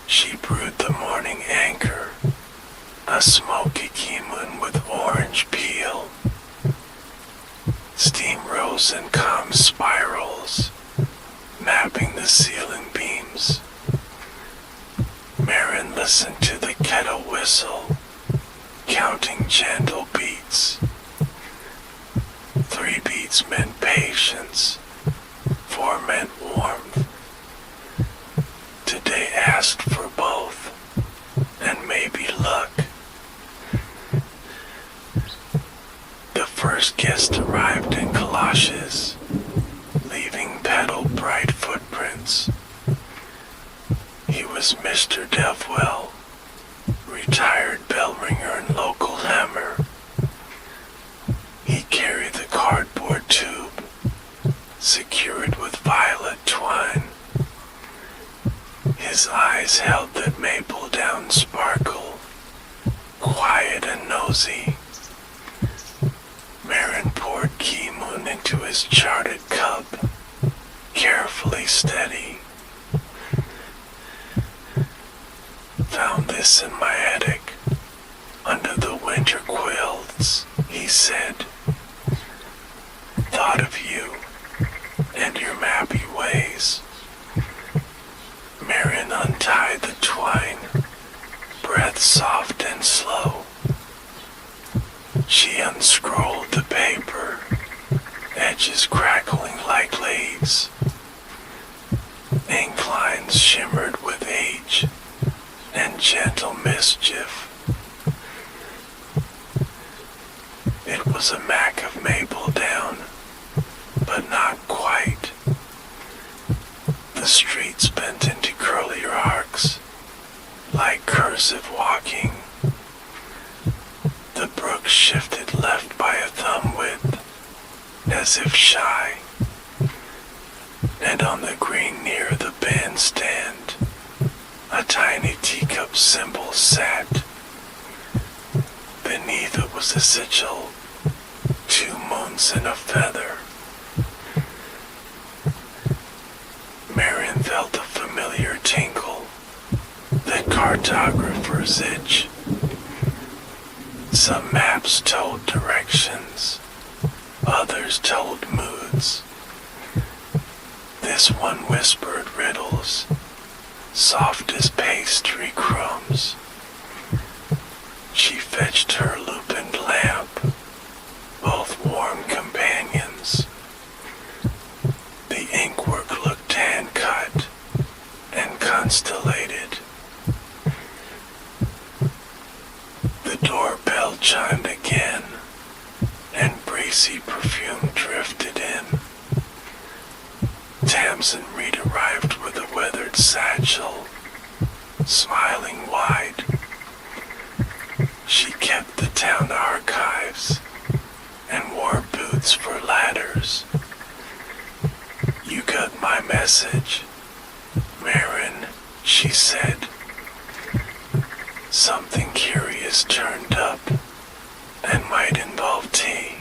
She brewed the morning anchor, a smoky keemun with orange peel. Steam rose in calm spirals, mapping the ceiling beams. Marin listened to the kettle whistle, counting gentle beats. 3 beats meant patience, 4 meant warmth. Today asked for both, and maybe luck. The first guest arrived in galoshes, leaving petal-bright footprints. He was Mr. Devwell, retired bell ringer and local hammer. He carried the cardboard tube, secured with violet twine. His eyes held that maple down sparkle, quiet and nosy. Marin poured keemun into his charted cup, carefully steady. Found this in my attic, under the winter quilts, he said. Thought of you, and your mappy ways. Marin untied the twine, breath soft and slow. She unscrolled the paper, edges crackling like leaves. Ink lines shimmered with age and gentle mischief. was a mac of maple down, but not quite. The streets bent into curlier arcs, like cursive walking. The brook shifted left by a thumb width, as if shy. And on the green near the bandstand, a tiny teacup symbol sat. Beneath it was a sigil, 2 moons and a feather. Marion felt a familiar tinkle, the cartographer's itch. Some maps told directions, others told moods. This one whispered riddles, soft as pastry crumbs. She fetched her lupined lamp, both warm companions. The inkwork looked hand-cut and constellated. The doorbell chimed again, and breezy perfume drifted in. Tamsin Reed arrived with a weathered satchel, smiling wide. She kept the town archives and wore boots for ladders. "You got my message, Marin," she said. "Something curious turned up and might involve tea."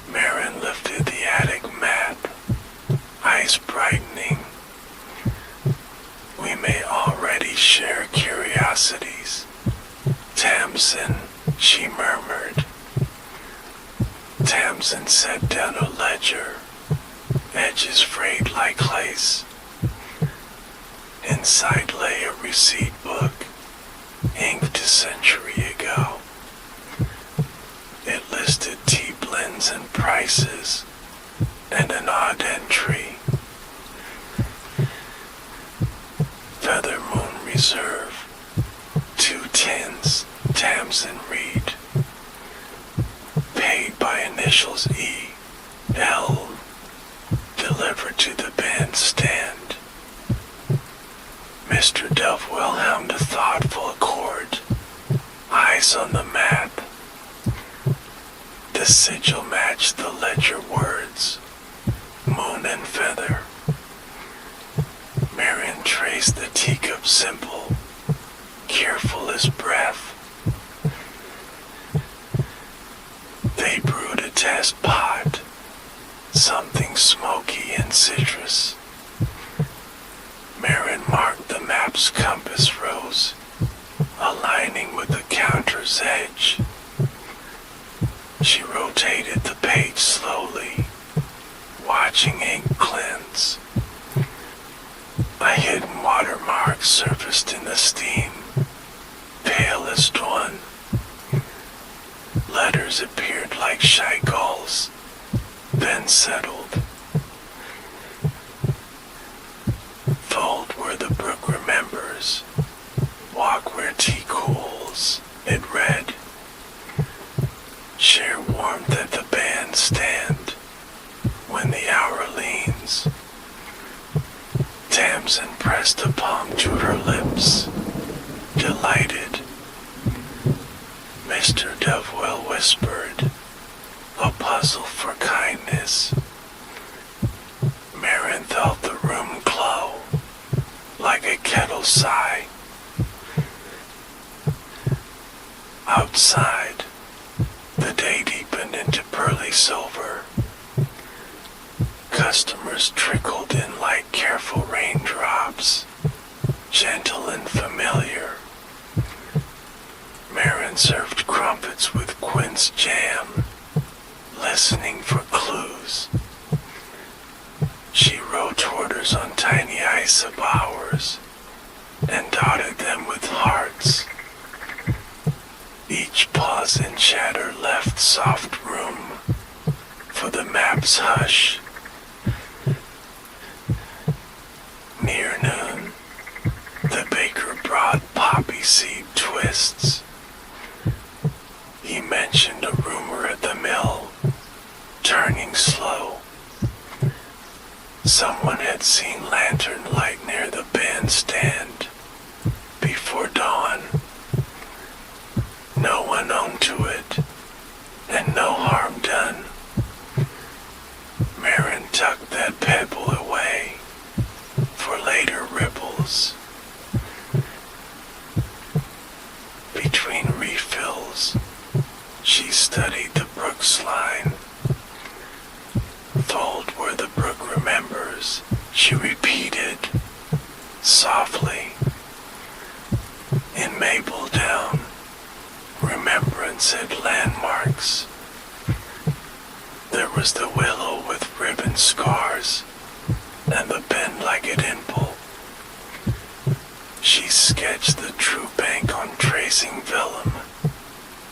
Marin lifted the attic map, eyes brightening. "We may already share curiosities, Tamsin," she murmured. Tamsin set down a ledger, edges frayed like lace. Inside lay a receipt book, inked a century ago. It listed tea blends and prices, and an odd entry. Feather Moon Reserve, 2 tins, Tamsin Reed. Paid by initials E, L, delivered to the bandstand. Mr. Dovewell hummed a thoughtful accord, eyes on the map. The sigil matched the ledger words, moon and feather. Marion traced the teacup symbol, careful as breath. They brewed a test pot, something smoky and citrus. Marion marked the map's compass rose, aligning with the counter's edge. She rotated the page slowly, watching ink cleanse. A hidden watermark surfaced in the steam, palest one. Letters appeared like shy gulls, then settled. Fold where the brook remembers, walk where tea cools, it read. Share warmth at the bandstand, when the hour leans. Tamsin pressed a palm to her lips, delighted. Mr. Dovewell whispered, "A puzzle for kindness." Marin felt the room glow, like a kettle sigh. Outside, the day deepened into pearly silver. Customers trickled in like careful raindrops, gentle and familiar. Marin served crumpets with quince jam, listening for clues. She wrote orders on tiny isobowers and dotted them with hearts. Each pause and chatter left soft room for the map's hush. Near noon, the baker brought poppy seed twists. Softly, in Mapletown, remembrance had landmarks. There was the willow with ribbon scars, and the bend-like-a dimple. She sketched the true bank on tracing vellum,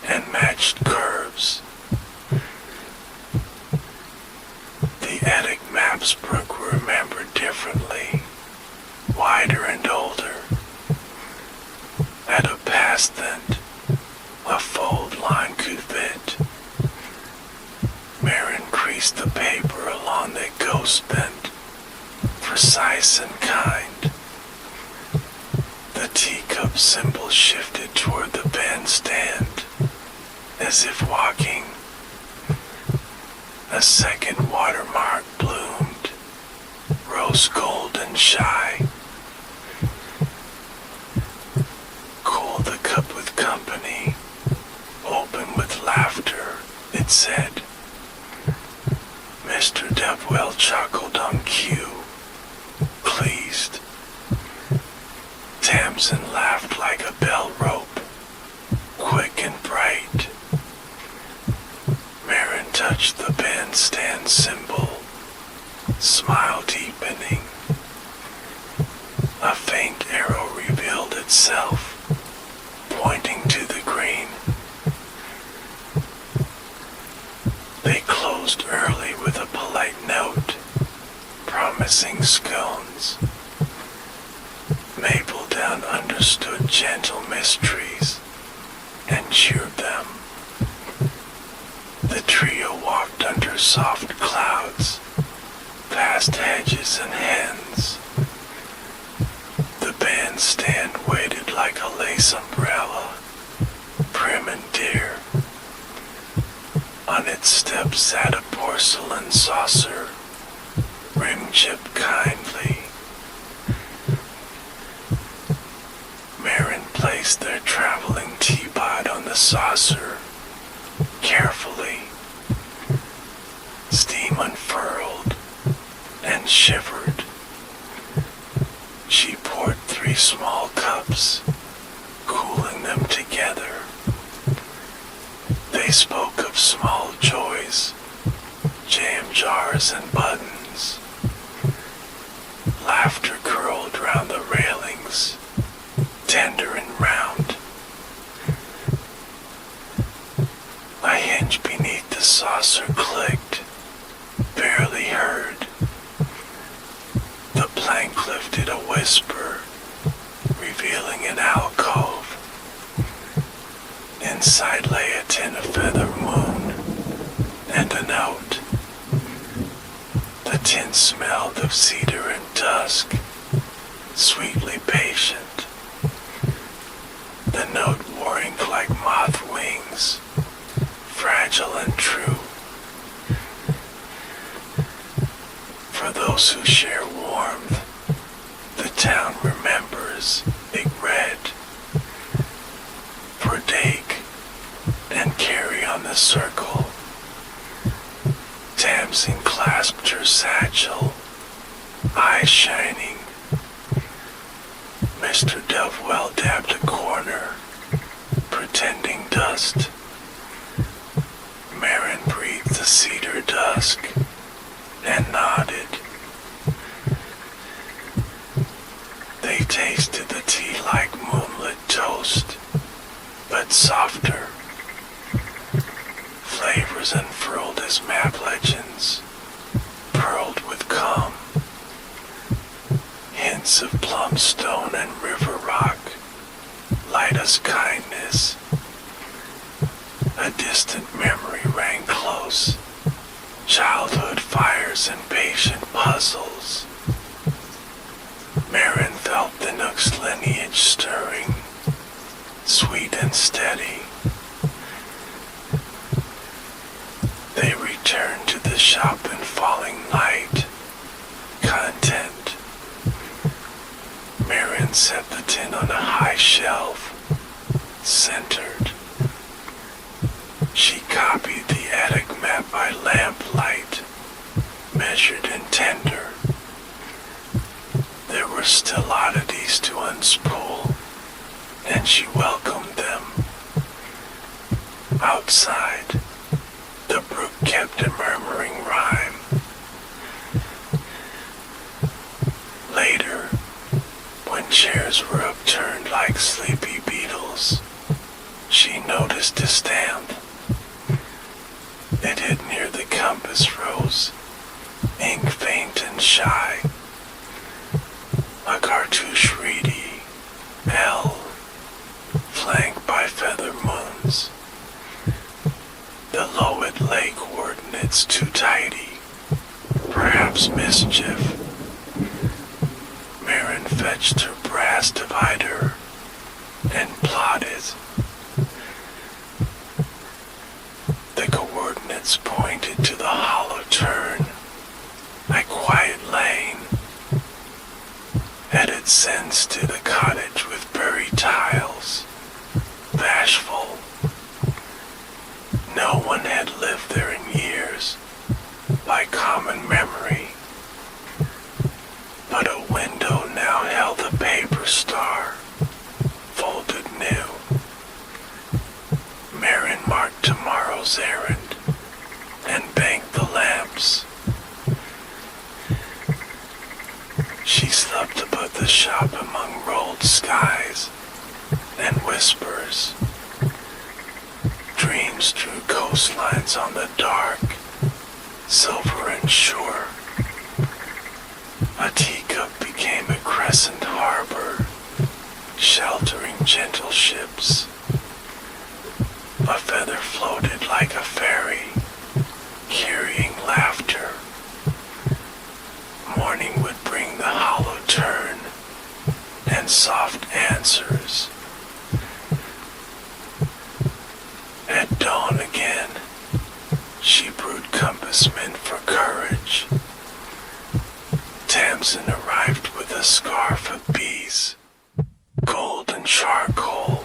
and matched curves. The attic maps Brooke remembered differently, wider and older. At a passant, a fold line could fit. Marin creased the paper along the ghost bent, precise and kind. The teacup symbol shifted toward the bandstand, as if walking. A second watermark bloomed, rose gold and shy. Cool the cup with company, open with laughter, it said. Mr. Depwell chuckled on cue, pleased. Tamsin laughed like a bell rope, quick and bright. Marin touched the bandstand symbol, smile deepening. A faint arrow revealed itself, pointing to the green. They closed early with a polite note, promising scones. Mapletown understood gentle mysteries and cheered them. The trio walked under soft clouds, past hedges and hens. The bandstand waited like a lace umbrella, prim and dear. On its steps sat a porcelain saucer, rim-chipped kindly. Marin placed their traveling teapot on the saucer, carefully. Steam unfurled and shivered. She poured 3 small cups, cooling them together. They spoke of small joys, jam jars and buttons. Laughter curled round the railings, tender and round. A hinge beneath the saucer clicked, barely heard. The plank lifted a whisper, revealing an alcove. Inside lay a tin of feather moon and a note. The tin smelled of cedar and dusk, sweetly patient. The note wore ink like moth wings, fragile and true. For those who share warmth, the town remembers, it read. For Dake and Carrie on the circle. Tamsin clasped her satchel, eyes shining. Mr. Dovewell dabbed a corner, pretending dust. Marin breathed the cedar dusk and nodded. They tasted the tea like moonlit toast, but softer. Flavors unfurled as map legends, pearled with calm. Hints of plum stone and river rock, light as kindness. A distant memory rang close, childhood fires and patient puzzles. Marin felt the Nook's lineage stirring, sweet and steady. They returned to the shop in falling light, content. Marin set the tin on a high shelf, centered. She copied the attic map by lamplight, measured and tender. There were still oddities child's pool, and she welcomed them. Outside, the brook kept a murmuring rhyme. Later, when chairs were upturned like sleepy beetles, she noticed a stamp. It hid near the compass rose, ink faint and shy. A cartouche reedy L, flanked by feather moons. The Lowit Lake coordinates too tidy, perhaps mischief. Marin fetched her brass divider and plotted. The coordinates pointed to the hollow turn, a quiet lane. Headed since to the cottage with buried tiles, bashful. No one had lived there in years, by common memory. But a window now held a paper star, folded new. Marin marked tomorrow's errand, and banked the lamps. She slept above the shop among rolled skies and whispers. Dreams drew coastlines on the dark, silver and sure. A teacup became a crescent harbor, sheltering gentle ships. A feather floated like a fairy, carrying laughter. Morning would bring the hollow turn and soft answers. At dawn again, she brewed compass mint for courage. Tamsin arrived with a scarf of bees, gold and charcoal.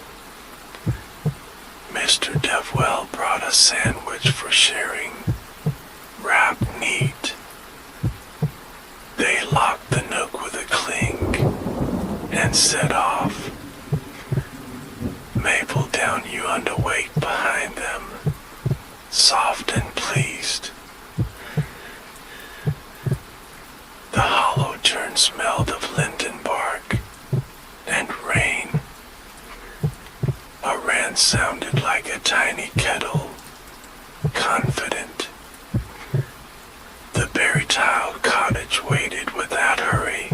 Mr. Devwell brought a sandwich for sharing, wrapped neat. They locked the nook with a clink and set off. Mabel down you underweight behind them, soft and pleased. The hollow turn smelled of linden bark and rain. A wren sounded like a tiny kettle, confident. The berry-tiled cottage waited without hurry,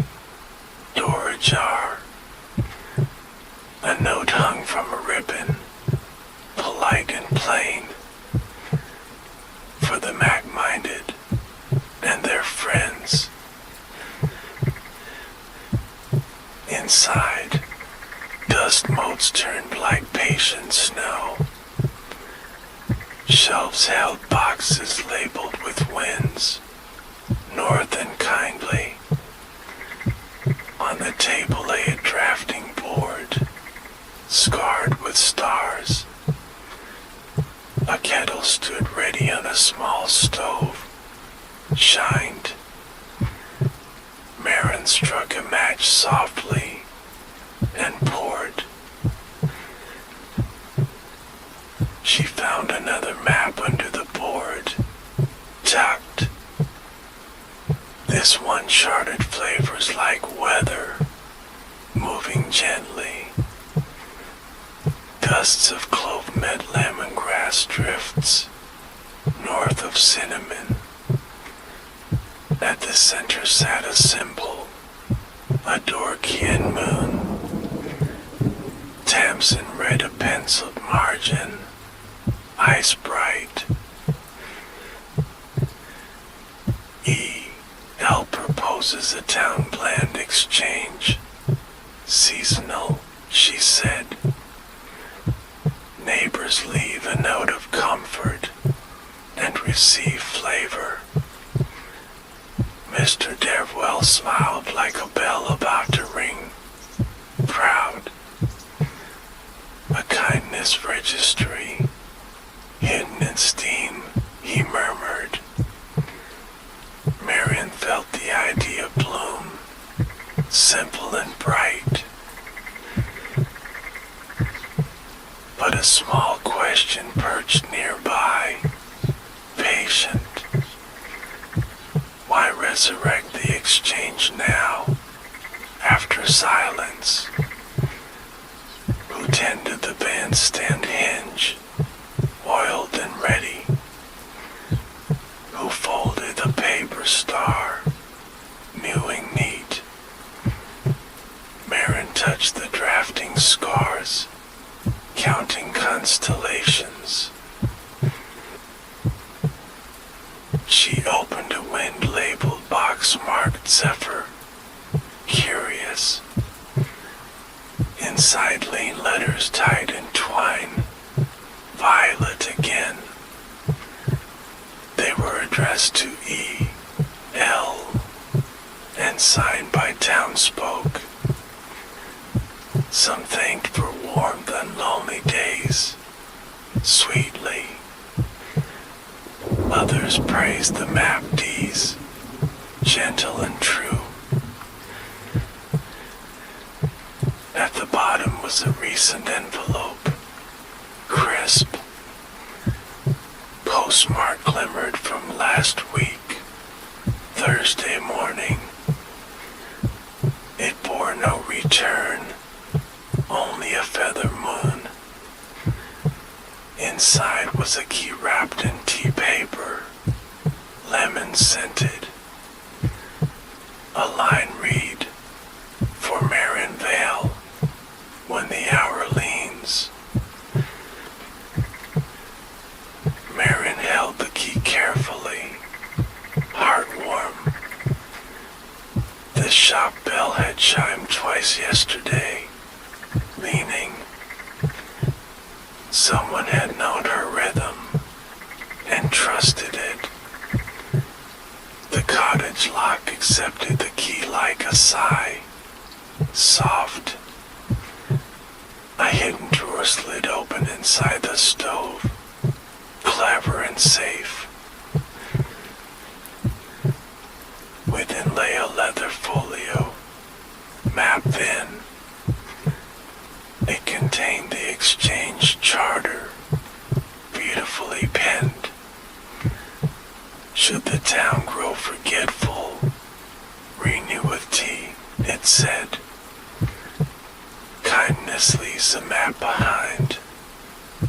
door ajar. A note hung from a ribbon, polite and plain, for the Mac-minded and their friends. Inside, dust motes turned like patient snow. Shelves held boxes labeled with winds, north and kindly. On the table lay a drafting board, scarred with stars. A kettle stood ready on a small stove, shined. Marin struck a match softly and poured. She found another map under the board, tucked. This one charted flavors like weather, moving gently. Gusts of clove met lemongrass drifts, north of cinnamon. At the center sat a symbol, a Dorkian moon. Tamsin read a penciled margin, ice bright. L proposes a town planned exchange. Seasonal, she said. Neighbors leave a note of comfort and receive flavor. Mr. Derwell smiled like a bell about to ring, proud. A kindness registry, hidden in steam, he murmured. Marian felt the idea bloom, simple and bright. a small question perched nearby. Patient. Why resurrect the exchange now, after silence? Who tended the bandstand hinge, oiled and ready? Who folded the paper star, mewing neat? Marin touched the drafting scars, counting constellations. She opened a wind-labeled box marked Zephyr, curious. Inside lean letters tied in twine, Violet again. They were addressed to E, L, and signed by townsfolk. Some thanked for warmth on lonely days, sweetly. Others praised the map D's, gentle and true. At the bottom was a recent envelope, crisp. Postmark glimmered from last week, Thursday morning. It bore no return, only a feather moon. Inside was a key wrapped in tea paper, lemon scented. A line read, for Marin Vale, when the hour leans. Marin held the key carefully, heart warm. The shop bell had chimed twice yesterday, leaning. Someone had known her rhythm and trusted it. The cottage lock accepted the key like a sigh, soft. A hidden drawer slid open inside the stove, clever and safe. Within lay a leather folio, map thin. It contained the exchange charter, beautifully penned. Should the town grow forgetful, renew with tea, it said. Kindness leaves a map behind,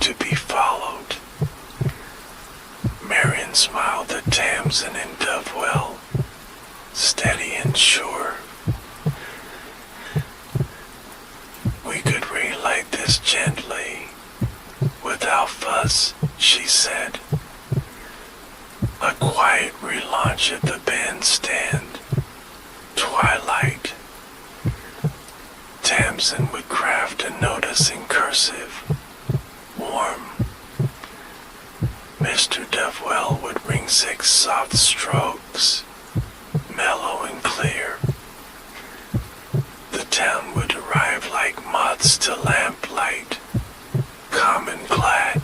to be followed. Marion smiled at Tamsin and Dovewell, steady and sure. We could relight this gently, without fuss, she said. A quiet relaunch at the bandstand. Twilight. Tamsin would craft a notice in cursive. Warm. Mr. Dovewell would ring 6 soft strokes, mellow and clear. The town would arrive like moths to lamplight, calm and glad.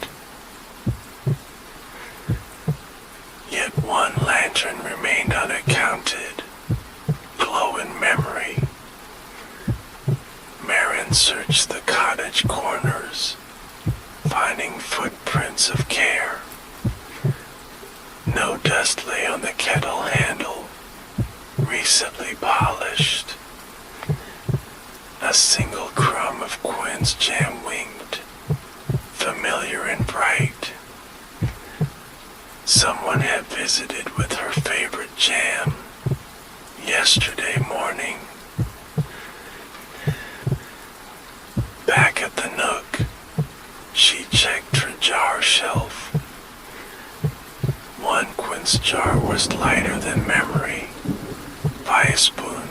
Yet one lantern remained unaccounted, glow in memory. Marin searched the cottage corners, finding footprints of care. No dust lay on the kettle handle, recently polished. A single crumb of quince jam winged, familiar and bright. Someone had visited with her favorite jam yesterday morning. Back at the nook, she checked her jar shelf. One quince jar was lighter than memory, by a spoon.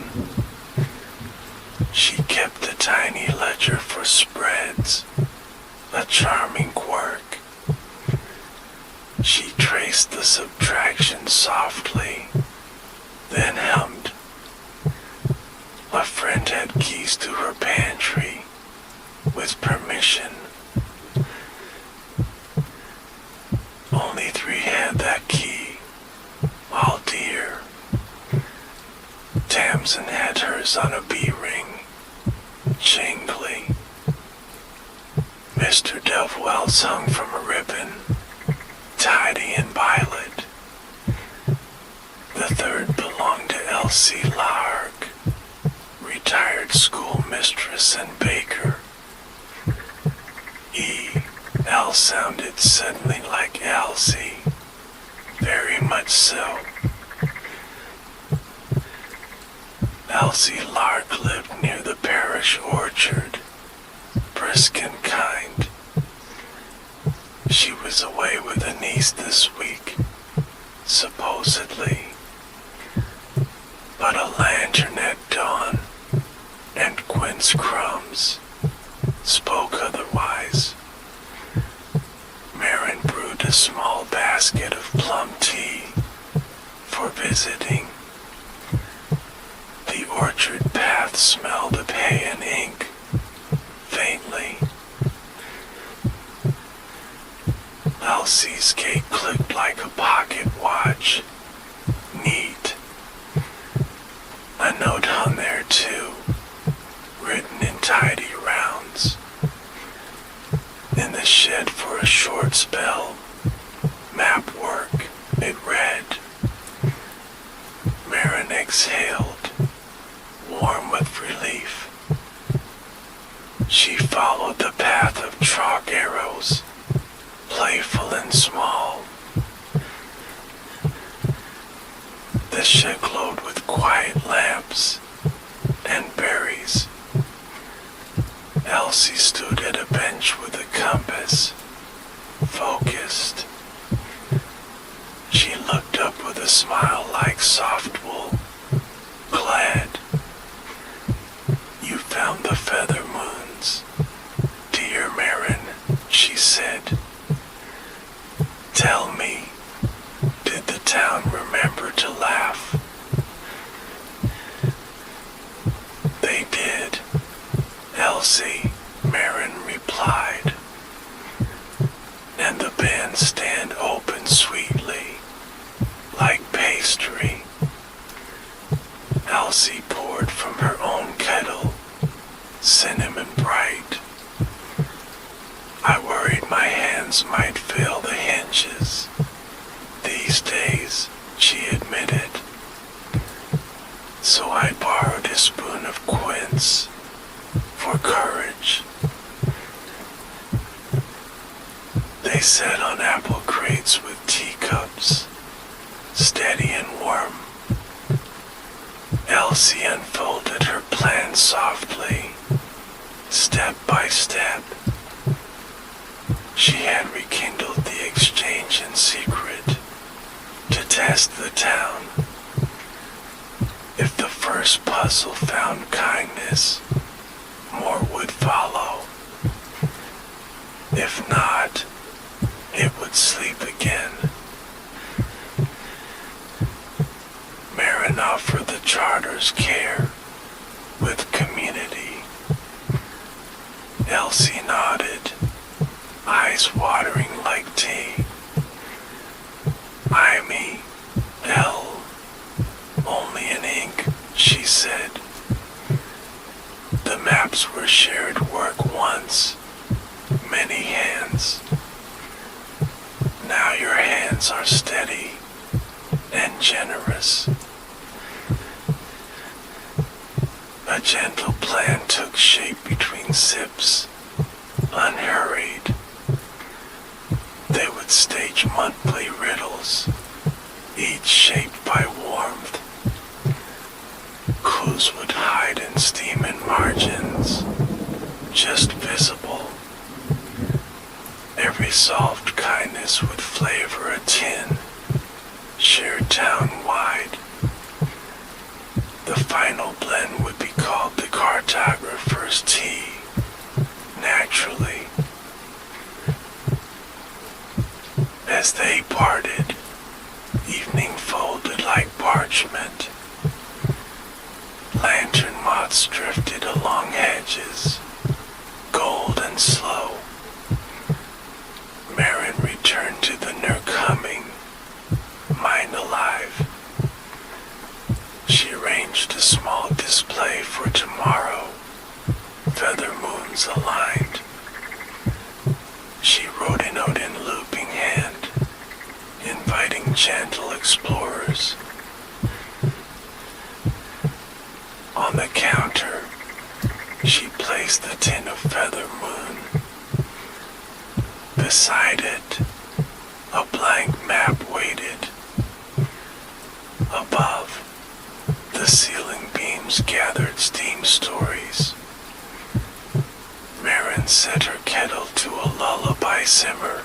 She kept a tiny ledger for spreads, a charming quirk. She traced the subtraction softly, then hummed. A friend had keys to her pantry, with permission. Only 3 had that key, all dear. Tamsin had hers on a B-ring, jingly. Mr. Dovewell's hung from a ribbon, tidy and violet. The third belonged to Elsie Lark, retired schoolmistress and baker. L sounded suddenly like Elsie, very much so. Elsie Lark lived near the parish orchard, brisk and kind. She was away with a niece this week, supposedly. But a lantern at dawn and quince crumbs spoke otherwise. Marin brewed a small basket of plum tea for visiting. The orchard path smelled of hay and ink, faintly. Elsie's gait clicked like a pocket watch. Neat. A note hung there too, written in tidy rounds. In the shed for a short spell, map work, it read. Marin exhaled, warm with relief. She followed the path of chalk arrows, playful and small. The shed glowed with quiet lamps and berries. Elsie stood at a bench with a compass, focused. She looked up with a smile like soft wool. Glad. You found the feather moons, dear Marin, she said. Tell me, did the town remember to laugh? They did, Elsie, Marin replied. And the bandstand opened sweetly, like pastry. Elsie poured from her own kettle, cinnamon bright. I worried my hands might fail the hinges. These days, she admitted. So I borrowed a spoon of quince for courage. They sat on apple crates with teacups, steady and warm. Elsie unfolded her plan softly, step by step. She had rekindled the exchange in secret to test the town. If the first puzzle found kindness, more would follow. If not, it would sleep again. Marin offered the charter's care with community. Elsie nodded, eyes watering like tea. I L, only in ink, she said. The maps were shared work once, many hands. Now your hands are steady and generous. A gentle plan took shape between sips, unhurried. They would stage monthly riddles, each shaped by warmth. Clues would hide in steam and margins, just visible. Every solved kindness would flavor a tin, shared town-wide. The final blend would be called the cartographer's tea, naturally. As they parted, evening folded like parchment. Lantern moths drifted along hedges, gold and slow. Marin returned to the nook humming, mind alive. She placed the tin of feather moon. Beside it, a blank map waited. Above, the ceiling beams gathered steam stories. Marin set her kettle to a lullaby simmer,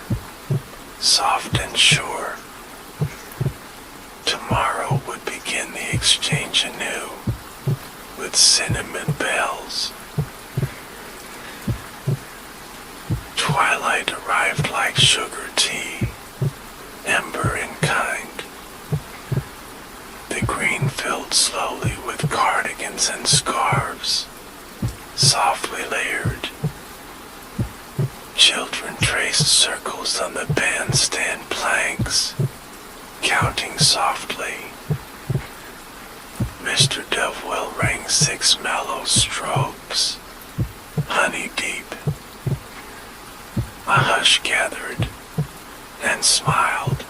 soft and sure. Tomorrow would begin the exchange anew, with cinnamon bells. Twilight arrived like sugar tea, ember and kind. The green filled slowly with cardigans and scarves, softly layered. Children traced circles on the bandstand planks, counting softly. Mr. Dovewell rang 6 mellow strokes, honey deep. A hush gathered and smiled.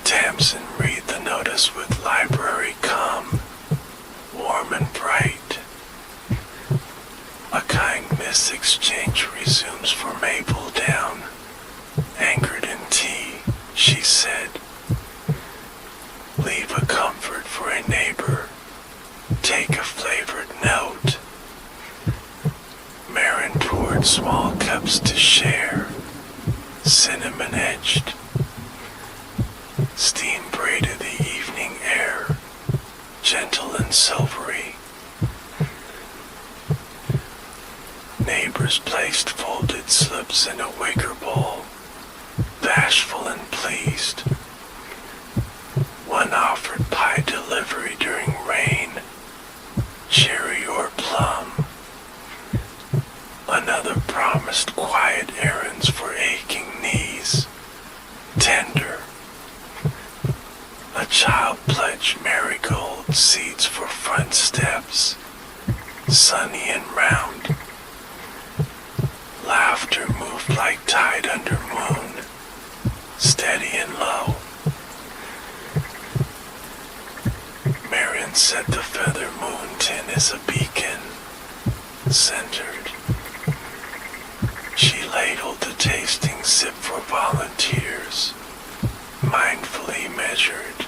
Tamsin read the notice with library come, warm and bright. A kind miss exchange resumes for Maple Down, anchored in tea, she said. Leave a comfort for a neighbor, take a flavored note. Marin poured small cups to share, cinnamon edged. Steam braided the evening air, gentle and silvery. Neighbors placed folded slips in a wicker bowl, bashful and pleased. One offered pie delivery during rain, cherry or plum. Another promised quiet errands for aching knees, tender. A child pledged marigold seeds for front steps, sunny and round. Laughter moved like tide under moon, steady and low. Marion said the feather moon tin is a beacon, centered. She ladled the tasting sip for volunteers, mindfully measured.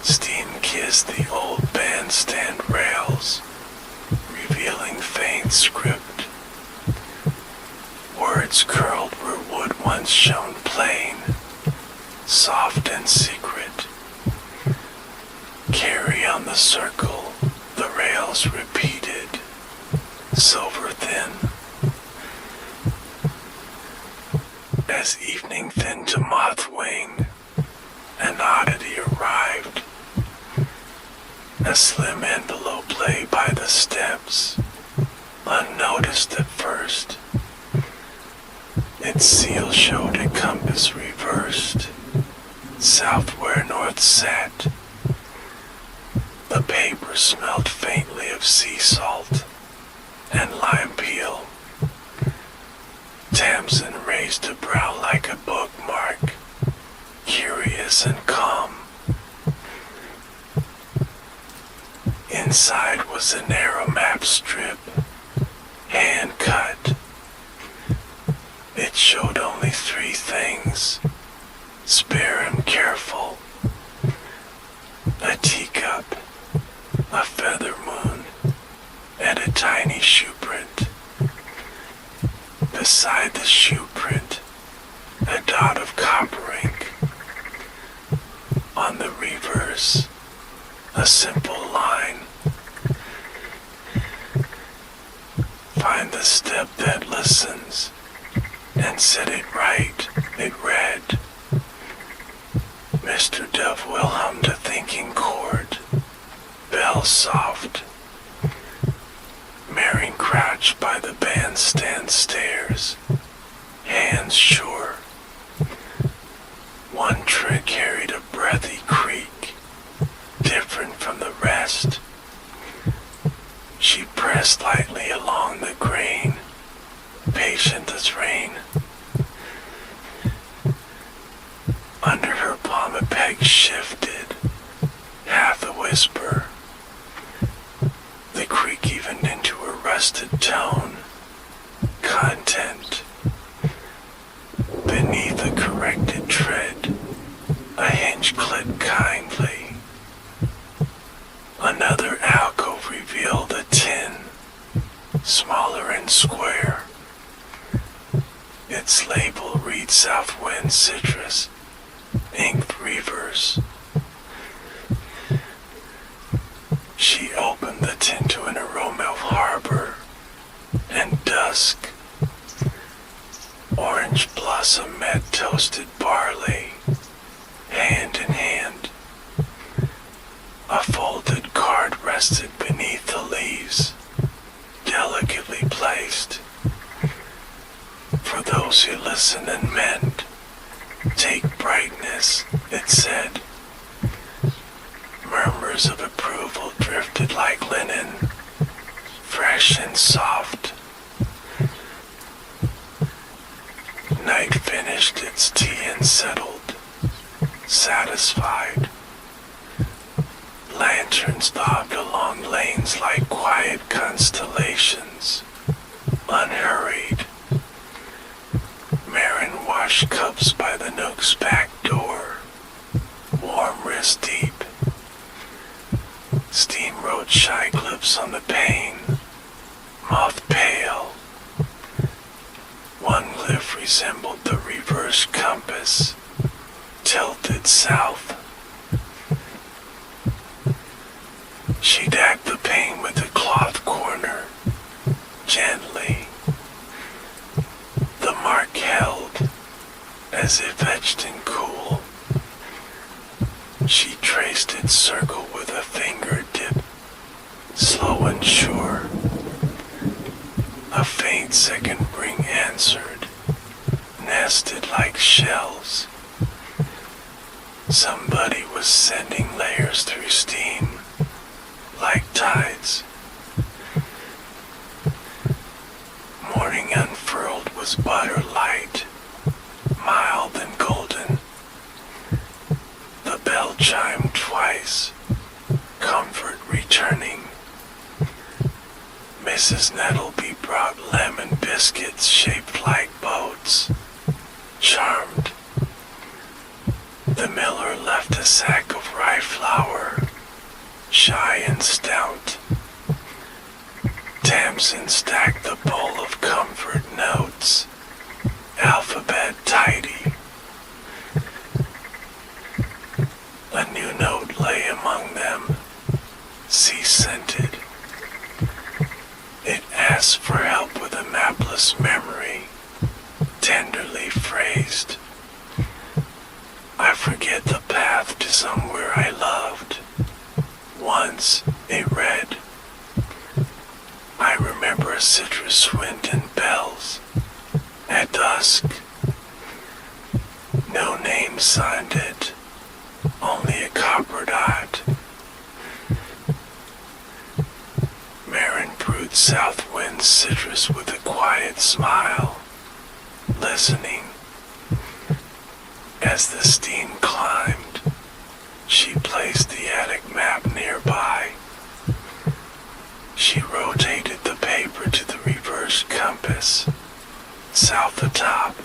Steam kissed the old bandstand rails, revealing faint script. Words curled where wood once shone plain, soft and secret. Carry on the circle, the rails repeated, silver thin. As evening thinned to moth wing, an oddity arrived. A slim envelope lay by the steps, unnoticed at first. Its seal showed a compass reversed, south where north sat. The paper smelled faintly of sea salt and lime peel. Tamsin raised a brow like a bookmark, curious and calm. Inside was a narrow map strip, hand cut. It showed only 3 things, spare and careful. A teacup, a feather moon, and a tiny shoe print. Beside the shoe print, a dot of copper ink. On the reverse, a simple line. Find the step that listens and set it right, it read. Mr. Dovewell hummed a thinking chord, bell soft. Marion crouched by the bandstand stairs, hands sure. One trick carried a breathy creak, different from the rest. She pressed lightly along the grain, patient as rain. Under her palm a peg shifted, half a whisper, adjusted tone, content. Beneath a corrected tread, a hinge clicked kindly. Another alcove revealed a tin, smaller and square. Its label reads Southwind Citrus, inked reverse. She opened the tin to an aroma of harbor and dusk. Orange blossom met toasted barley, hand in hand. A folded card rested beneath the leaves, delicately placed. For those who listen and mend, take brightness, it said. Murmurs of approval drifted like linen, fresh and soft. Night finished its tea and settled, satisfied. Lanterns bobbed along lanes like quiet constellations, unhurried. Marin washed cups by the Nook's back door, warm wrist deep. Steam wrote shy clips on the pane, moth pale. One glyph resembled the reverse compass, tilted south. She dacked the pane with a cloth corner, gently. The mark held, as if etched in cool. She traced its circle with a finger dip, slow and sure. A faint second ring answered, nested like shells. Somebody was sending layers through steam, like tides. Morning unfurled was butter light, mild and golden. The bell chimed twice, comfort returning. Mrs. Nettleby brought lemon biscuits shaped like boats, charmed. The miller left a sack of rye flour, shy and stout. Tamsin stacked the bowl of comfort notes, alphabet tidy. A new note lay among them, sea-scented. It asked for help with a mapless memory, tenderly phrased. I forget the path to somewhere I loved. Once, it read, I remember a citrus wind and bells. At dusk, no name signed it, only a copper dot. Marin brewed Southwind Citrus with a quiet smile, listening. As the steam climbed, she placed the attic map nearby. She rotated the paper to the reverse compass, south atop.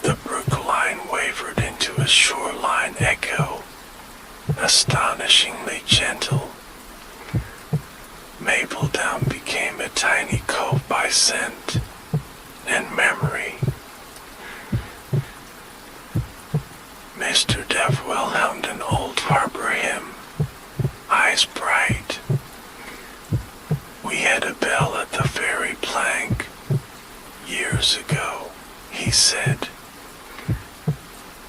The brookline wavered into a shoreline echo, astonishingly gentle. Mapletown became a tiny cove by scent and memory. Mr. Deverell hummed an old harbor hymn, eyes bright. We had a bell at the ferry plank years ago, he said.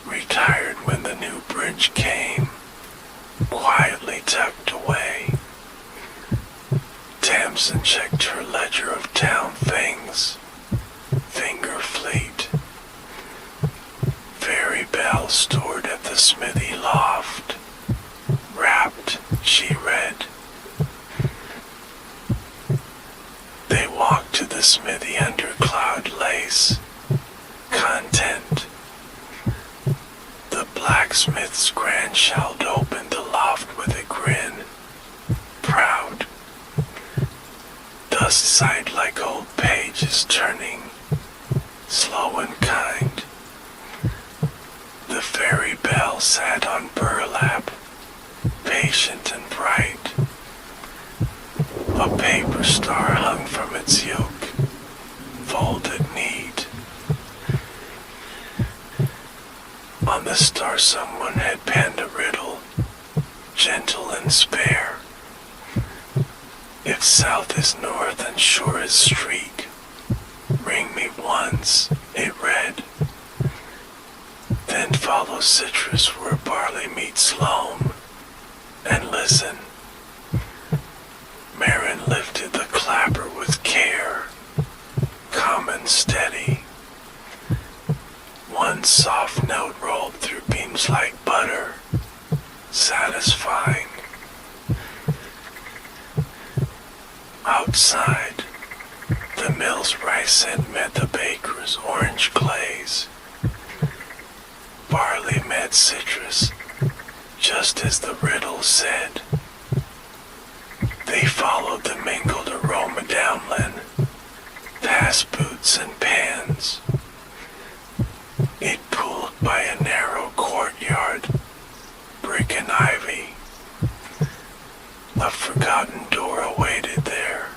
Retired when the new bridge came, quietly tucked away. Tamsin checked her ledger of town things, finger fleet. Ferry bell stored at the smithy loft, wrapped, she read. They walked to the smithy under cloud lace, content. The blacksmith's grandchild opened the loft with a grin, proud. sight like old pages turning, slow and kind. The fairy bell sat on burlap, patient and bright. A paper star hung from its yoke, folded neat. On the star someone had penned a riddle, gentle and spare. If south is north and shore is streak, ring me once, it read. Then follow citrus where barley meets loam, and listen. Marin lifted the clapper with care, calm and steady. One soft note rolled through beams like butter, satisfying. Outside, the mill's rice scent met the baker's orange glaze. Barley met citrus, just as the riddle said. They followed the mingled aroma downland, past boots and pans. It pooled by a narrow courtyard, brick and ivy. A forgotten door awaited there,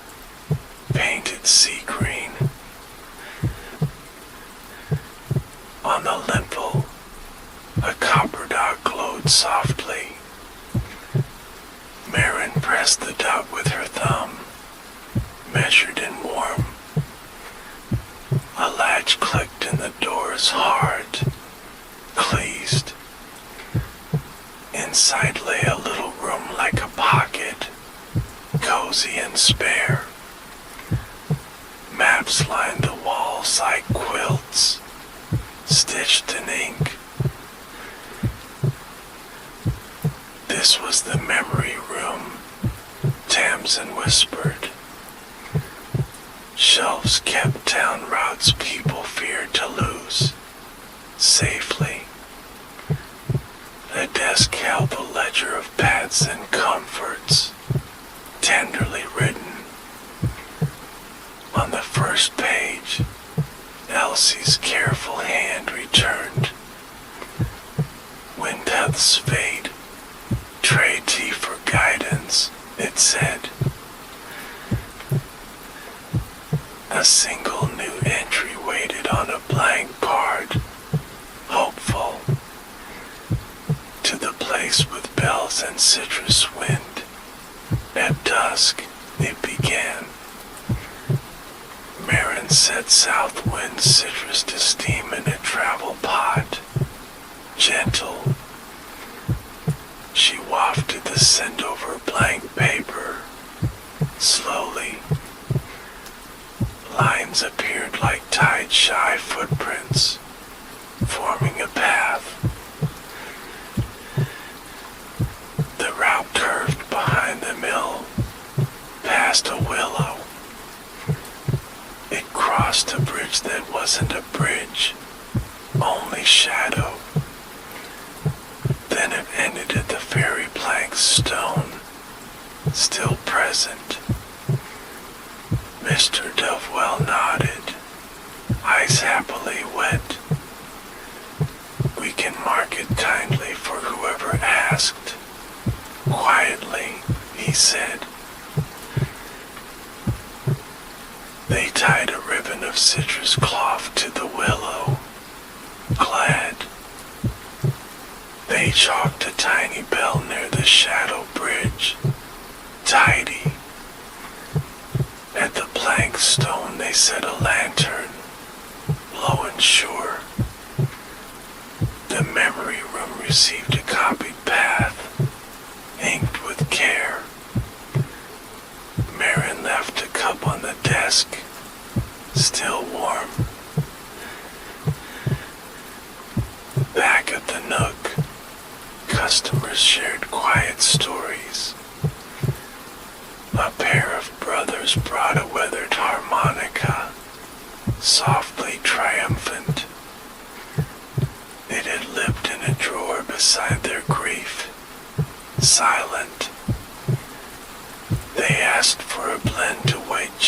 painted sea green. On the lintel, a copper dot glowed softly. Marin pressed the dot with her thumb, measured and warm. A latch clicked in the door's hard, pleased. Inside lay a little room like a pocket, cozy and spare. Maps lined the walls like quilts, stitched in ink. This was the memory room, Tamsin whispered. Shelves kept down routes people feared to lose, safely. A desk held the ledger of pets and comforts, tenderly written. On the first page, Elsie's careful hand returned. When deaths fade, trade tea for guidance, it said. A single new entry waited on a blank card, hopeful. To the place with bells and citrus wind. At dusk, it began. Marin set south wind citrus to steam in a travel pot. Gentle. She wafted the scent over blank paper. Slowly. Lines appeared like tide-shy footprints, forming a path. The route curved behind the mill, past a willow. It crossed a bridge that wasn't a bridge, only shadow. Then it ended at the fairy plank stone, still present. Mr. Dovewell nodded, eyes happily wet. We can mark it kindly for whoever asked. Quietly, he said. They tied a ribbon of citrus cloth to the willow, glad. They chalked a tiny bell near the shadow bridge, tidy. At the plank stone they set a lantern, low and sure. The memory room received a copied path, inked with care. Marin left a cup on the desk, still warm. Back at the nook, customers shared quiet stories.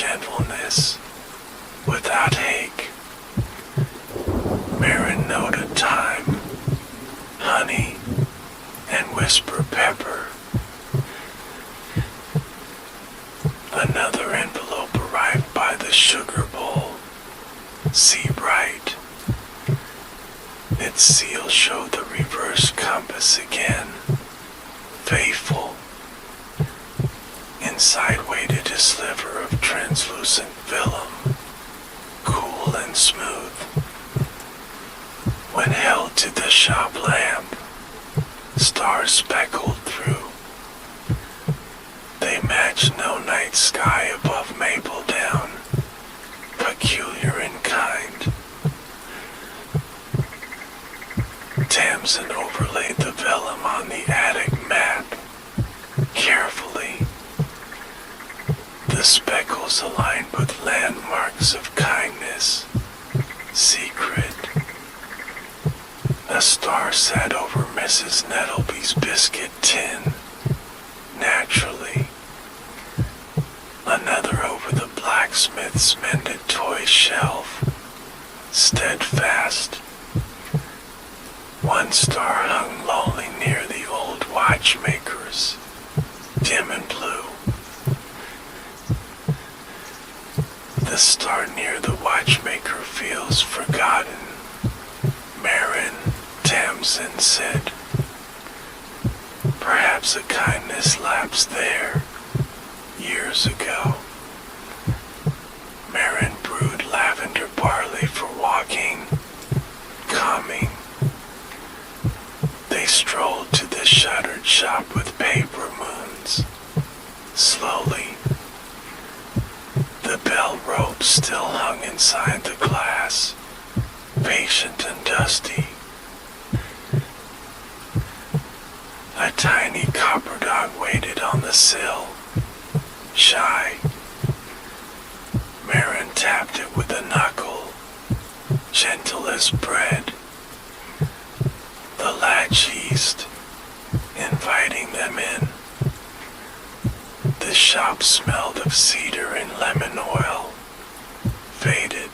gentleness without ache. Marin noted thyme, honey, and whisper pepper. Another envelope arrived by the sugar bowl. See bright. Its seal showed the reverse compass again. Faithful. Inside waited a sliver of translucent vellum, cool and smooth. When held to the shop lamp, stars speckled through. They matched no night sky above Maple Down, peculiar in kind. Tamsin overlaid the vellum on the attic map, carefully. The speckles aligned with landmarks of kindness, secret. A star sat over Mrs. Nettleby's biscuit tin, naturally. Another over the blacksmith's mended toy shelf, steadfast. One star hung lowly near the old watchmaker's, dim and blue. The star near the watchmaker feels forgotten, Marin, Tamsin said. Perhaps a kindness lapsed there, years ago. Marin brewed lavender barley for walking, calming. They strolled to the shuttered shop with paper moons. Slowly. The bell rope still hung inside the glass, patient and dusty. A tiny copper dog waited on the sill, shy. Marin tapped it with a knuckle, gentle as bread. The latch eased, inviting them in. The shop smelled of cedar and lemon oil, faded.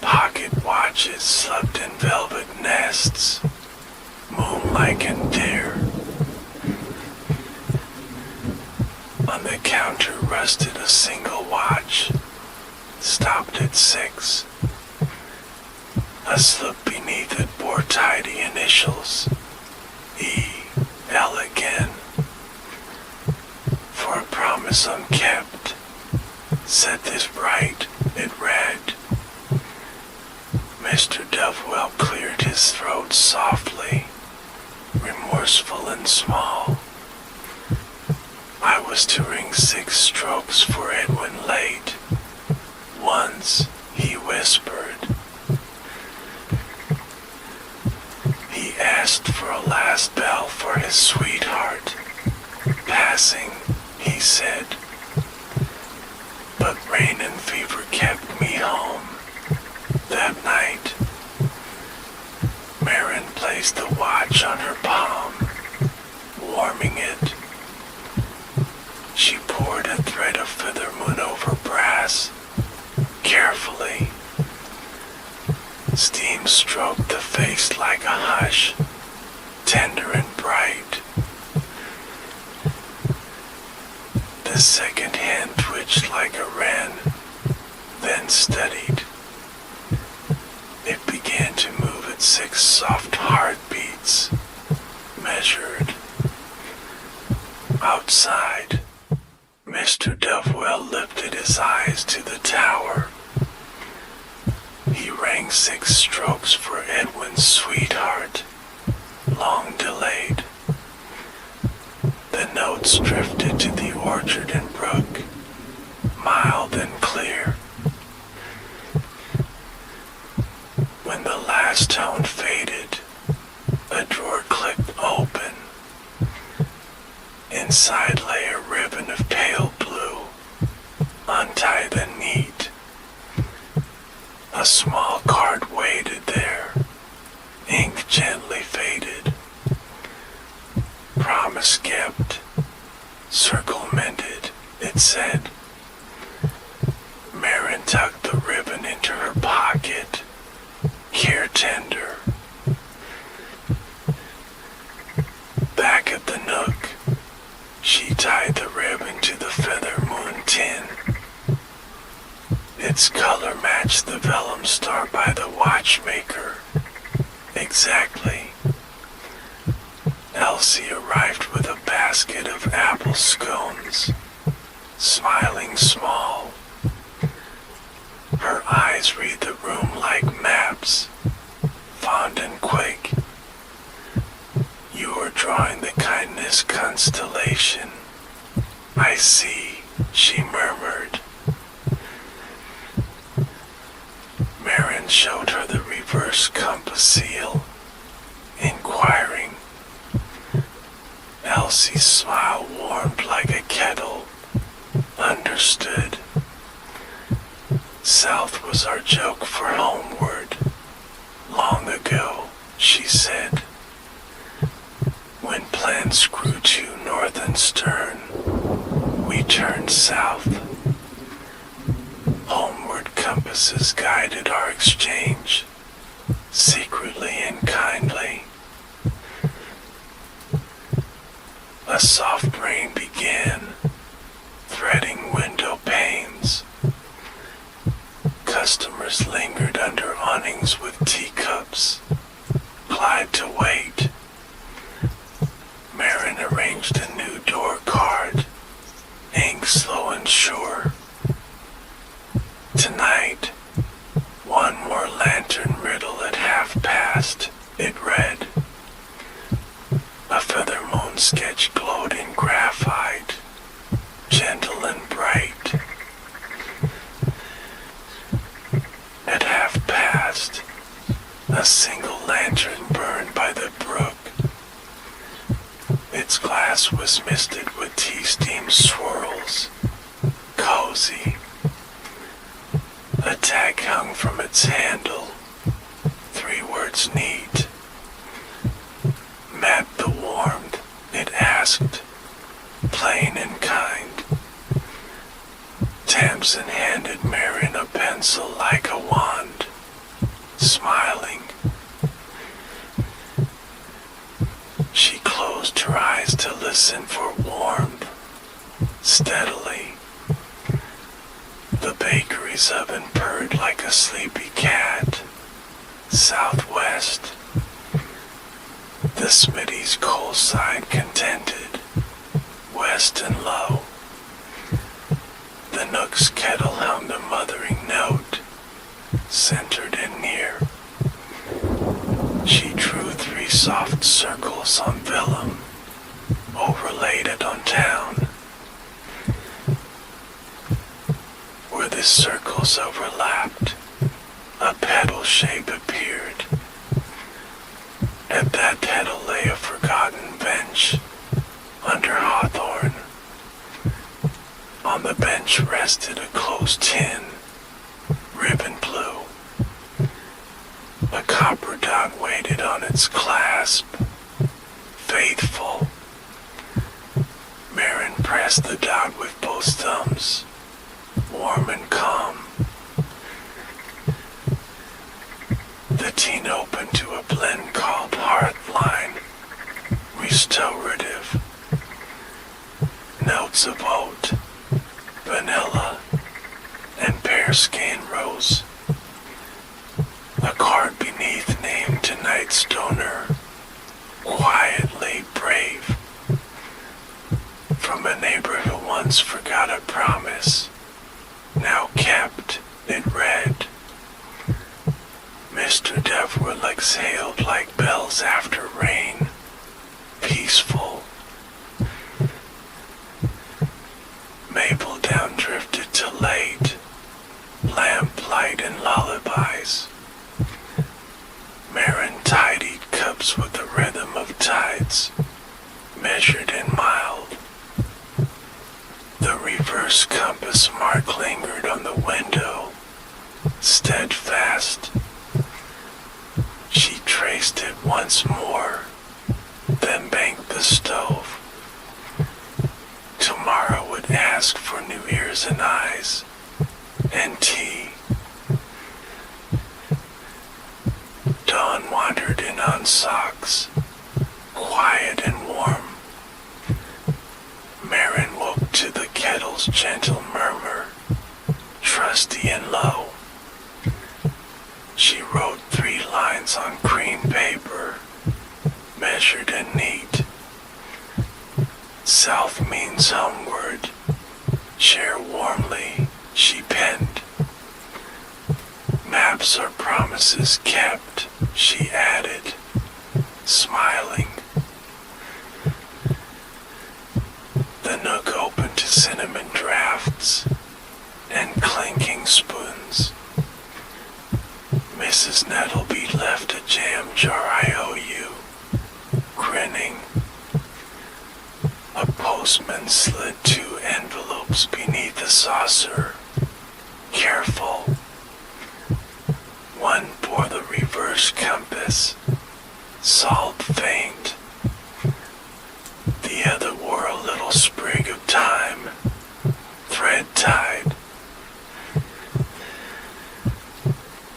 Pocket watches slept in velvet nests, moonlike and dear. On the counter rested a single watch, stopped at 6. A slip beneath it bore tidy initials, E.L. again. For a promise unkept, said this bright, it read. Mr. Dovewell cleared his throat softly, remorseful and small. I was to ring 6 strokes for Edwin late. Once, he whispered. He asked for a last bell for his sweetheart. Passing, he said. But rain and fever kept me home. That night, Marin placed the watch on her palm, warming it. She poured a thread of feather moon over brass, carefully. Steam stroked the face like a hush, tender and bright. The second hand twitched like a wren, then steadied. It began to move at 6 soft heartbeats, measured. Outside, Mr. Dovewell lifted his eyes to the tower. He rang 6 strokes for Edwin's sweetheart, long delayed. The notes drifted to the orchard and brook, mild and clear. When the last tone faded, a drawer clicked open. Inside lay a ribbon of pale blue, untie the neat. A small card waited there, ink gently faded. Promise kept, circle mended, it said. She tied the ribbon to the feather moon tin. Its color matched the vellum star by the watchmaker. Exactly. Elsie arrived with a basket of apple scones, smiling small. Her eyes read the room like maps, fond and quick. You are drawing the kindness constellation. I see, she murmured. Marin showed her the reverse compass seal, inquiring. Elsie's smile warmed like a kettle. Understood. South was our joke for homeward. Long ago, she said. When plans grew too north and stern, we turned south. Homeward compasses guided our exchange, secretly and kindly. A soft rain began, threading window panes. Customers lingered under awnings with teacups, glad to wait. Marin arranged a new door card, ink slow and sure. Tonight, one more lantern riddle at past, it read. A feather moon sketch glowed in graphite, gentle and bright. At past, a single lantern burned by the brook. Its glass was misted with tea steam swirls, cozy. A tag hung from its handle, 3 words neat. Map the warmth, it asked, plain and kind. Tamsin handed Marin a pencil like a wand, smiling. She closed her eyes to listen for warmth, steadily. The bakery's oven purred like a sleepy cat. Southwest. The smithy's coal side contented, west and low. The nook's kettle hummed a mothering note, centered and near. She drew 3 soft circles on vellum, overlaid it on town. Where the circles overlapped, a petal shape appeared. At that petal lay a forgotten bench, under hawthorn. On the bench rested a closed tin, ribbon blue. A copper dot waited on its clasp, faithful. Marin pressed the dot with both thumbs, warm and calm. The tin opened to a blend called Hearthline, restorative. Notes of oat, vanilla, and pear skin rose. A card beneath named Tonight's Donor, quietly brave. From a neighbor who once forgot a promise, now kept, it read. Mr. Deverell exhaled like bells after rain, peaceful. Mabel down drifted to late, lamplight and lullabies. Marin tidied cups with the rhythm of tides, measured and mild. The reverse compass mark lingered on the window, steadfast. She traced it once more, then banked the stove. Tomorrow would ask for new ears and eyes, and tea. Dawn wandered in on socks, quiet and warm. Mary Shadow's gentle murmur, trusty and low. She wrote 3 lines on green paper, measured and neat. South means homeward, share warmly, she penned. Maps are promises kept, she added, smiling. The nook open to cinnamon drafts and clinking spoons. Mrs. Nettleby left a jam jar I owe you, grinning. A postman slid 2 envelopes beneath the saucer, careful. One bore the reverse compass, salt faint. The other wore a little sprig of thyme, thread tied.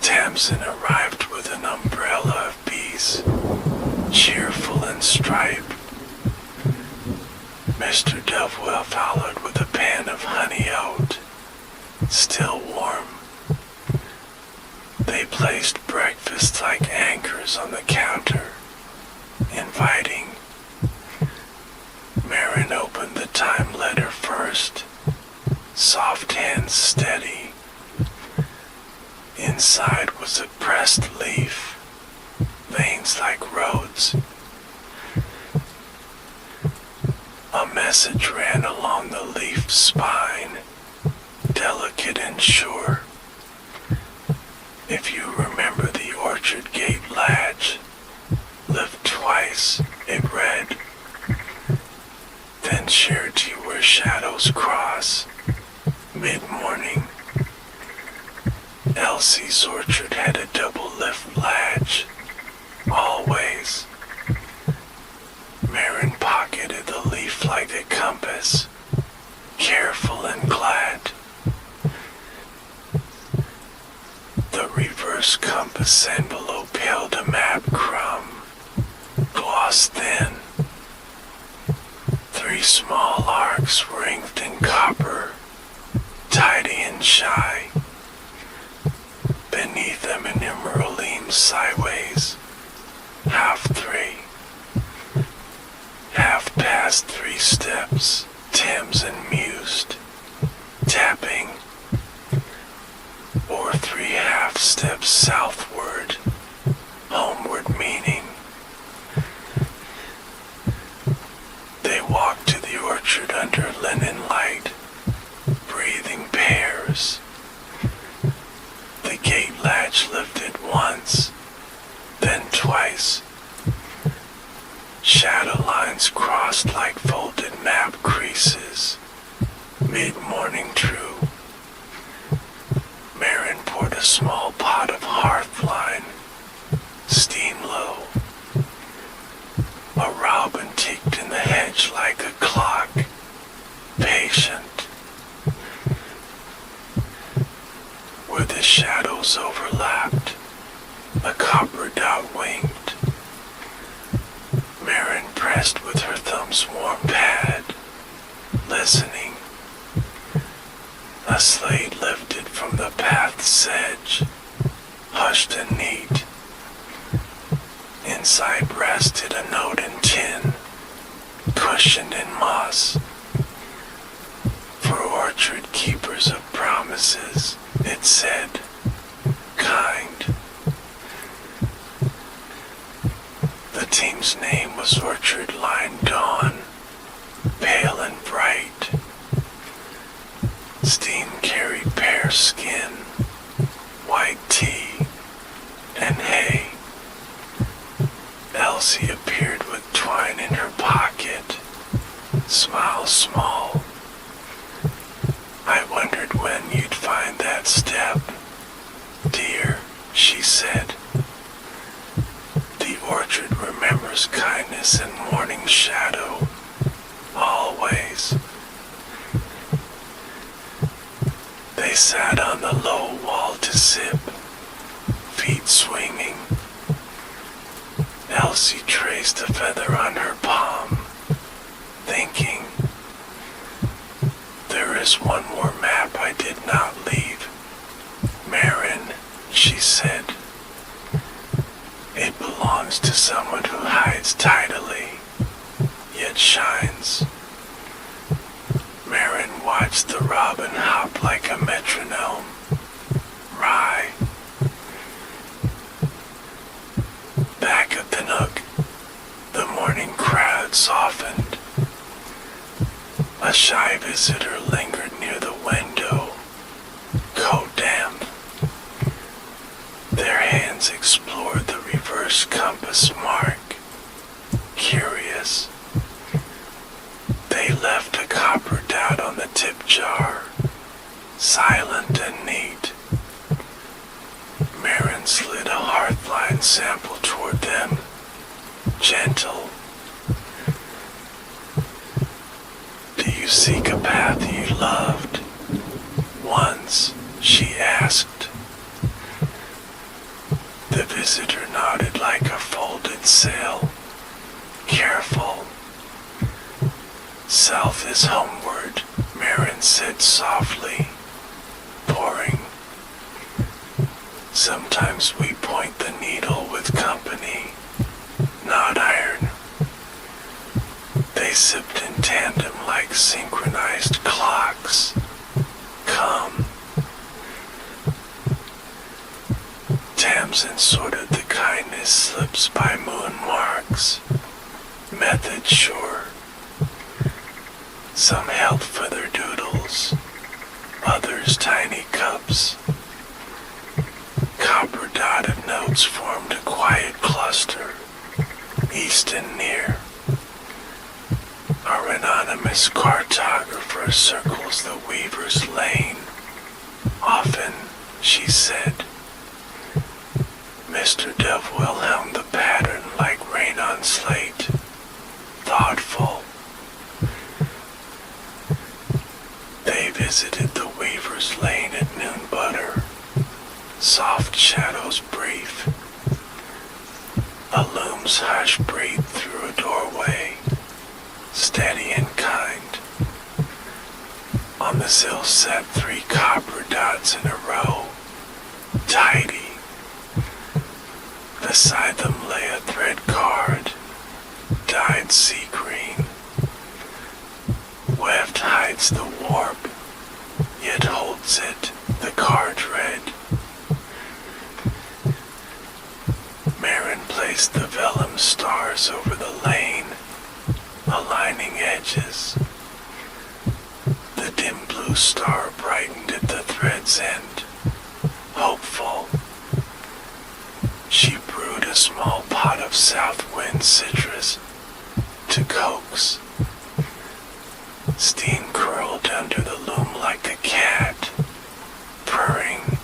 Tamsin arrived with an umbrella of bees, cheerful and striped. Mr. Dovewell followed with a pan of honey oat, still warm. They placed breakfast like anchors on the counter, inviting. Marin opened the time letter first, soft hands steady. Inside was a pressed leaf, veins like roads. A message ran along the leaf spine, delicate and sure. If you remember the orchard gate latch, lift twice, it read. Then shared to you where shadows cross, mid-morning. Elsie's orchard had a double lift latch, always. Marin pocketed the leaf like a compass, careful and glad. The reverse compass envelope held a map crumb, gloss thin. 3 small arcs were inked in copper, tidy and shy. Beneath them an emerald gleams sideways, half 3. Half past 3 steps, Tamsin mused, tapping. Or 3 half steps southward, homeward meaning. They walked to the orchard under linen light, breathing pears. The gate latch lifted once, then twice. Shadow lines crossed like folded map creases, mid-morning true. Marin poured a small pot of hearthline, steam low. A robin ticked in the hedge like a clock, patient. Where the shadows overlapped, a copper dot winked. Marin pressed with her thumb's warm pad, listening. A slate lifted from the path's edge, hushed and neat. Inside rested a note in tin, cushioned in moss. For orchard keepers of promises, it said, kind. The team's name was Orchard Line Dawn, pale and bright. Steam carried pear skin, white tea, and hay. Elsie appeared with twine in her pocket, smile small. I wondered when you'd find that step, dear, she said. The orchard remembers kindness and morning shadow, always. They sat on the low wall to sip, feet swinging. Elsie traced a feather on her palm, thinking, there There's one more map I did not leave. Marin, she said. It belongs to someone who hides tidily, yet shines. Marin watched the robin hop like a metronome. Rye. Back at the nook, the morning crowd softened. A shy visitor lingered near the window, coat damp. Their hands explored the reverse compass mark, curious. They left a copper dot on the tip jar, silent and neat. Marin slid a hearthline sample toward them, gentle. Do you seek a path you loved? Once, she asked. The visitor nodded like a folded sail. Careful. South is homeward, Marin said softly, pouring. Sometimes we point the needle with company, not iron. They sipped in tandem like synchronized clocks. Come. Tamsin sorted the kindness slips by moon marks. Method sure. Some held feather doodles, others tiny cups. Copper-dotted notes formed a quiet cluster, east and near. Our anonymous cartographer circles the weaver's lane. Often, she said, Mr. Devwell helmed the pattern like rain on slate, thoughtful. They visited the weaver's lane at noon butter, soft shadows brief. A loom's hush breathed through a doorway, steady and kind. On the sill sat 3 copper dots in a row, tidy. Beside them lay a thread card, dyed sea green. Weft hides the warp, yet holds it, the card read. Marin placed the vellum stars over the lane, aligning edges. The dim blue star brightened at the thread's end, hopeful. She brewed a small pot of south wind citrus to coax. Steam curled under the loom like a cat, purring.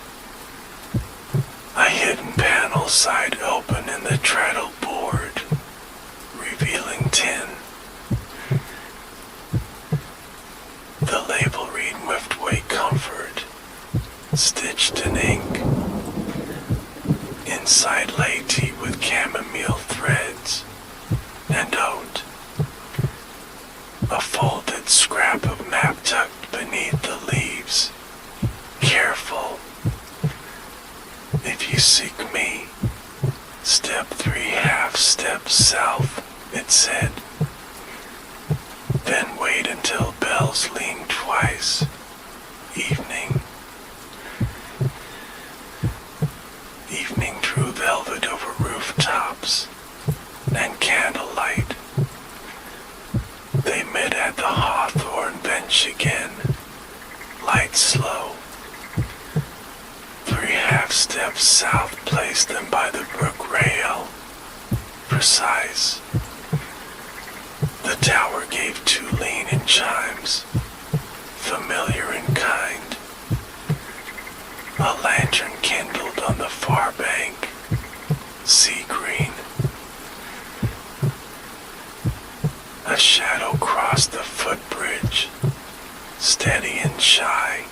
A hidden panel side open in the treadle board, revealing tin. The label read Wiftway Comfort, stitched in ink. Inside lay tea with chamomile threads and oat. A folded scrap of map tucked beneath the leaves. Careful. If you seek me, step 3 half steps south, it said. Then wait until bells lean twice. Evening. Evening drew velvet over rooftops and candlelight. They met at the hawthorn bench again, light slow. 3 half steps south placed them by the brook rail, precise. The tower gave 2 lean-in chimes, familiar in kind. A lantern kindled on the far bank, sea green. A shadow crossed the footbridge, steady and shy.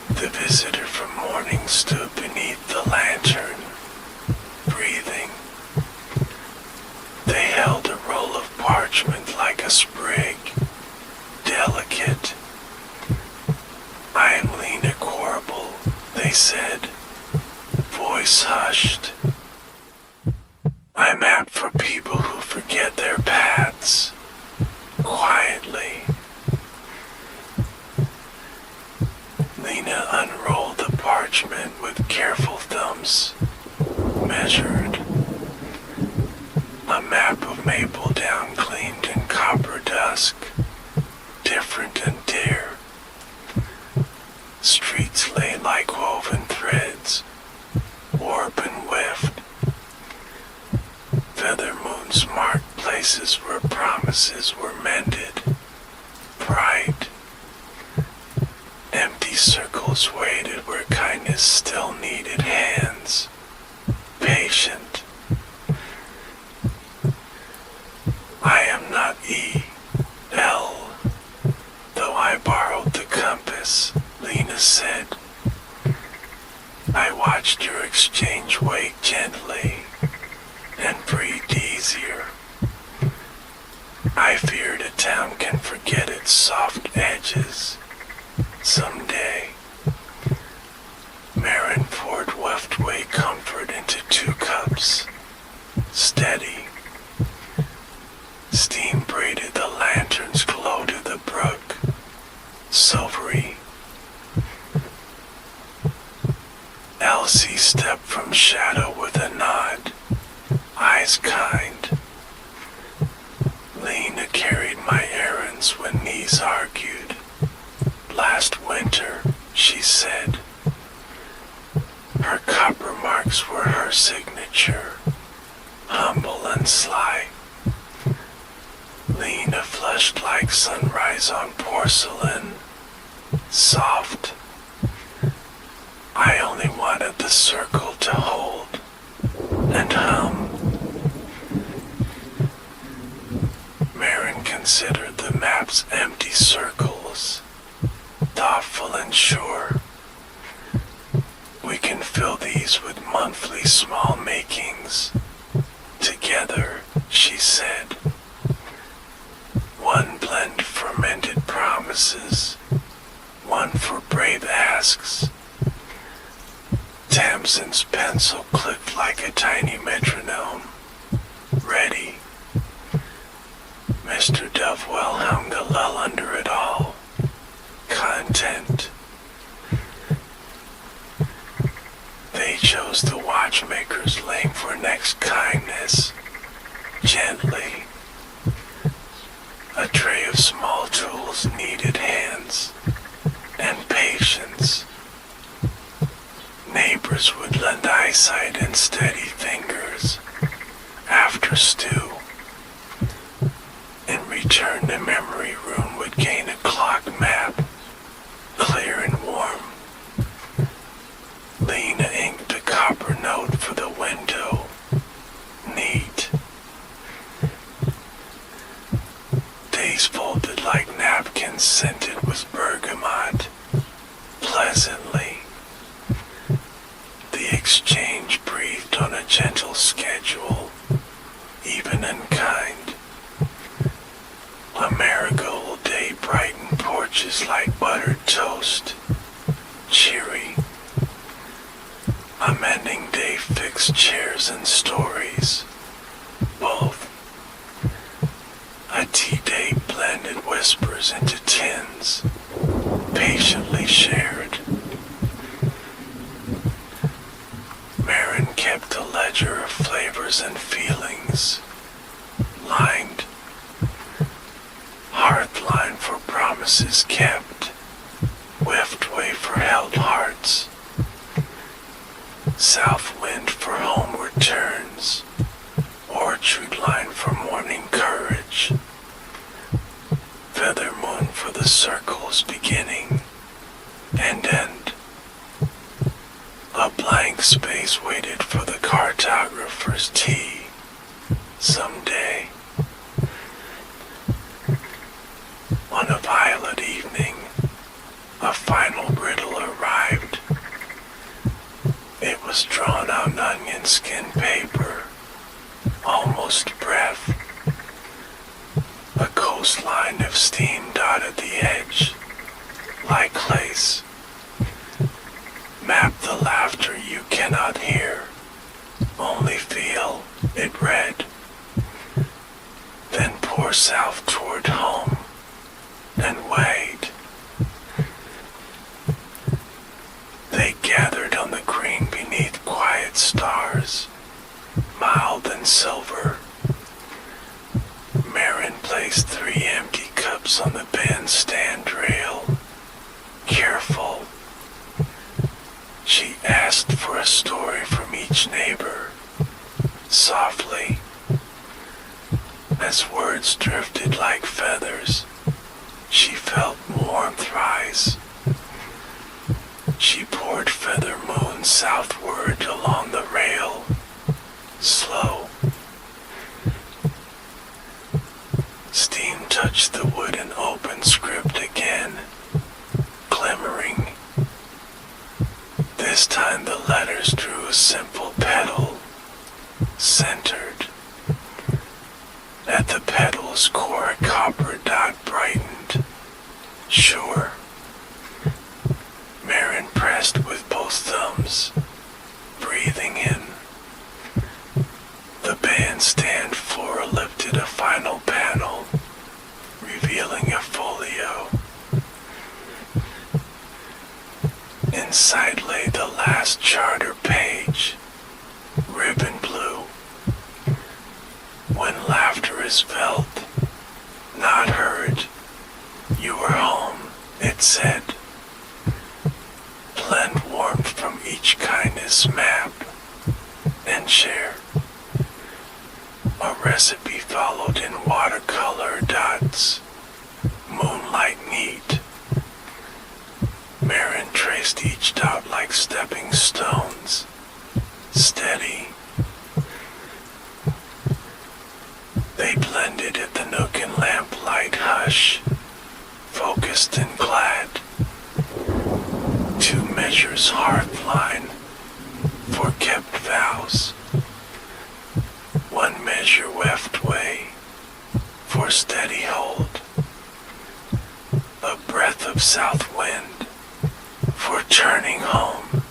The visitor from morning stood beneath the lantern, breathing. They held a roll of parchment like a sprig, delicate, parchment with careful thumbs measured. A map of Maple Down gleamed in copper dusk, different and dear. Streets lay like woven threads, warp and weft. Feather moons marked places where promises were mended, bright. Empty circles waited where kindness still needed hands, patient. I am not E.L., though I borrowed the compass, Lena said. I watched your exchange wake gently and breathed easier. I feared a town can forget its soft edges someday. Marin poured Weftway comfort into 2 cups, steady. Steam braided the lantern's glow to the brook, silvery. Elsie stepped from shadow with a nod, eyes kind. Lena carried my errands when knees argued. Last winter, she said. Her copper marks were her signature, humble and sly. Lena flushed like sunrise on porcelain, soft. I only wanted the circle to hold and hum. Marin considered the map's empty circles, thoughtful and sure. We can fill these with monthly small makings. Together, she said. One blend fermented promises, one for brave asks. Tamsin's pencil clicked like a tiny metronome. Ready. Mr. Dovewell hung the lull under it all. Content. They chose the watchmaker's lane for next kindness. Gently. A tray of small tools needed hands and patience. Neighbors would lend eyesight and steady fingers after stew. In return, the memory room would gain a clock map, clear and warm. Lena inked a copper note for the window. Neat. Days folded like napkins scented with bergamot, pleasantly. The exchange breathed on a gentle schedule, even and kind. A marigold day brightened porches like buttered toast, cheery. A mending day fixed chairs and stories, both. A tea day blended whispers into tins, patiently shared. Marin kept a ledger of flavors and feelings, lined. Hearthline for promises kept, Weftway for held hearts. South wind for homeward turns, orchard line for morning courage. Feather moon for the circle's beginning and end. A blank space waited for the cartographer's tea someday. On a violet evening, a final riddle arrived. It was drawn on onion skin paper, almost breath. A coastline of steam dotted the edge, like lace. Map the laughter you cannot hear, only feel, it read. Then pour south toward home, and wait. They gathered the bandstand rail, careful. She asked for a story from each neighbor, softly. As words drifted like feathers, she felt warmth rise. She poured feather moon southward along the rail, slow. Steam touched the wooden open script again, glimmering. This time the letters drew a simple petal, centered. At the petal's core a copper dot brightened. Sure. Marin pressed with both thumbs, breathing in. The bandstand floor lifted a final panel, revealing a folio. Inside lay the last charter page, ribbon blue. When laughter is felt, not heard, you are home, it said. Blend warmth from each kindness map and share. A recipe followed in watercolor dots, moonlight neat. Marin traced each dot like stepping stones, steady. They blended at the nook and lamplight hush, focused and glad. 2 measures hearth line for kept vows. 1 measure weft way for steady hold. A breath of south wind for turning home.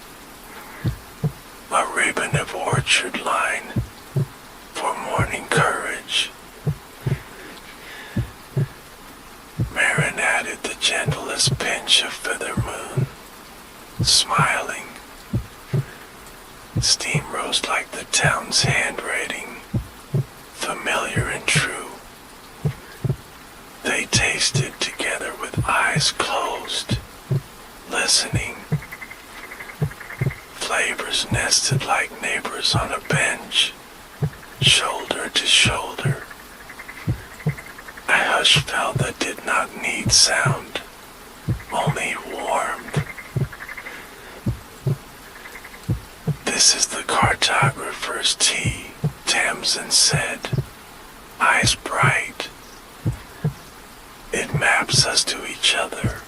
A ribbon of orchard line for morning courage. Marin added the gentlest pinch of feather moon, smiling. Steam rose like the town's handwriting, familiar and true. They tasted together with eyes closed, listening. Flavors nested like neighbors on a bench, shoulder to shoulder. A hush fell that did not need sound, only warmth. This is the cartographer's tea, Tamsin said, eyes bright. It maps us to each other,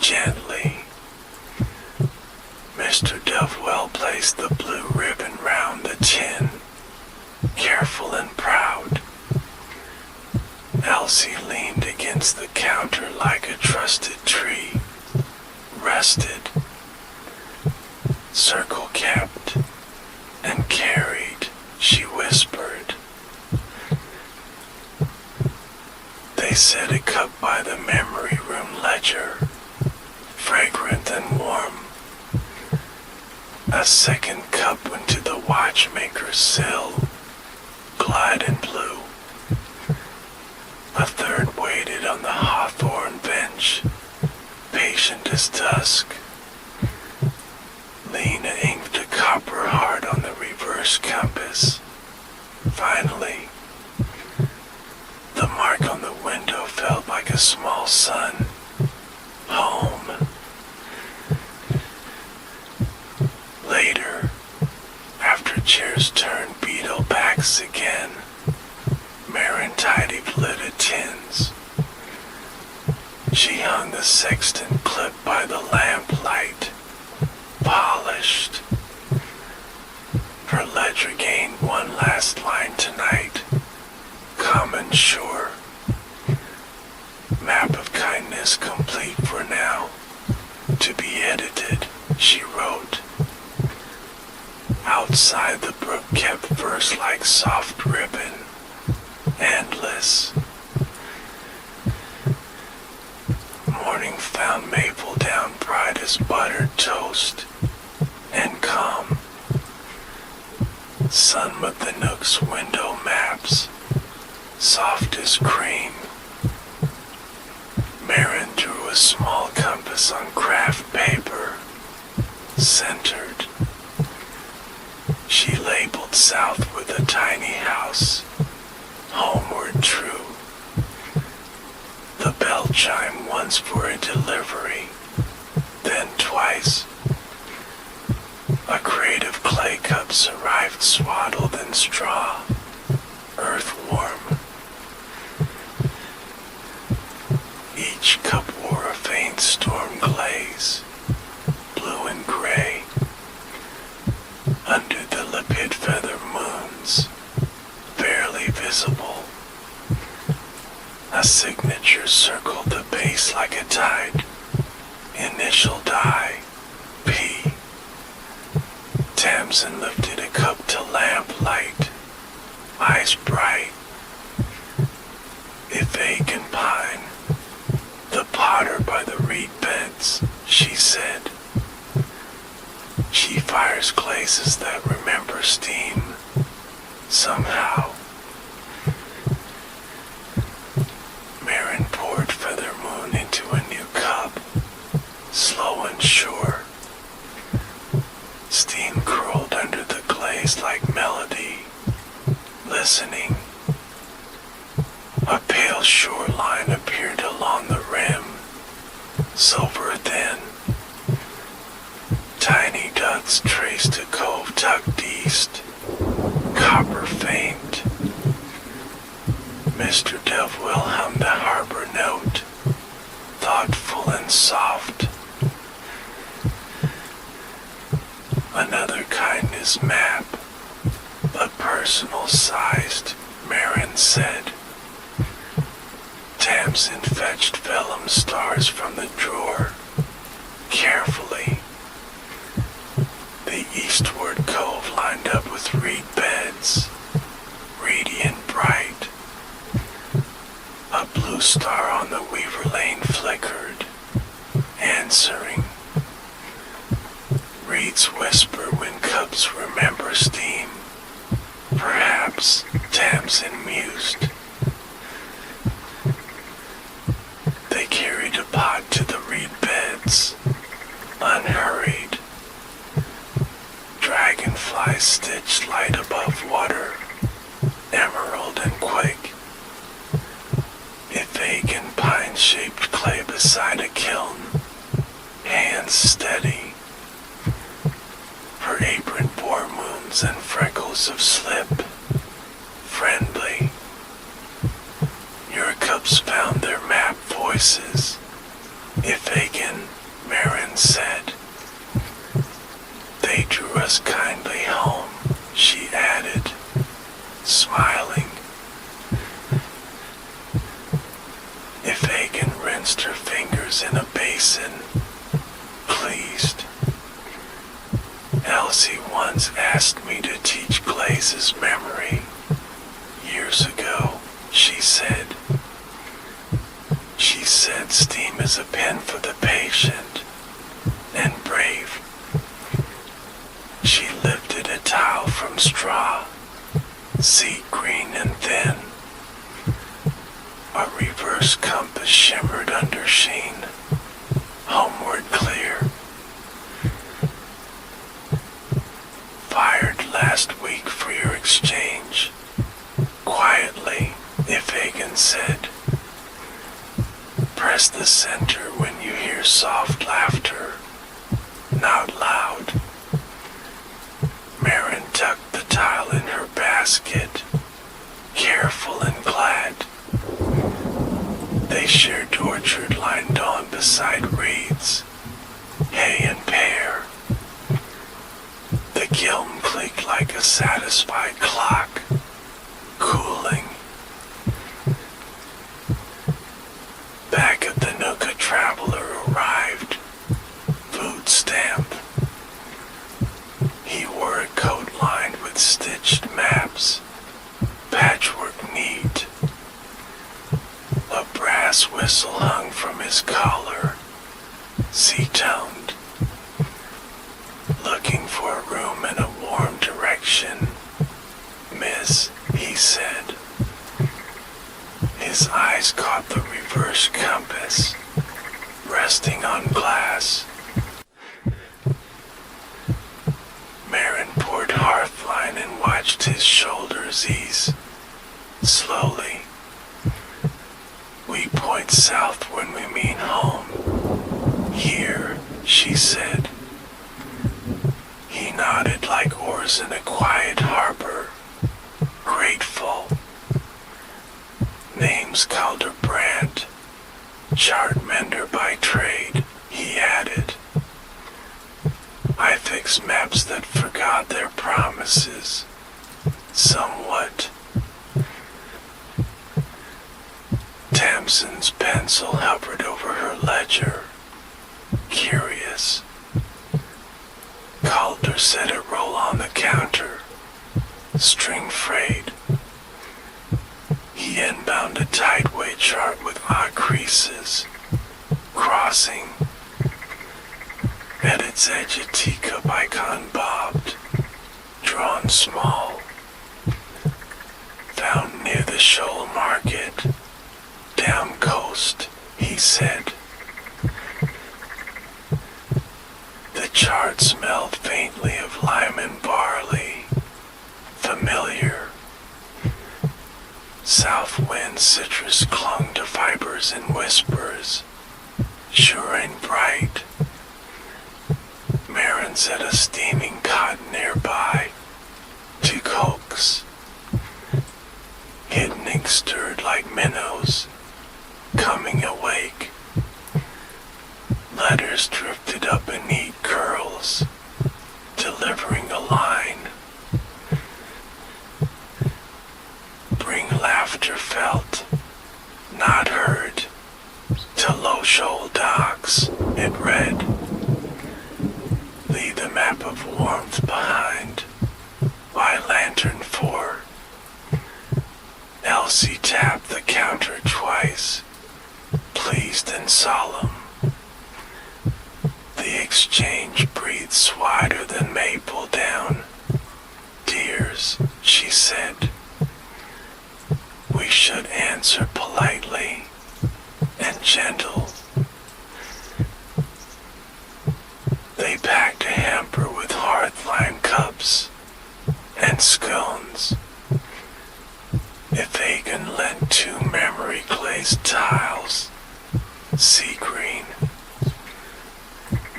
gently. Mr. Dovewell placed the blue ribbon round the tin, careful and proud. Elsie leaned against the counter like a trusted tree, rested, circle kept, and carried, she whispered. They set a cup by the memory room ledger, fragrant and warm. A second cup went to the watchmaker's sill, glad and blue. A third waited on the hawthorn bench, patient as dusk. Lena inked a copper heart on the reverse compass. Finally, the mark on the window felt like a small sun. Home. Later, after chairs turned beetle backs again, Marin tidied lidded tins. She hung the sextant clip by the lamplight, polished. Her ledger gained one last line tonight, common sure. Map of kindness complete for now, to be edited, she wrote. Outside the brook kept verse like soft ribbon, endless. Morning found maple down bright as buttered toast, and calm. Sun with the nook's window maps, soft as cream. a small compass on craft paper, centered. She labeled south with a tiny house, homeward true. The bell chimed once for a delivery, then twice. A crate of clay cups arrived swaddled in straw, earth-warm. Each cup wore a faint storm glaze, blue and gray. Under the limpid feather moons, barely visible. A signature circled the base like a tide. Initial die, P. Tamsin lifted a cup to lamplight, eyes bright. If ache and pine, the potter by the reed beds, she said. She fires glazes that remember steam, somehow. Marin poured feather moon into a new cup, slow and sure. Steam curled under the glaze like melody, listening. A pale shoreline appeared along the rim, silver thin. Tiny ducks traced a cove tucked east, copper faint. Mr. Devwill hummed a harbor note, thoughtful and soft. Another kindness map, but personal-sized, Marin said. Tamsin fetched vellum stars from the drawer, carefully. The eastward cove lined up with reed beds, reedy and bright. A blue star on the Weaver Lane flickered, answering. Reeds whisper when cups remember steam. Perhaps, Tamsin mused. They carried a pot to the reed beds, unhurried. Dragonflies stitched light above water, emerald and quick. If ache and pine-shaped clay beside a kiln, hands steady. Her apron bore moons and freckles of slip, friendly. Your cups found their map voices, if Aiken, Marin said. They drew us kindly home, she added, smiling. If Aiken rinsed her fingers in a basin, pleased. Elsie once asked me to teach Glaze's memory. Years ago, she said. She said steam is a pen for the patient, and brave. She lifted a towel from straw, sea green and thin. A reverse compass shimmered under sheen, homeward clear. Fired last week for your exchange. Quietly, if Hagen said. Press the center when you hear soft laughter, not loud. Marin tucked the tile in her basket, careful and glad. They shared orchard lined on beside reeds, hay and pear. The kiln clicked like a satisfied clock, cooling. Back at the nook a traveler arrived, food stamp. He wore a coat lined with stitched maps, patchwork neat. A brass whistle hung from his collar, sea-toned. Looking for a room in a warm direction, miss, he said. His eyes caught the reverse compass, watched his shoulders ease slowly. We point south when we mean home. Here, she said. He nodded like oars in a quiet harbor. Grateful. Name's Calderbrand, chart mender by trade, he added. I fix maps that forgot their promises. Somewhat. Tamsin's pencil hovered over her ledger. Curious. Calder set a roll on the counter. String frayed. He inbound a tideway chart with odd creases. Crossing. At its edge a teacup icon bobbed. Drawn small. Found near the shoal market. Down coast, he said. The chart smelled faintly of lime and barley. Familiar. South wind citrus clung to fibers and whispers. Sure and bright. Marin set a steaming cot nearby. 2 cokes. Hidden ink stirred like minnows. Coming awake. Letters drifted up in neat curls, delivering a line. Bring laughter felt, not heard, to low shoal docks, it read. Leave the map of warmth behind, by lantern 4. Elsie tapped the counter twice, pleased and solemn. The exchange breathes wider than maple down. Dears, she said, we should answer politely and gentle. They packed a hamper with hard-lined cups and scones. If Hagen lent 2 memory-glazed tiles, sea green,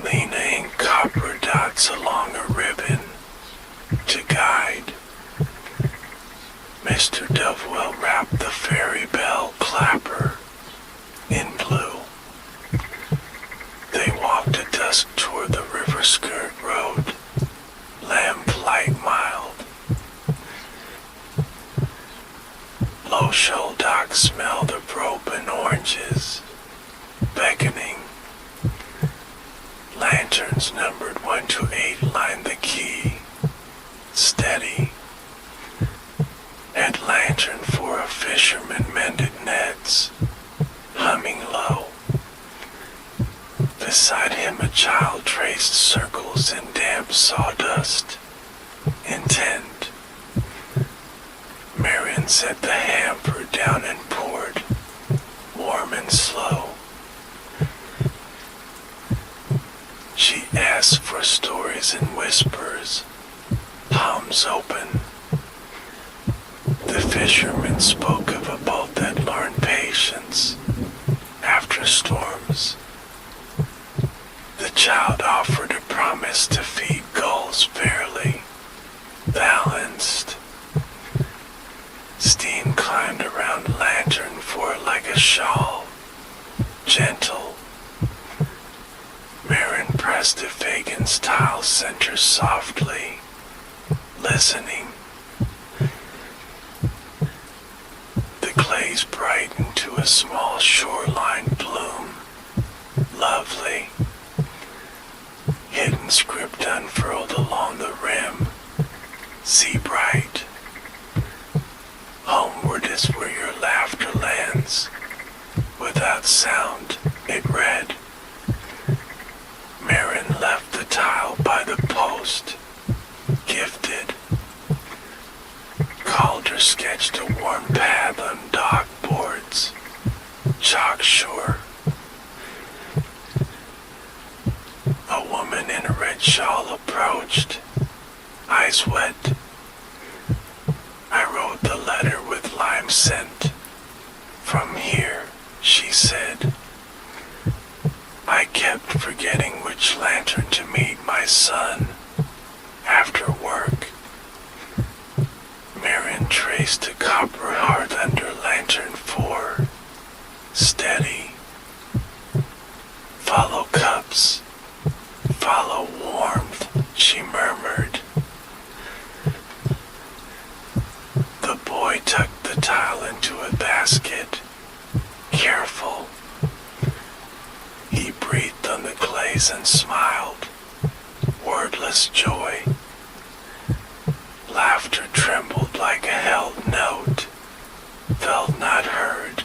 Lena inked copper dots along a ribbon to guide. Mr. Dovewell wrapped the ferry bell clapper in blue. They walked at dusk toward the river skirt road, lamplight mild. Low shoal docks smelled of rope and oranges, beckoning. Lanterns numbered 1 to 8 lined the quay, steady. At lantern 4 a fisherman mended nets, humming low. Beside him a child traced circles in damp sawdust, intent. Marion set the hamper down and poured, warm and slow. She asked for stories in whispers, palms open. The fisherman spoke of a boat that learned patience after storms. The child offered a promise to feed gulls fairly, balanced. Steam climbed around lantern 4 like a shawl, gentle. Marin pressed to Fagin's tile center softly, listening. The glaze brightened to a small shoreline bloom, lovely. Hidden script unfurled along the rim, sea bright. Homeward is where your laughter lands. Without sound, it read. Marin left the tile by the post, gifted. Calder sketched a warm path on dock boards, chalk shore. A woman in a red shawl approached, eyes wet. forgetting which lantern to meet my son after work. Marion traced a copper heart under lantern 4. Steady. Follow cups. Follow warmth, she murmured. The boy tucked the tile into a basket. Careful. He breathed on the glaze and smiled. Wordless joy. Laughter trembled like a held note, felt not heard.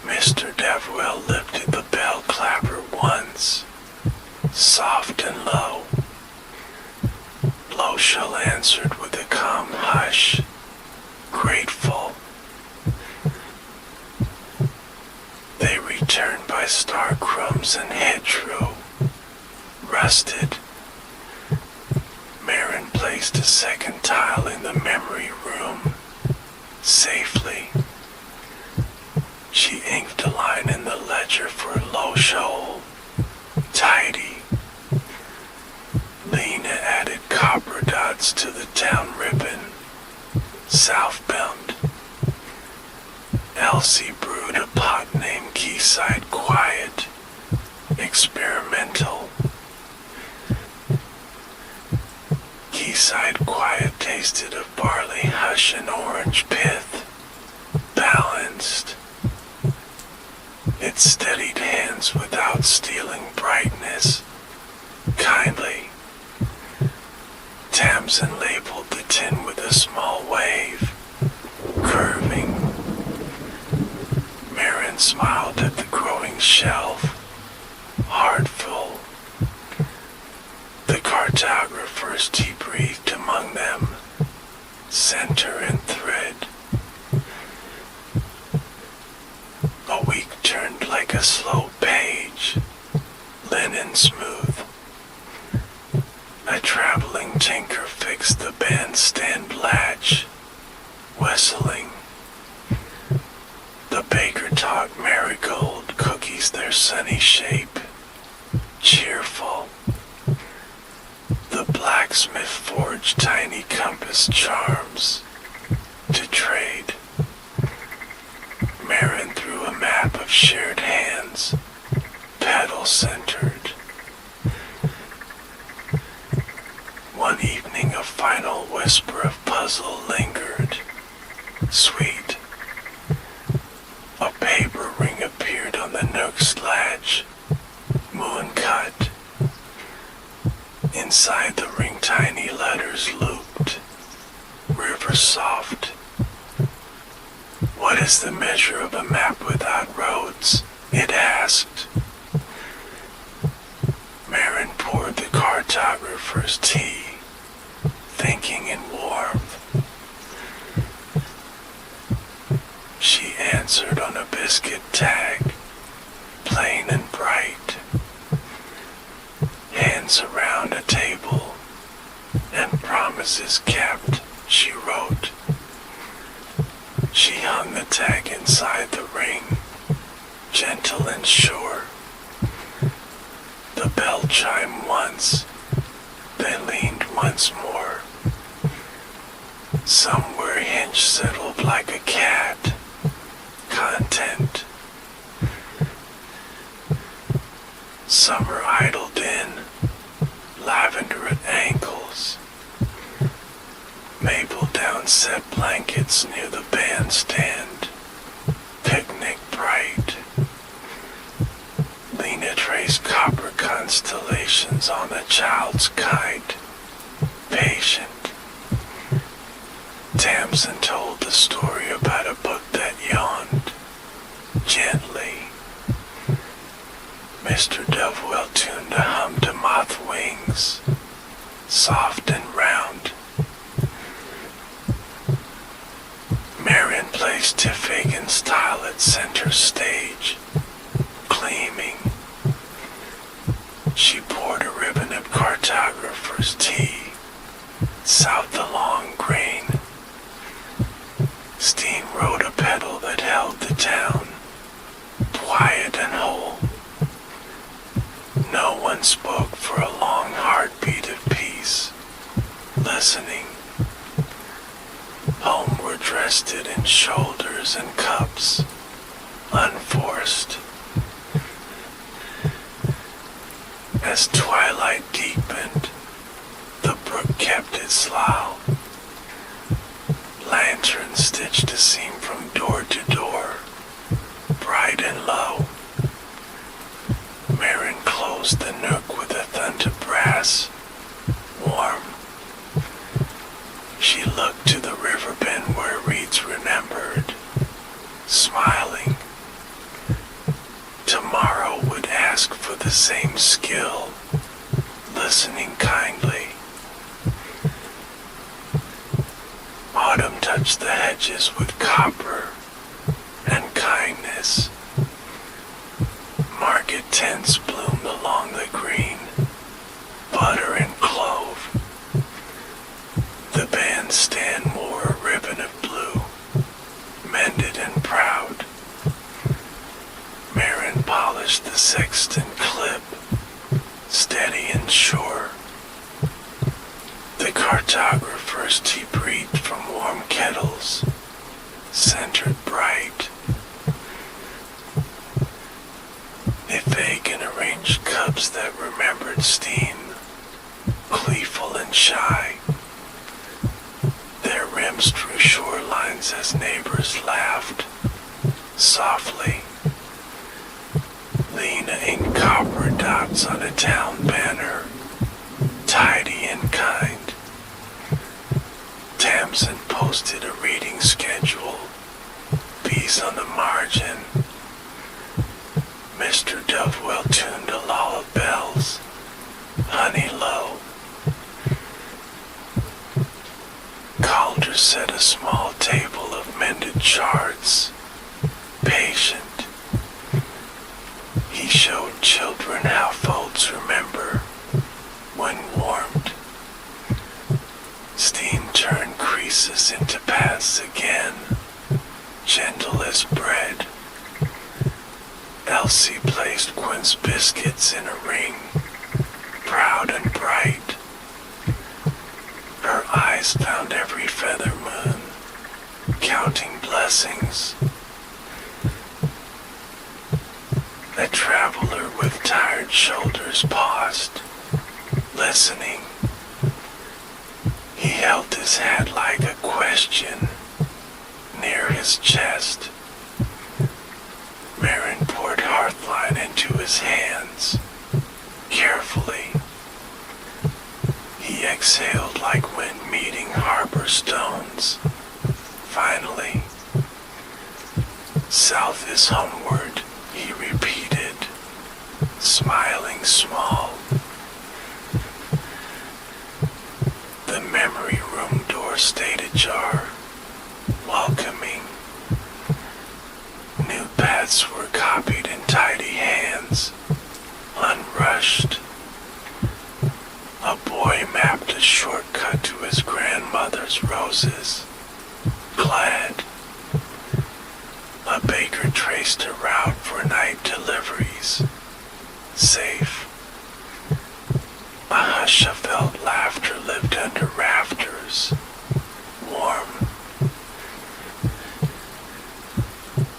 Mr. Deverell lifted the bell clapper once, soft and low. Loshell answered with a calm hush, grateful. They returned by star crumbs and hedgerow, rusted. Marin placed a second tile in the memory room, safely. She inked a line in the ledger for Loshell, tidy. Lena added copper dots to the town ribbon, southbound. Elsie brewed a pot named Quayside Quiet, experimental. Quayside Quiet tasted of barley hush and orange pith, balanced. It steadied hands without stealing brightness, kindly. Tamsin labeled the tin with a small wave, curving. Marin smiled at the growing shelf, heartful. The cartographers debriefed among them, center and thread. A week turned like a slow page, linen smooth. A traveling tinker fixed the bandstand latch, whistling. The baker taught marigold cookies their sunny shape, cheerful. The blacksmith forged tiny compass charms to trade. Marin threw a map of shared hands, pedal-centered. One evening a final whisper of puzzle lingered, sweet. A paper ring appeared on the nook's latch, moon-cut. Inside the ring tiny letters looped, river soft. What is the measure of a map without roads? It asked. Marin poured the cartographer's tea, thinking in warmth. She answered on a biscuit tag, plain and bright. Hands around a table, and promises kept, she wrote. She hung the tag inside the ring, gentle and sure. The bell chimed once, then leaned once more. Somewhere Hinch settled like a cat, content. Summer idled in, lavender at ankles. Maple downset blankets near the bandstand, picnic bright. Lena traced copper constellations on a child's kite, patient. Tamsin told the story about a book that yawned, gently. Mr. Deverell tuned a hum to moth wings, soft and round. Marion placed Tiff Fagan's tile at center stage, gleaming. She poured a ribbon of cartographer's tea, south the long grain. Steam rode a pedal that held the town, quiet and whole. spoke for a long heartbeat of peace, listening. Homeward rested in shoulders and cups, unforced. As twilight deepened, the brook kept its slough. Lanterns stitched a seam from door to door, bright and low. Marin closed the nook with a thunder brass, warm. She looked to the river bend where reeds remembered, smiling. Tomorrow would ask for the same skill, listening kindly. Autumn touched the hedges with copper and kindness. Market tents bloomed along the green, butter and clove. The bandstand wore a ribbon of blue, mended and proud. Marin polished the sexton clip, steady and sure. The cartographer's tea breathed from warm kettles, centered bright. If Fagin arranged cups that remembered steam, gleeful and shy. Their rims drew shorelines as neighbors laughed, softly. Lena inked copper dots on a town banner, tidy and kind. Tamsin posted a reading schedule, bees on the margin. Mr. Dovewell tuned a lull of bells, honey low. Calder set a small table of mended charts, patient. He showed children how folds remember when warmed. Steam turned creases into paths again, gentle as bread. Elsie placed Quince biscuits in a ring, proud and bright. Her eyes found every feather moon, counting blessings. A traveler with tired shoulders paused, listening. He held his hat like a question near his chest. Marin poured hearthline into his hands, carefully. He exhaled like wind meeting harbor stones. Finally, south is homeward, he repeated, smiling small. The memory room door stayed ajar, welcoming. New paths were copied in tidy hands, unrushed. A boy mapped a shortcut to his grandmother's roses, glad. A baker traced a route for night deliveries, safe. A hush of felt laughter lived under rafters, warm.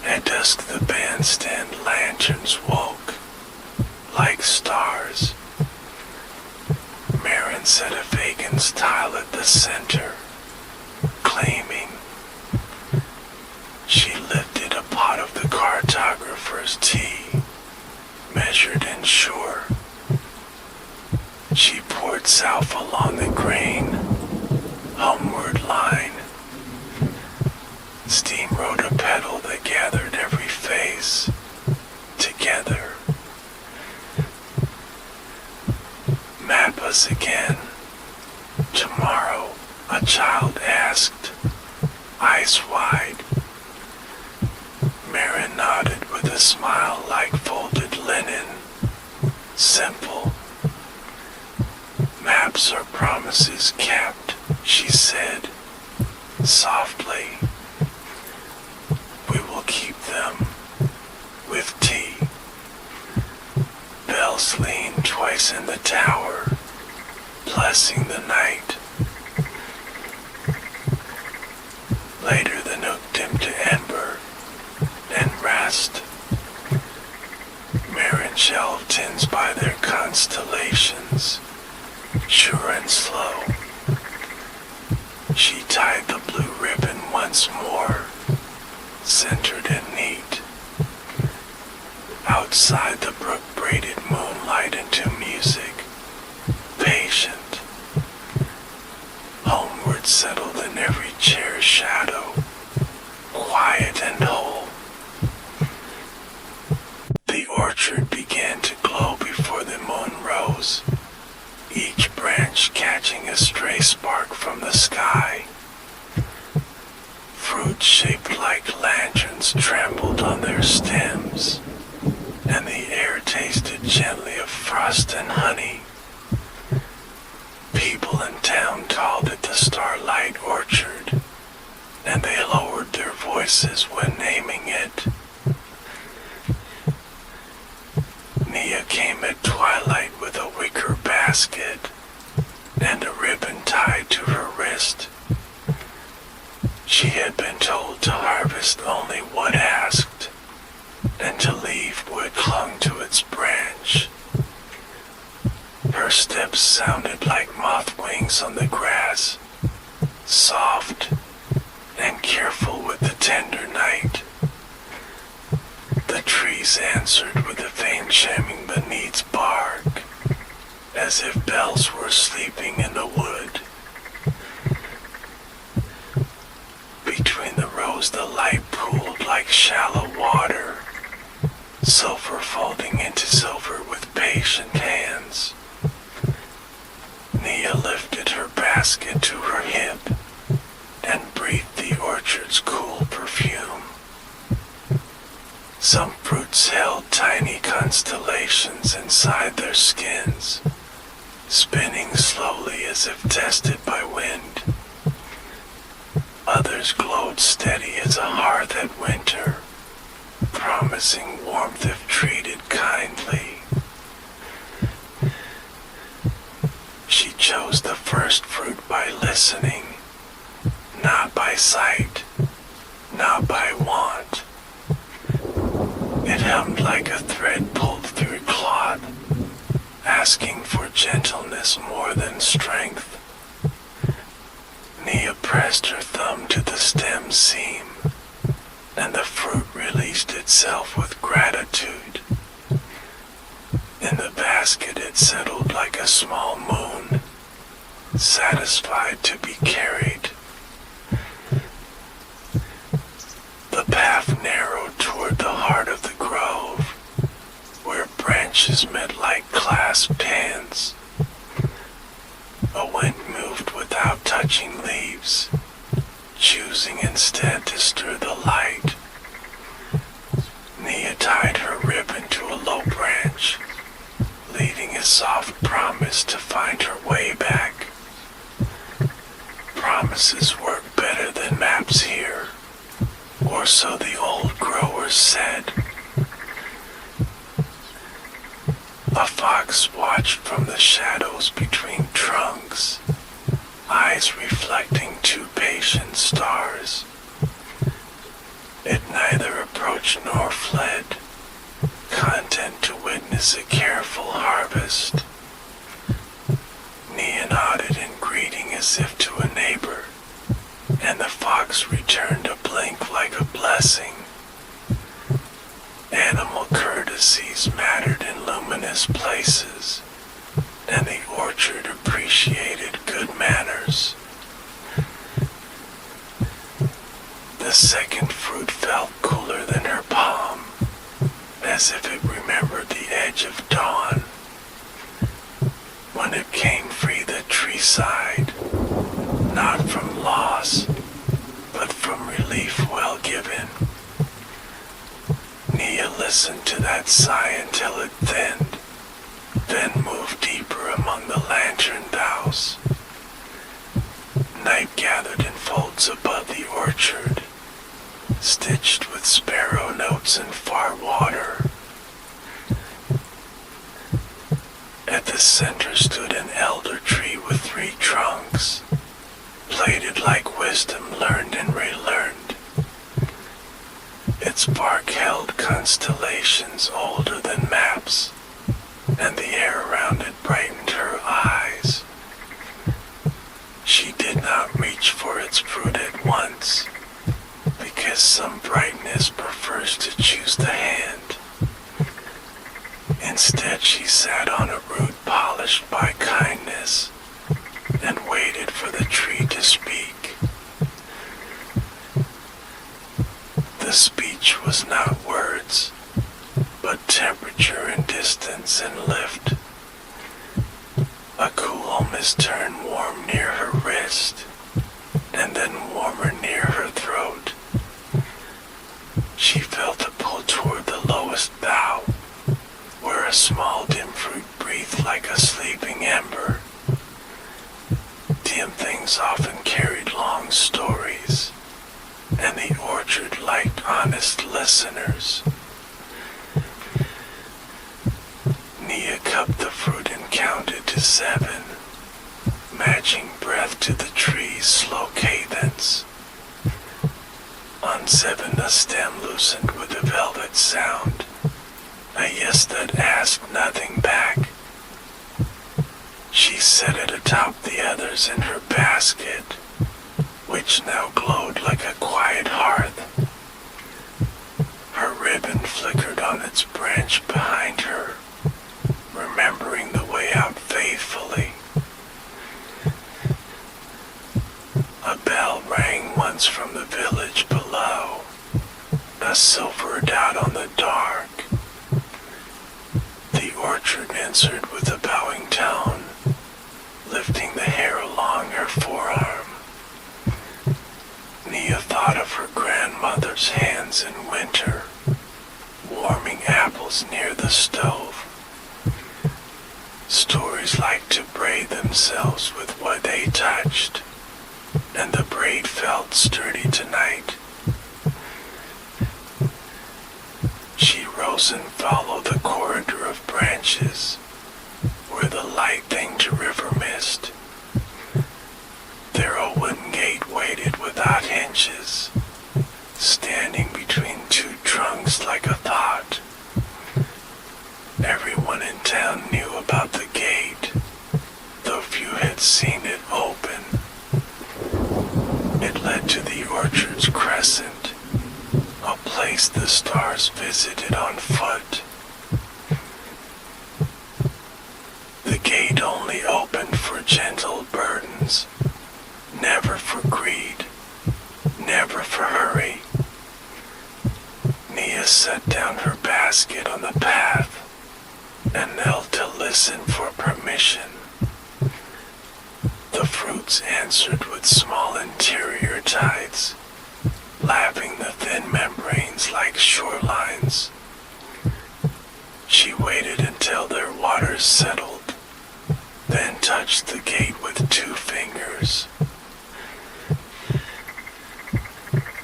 At dusk the bandstand lanterns woke, like stars. Marin set a Fagin's tile at the center, claiming. She lifted a pot of the cartographer's tea, measured and sure. She poured south along the grain, homeward line. Steam rode a pedal that gathered every face together. Map us again. Tomorrow, a child asked, eyes wide. Marin nodded with a smile like folded linen, simple. Maps are promises kept, she said, softly. We will keep them with tea. Bells leaned 12. twice in the tower, blessing the night. Later the nook dipped to ember and rest. Marin shelved tins by their constellations, sure and slow. She tied the blue ribbon once more, centered and neat. Outside the brook braided moonlight into music, patient. Homeward settled in every chair's shadow, quiet and whole. The orchard began to glow before the moon rose, each branch catching a stray spark from the sky. Fruit shaped like lanterns trembled on their stems, and the air tasted gently of frost and honey. People in town called it the Starlight Orchard, and they lowered their voices when naming it. Nia came at twilight with a wicker basket and a ribbon tied to her wrist. She had been told to harvest only what asked, and to leave what clung to its branch. Her steps sounded like moth wings on the grass, soft and careful with the tender night. The trees answered with a faint chiming beneath bark, as if bells were sleeping in the wood. Between the rows the light pooled like shallow water, silver folding into silver with patient hands. Nia lifted her basket to her hip and breathed the orchard's cool perfume. Some fruits held tiny constellations inside their skins, spinning slowly as if tested by wind. Others glowed steady as a hearth at winter, promising warmth if treated kindly. She chose the first fruit by listening, not by sight, not by want. It hummed like a thread pulled through cloth, asking for gentleness more than strength. Nia pressed her thumb to the stem seam, and the fruit released itself with gratitude. In the basket it settled like a small moon, satisfied to be carried. The path narrowed toward the heart of the grove, where branches met like clasped hands. A wind moved without touching leaves, choosing instead to stir the light. Nia tied her ribbon to a low branch, leaving a soft promise to find her way back. Promises work better than maps here, or so the old growers said. A fox watched from the shadows between trunks, eyes reflecting two patient stars. It neither approached nor fled, content to witness a careful harvest. Nia nodded in greeting as if to a neighbor, and the fox returned a blink like a blessing. Animal courtesies mattered in luminous places, and the orchard appreciated good manners. The second fruit felt cooler than her palm, as if it remembered the edge of dawn. When it came free, the tree sighed, not from loss, but from relief well given. Nia listened to that sigh until it thinned, then moved deeper among the lantern boughs. Night gathered in folds above the orchard, stitched with sparrow notes and far water. At At the center stood an elder tree with 3 trunks, plated like wisdom learned and relearned. Its bark held constellations older than maps, and the air around it brightened her eyes. She did not reach for its fruit at once, because some brightness prefers to choose the hand. Instead, she sat on a root polished by kindness and waited for the tree to speak. The speech was not words, but temperature and distance and lift. A cool mist turned warm near her wrist, and then warmer near her throat. She felt a pull toward the lowest bough, where a small dim fruit breathed like a sleeping ember. Dim things often carried long stories, and the orchard liked honest listeners. Nia cupped the fruit and counted to 7, matching breath to the tree's slow cadence. On 7, the stem loosened with a velvet sound, a yes that asked nothing back. She set it atop the others in her basket, which now glowed like a quiet hearth. Her ribbon flickered on its branch behind her, remembering the way out faithfully. A bell rang once from the village below, a silver dot on the dark. The orchard answered with a bowing tone, lifting the hair along her forearm. Nia thought of her grandmother's hands in winter, warming apples near the stove. Stories liked to braid themselves with what they touched, and the braid felt sturdy tonight. She rose and followed the corridor of branches, where the light thinged river mist. There a wooden gate waited without hinges, standing between 2 trunks like a thought. Everyone in town knew about the gate, though few had seen it open. It led to the orchard's crescent, a place the stars visited on foot. The gate only opened for gentle burdens, never for greed, never for hurry. Nia set down her basket on the path and knelt to listen for permission. The fruits answered with small interior tides, lapping the thin membranes like shorelines. She waited until their waters settled, then touched the gate with 2 fingers.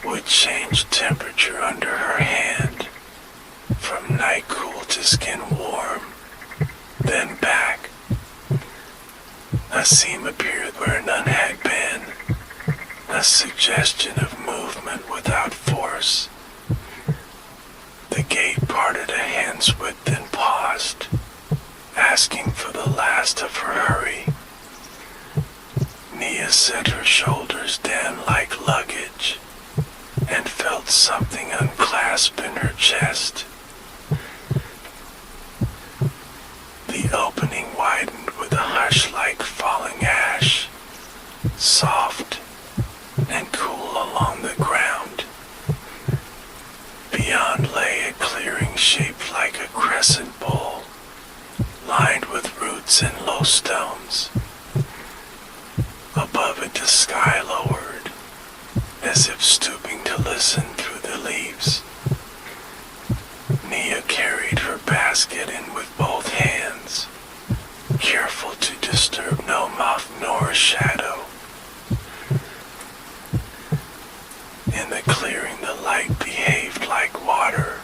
Wood changed temperature under her hand, from night cool to skin warm, then back. A seam appeared where none had been, a suggestion of movement without force. The gate parted a hand's width and paused, asking for the last of her hurry. Nia set her shoulders down like luggage, and felt something unclasp in her chest. The opening widened with a hush like falling ash, soft and cool along the ground. Beyond lay a clearing shaped like a crescent bowl, lined with roots and low stones. Above it the sky lowered, as if stooping to listen through the leaves. Nia carried her basket in with both hands, careful to disturb no moth nor shadow. In the clearing the light behaved like water,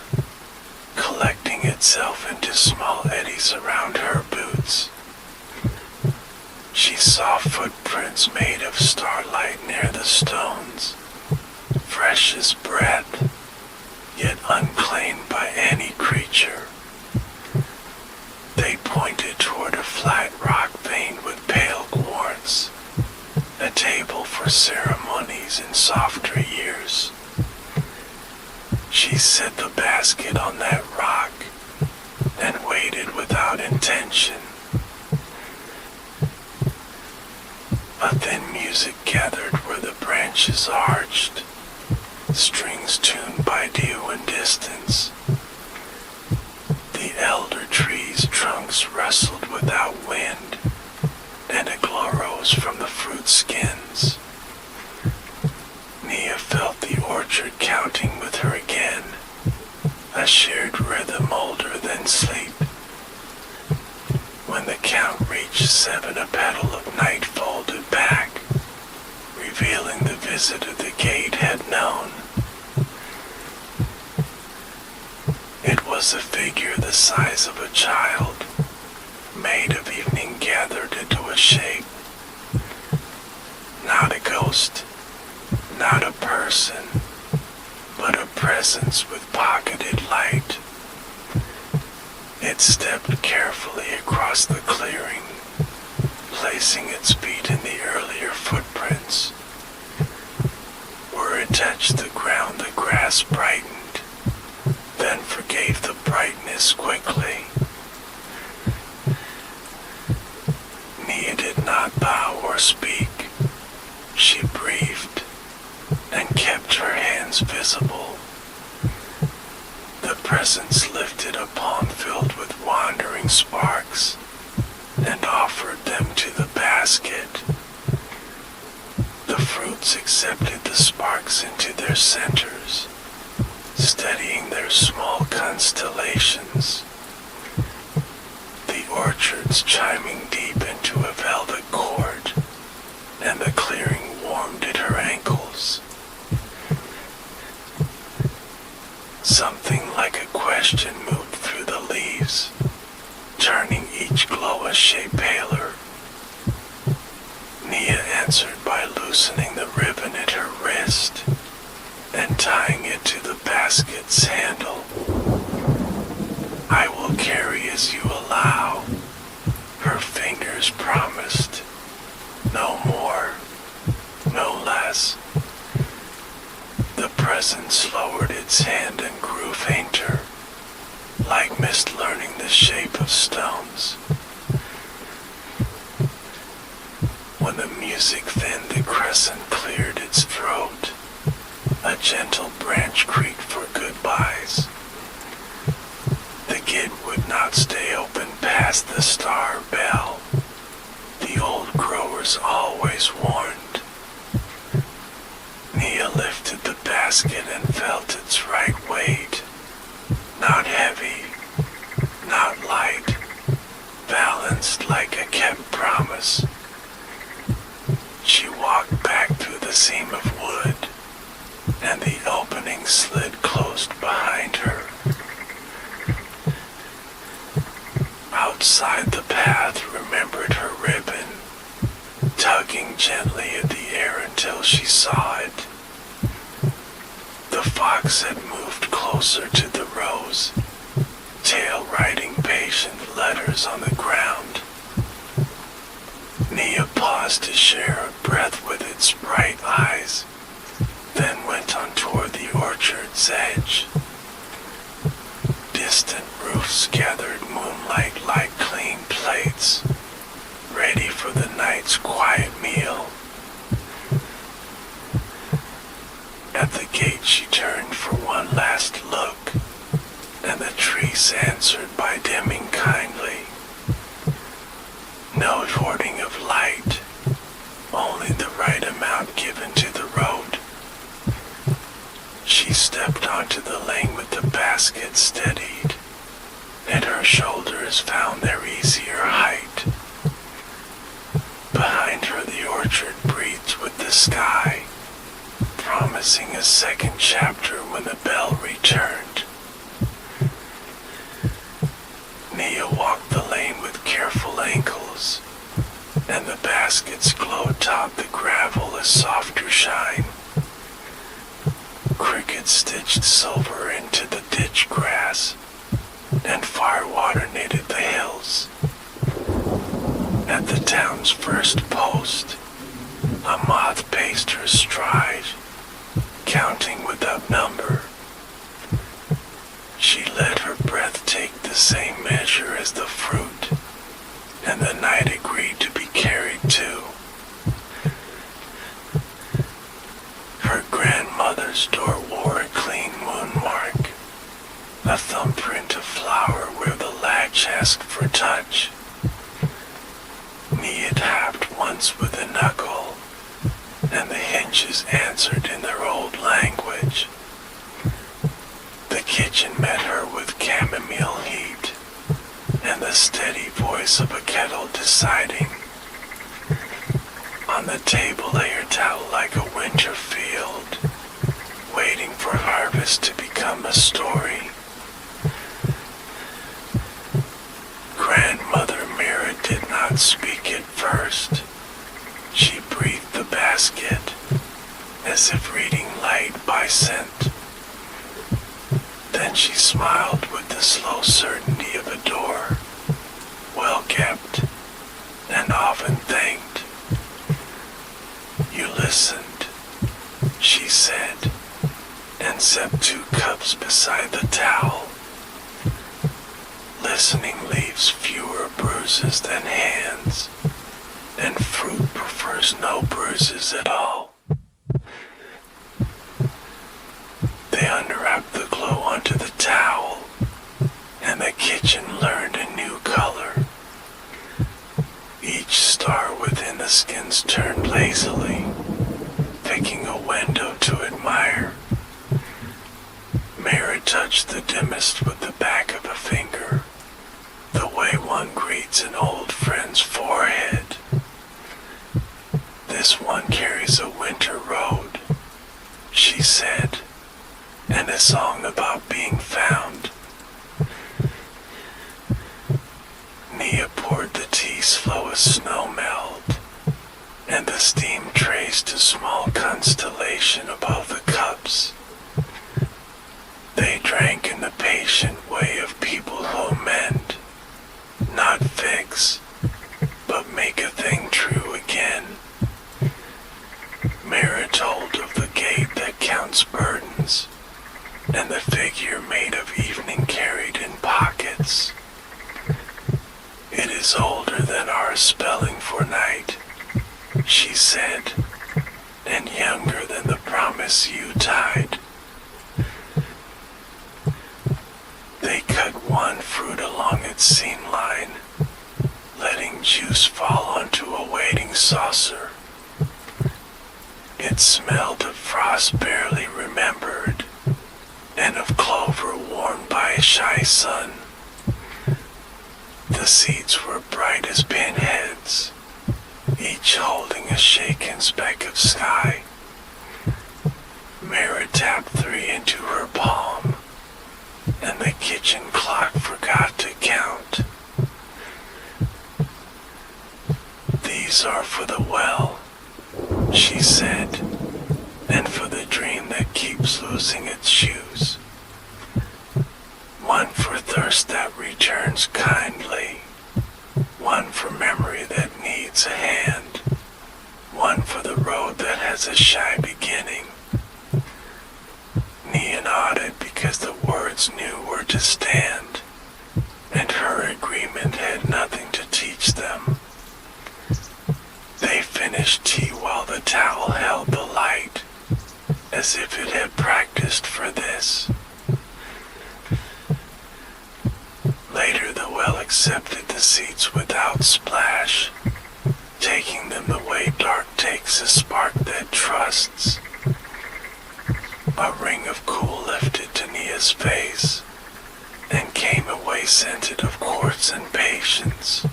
collecting itself into small eddies around her boots. She saw footprints made of starlight near the stones, fresh as breath, yet unclaimed by any creature. They pointed toward a flat rock veined with pale quartz, a table for ceremonies in softer years. She set the basket on that rock and waited without intention. But then music gathered where the branches arched, strings tuned by dew and distance. The elder trees' trunks rustled without wind, and a glow rose from the fruit skins. Nia felt the orchard counting with her again, a shared rhythm older than sleep. When the count reached 7, a petal of night folded back, revealing the visitor the gate had known. It was a figure the size of a child, made of evening gathered into a shape. Not a ghost, not a person, but a presence with pocketed light. It stepped carefully across the clearing, placing its feet in the earlier footprints. Where it touched the ground, the grass brightened, then forgave the brightness quickly. Nia did not bow or speak. She breathed and kept her hands visible. The presence lifted a palm filled with wandering sparks and offered them to the basket. The fruits accepted the sparks into their centers, steadying their small constellations. The orchards chiming deep into a velvet cord, and the clearing warmed at her ankles. Something like a question moved through the leaves, turning each glow a shade paler. Nia answered by loosening the ribbon at her wrist and tying it to the basket's handle. "I will carry as you allow," her fingers promised. No more, no less. The presence lowered its hand and grew fainter, like mist learning the shape of stones. When the music thinned, the crescent cleared its throat. A gentle branch creaked for goodbyes. The gate would not stay open past the star bell. The old growers always warned. Nia lifted the basket and felt its right weight. Not heavy, not light, balanced like a kept promise. She walked back through the seam of wood, and the opening slid closed behind her. Outside, the path remembered her ribbon, tugging gently at the air until she saw it. The fox had moved closer to the rose, tail writing patient letters on the ground. Nia paused to share a breath with its bright eyes, then went on toward the orchard's edge. Distant roofs gathered moonlight like clean plates, ready for the night's quiet meal. At the gate she turned for one last look, and the trees answered by dimming kindly. No hoarding of light, only the right amount given to the road. She stepped onto the lane with the basket steadied, and her shoulders found their easier height. Behind her the orchard breathed with the sky, promising a second chapter when the bell returned. Nia walked the lane with careful ankles, and the taught the gravel a softer shine. Cricket stitched silver into the ditch grass, and firewater knitted the hills. At the town's first post, a moth paced her stride, counting without number. She let her breath take the same measure as the fruit, and the night agreed to be carried too. Her grandmother's door wore a clean moon mark, a thumbprint of flour where the latch asked for touch. Nia tapped once with a knuckle, and the hinges answered in their old language. The kitchen met her with chamomile heat, and the steady voice of a kettle deciding. On the table lay her towel like a winter field, waiting for harvest to become a story. Grandmother Mira did not speak at first. She breathed the basket, as if reading light by scent. Then she smiled with the slow certainty of a door, well kept, and often thanked. You listened, she said, and set 2 cups beside the towel. Listening leaves fewer bruises than hands, and fruit prefers no bruises at all. They unwrapped the glow onto the towel, and the kitchen learned a new color. Each star within the skins turned lazily, picking a window to admire. Mary touched the dimmest with the back of a finger, the way one greets an old friend's forehead. This one carries a winter road, she said, and a song about being found. Nia poured the tea slow as snow melt, and the steam traced a small constellation above the cups. They drank in the patient way of people who amend, not fix, but make a thing true again. Mira told of the gate that counts burdens, and the figure made of evening carried in pockets. It is older than our spelling for night, she said, and younger than the promise you tied. They cut one fruit along its seam line, letting juice fall onto a waiting saucer. It smelled of frost barely remembered, and of clover warmed by a shy sun. The seeds were bright as pinheads, each holding a shaken speck of sky. Mira tapped 3 into her palm, and the kitchen clock forgot to count. These are for the well, she said, and for the dream that keeps losing its shoes. One for thirst that returns kindly, one for memory that needs a hand, one for the road that has a shy beginning. Nia nodded because the words knew where to stand, and her agreement had nothing to teach them. They finished tea while the towel held the light, as if it had practiced for this. Later the well accepted the seats without splash, taking them the way dark takes a spark that trusts. A ring of cool lifted to Nia's face, and came away scented of quartz and patience.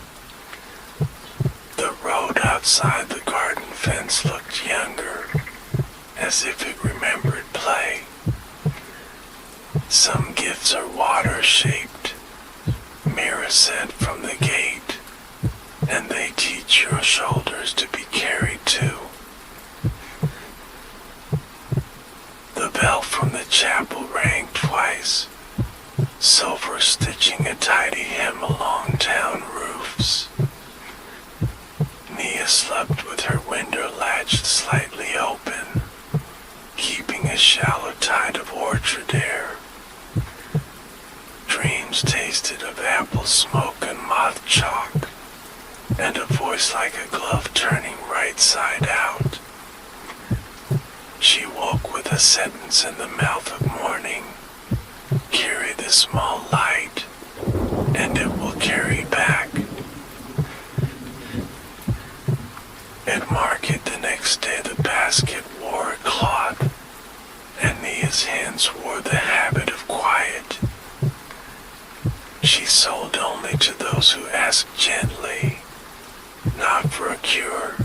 The road outside the garden fence looked younger, as if it remembered play. Some gifts are water-shaped, Mira said from the gate, and they teach your shoulders to be carried too. silver stitching a tidy hem along town roofs. Nia slept with her window latched slightly open, keeping a shallow tide of orchard air. Dreams tasted of apple smoke and moth chalk, and a voice like a glove turning right side out. She woke with a sentence in the mouth of morning: carry the small light, and it will carry back. At market the next day the basket wore a cloth, and Nia's hands wore the habit of quiet. She sold only to those who asked gently, not for a cure,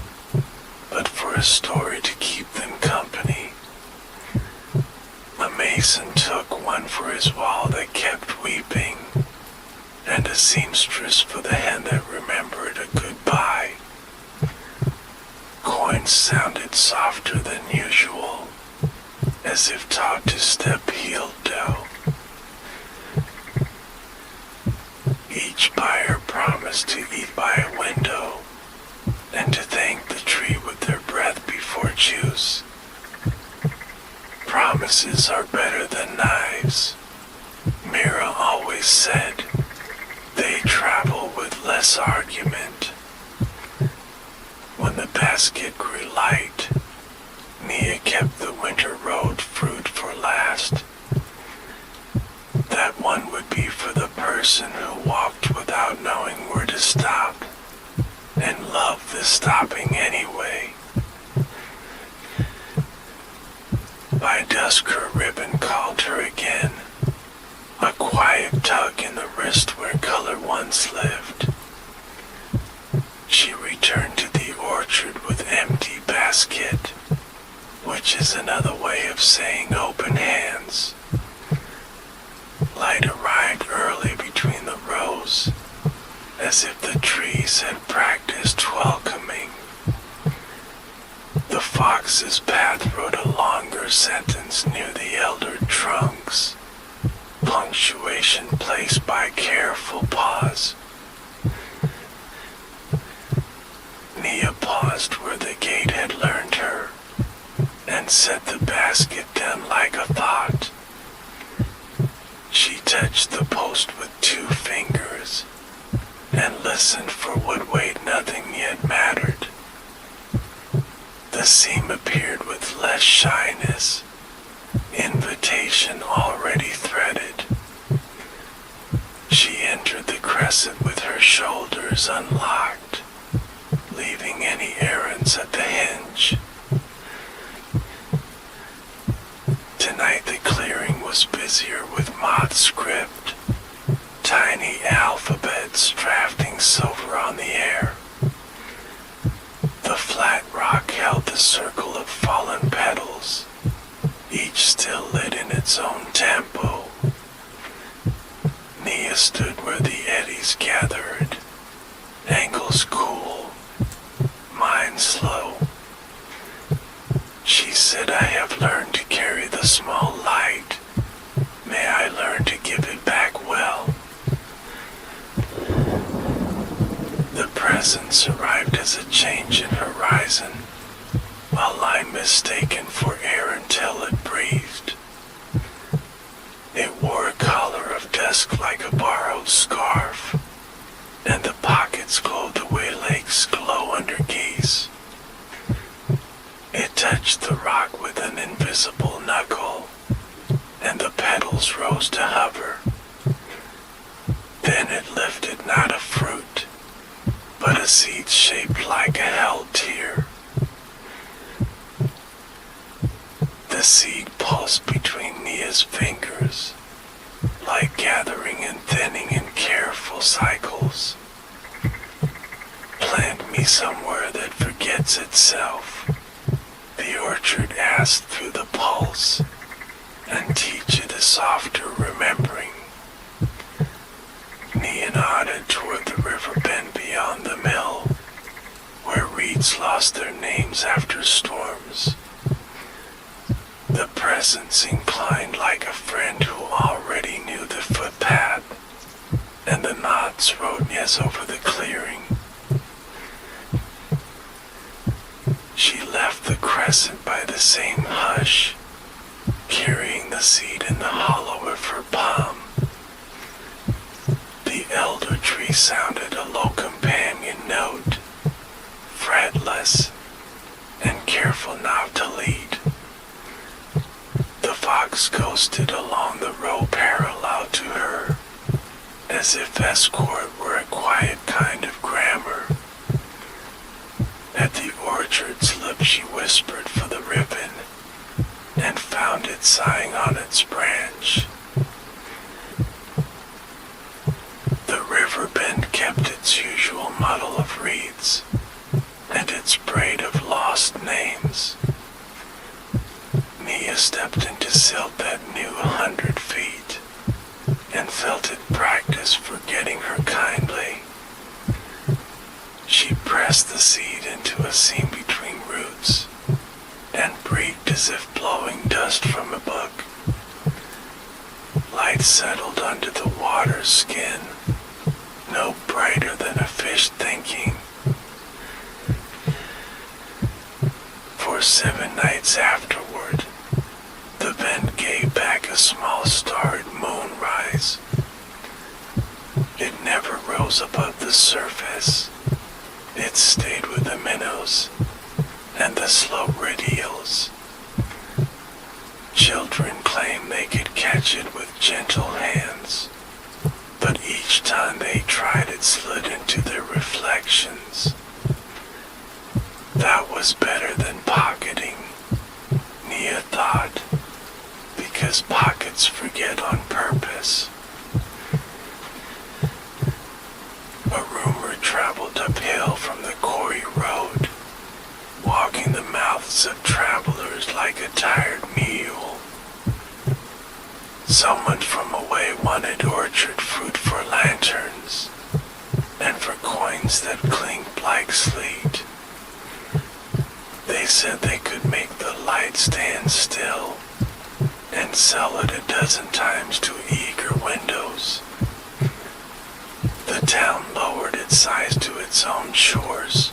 but for a story to keep them company. A mason took one for his wall that kept weeping, and a seamstress for the hen that remembered a goodbye. Coins sounded softer than usual, as if taught to step heel-toe. Each buyer promised to eat by a window, and to thank the tree with their breath before juice. Promises are better than knives, Mira always said. They travel with less argument. When the basket grew light, Nia kept the winter road fruit for last. That one would be for the person who walked without knowing where to stop, and loved the stopping anyway. By dusk her ribbon called her again, a quiet tug in the wrist where color once lived. She returned to the orchard with empty basket, which is another way of saying open hands. Light arrived early between the rows, as if the trees had practiced welcoming. The fox's path wrote a longer sentence near the elder trunks, punctuation placed by careful pause. Nia paused where the gate had learned her, and set the basket down like a thought. She touched the post with 2 fingers, and listened for what weighed nothing yet mattered. The seam appeared with less shyness, invitation already threaded. She entered the crescent with her shoulders unlocked, leaving any errands at the hinge. Tonight the clearing was busier with moth script, tiny alphabets drafting silver on the air. The flat rock held the circle of fallen petals, each still lit in its own tempo. Nia stood where the eddies gathered, ankles cool, mind slow. She said, I have learned to carry the small light. May I learn to give it back well. The presence arrived as a change in horizon, a line mistaken for air until it breathed. It wore a collar of dusk like a borrowed scarf, and the pockets glowed the way lakes glow under geese. It touched the rock with an invisible knuckle, and the petals rose to hover. Then it lifted not a fruit, but a seed shaped like a held tear. The seed pulsed between Nia's fingers, like gathering and thinning in careful cycles. Plant me somewhere that forgets itself, the orchard asked through the pulse, and teach it a softer remembering. Nia nodded toward the river bend beyond the mill, where reeds lost their names after storms. The presence inclined like a friend who already knew the footpath. lights rode Nez over the clearing. She left the crescent by the same hush, carrying the seed in the hollow of her palm. The elder tree sounded a low companion note, fretless and careful not to lead. The fox coasted along the row parallel to her, as if escort were a quiet kind of grammar. At the orchard's lip she whispered for the ribbon, and found it sighing on its branch. The river bend kept its usual muddle of reeds, and its braid of lost names. Nia stepped into silt that knew 100 feet, and felt it practice forgetting her kindly. She pressed the seed into a seam between roots, and breathed as if blowing dust from a book. Light settled under the water's skin, no brighter than a fish thinking. For 7 nights afterward, the bend gave back a small starred moonrise. It never rose above the surface. It stayed with the minnows and the slow-red eels. Children claim they could catch it with gentle hands, but each time they tried it slid into their reflections. That was better than pocketing, Nia thought, because pockets forget on purpose. A rumor traveled uphill from the quarry road, walking the mouths of travelers like a tired mule. Someone from away wanted orchard fruit for lanterns, and for coins that clinked like sleet. They said they could make the light stand still, and sell it 12 times to eager windows. The town lowered its size to its own shores,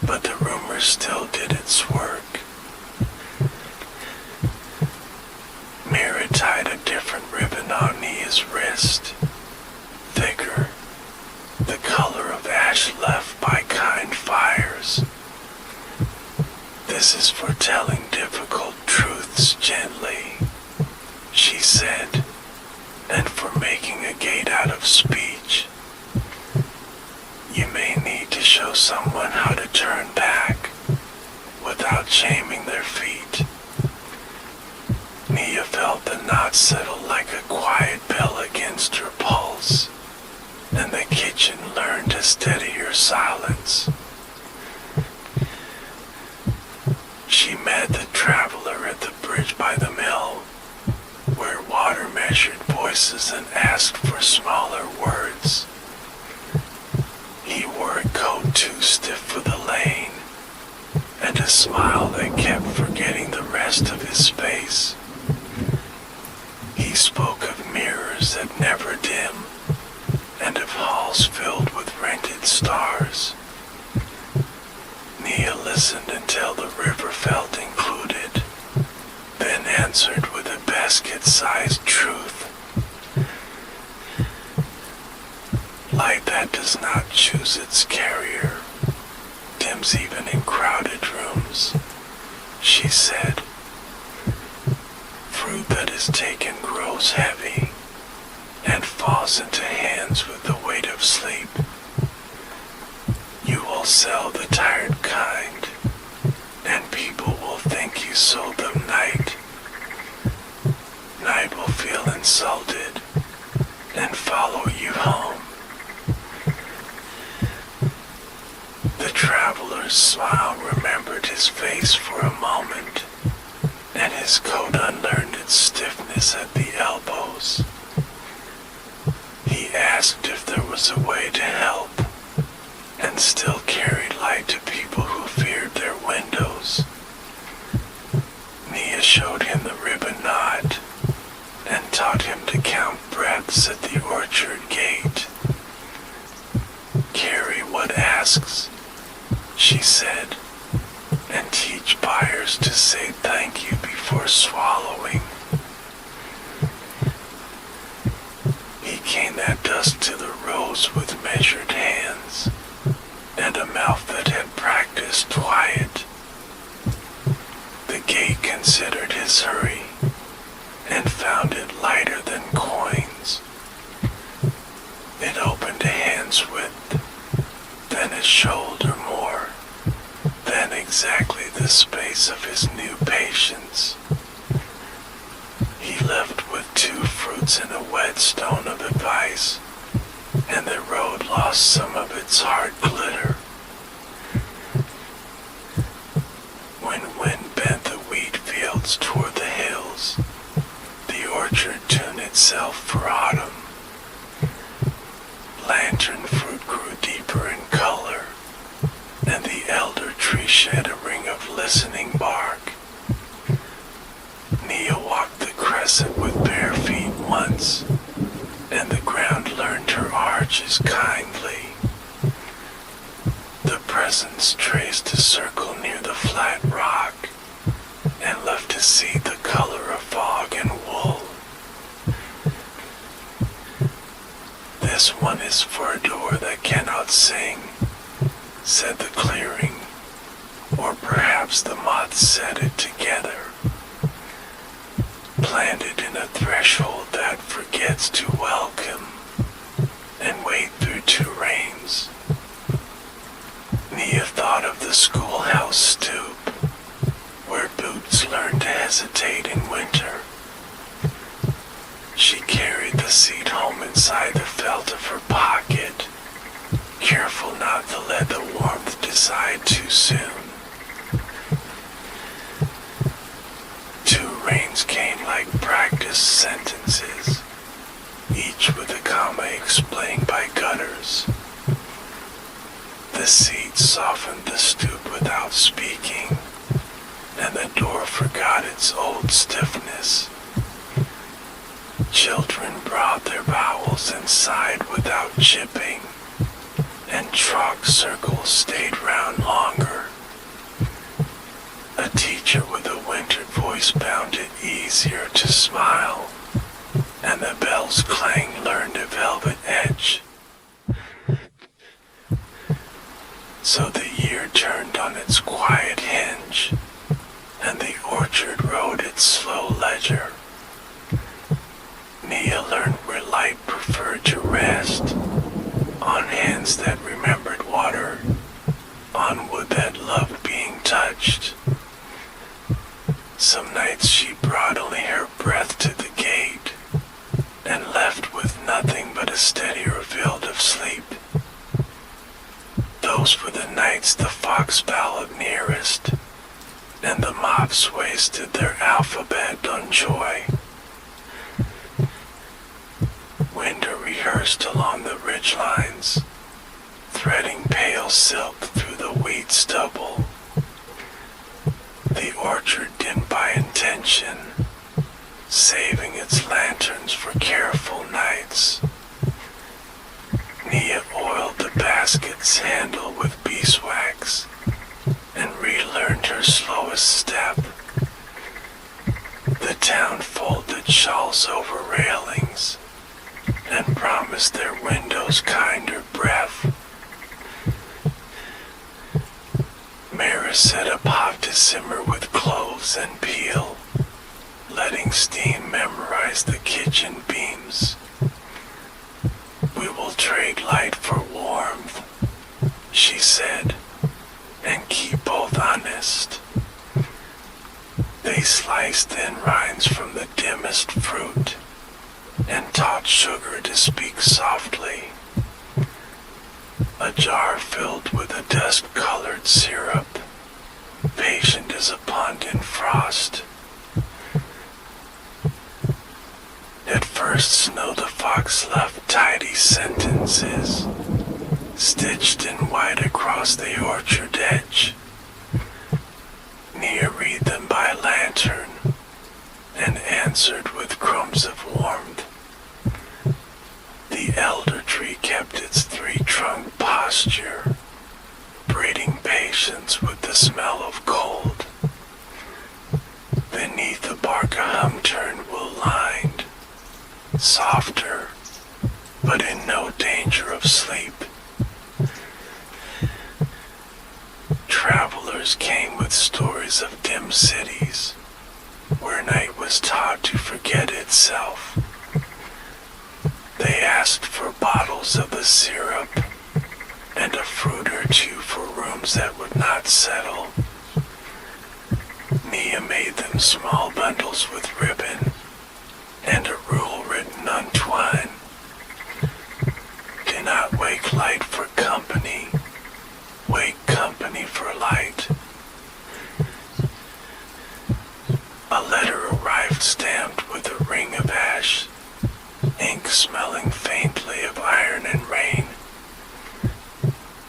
but the rumor still did its work. Mira tied a different ribbon on Nia's wrist, thicker, the color of ash left by kind fires. This is for telling difficult truths gently, she said, and for making a gate out of speech. You may need to show someone how to turn back without shaming their feet. Nia felt the knot settle like a quiet bell against her pulse, and the kitchen learned to steady her silence. She met the traveler at the bridge by the mill, where water measured voices and asked for smaller words. He wore a coat too stiff for the lane, and a smile that kept forgetting the rest of his face. He spoke of mirrors that never dim, and of halls filled with rented stars. Nia listened until the river felt included, then answered with a basket-sized truth. Light that does not choose its carrier dims even in crowded rooms, she said. Fruit that is taken grows heavy and falls into hands with the weight of sleep. You will sell the tired kind, and people will think you sold them night. Night will feel insulted and follow you home. The traveler's smile remembered his face for a moment, and his coat unlearned its stiffness at the elbows. He asked if there was a way to help, and still carried light to people who feared their windows. Nia showed him the ribbon knot, and taught him to count breaths at the orchard gate. tasks, she said, and teach buyers to say thank you before swallowing. He came at dusk to the rows with measured hands and a mouth that had practiced quiet. The gate considered his hurry and found it lighter than coins. It opened a hand's width, then a shoulder more, then exactly the space of his new patience. He left with 2 fruits and a whetstone of advice, and the road lost some of its hard glitter. When wind bent the wheat fields toward the hills, the orchard tuned itself for autumn. Lantern fruit grew deeper in color, and the elder tree shed a ring of listening bark. Nia walked the crescent with bare feet once, and the ground learned her arches kindly. The presents traced a circle near the flat rock, and left to see the color of fog and wool. This one is for a door that cannot sing, said the clearing, or perhaps the moths said it together. Planted in a threshold that forgets to welcome and wait through 2 rains. Nia thought of the schoolhouse stoop, where boots learned to hesitate in winter. She carried the seat home inside the felt of her pocket, careful not to let the warmth decide too soon. 2 rains came like practiced sentences, each with a comma explained by gutters. The seat softened the stoop without speaking, and the door forgot its old stiffness. Children brought their vowels inside without chipping, and chalk circles stayed round longer. A teacher with a wintered voice found it easier to smile, and the bell's clang learned a velvet edge. So the year turned on its quiet hinge, and the orchard rode its slow ledger. Nia learned where light preferred to rest, on hands that remembered water, on wood that loved being touched. Some nights she brought only her breath to the gate, and left with nothing but a steadier field of sleep. Those were the nights the fox bellowed nearest, and the moths wasted their alphabet on joy. Winter rehearsed along the ridgelines, threading pale silk through the wheat stubble. The orchard dimmed by intention, saving its lanterns for careful nights. Nia oiled the basket's handle with beeswax and relearned her slowest step. The town folded shawls over railings and promised their windows kinder breath. Mara set a pot to simmer with cloves and peel, letting steam memorize the kitchen beams. We will trade light for warmth, she said, and keep both honest. They sliced thin rinds from the dimmest fruit and taught sugar to speak softly. A jar filled with a dust-colored syrup, patient as a pond in frost. At first, Snow the Fox left tidy sentences, stitched in white across the orchard edge. Nia read them by lantern, and answered with crumbs of warmth. The elder tree kept its 3-trunk posture, patience with the smell of cold. Beneath the bark a hum turned wool-lined, softer, but in no danger of sleep. Travelers came with stories of dim cities, where night was taught to forget itself. They asked for bottles of the syrup, and a fruit or two for rooms that would not settle. Nia made them small bundles with ribbon, and a rule written on twine. Do not wake light for company, wake company for light. A letter arrived stamped with a ring of ash, ink smelling faintly of iron and rain.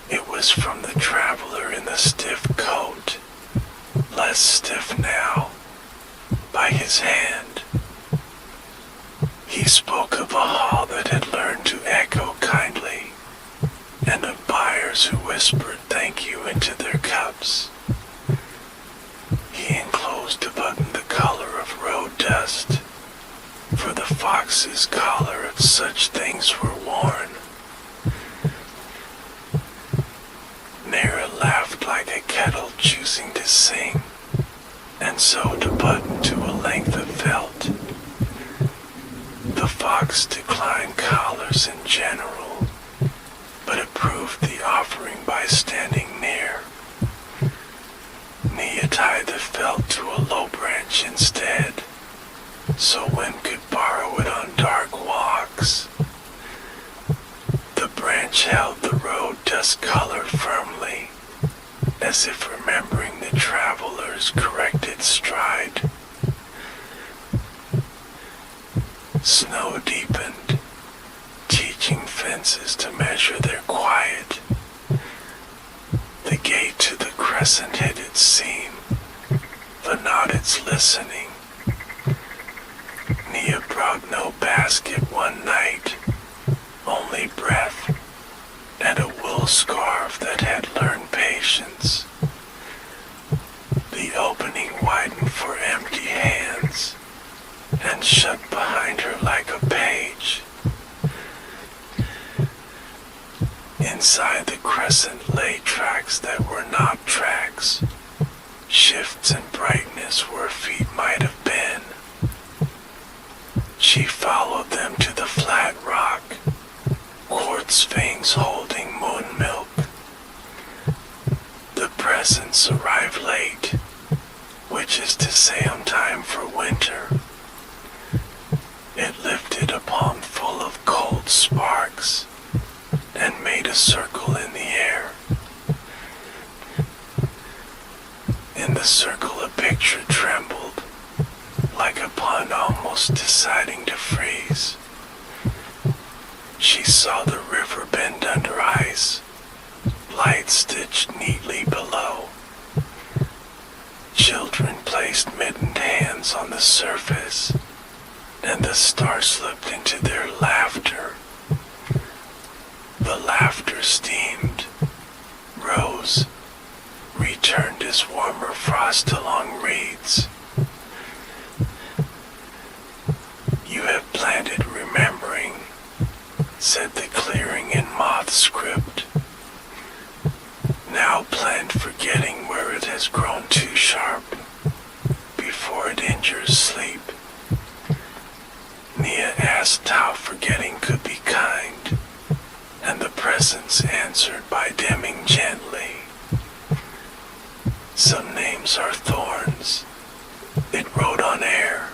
It was from the traveler in the stiff coat, less stiff now, by his hand. He spoke of a hall that had learned to echo kindly, and of buyers who whispered thank you into their cups. He enclosed a button the color of road dust, for the fox's collar if such things were worn. Nera laughed like a kettle choosing to sing, and sewed a button to a length of felt. The fox declined collars in general, but approved the offering by standing near. Nia tied the felt to a low branch instead, so one could borrow it on dark walks. The branch held the road dust-colored firmly, as if remembering the traveler's corrected stride. Snow deepened, teaching fences to measure their quiet. The gate to the crescent hid its seam, but not its listening. Nia brought no basket one night, only breath, and a wool scarf that had learned patience. The opening widened for empty hands, and shut behind her like a page. Inside the crescent lay tracks that were not tracks, shifts in brightness where feet might have been. She followed them to the flat rock, quartz veins holding moon milk. The presents arrived late, which is to say on time for winter. It lifted a palm full of cold sparks, and made a circle in the air. In the circle a picture trembled, like a pond almost deciding to freeze. She saw the river bend under ice, light stitched neatly below. Children placed mittened hands on the surface, and the stars slipped into their laughter. The laughter steamed, rose, returned as warmer frost along reeds. You have planted remembering, said the clearing in moth script. Now plant forgetting where it has grown too sharp, before it injures sleep. Nia asked how forgetting could be kind, and the presence answered by dimming gently. Some names are thorns, it wrote on air,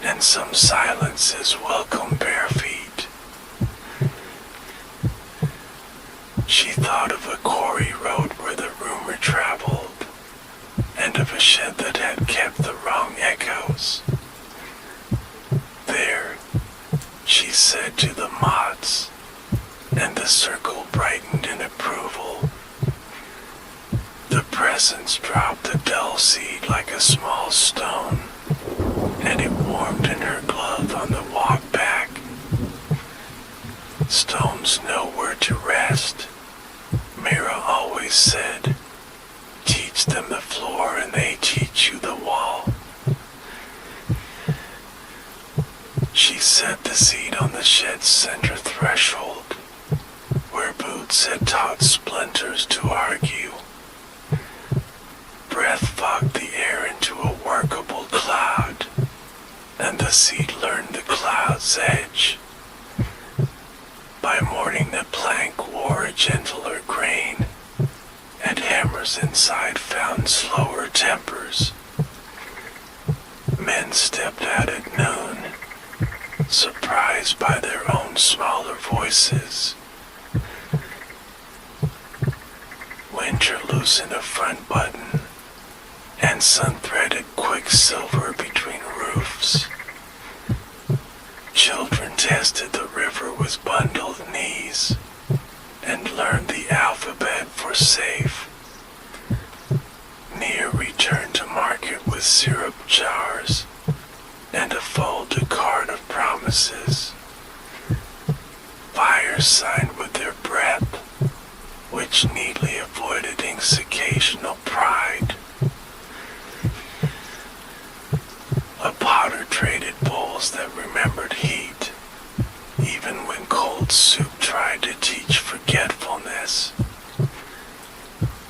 and some silences welcome bare feet. She thought of a quarry road where the rumor traveled, and of a shed that had kept the wrong echoes. There, she said to the moths, and the circle brightened in approval. The presence dropped a dull seed like a small stone, and it warmed in her glove on the walk back. Stones know where to rest, Mira always said, the shed's center threshold, where boots had taught splinters to argue. Breath fogged the air into a workable cloud, and the seed learned the cloud's edge. By morning the plank wore a gentler grain, and hammers inside found slower tempers. Men stepped out at noon, surprised by their own smaller voices. Winter loosened a front button, and sun threaded quicksilver between roofs. Children tested the river with bundled knees, and learned the alphabet for safe. Nia returned to market with syrup jars, and a folded card of promises. Fires signed with their breath, which neatly avoided Ink's occasional pride. A potter traded bowls that remembered heat, even when cold soup tried to teach forgetfulness.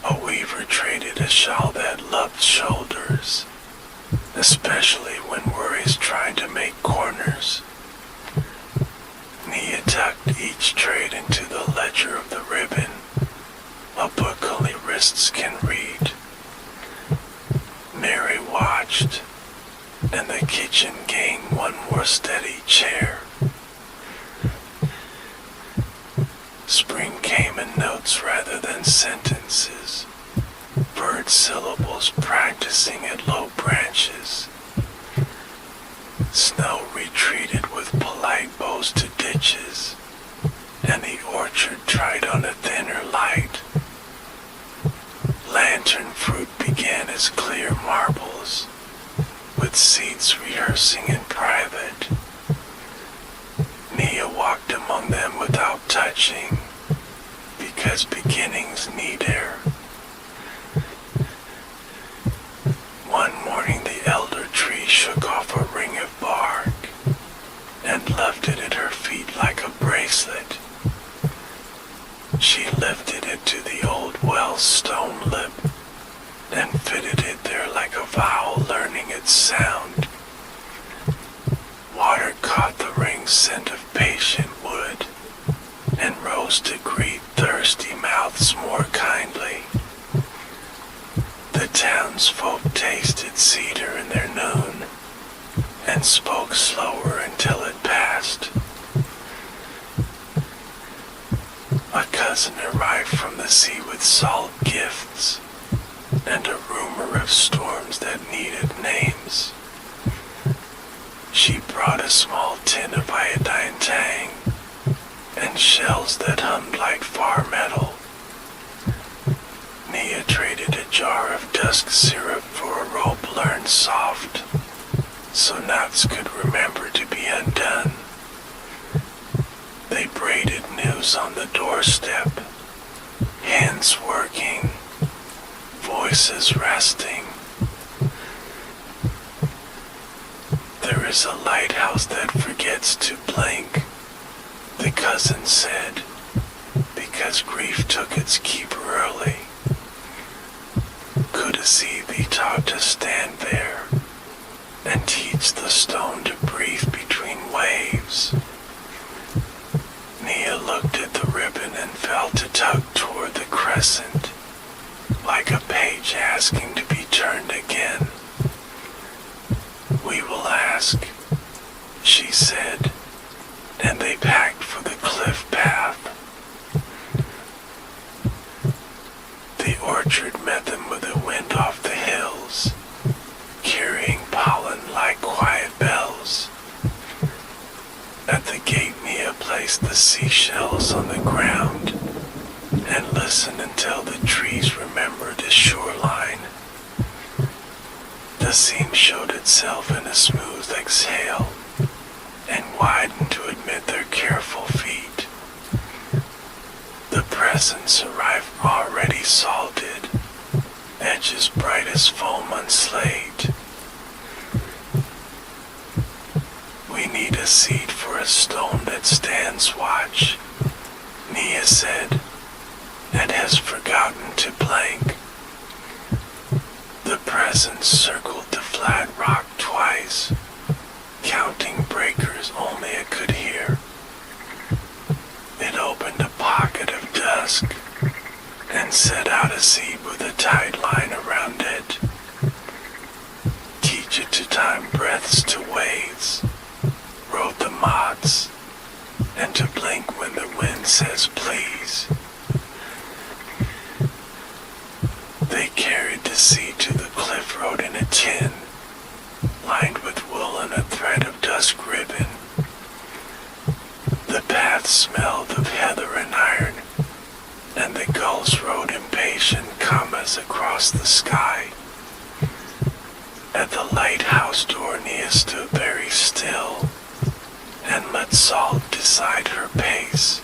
A weaver traded a shawl that loved shoulders, especially when worries tried to make corners. Nia tucked each trade into the ledger of the ribbon, a book only wrists can read. Mary watched, and the kitchen gained one more steady chair. Spring came in notes rather than sentences, bird syllables practicing at low branches. Snow retreated with polite bows to ditches, and the orchard tried on a thinner light. Lantern fruit began as clear marbles, with seeds rehearsing in private. Nia walked among them without touching, because beginnings need air. One morning the elder tree shook off a ring of bark, and left it at her feet like a bracelet. She lifted it to the old well's stone lip, and fitted it there like a vowel learning its sound. Water caught the ring's scent of patient wood, and rose to greet thirsty mouths more kindly. The townsfolk tasted cedar in their noon, and spoke slower until it passed. A cousin arrived from the sea with salt gifts, and a rumor of storms that needed names. She brought a small tin of iodine tang, and shells that hummed like far metal. Nia traded a jar of dusk syrup for a rope learned soft, so knots could remember to be undone. They braided news on the doorstep, hands working, voices resting. There is a lighthouse that forgets to blink, the cousin said, because grief took its keeper early. Courtesy be taught to stand there, and teach the stone to breathe between waves. Nia looked at the ribbon and felt a tug toward the crescent, like a page asking to be turned again. We will ask, she said, and they packed for the cliff path. The orchard met them with a wind off the hills, carrying pollen like quiet bells. At the gate Nia placed the seashells on the ground, and listened until the trees remembered the shoreline. The seam showed itself in a smooth exhale, and widened to admit their careful feet. The presents arrived already salted, edges bright as foam on slate. We need a seed for a stone that stands watch, Nia said, and has forgotten to blink. The presence circled the flat rock twice, counting breakers only it could hear. It opened a pocket of dusk and set out a seed with a tight line around it. Teach it to time breaths to waves, wrote the moths, and to blink when the wind says please. They carried the seed to the cliff road in a tin, lined with wool and a thread of dusk ribbon. The path smelled of heather and iron, and the gulls rode impatient commas across the sky. At the lighthouse door Nia stood very still, and let salt decide her pace.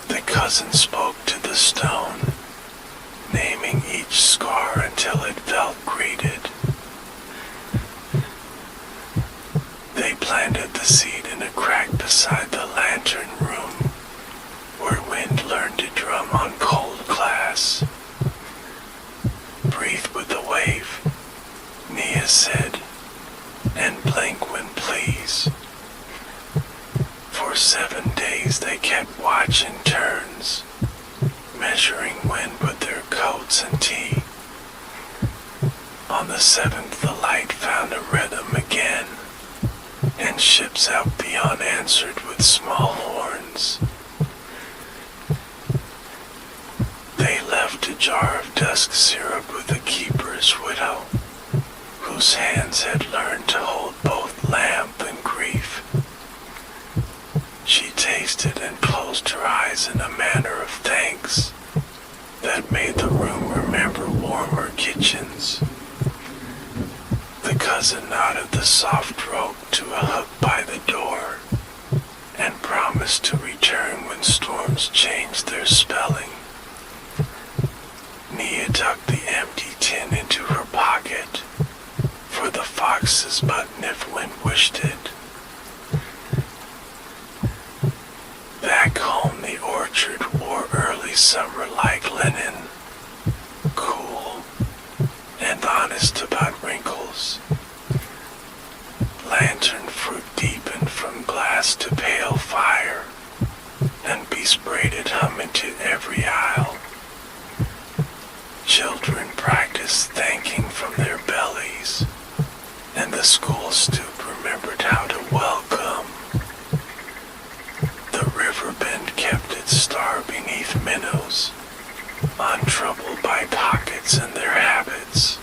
The cousin spoke to the stone, naming each scar until it felt greeted. They planted the seed in a crack beside the lantern room, where wind learned to drum on cold glass. Breathe with the wave, Nia said, and blink when please. For 7 days they kept watch in turns, measuring wind with their coats and tea. On the 7th the light found a rhythm again, and ships out beyond answered with small horns. They left a jar of dusk syrup with the keeper's widow, whose hands had learned to hold both lamp and grief. She tasted and closed her eyes in a manner of thanks that made the room remember warmer kitchens. The cousin knotted the soft rope to a hook by the door and promised to return when storms changed their spelling. Nia tucked the empty tin into her pocket for the fox's button if wind wished it. Back home the orchard wore early summer like linen, cool and honest about wrinkles. Lantern fruit deepened from glass to pale fire, and besprated hum into every aisle. Children practiced thanking from their bellies, and the school stoop remembered how to welcome. The river bend kept its star beneath minnows, untroubled by pockets and their habits.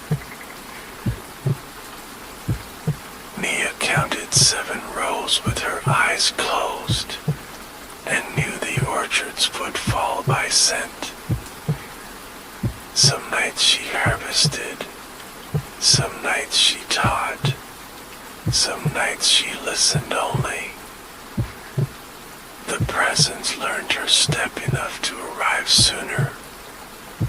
Nia counted 7 rows with her eyes closed, and knew the orchard's footfall by scent. Some nights she harvested, some nights she taught, some nights she listened only. The presence learned her step enough to arrive sooner,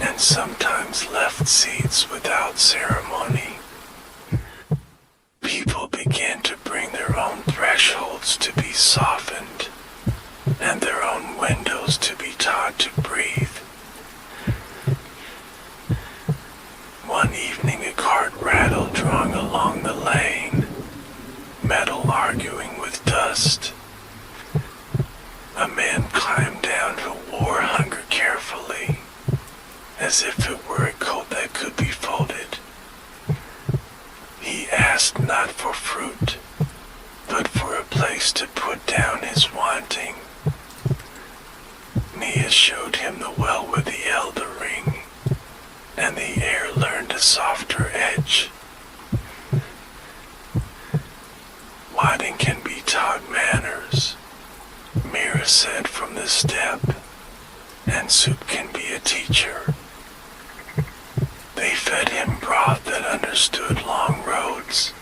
and sometimes left seats without ceremony. People began to bring their own thresholds to be softened, and their own windows to be taught to breathe. One evening a cart rattled drawing along the lane, metal arguing with dust. A man climbed down who wore hunger carefully, as if it were a coat that could be folded. He asked not for fruit, but for a place to put down his wanting. Nia showed him the well with the elder ring, and the air learned a softer edge. Wadding can be taught manners, Mira said from the step, and soup can be a teacher. They fed him broth that understood long roads,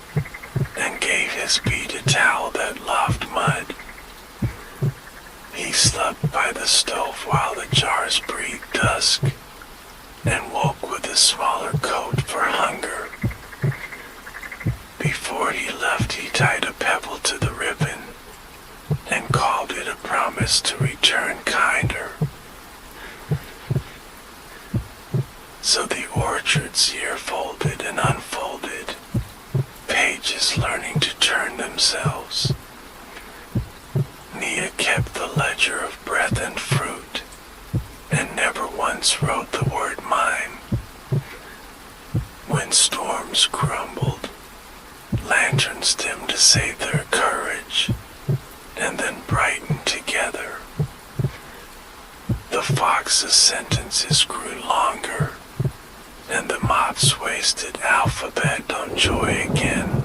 and gave his beat a towel that loved mud. He slept by the stove while the jars breathed dusk, and woke with a smaller coat for hunger. Before he left he tied a pebble to the ribbon promised to return kinder. So the orchard's year folded and unfolded, pages learning to turn themselves. Nia kept the ledger of breath and fruit, and never once wrote the word mine. When storms crumbled, lanterns dimmed to save their courage, and then brightened together. The fox's sentences grew longer, and the moth's wasted alphabet on joy again.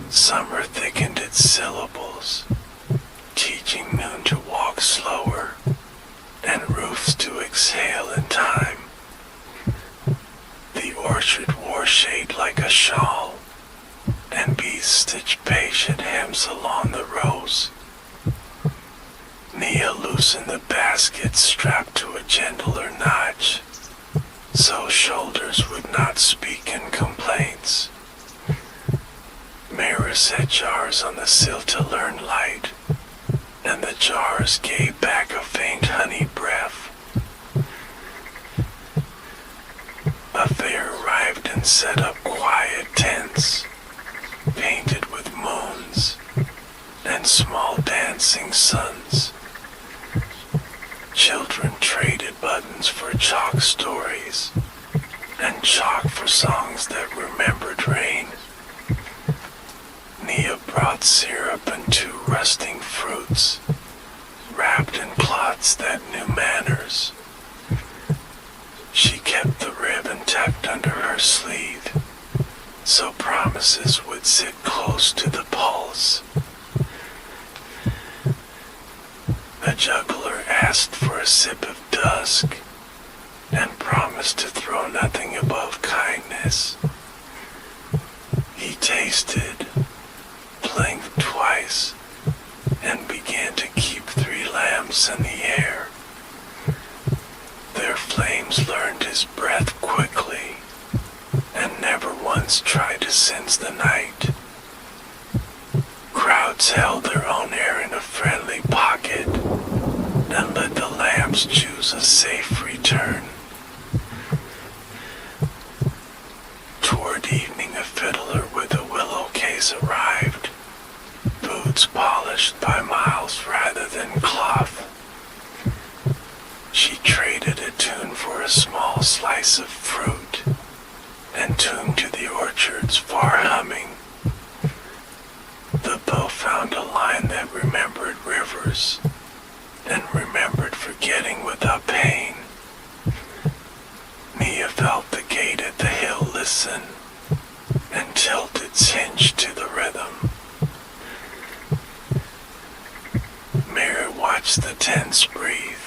Summer thickened its syllables, teaching noon to walk slower, and roofs to exhale in time. The orchard wore shade like a shawl, and bees stitched patient hems along the rows. Nia loosened the basket strapped to a gentler notch, so shoulders would not speak in complaints. Mira set jars on the sill to learn light, and the jars gave back a faint honey breath. A fair arrived and set up quiet tents, painted with moons and small dancing suns. Children traded buttons for chalk stories, and chalk for songs that remembered rain. Nia brought syrup and 2 rusting fruits, wrapped in cloths that knew manners. She kept the ribbon tucked under her sleeve, so promises would sit close to the pulse. A juggler asked for a sip of dusk, and promised to throw nothing above kindness. He tasted, blinked twice, and began to keep 3 lamps in the air. Their flames learned his breath quickly, and never once tried to sense the night. Crowds held their own air in a friendly pocket, and let the lamps choose a safe return. Toward evening, a fiddler with a willow case arrived, boots polished by miles rather than cloth. She traded a tune for a small slice of fruit, and tuned to the orchard's far humming. The bow found a line that remembered rivers, and remembered forgetting without pain. Nia felt the gate at the hill listen, and tilt its hinge to the rhythm. Mary watched the tents breathe,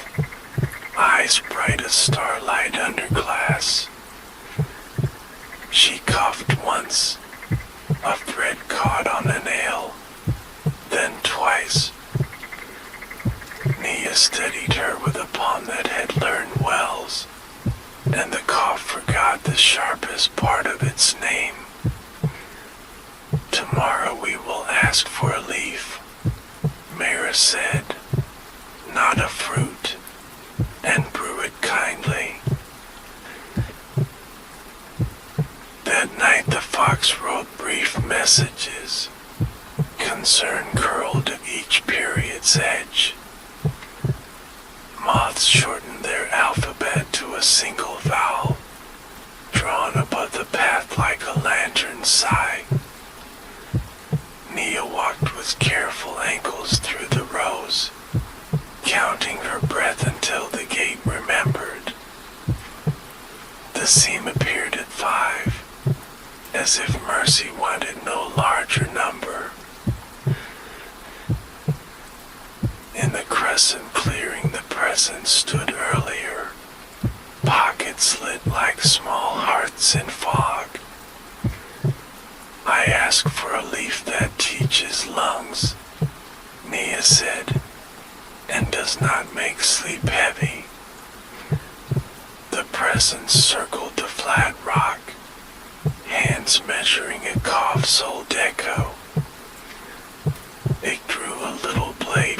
eyes bright as starlight under glass. She coughed once, a thread caught on a nail, then twice. Nia steadied her with a palm that had learned wells, and the cough forgot the sharpest part of its name. Tomorrow we will ask for a leaf, Mira said, not a fruit, and brew it kindly. That night the fox wrote brief messages, concern curled at each period's edge. Moths shortened their alphabet to a single vowel, drawn above the path like a lantern sigh. Nia walked with careful ankles through the rows, counting her breath until the gate remembered. The seam appeared at 5, as if mercy wanted no larger number. In the crescent clearing the present stood earlier, pockets lit like small hearts in fog. I ask for a leaf that teaches lungs, Nia said, and does not make sleep heavy. The presence circled the flat rock, hands measuring a cough's old echo. It grew a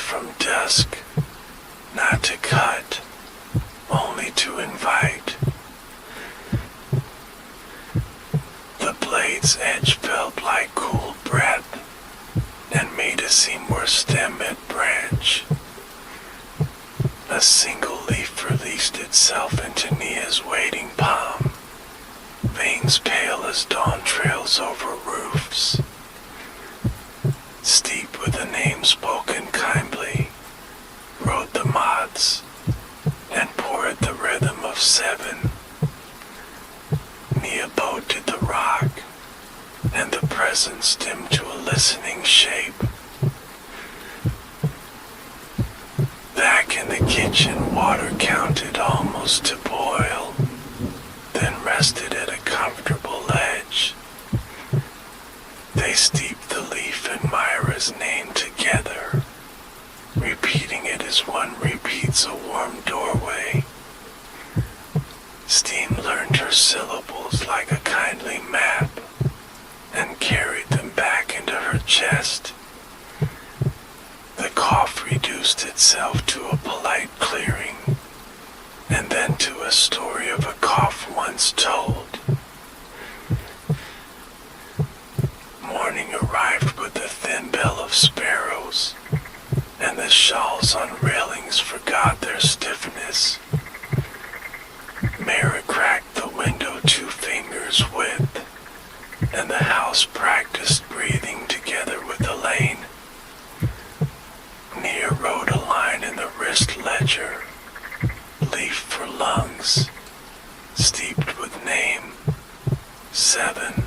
from dusk, not to cut, only to invite. The blade's edge felt like cool breath, and made a seam where stem met branch. A single leaf released itself into Nia's waiting palm, veins pale as dawn trails over roofs. Steeped with a name spoken kindly, rode the moths, and poured the rhythm of 7. Nia bowed to the rock, and the presence dimmed to a listening shape. Back in the kitchen, water counted almost to boil, then rested at a comfortable ledge. They steeped the leaf and Myra's name together, repeating it as one repeats a warm doorway. Steam learned her syllables like a kindly map, and carried them back into her chest. The cough reduced itself to a polite clearing, and then to a story of a cough once told. Morning arrived with the thin bell of sparrows, and the shawls on railings forgot their stiffness. Mara cracked the window 2 fingers width, and the house practiced breathing together with Elaine. Nia wrote a line in the wrist ledger, leaf for lungs, steeped with name, 7.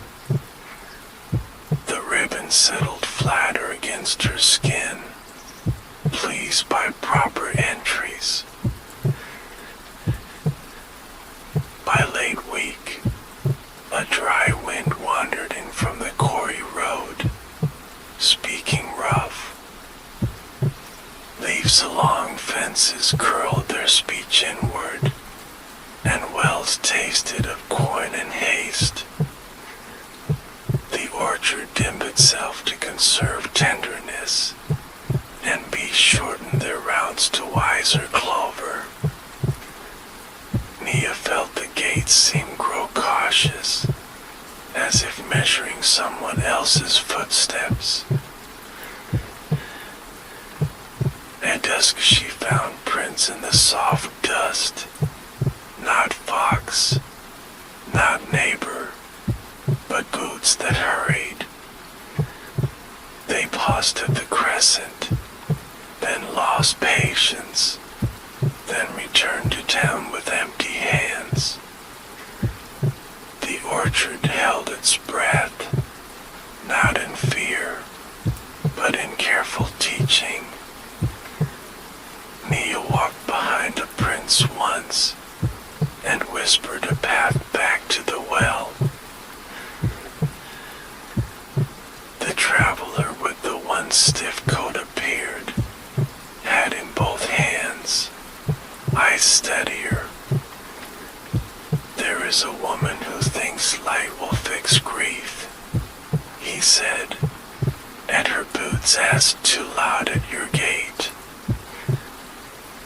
The ribbon settled flatter against her skin, pleased by proper entries. By late week, a dry wind wandered in from the quarry road, speaking rough. Leaves along fences curled their speech inward, and wells tasted of corn and haste. The orchard dimmed itself to conserve tenderness, and bees shortened their routes to wiser clover. Nia felt the gates seem grow cautious, as if measuring someone else's footsteps. At dusk she found prints in the soft dust, not fox, not neighbor, but boots that hurried. They paused at the crescent, then lost patience, then returned to town with empty hands. The orchard held its breath, not in fear, but in careful teaching. Nia walked behind a prince once, and whispered a path back to the well. The traveler with the one stiff coat appeared, hat in both hands, eyes steadier. There is a woman who thinks light will fix grief, he said, and her boots asked too loud at your gate.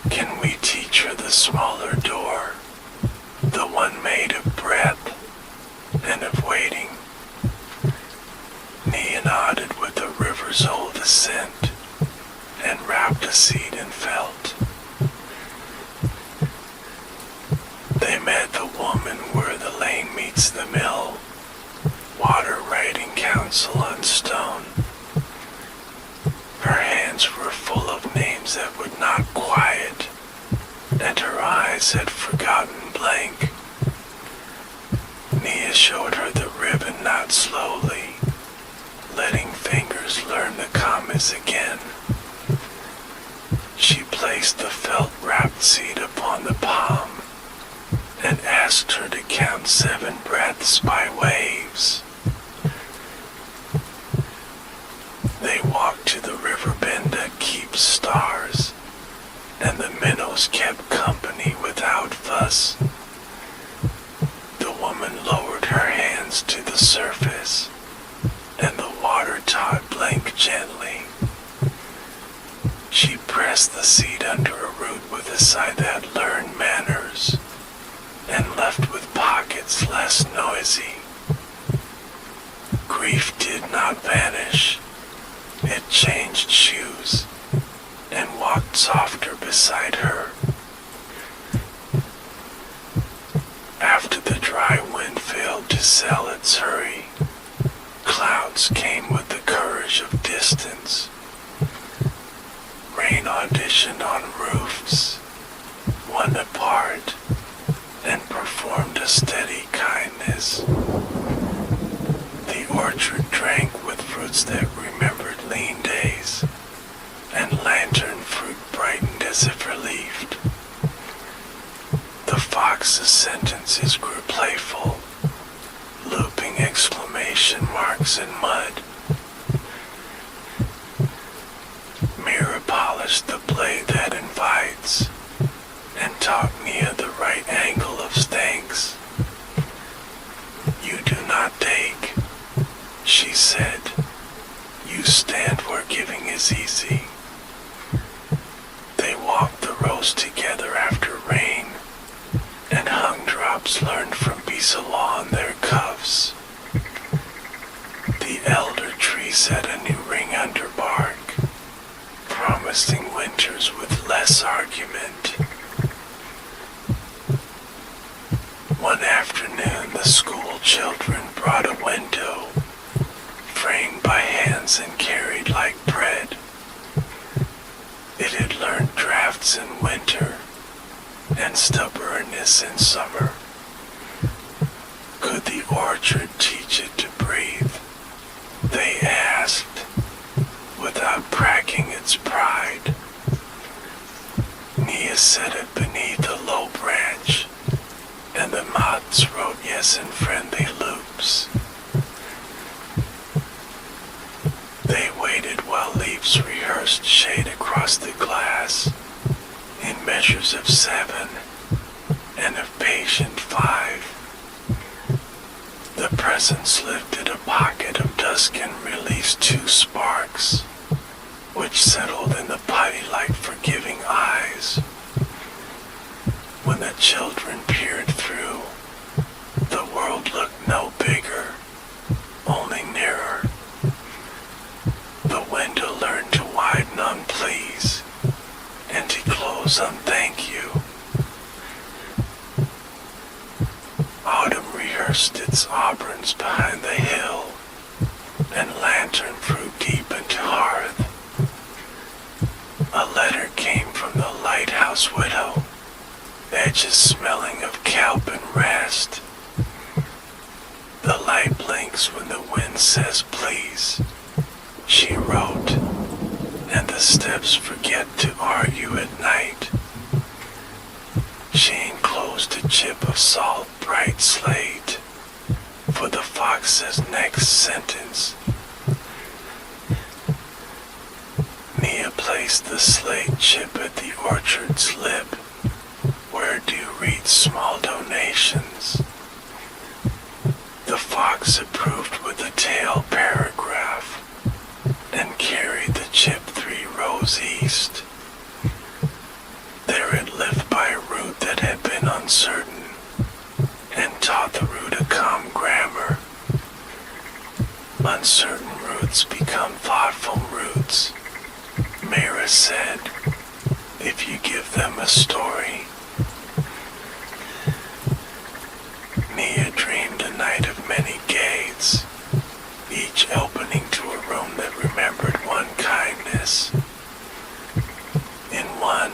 Can we teach her the smaller door, the one made of breath and of waiting? Nia nodded with the river's old ascent, and wrapped a seat in felt. They met the woman where the lane meets the mill, water writing counsel on stone. Her hands were full of names that would not quiet, and her eyes had forgotten blank. Nia showed her the ribbon not slowly, letting fingers learn the commas again. She placed the felt-wrapped seed upon the palm, and asked her to count 7 breaths by waves. They walked to the river bend that keeps stars, and the minnows kept company without fuss. The woman lowered her hands to the surface, and the water taught blank gently. She pressed the seed under a root with a side that learned manners and left with pockets less noisy. Grief did not vanish. It changed shoes and walked softer beside her. After the dry wind failed to sell its hurry, clouds came with the courage of distance. Rain auditioned on roofs, one apart, and performed a steady kindness. The orchard drank with fruits that remembered lean days, and lantern fruit brightened as if relieved. The fox's sentences grew playful, looping exclamation marks in mud. Mira polished the blade that invites, and taught Nia the right angle of thanks. "You do not take," she said. "You stand where giving is easy." They walked the rows together after rain, and hung drops learned from Bisala on their cuffs. The elder tree set a new ring under bark, promising winters with less argument. One afternoon, the school children brought a window, framed by hands and carried like bread. It had learned drafts in winter and stubbornness in summer. Could the orchard teach it to breathe? They asked, without cracking its pride. Nia set it beneath a low branch, and the moths wrote yes in friendly loops. They waited while leaves rehearsed shade across the glass, in measures of 7 and of patient 5. The presence lifted a pocket of dusk and released 2 sparks, which settled in the putty like forgiving eyes. When the children peered through, the world looked no bigger, only nearer. The window learned to widen on please, and to close on thank you. Autumn rehearsed its auburns behind the hill, and lantern fruit deepened to hearth. A letter came from the lighthouse widow, edges smelling of kelp and rest. The light blinks when the wind says please, she wrote, and the steps forget to argue at night. She enclosed a chip of salt bright slate for the fox's next sentence. Nia placed the slate chip at the orchard's lip, where dew reads small donations. The fox approved with a tail paragraph, and carried the chip 3 rows east. There it lived by a route that had been uncertain, and taught the route a calm grammar. Uncertain roots become thoughtful roots, Mira said, if you give them a story. Nia dreamed a night of many gates, each opening to a room that remembered one kindness. In one,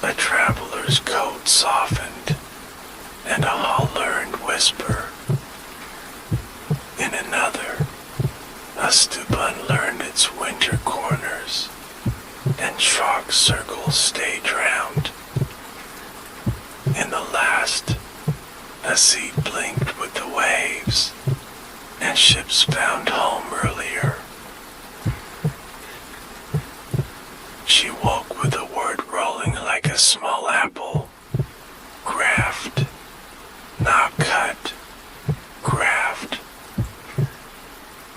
a traveler's coat softened, and a hall-learned whisper. In another, a stupa unlearned its winter corners, and chalk circles stay drowned. In the last, a sea blinked with the waves, and ships found home earlier. She woke with the word rolling like a small apple. Graft, not cut, graft.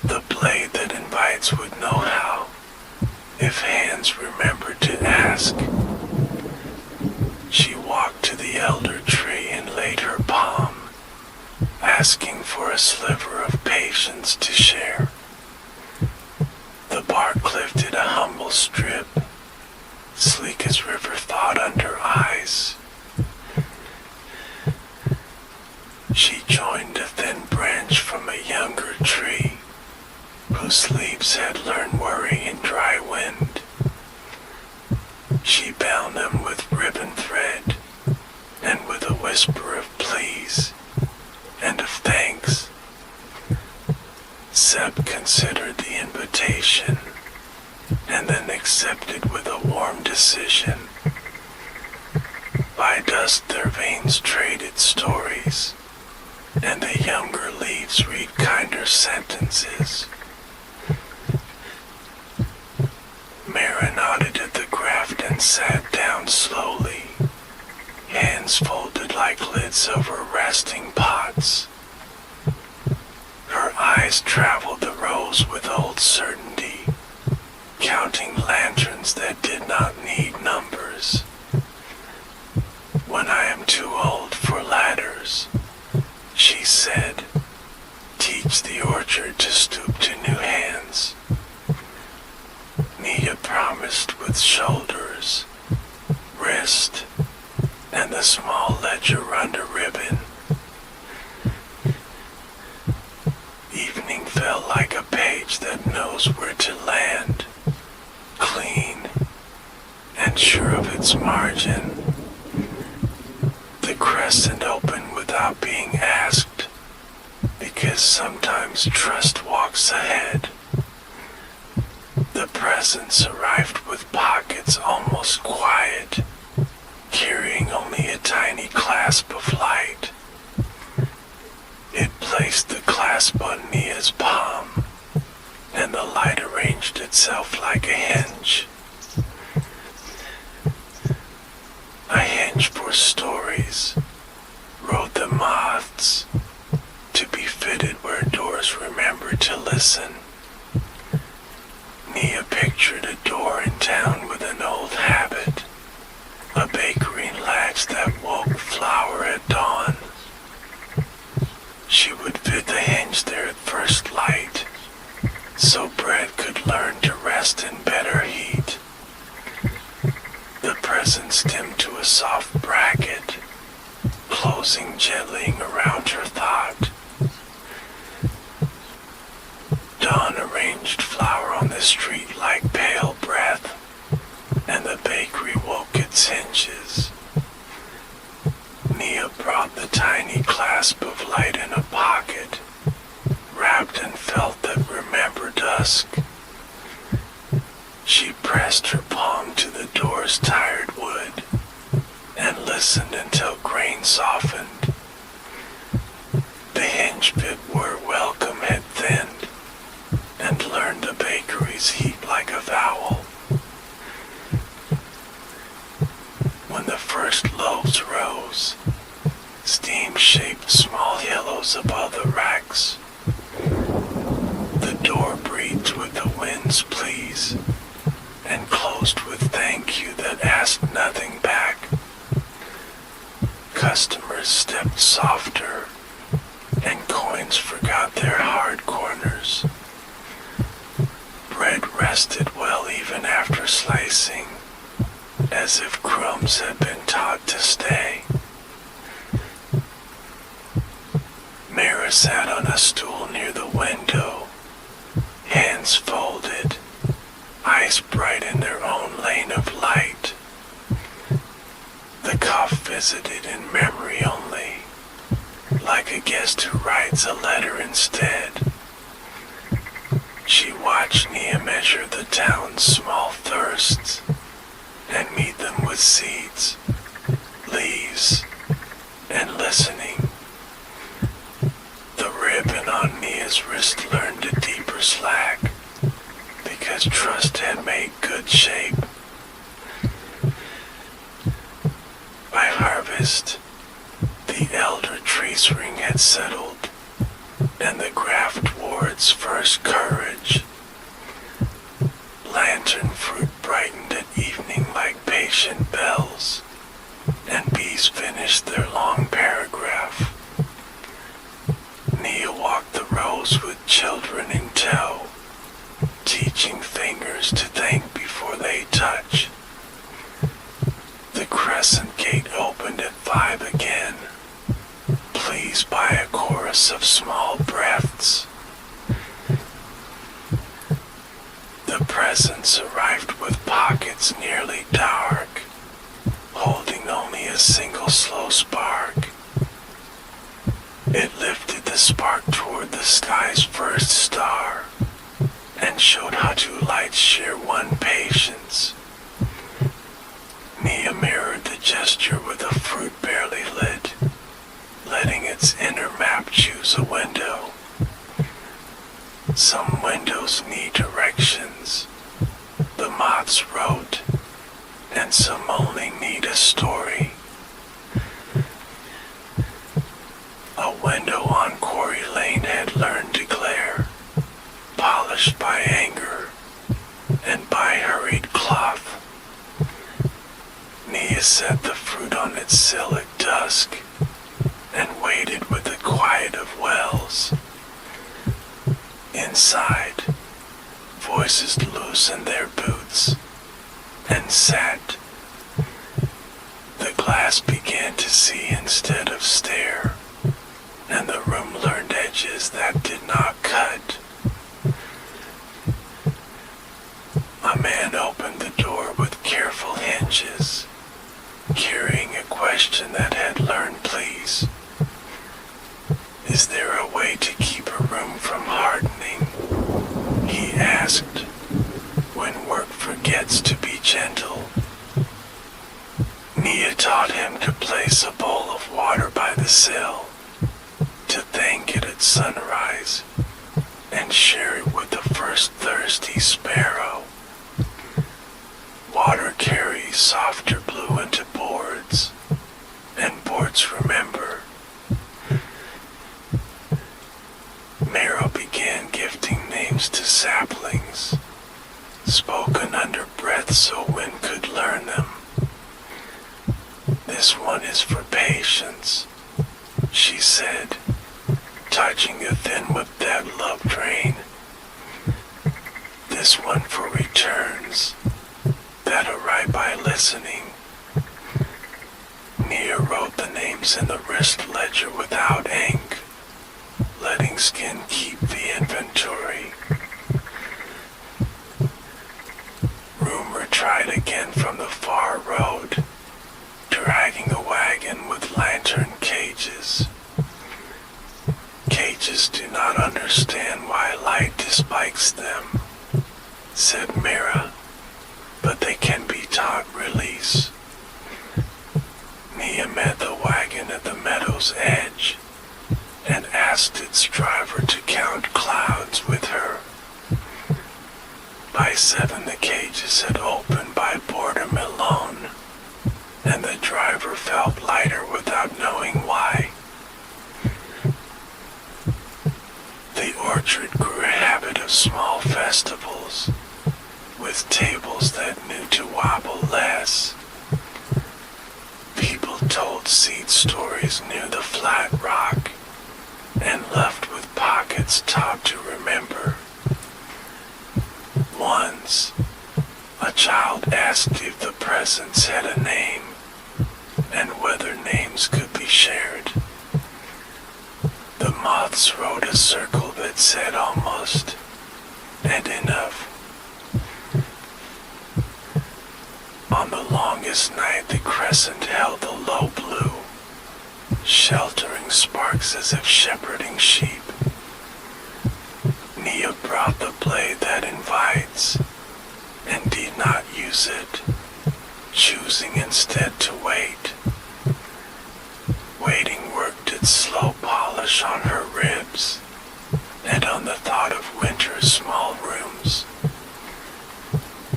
The blade that invites would know how, if hands remembered to elder tree and laid her palm, asking for a sliver of patience to share. The bark lifted a humble strip, sleek as river thought under eyes. She joined a thin branch from a younger tree, whose leaves had learned worry in dry wind. She bound them with ribbon thread, and with a whisper of please and of thanks, Seb considered the invitation, and then accepted with a warm decision. By dusk their veins traded stories, and the younger leaves read kinder sentences. Mara nodded at the graft and sat down slowly, hands folded like lids over resting pots. Her eyes traveled the rows with old certainty, counting lanterns that did not need numbers. When I am too old for ladders, she said, teach the orchard to stoop to new hands. Nia promised with shoulders, wrist, and the small ledger under ribbon. Evening felt like a page that knows where to land, clean and sure of its margin. The crescent opened without being asked, because sometimes trust walks ahead. The presents arrived with pockets almost quiet, carrying only a tiny clasp of light. It placed the clasp on Nia's palm, and the light arranged itself like a hinge. A hinge for stories, wrote the moths, to be fitted where doors remember to listen. Nia pictured a door in town with an old habit, a bakery latch that woke flour at dawn. She would fit the hinge there at first light, so bread could learn to rest in better heat. The presents dimmed to a soft bracket, closing gently around her thought. Dawn arranged flour on the street like pale breath, and the bakery woke its hinges. Nia brought the tiny clasp of light in a pocket, wrapped and felt that remember dusk. She pressed her palm to the door's tired wood, and listened until grain softened. The hinge bit where welcome had thinned, and learned the bakery's heat like a vowel. When the first loaves rose, steam shaped small yellows above the racks. The door breathed with the wind's pleas, and closed with thank you that asked nothing back. Customers stepped softer, and coins forgot their hard corners. Bread rested well even after slicing, as if crumbs had been taught to stay. Mara sat on a stool near the window, hands folded, eyes bright in their own lane of light. The cough visited in memory only, like a guest who writes a letter instead. She watched Nia measure the town's small thirsts, and meet them with seeds, leaves, and listening. The ribbon on Nia's wrist learned a deeper slack, because trust had made good shape. By harvest, the elder tree's ring had settled, and the graft wore its first courage. Lantern fruit brightened at evening like patient bells, and bees finished finished their long paragraph. Nia walked the rows with children in tow, teaching fingers to think before they touch. The crescent gate opened at 5 again, pleased by a chorus of small breaths. The presents arrived with pockets nearly dark, holding only a single slow spark. It lifted the spark toward the sky's first star, and showed how two lights share one patience. Nia mirrored the gesture with a fruit barely lit, letting its inner map choose a window. Some windows need directions, the moths wrote, and some only need a story. A window on Quarry Lane had learned to glare, polished by anger and by hurried cloth. Nia set the fruit on its sill at dusk and waited with the quiet of wells. Inside, voices loosened their boots and sat. The glass began to see instead of stare, and the room learned edges that did not cut. A man opened the door with careful hinges, carrying a question that had learned please. Is there a way to keep a room from hardening? He asked, when work forgets to be gentle. Nia taught him to place a bowl of water by the sill, to thank it at sunrise, and share it with the first thirsty sparrow. Water carries softer blue into boards, and boards remember. Mero began gifting names to saplings, spoken under breath so wind could learn them. This one is for patience, she said, touching a thin whip that loved rain. This one for returns, that arrive by listening. Nia wrote the names in the wrist ledger without ink, letting skin keep the inventory. Rumor tried again from the far road, dragging a wagon with lantern cages. Cages do not understand why light dislikes them, said Mira, but they can be taught release. Nia met the wagon at the meadow's edge and asked its driver to count clouds with her. By 7 the cages had opened by boredom alone, and the driver felt lighter without knowing why. The orchard grew a habit of small festivals, with tables that knew to wobble less. People told seed stories near the flat rock, and left with pockets taught to remember. Once, a child asked if the presents had a name, and whether names could be shared. The moths wrote a circle that said almost, and enough. On the longest night the crescent held the low blue, sheltering sparks as if shepherding sheep. Nia brought the blade that invites, and did not use it, choosing instead to wait. Waiting worked its slow polish on her ribs, and on the thought of winter's small rooms.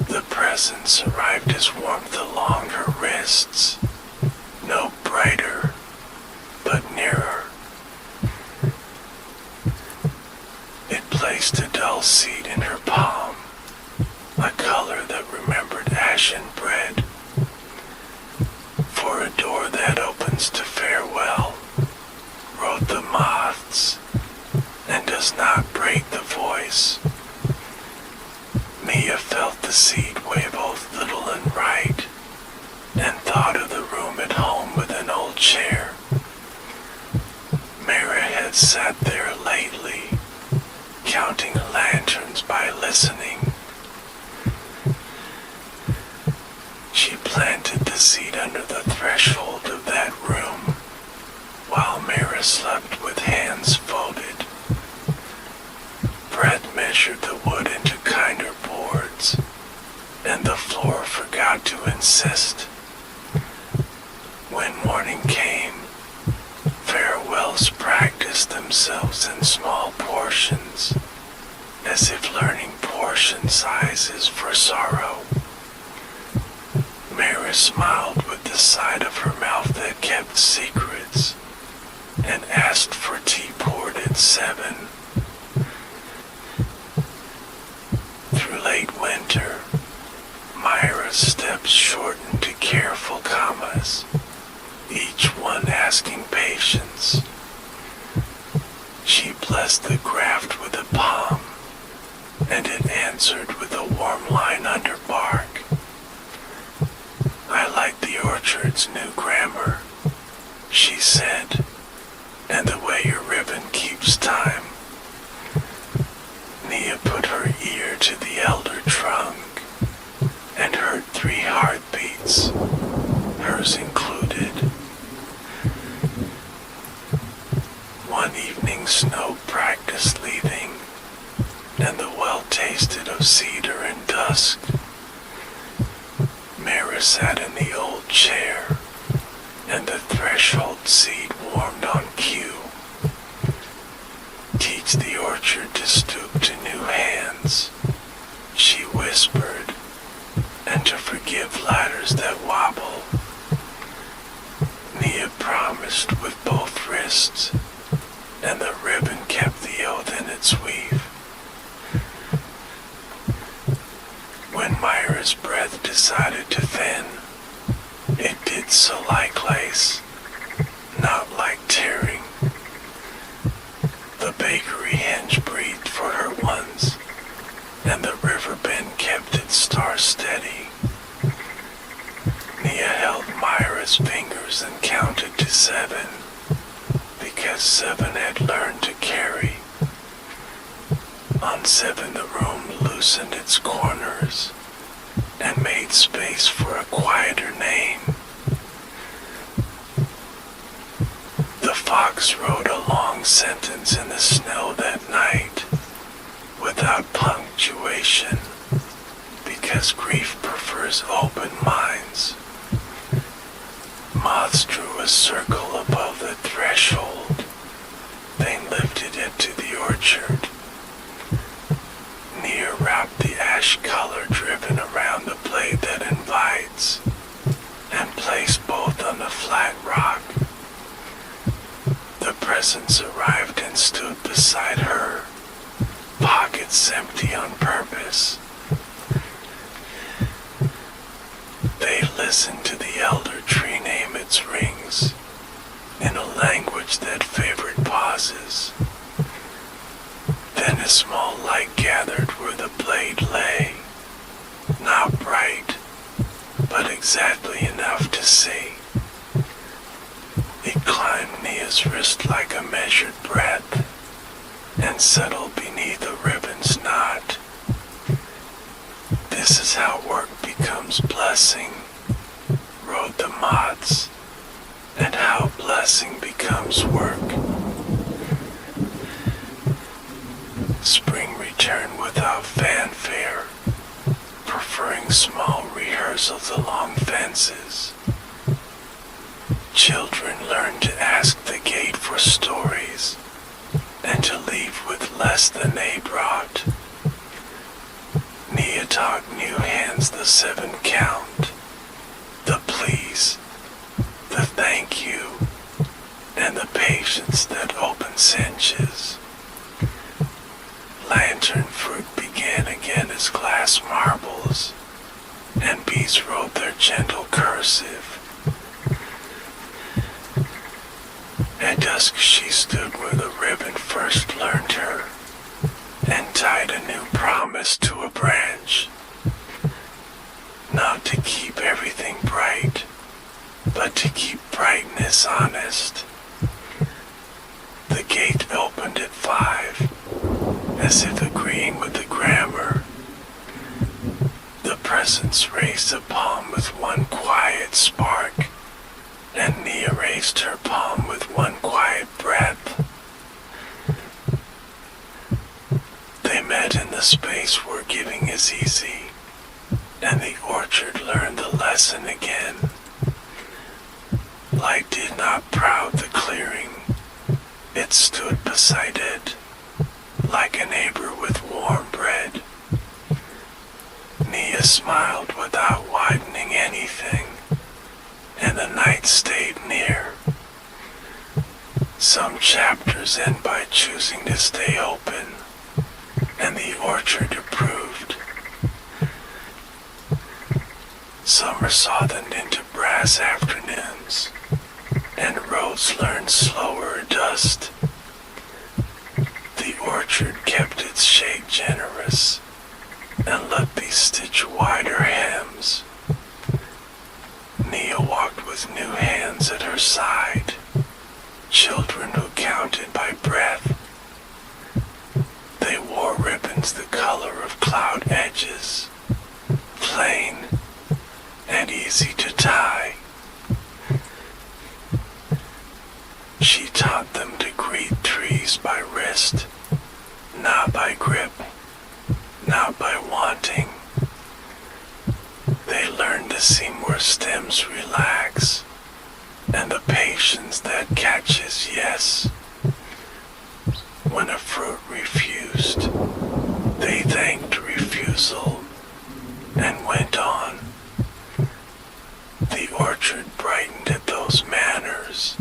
The presents arrived as warmth along her wrists, no brighter, but nearer. It placed a dull seed in her palm, a color that remembered ashen bread. For a door that opened returns to farewell, wrote the moths, and does not break the voice. Mia felt the seed weigh both little and right, and thought of the room at home with an old chair. Mara had sat there lately, counting lanterns by listening. She planted the seed under the threshold of that room, while Mara slept with hands folded. Brett measured the wood into kinder boards, and the floor forgot to insist. When morning came, farewells practiced themselves in small portions, as if learning portion sizes for sorrow. Mara smiled with the side of her mouth that kept secrets, and asked for tea poured at 7. Through late winter, Myra's steps shortened to careful commas, each one asking patience. She blessed the graft with a palm, and it answered with a warm line under bark. I like the orchard's new grammar, she said, and the way your ribbon keeps time. Nia put her ear to the elder trunk and heard 3 heartbeats, hers included. One evening snow practiced leaving, and the well tasted of cedar and dusk. Mara sat in the old chair, and the threshold seed warmed on cue. Teach the orchard to stoop to new hands, she whispered, and to forgive ladders that wobble. Nia promised with both wrists, and the ribbon kept the oath in its weave. When Myra's breath decided to thin, it did so like lace, not like tearing. The bakery hinge breathed for her once, and the river bend kept its star steady. Nia held Myra's fingers and counted to 7, because 7 had learned to carry. On 7 the room loosened its corners and made space for a quieter name. The fox wrote a long sentence in the snow that night, without punctuation, because grief prefers open minds. Moths drew a circle above the threshold, then lifted it to the orchard. Nia wrapped the ash color driven around the blade that invites, and placed both on the flat rock. The presents arrived and stood beside her, pockets empty on purpose. They listened to the elder tree name its rings, in a language that favored pauses. Then a small light gathered where the blade lay, not bright, but exactly enough to see. It climbed Nia's wrist like a measured breath, and settled beneath a ribbon's knot. This is how work becomes blessing, wrote the moths, and how blessing becomes work. Spring returned without fanfare, preferring small rehearsals along fences. Children learned to ask the gate for stories, and to leave with less than they brought. Nia taught new hands the 7 count, the please, the thank you, and the patience that opens cinches. Lantern fruit began again as glass marbles, and bees wrote their gentle cursive. dusk she stood where the ribbon first learned her, and tied a new promise to a branch. Not to keep everything bright, but to keep brightness honest. The gate opened at 5, as if agreeing with the grammar. The presents raised a palm with one quiet spark, and Nia raised her palm with one quiet breath. They met in the space where giving is easy, and the orchard learned the lesson again. Light did not proud the clearing, it stood beside it, like a neighbor with warm bread. Nia smiled without widening anything, and the night stayed near. Some chapters end by choosing to stay open, and the orchard approved. Summer softened into brass afternoons, and roads learned slower dust. The orchard kept its shade generous, and let these stitch wider hems. Nia walked with new hands at her side, children who counted by breath. They wore ribbons the color of cloud edges, plain and easy to tie. She taught them to greet trees by wrist, not by grip, not by wanting. They learned to seem where stems relax, and the patience that catches yes. When a fruit refused, they thanked refusal and went on. The orchard brightened at those manners,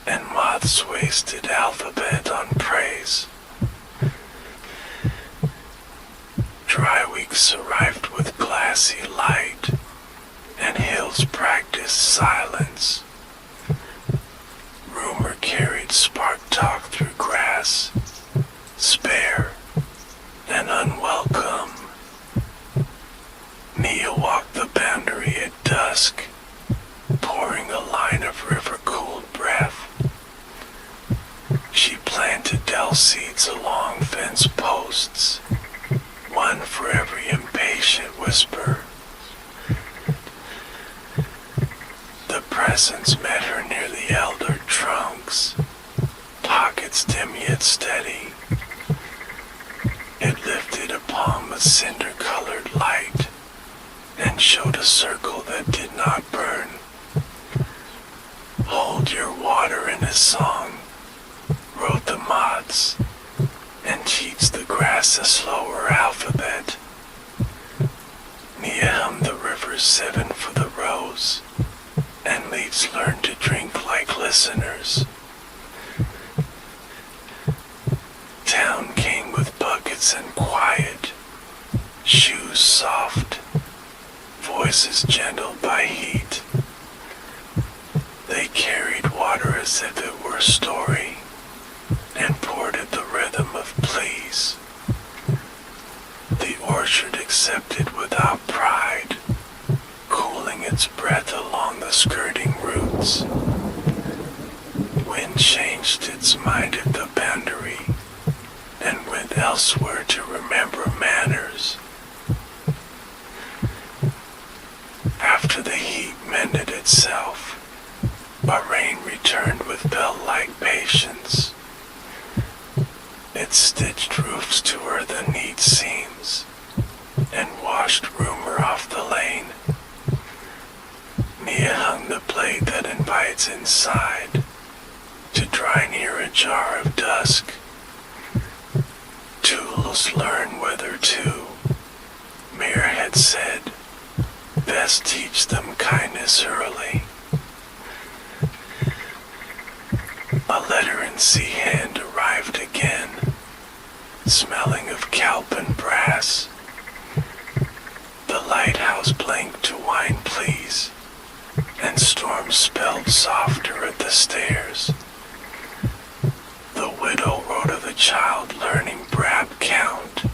and moths wasted alphabet on praise. Dry weeks arrived with glassy light, and hills practiced silence. Rumor carried spark talk through grass, spare and unwelcome. Nia walked the boundary at dusk, pouring a line of river-cooled breath. She planted dell seeds along fence posts, one for every impatient whisper. The presence met her near the elder trunks, pockets dim yet steady. It lifted a palm with cinder-colored light, and showed a circle that did not burn. Hold your water in a song, wrote the moths, and teach the grass a slower alphabet. Nia hummed the river's 7 for the rose, and leaves learned to drink like listeners. Town came with buckets and quiet, shoes soft, voices gentle by heat. They carried water as if it were story, and poured at the rhythm of pleas. The orchard accepted without pride, cooling its breath along the skirting roots. Wind changed its mind at the boundary, and went elsewhere to remember manners. After the heat mended itself, a rain returned with bell-like patience. It stitched roofs to where the neat seams, and washed rumor off the lane. Nia hung the blade that invites inside, to dry near a jar of dusk. Tools learn whether to, Mir had said, best teach them kindness early. A letter in C hand arrived again, smelling of kelp and brass. The lighthouse blinked to wine please, and storm spelled softer at the stairs. child learning brap count,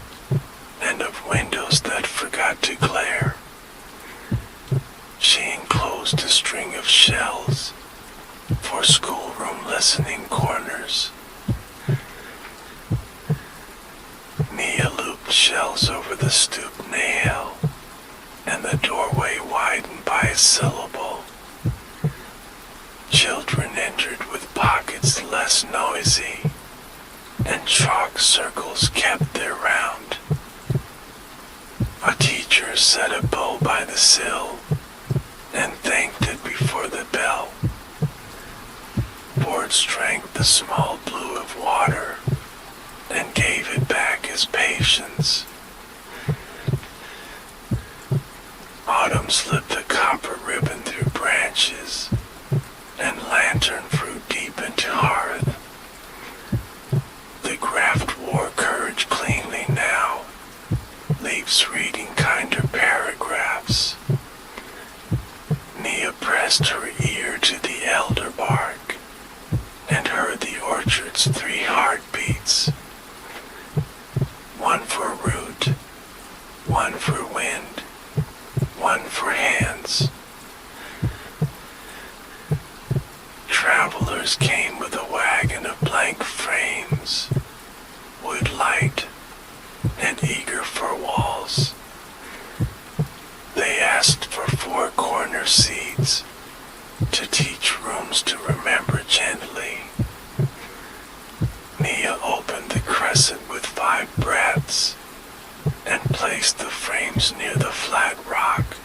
and of windows that forgot to glare. She enclosed a string of shells for schoolroom listening corners. Nia looped shells over the stoop nail, and the doorway widened by a syllable. Children entered with pockets less noisy, and chalk circles kept their round. A teacher set a bow by the sill, and thanked it before the bell. Boards drank the small blue of water, and gave it back as patience. Autumn slipped a copper ribbon through branches, and lantern fruit deep into hearth. The graft wore courage cleanly now, leaves reading kinder paragraphs. Nia pressed her ear to the elder bark, and heard the orchard's 3 heartbeats. One for root, one for wind, one for hands. Travelers came with a wagon of blank frames, wood light, and eager for walls. They asked for 4 corner seats to teach rooms to remember gently. Nia opened the crescent with 5 breaths and placed the frames near the flat rock.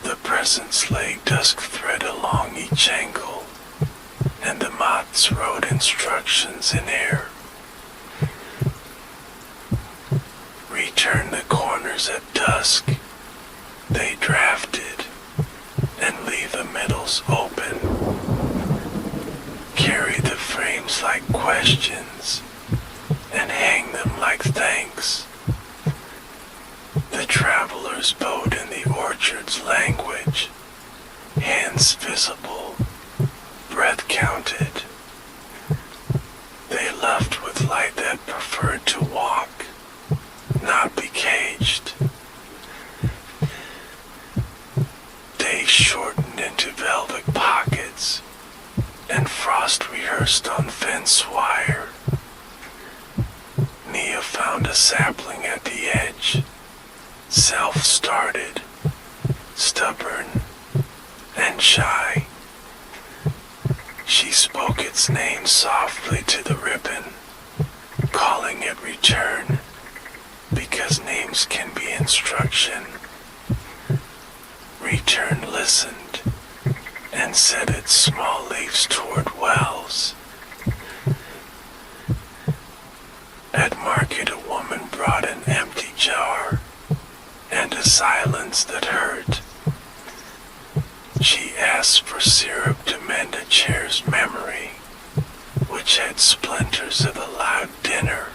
The presents lay dusk thread along each angle, and the moths wrote instructions in air. Return the corners at dusk, they drafted, and leave the middles open. Carry the frames like questions, and hang them like thanks. The travelers bowed in the orchard's language, hands visible, breath counted. They left with light that preferred to walk, not be caged. Days shortened into velvet pockets, and frost rehearsed on fence wire. Nia found a sapling at the edge, self-started, stubborn, and shy. She spoke its name softly to the ribbon, calling it return, because names can be instruction. Return listened, and set its small leaves toward wells. At market a woman brought an empty jar, and a silence that hurt. She asked for syrup to mend a chair's memory, which had splinters of a loud dinner.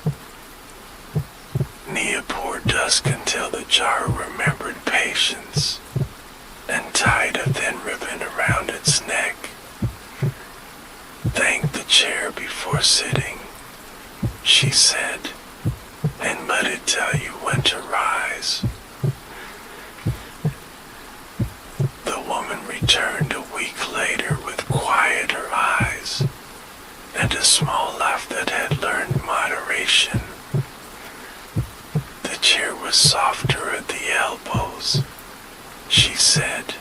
Nia poured dusk until the jar remembered patience, and tied a thin ribbon around its neck. Thanked the chair before sitting, she said, and let it tell you when to rise. The woman returned a week later with quieter eyes, and a small laugh that had learned moderation. The chair was softer at the elbows, she said,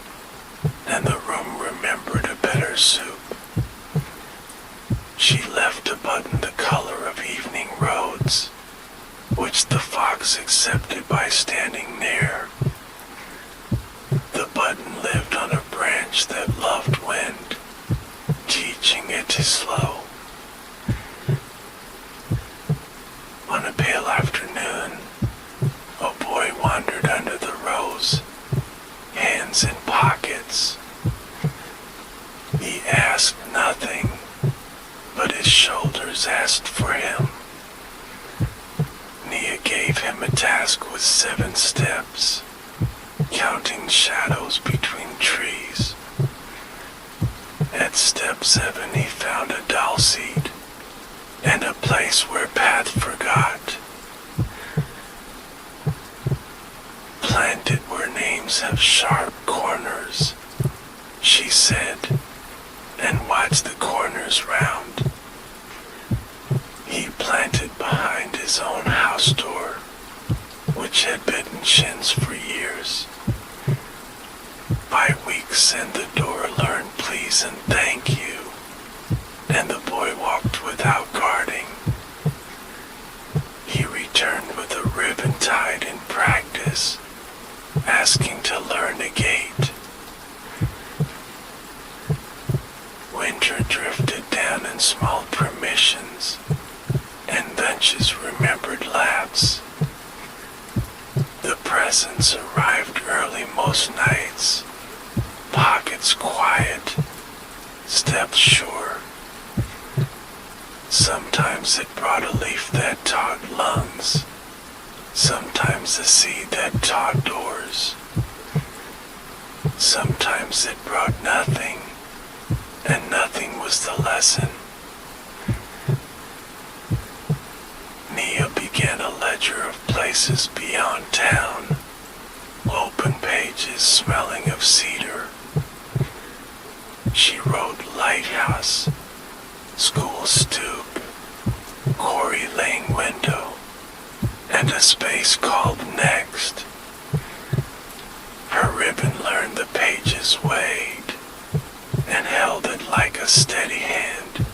and the room remembered a better soup. She left a button the color of evening roads, which the fox accepted by standing near. The button lived on a branch that loved wind, teaching it to slow. On a pale afternoon, a boy wandered under the rose, hands in pockets. He asked nothing, but his shoulders asked for him. Nia gave him a task with 7 steps, counting shadows between trees. At step 7 he found a doll seat, and a place where path forgot. Planted where names have sharp corners, she said, and watched the corners round. He planted behind his own house door, which had bitten shins for years. By weeks and the door learned please and thank you, and the boy walked without guarding. He returned with a ribbon tied in practice, asking to learn a gate. Winter drifted down in small permissions, and benches remembered laps. The presents arrived early most nights, pockets quiet, steps sure. Sometimes it brought a leaf that taught lungs, sometimes a seed that taught doors. Sometimes it brought nothing, and nothing was the lesson. Nia began a ledger of places beyond town, open pages smelling of cedar. She wrote lighthouse, school stoop, quarry lane window, and a space called next. Her ribbon learned the pages weighed and held it like a steady hand.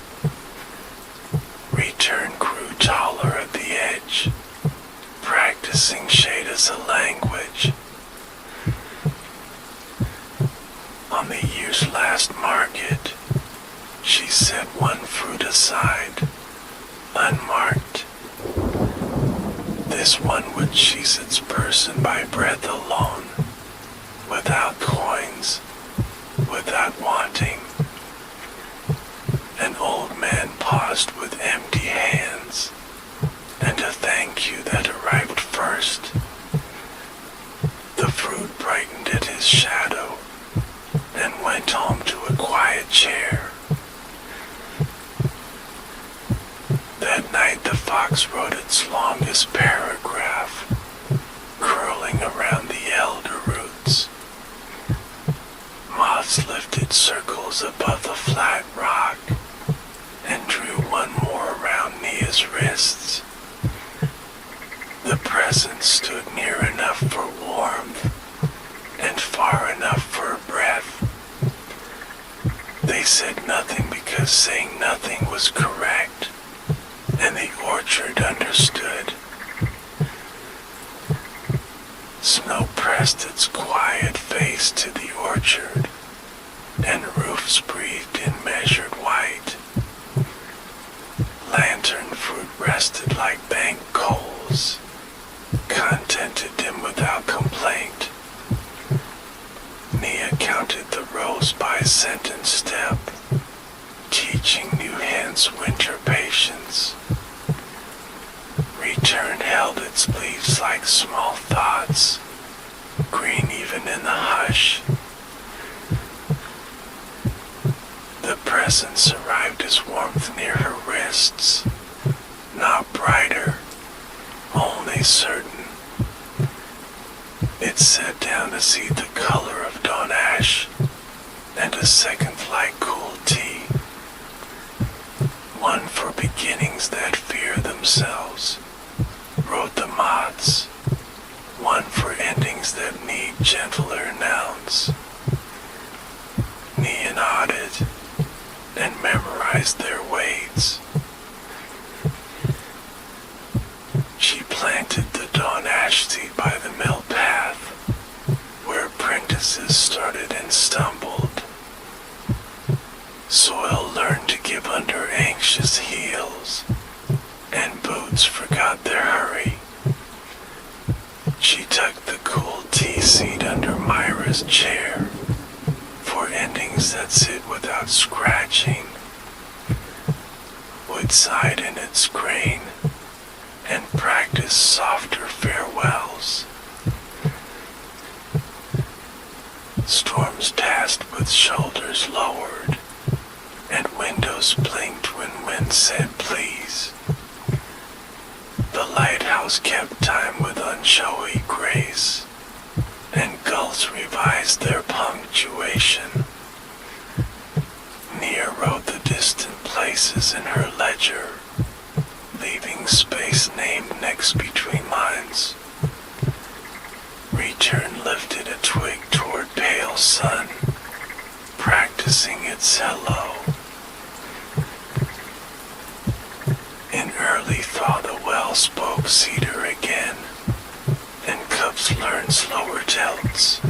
Return grew taller at the edge, practicing shade as a language. On the year's last market, she set one fruit aside, unmarked. This one would cheese its person by breath alone, without coins, without wanting. An old man paused with empty hands, and a thank you that arrived first. The fruit brightened at his shadow, and went home to a quiet chair. That night the fox wrote its longest paragraph, curling around the elder roots. Moths lifted circles above the flat rock, and drew one more around Nia's wrists. The present stood near enough for warmth, and far enough for a breath. They said nothing because saying nothing was correct, and the orchard understood. Snow pressed its quiet face to the orchard, and roofs breathed in measured white. Lantern fruit rested like bank coals, contented him without complaint. Nia counted the rows by sentence step, teaching new hands winter patience. Return held its leaves like small thoughts, green even in the hush. The presence arrived as warmth near her wrists, not brighter, only certain. It sat down to see the color of dawn ash, and a second like cool tea. One for beginnings that fear themselves, wrote the moths. One for endings that need gentler nouns. Nia nodded and memorized their weights. She planted the dawn ash seed by the mill path, where apprentices started and stumbled. Soil learned to give under anxious heels, and boots forgot their hurry. She tucked the cool tea seed under Myra's chair, for endings that sit without scratching. Wood sighed in its grain, and practiced softer farewells. Storms passed with shoulders lowered, and windows blinked when wind said please. cows kept time with unshowy grace, and gulls revised their punctuation. Nia wrote the distant places in her ledger, leaving space named next between lines. Return lifted a twig toward pale sun, practicing its hello. In early thaw the well spoke cedar again, and cubs learned slower tilts.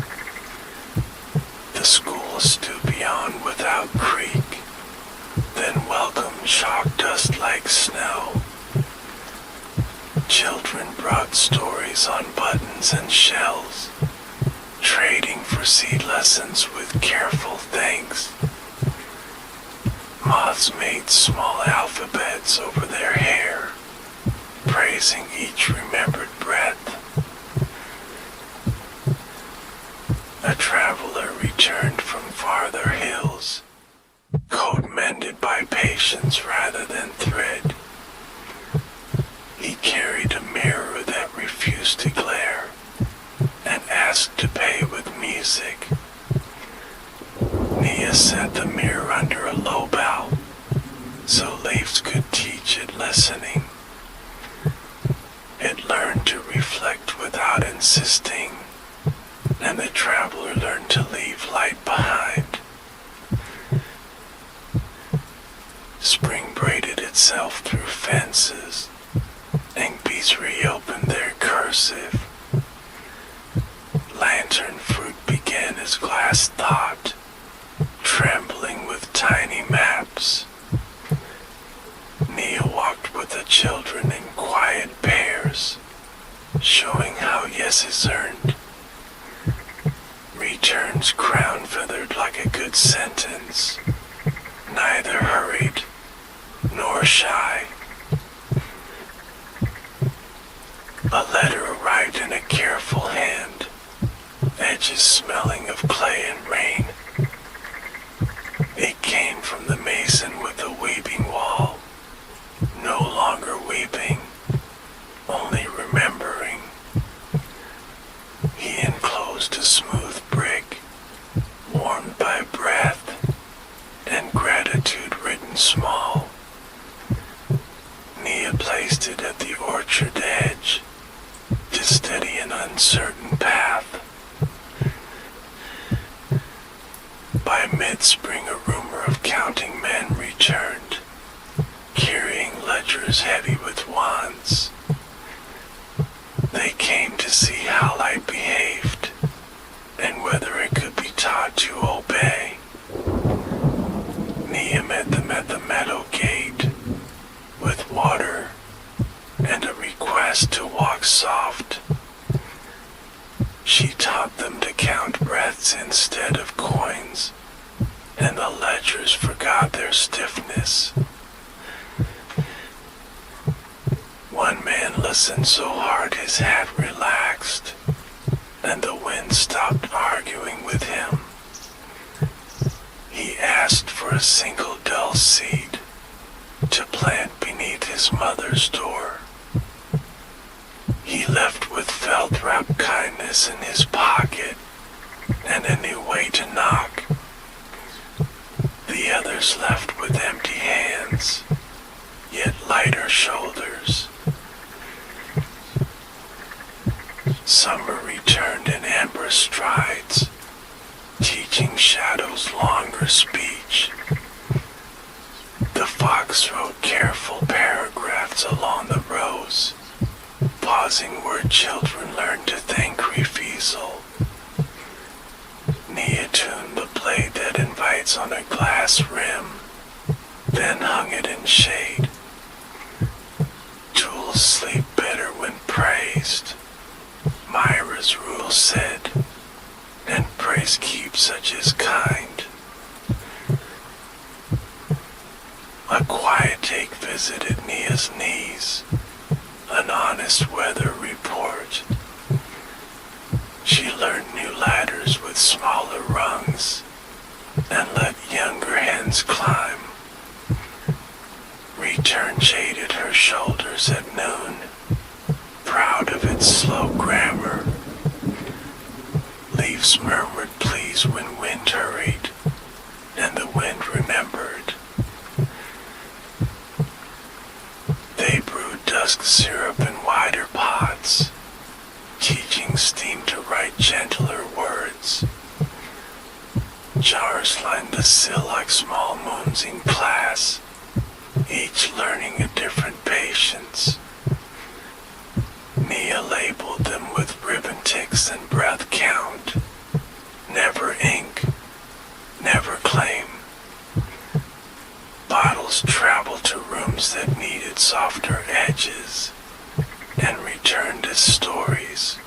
The school stood beyond without creek, then welcomed chalk dust like snow. Children brought stories on buttons and shells, trading for seed lessons with careful thanks. Moths made small alphabets over their hair, praising each remembered breath. A traveler returned from farther hills, coat mended by patience rather than thread. He carried a mirror that refused to glare, and asked to pay with music. Nia set the mirror under a low bough, so leaves could teach it listening. It learned to reflect without insisting, and the traveler learned to leave light behind. Spring braided itself through fences, and bees reopened their cursive. Lantern fruit began as glass thought, trembling with tiny maps. Nia walked with the children in quiet pairs, showing how yes is earned. Returns crown feathered like a good sentence, neither hurried nor shy. A letter arrived in a careful hand, edges smelling of clay and rain. It came from the mason with the weeping wall, no longer weeping, only remembering. He enclosed a smooth brick, warmed by breath and gratitude written small. Nia placed it at the orchard edge to steady an uncertain path. By mid-spring a rumor of counting men returned, carrying ledgers heavy with wands. They came to see how light behaved, and whether it could be taught to obey. Nia met them at the meadow gate, with water and a request to walk soft. She taught them to count breaths instead of coins, and the ledgers forgot their stiffness. One man listened so hard his hat relaxed, and the wind stopped arguing with him. He asked for a single dull seed to plant beneath his mother's door. He left with felt-wrapped kindness in his pocket and a new way to knock. The others left with empty hands, yet lighter shoulders. Summer returned in amber strides, teaching shadows longer speech. The fox wrote careful paragraphs along the rows, pausing where children learned to thank refusal. Nia tuned the blade that invites on a glass rim, then hung it in shade. Tools sleep better when praised, Myra's rule said, and praise keeps such as kind. A quiet take visited Nia's knees, an honest weather report. She learned new ladders with smaller rungs, and let younger hens climb. Return jaded her shoulders at noon, still like small moons in class, each learning a different patience. Nia labeled them with ribbon ticks and breath count. Never ink, never claim. Bottles traveled to rooms that needed softer edges and returned as stories.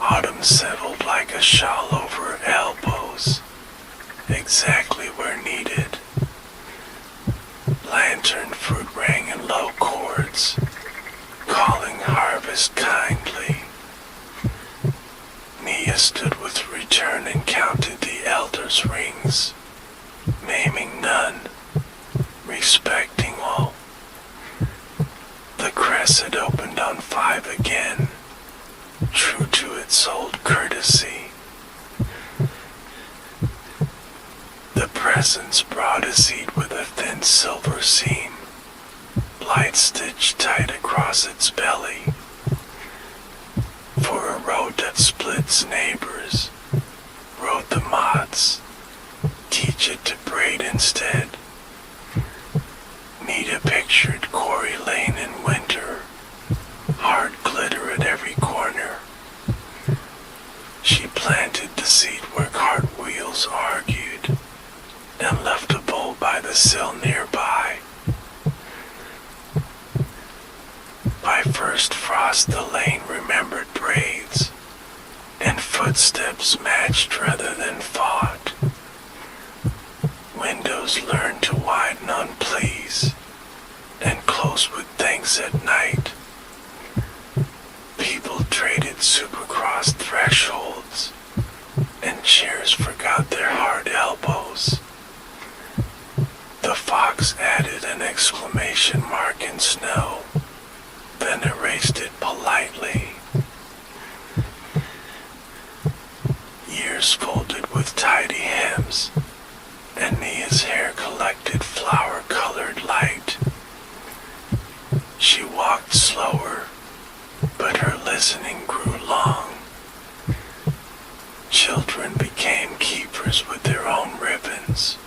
Autumn settled like a shawl over her elbows, exactly where needed. Lantern fruit rang in low chords, calling harvest kindly. Nia stood with return and counted the elders' rings, naming none, respecting all. The crescent opened on 5 again, true to its old courtesy. The presents brought a seat with a thin silver seam, light stitched tight across its belly. For a road that splits neighbors, wrote the mods, teach it to braid instead. Nita pictured Quarry Lane in winter, hard glitter at every corner. She planted the seat where cartwheels argued, and left a bowl by the sill nearby. By first frost the lane remembered braids, and footsteps matched rather than fought. Windows learned to widen on pleas, and close with thanks at night. People traded supercross thresholds, and chairs forgot their hard elbows. The fox added an exclamation mark in snow, then erased it politely. Years folded with tidy hems, and Nia's hair collected flower-colored light. She walked slower, but her listening grew long. Children became keepers with their own ribbons,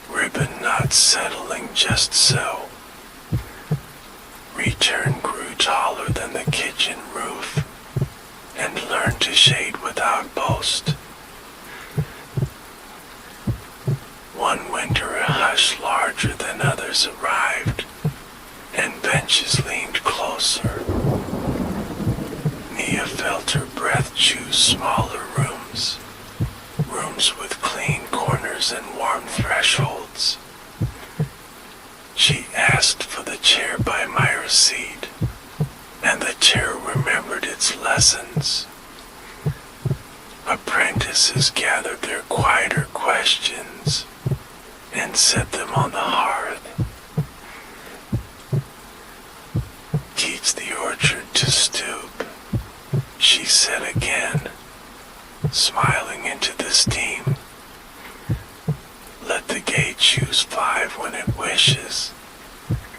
ribbon knots settling just so. Return grew taller than the kitchen roof, and learned to shade without boast. One winter a hush larger than others arrived, and benches leaned closer. Nia felt her breath choose smaller rooms, rooms with clean corners and warm thresholds. She asked for the chair by Myra's seat, and the chair remembered its lessons. Apprentices gathered their quieter questions and set them on the hearth. Teach the orchard to stoop, she said again, smiling into the steam. Let the gate choose 5 when it wishes,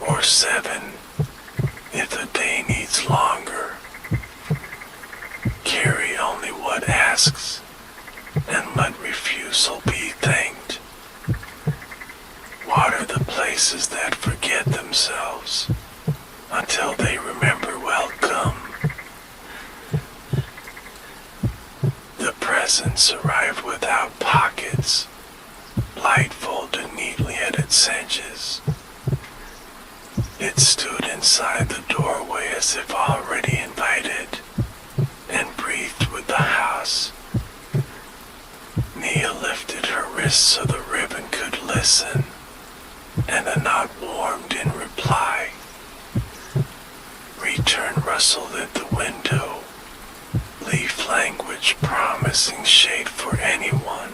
or 7 if the day needs longer. Carry only what asks, and let refusal be thanked. Water the places that forget themselves, until they remember welcome. The presents arrived without pockets, light folded neatly at its edges. It stood inside the doorway as if already invited, and breathed with the house. Nia lifted her wrist so the ribbon could listen, and a knot warmed in reply. Return rustled at the window, leaf language promising shade for anyone.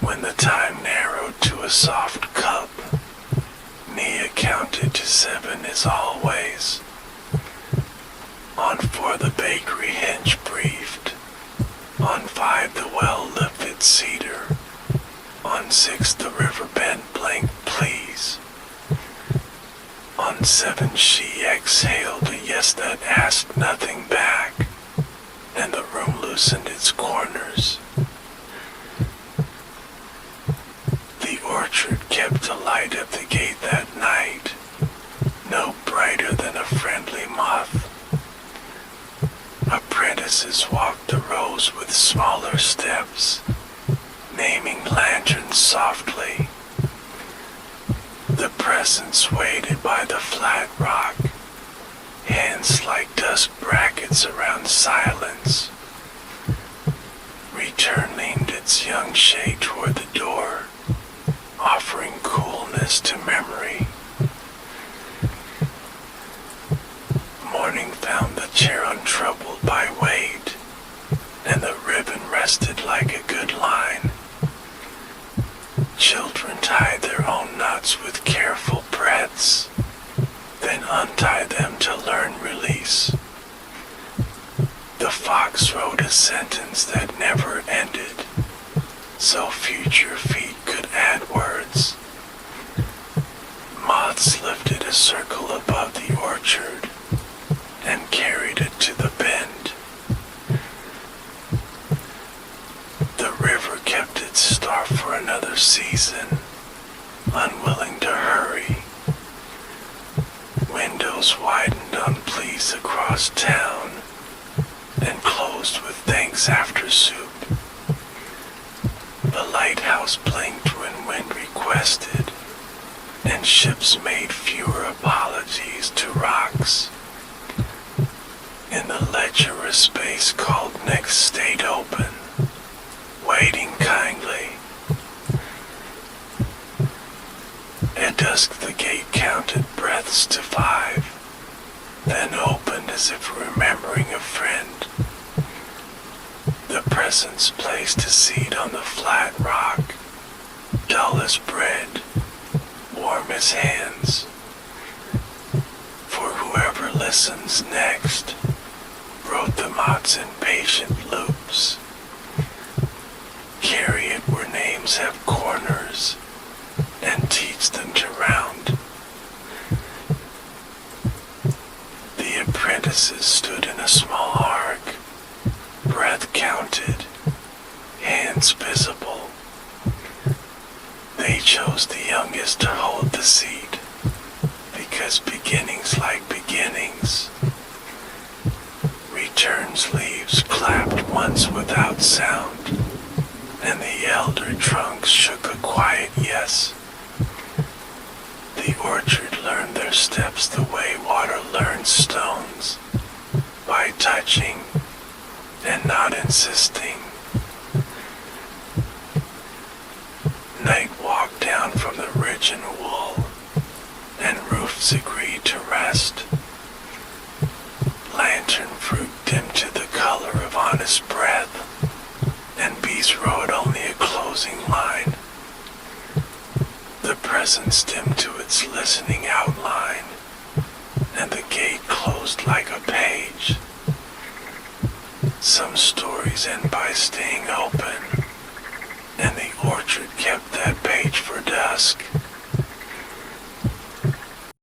When the time narrowed to a soft cup, Nia counted to 7 as always. On 4 the bakery hinge briefed, on 5 the well-lifted cedar, on 6 the riverbed blinked please. On 7 she exhaled a yes that asked nothing back, and the room loosened its corners. The orchard kept the light at the gate that night, no brighter than a friendly moth. Apprentices walked the rows with smaller steps, naming lanterns softly. The presents waited by the flat rock, hands like dust brackets around silence. Return leaned its young shade toward the door, offering coolness to memory. Morning found the chair untroubled by weight, and the ribbon rested like a good line. Children tied their own knots with careful breaths, then untied them to learn release. The fox wrote a sentence that never ended, so future feet could add words. Moths lifted a circle above the orchard and carried it to the bend. The river kept its star for another season, unwilling to hurry. Windows widened on pleas across town and closed with thanks after soup. The lighthouse blinked when wind requested, and ships made fewer apologies to rocks. In the ledger a space called next stayed open, waiting kindly. At dusk the gate counted breaths to 5, then opened as if remembering a friend. The presence placed a seat on the flat rock, dull as bread, warm as hands. For whoever listens next, wrote the moths in patient loops. Carry it where names have corners, and teach them to round. The apprentices stood in a small arc, breath counted, hands visible. They chose the youngest to hold the seat, because beginnings like beginnings. Return's leaves clapped once without sound, and the elder trunks shook a quiet yes. The orchard learned their steps the way water learns stones, by touching and not insisting. Night walked down from the ridge in wool, and roofs agreed to rest. Lantern fruit dimmed to the color of honest breath, and bees wrote only a closing line. The presence dimmed to its listening outline, and the gate closed like a page. Some stories end by staying open,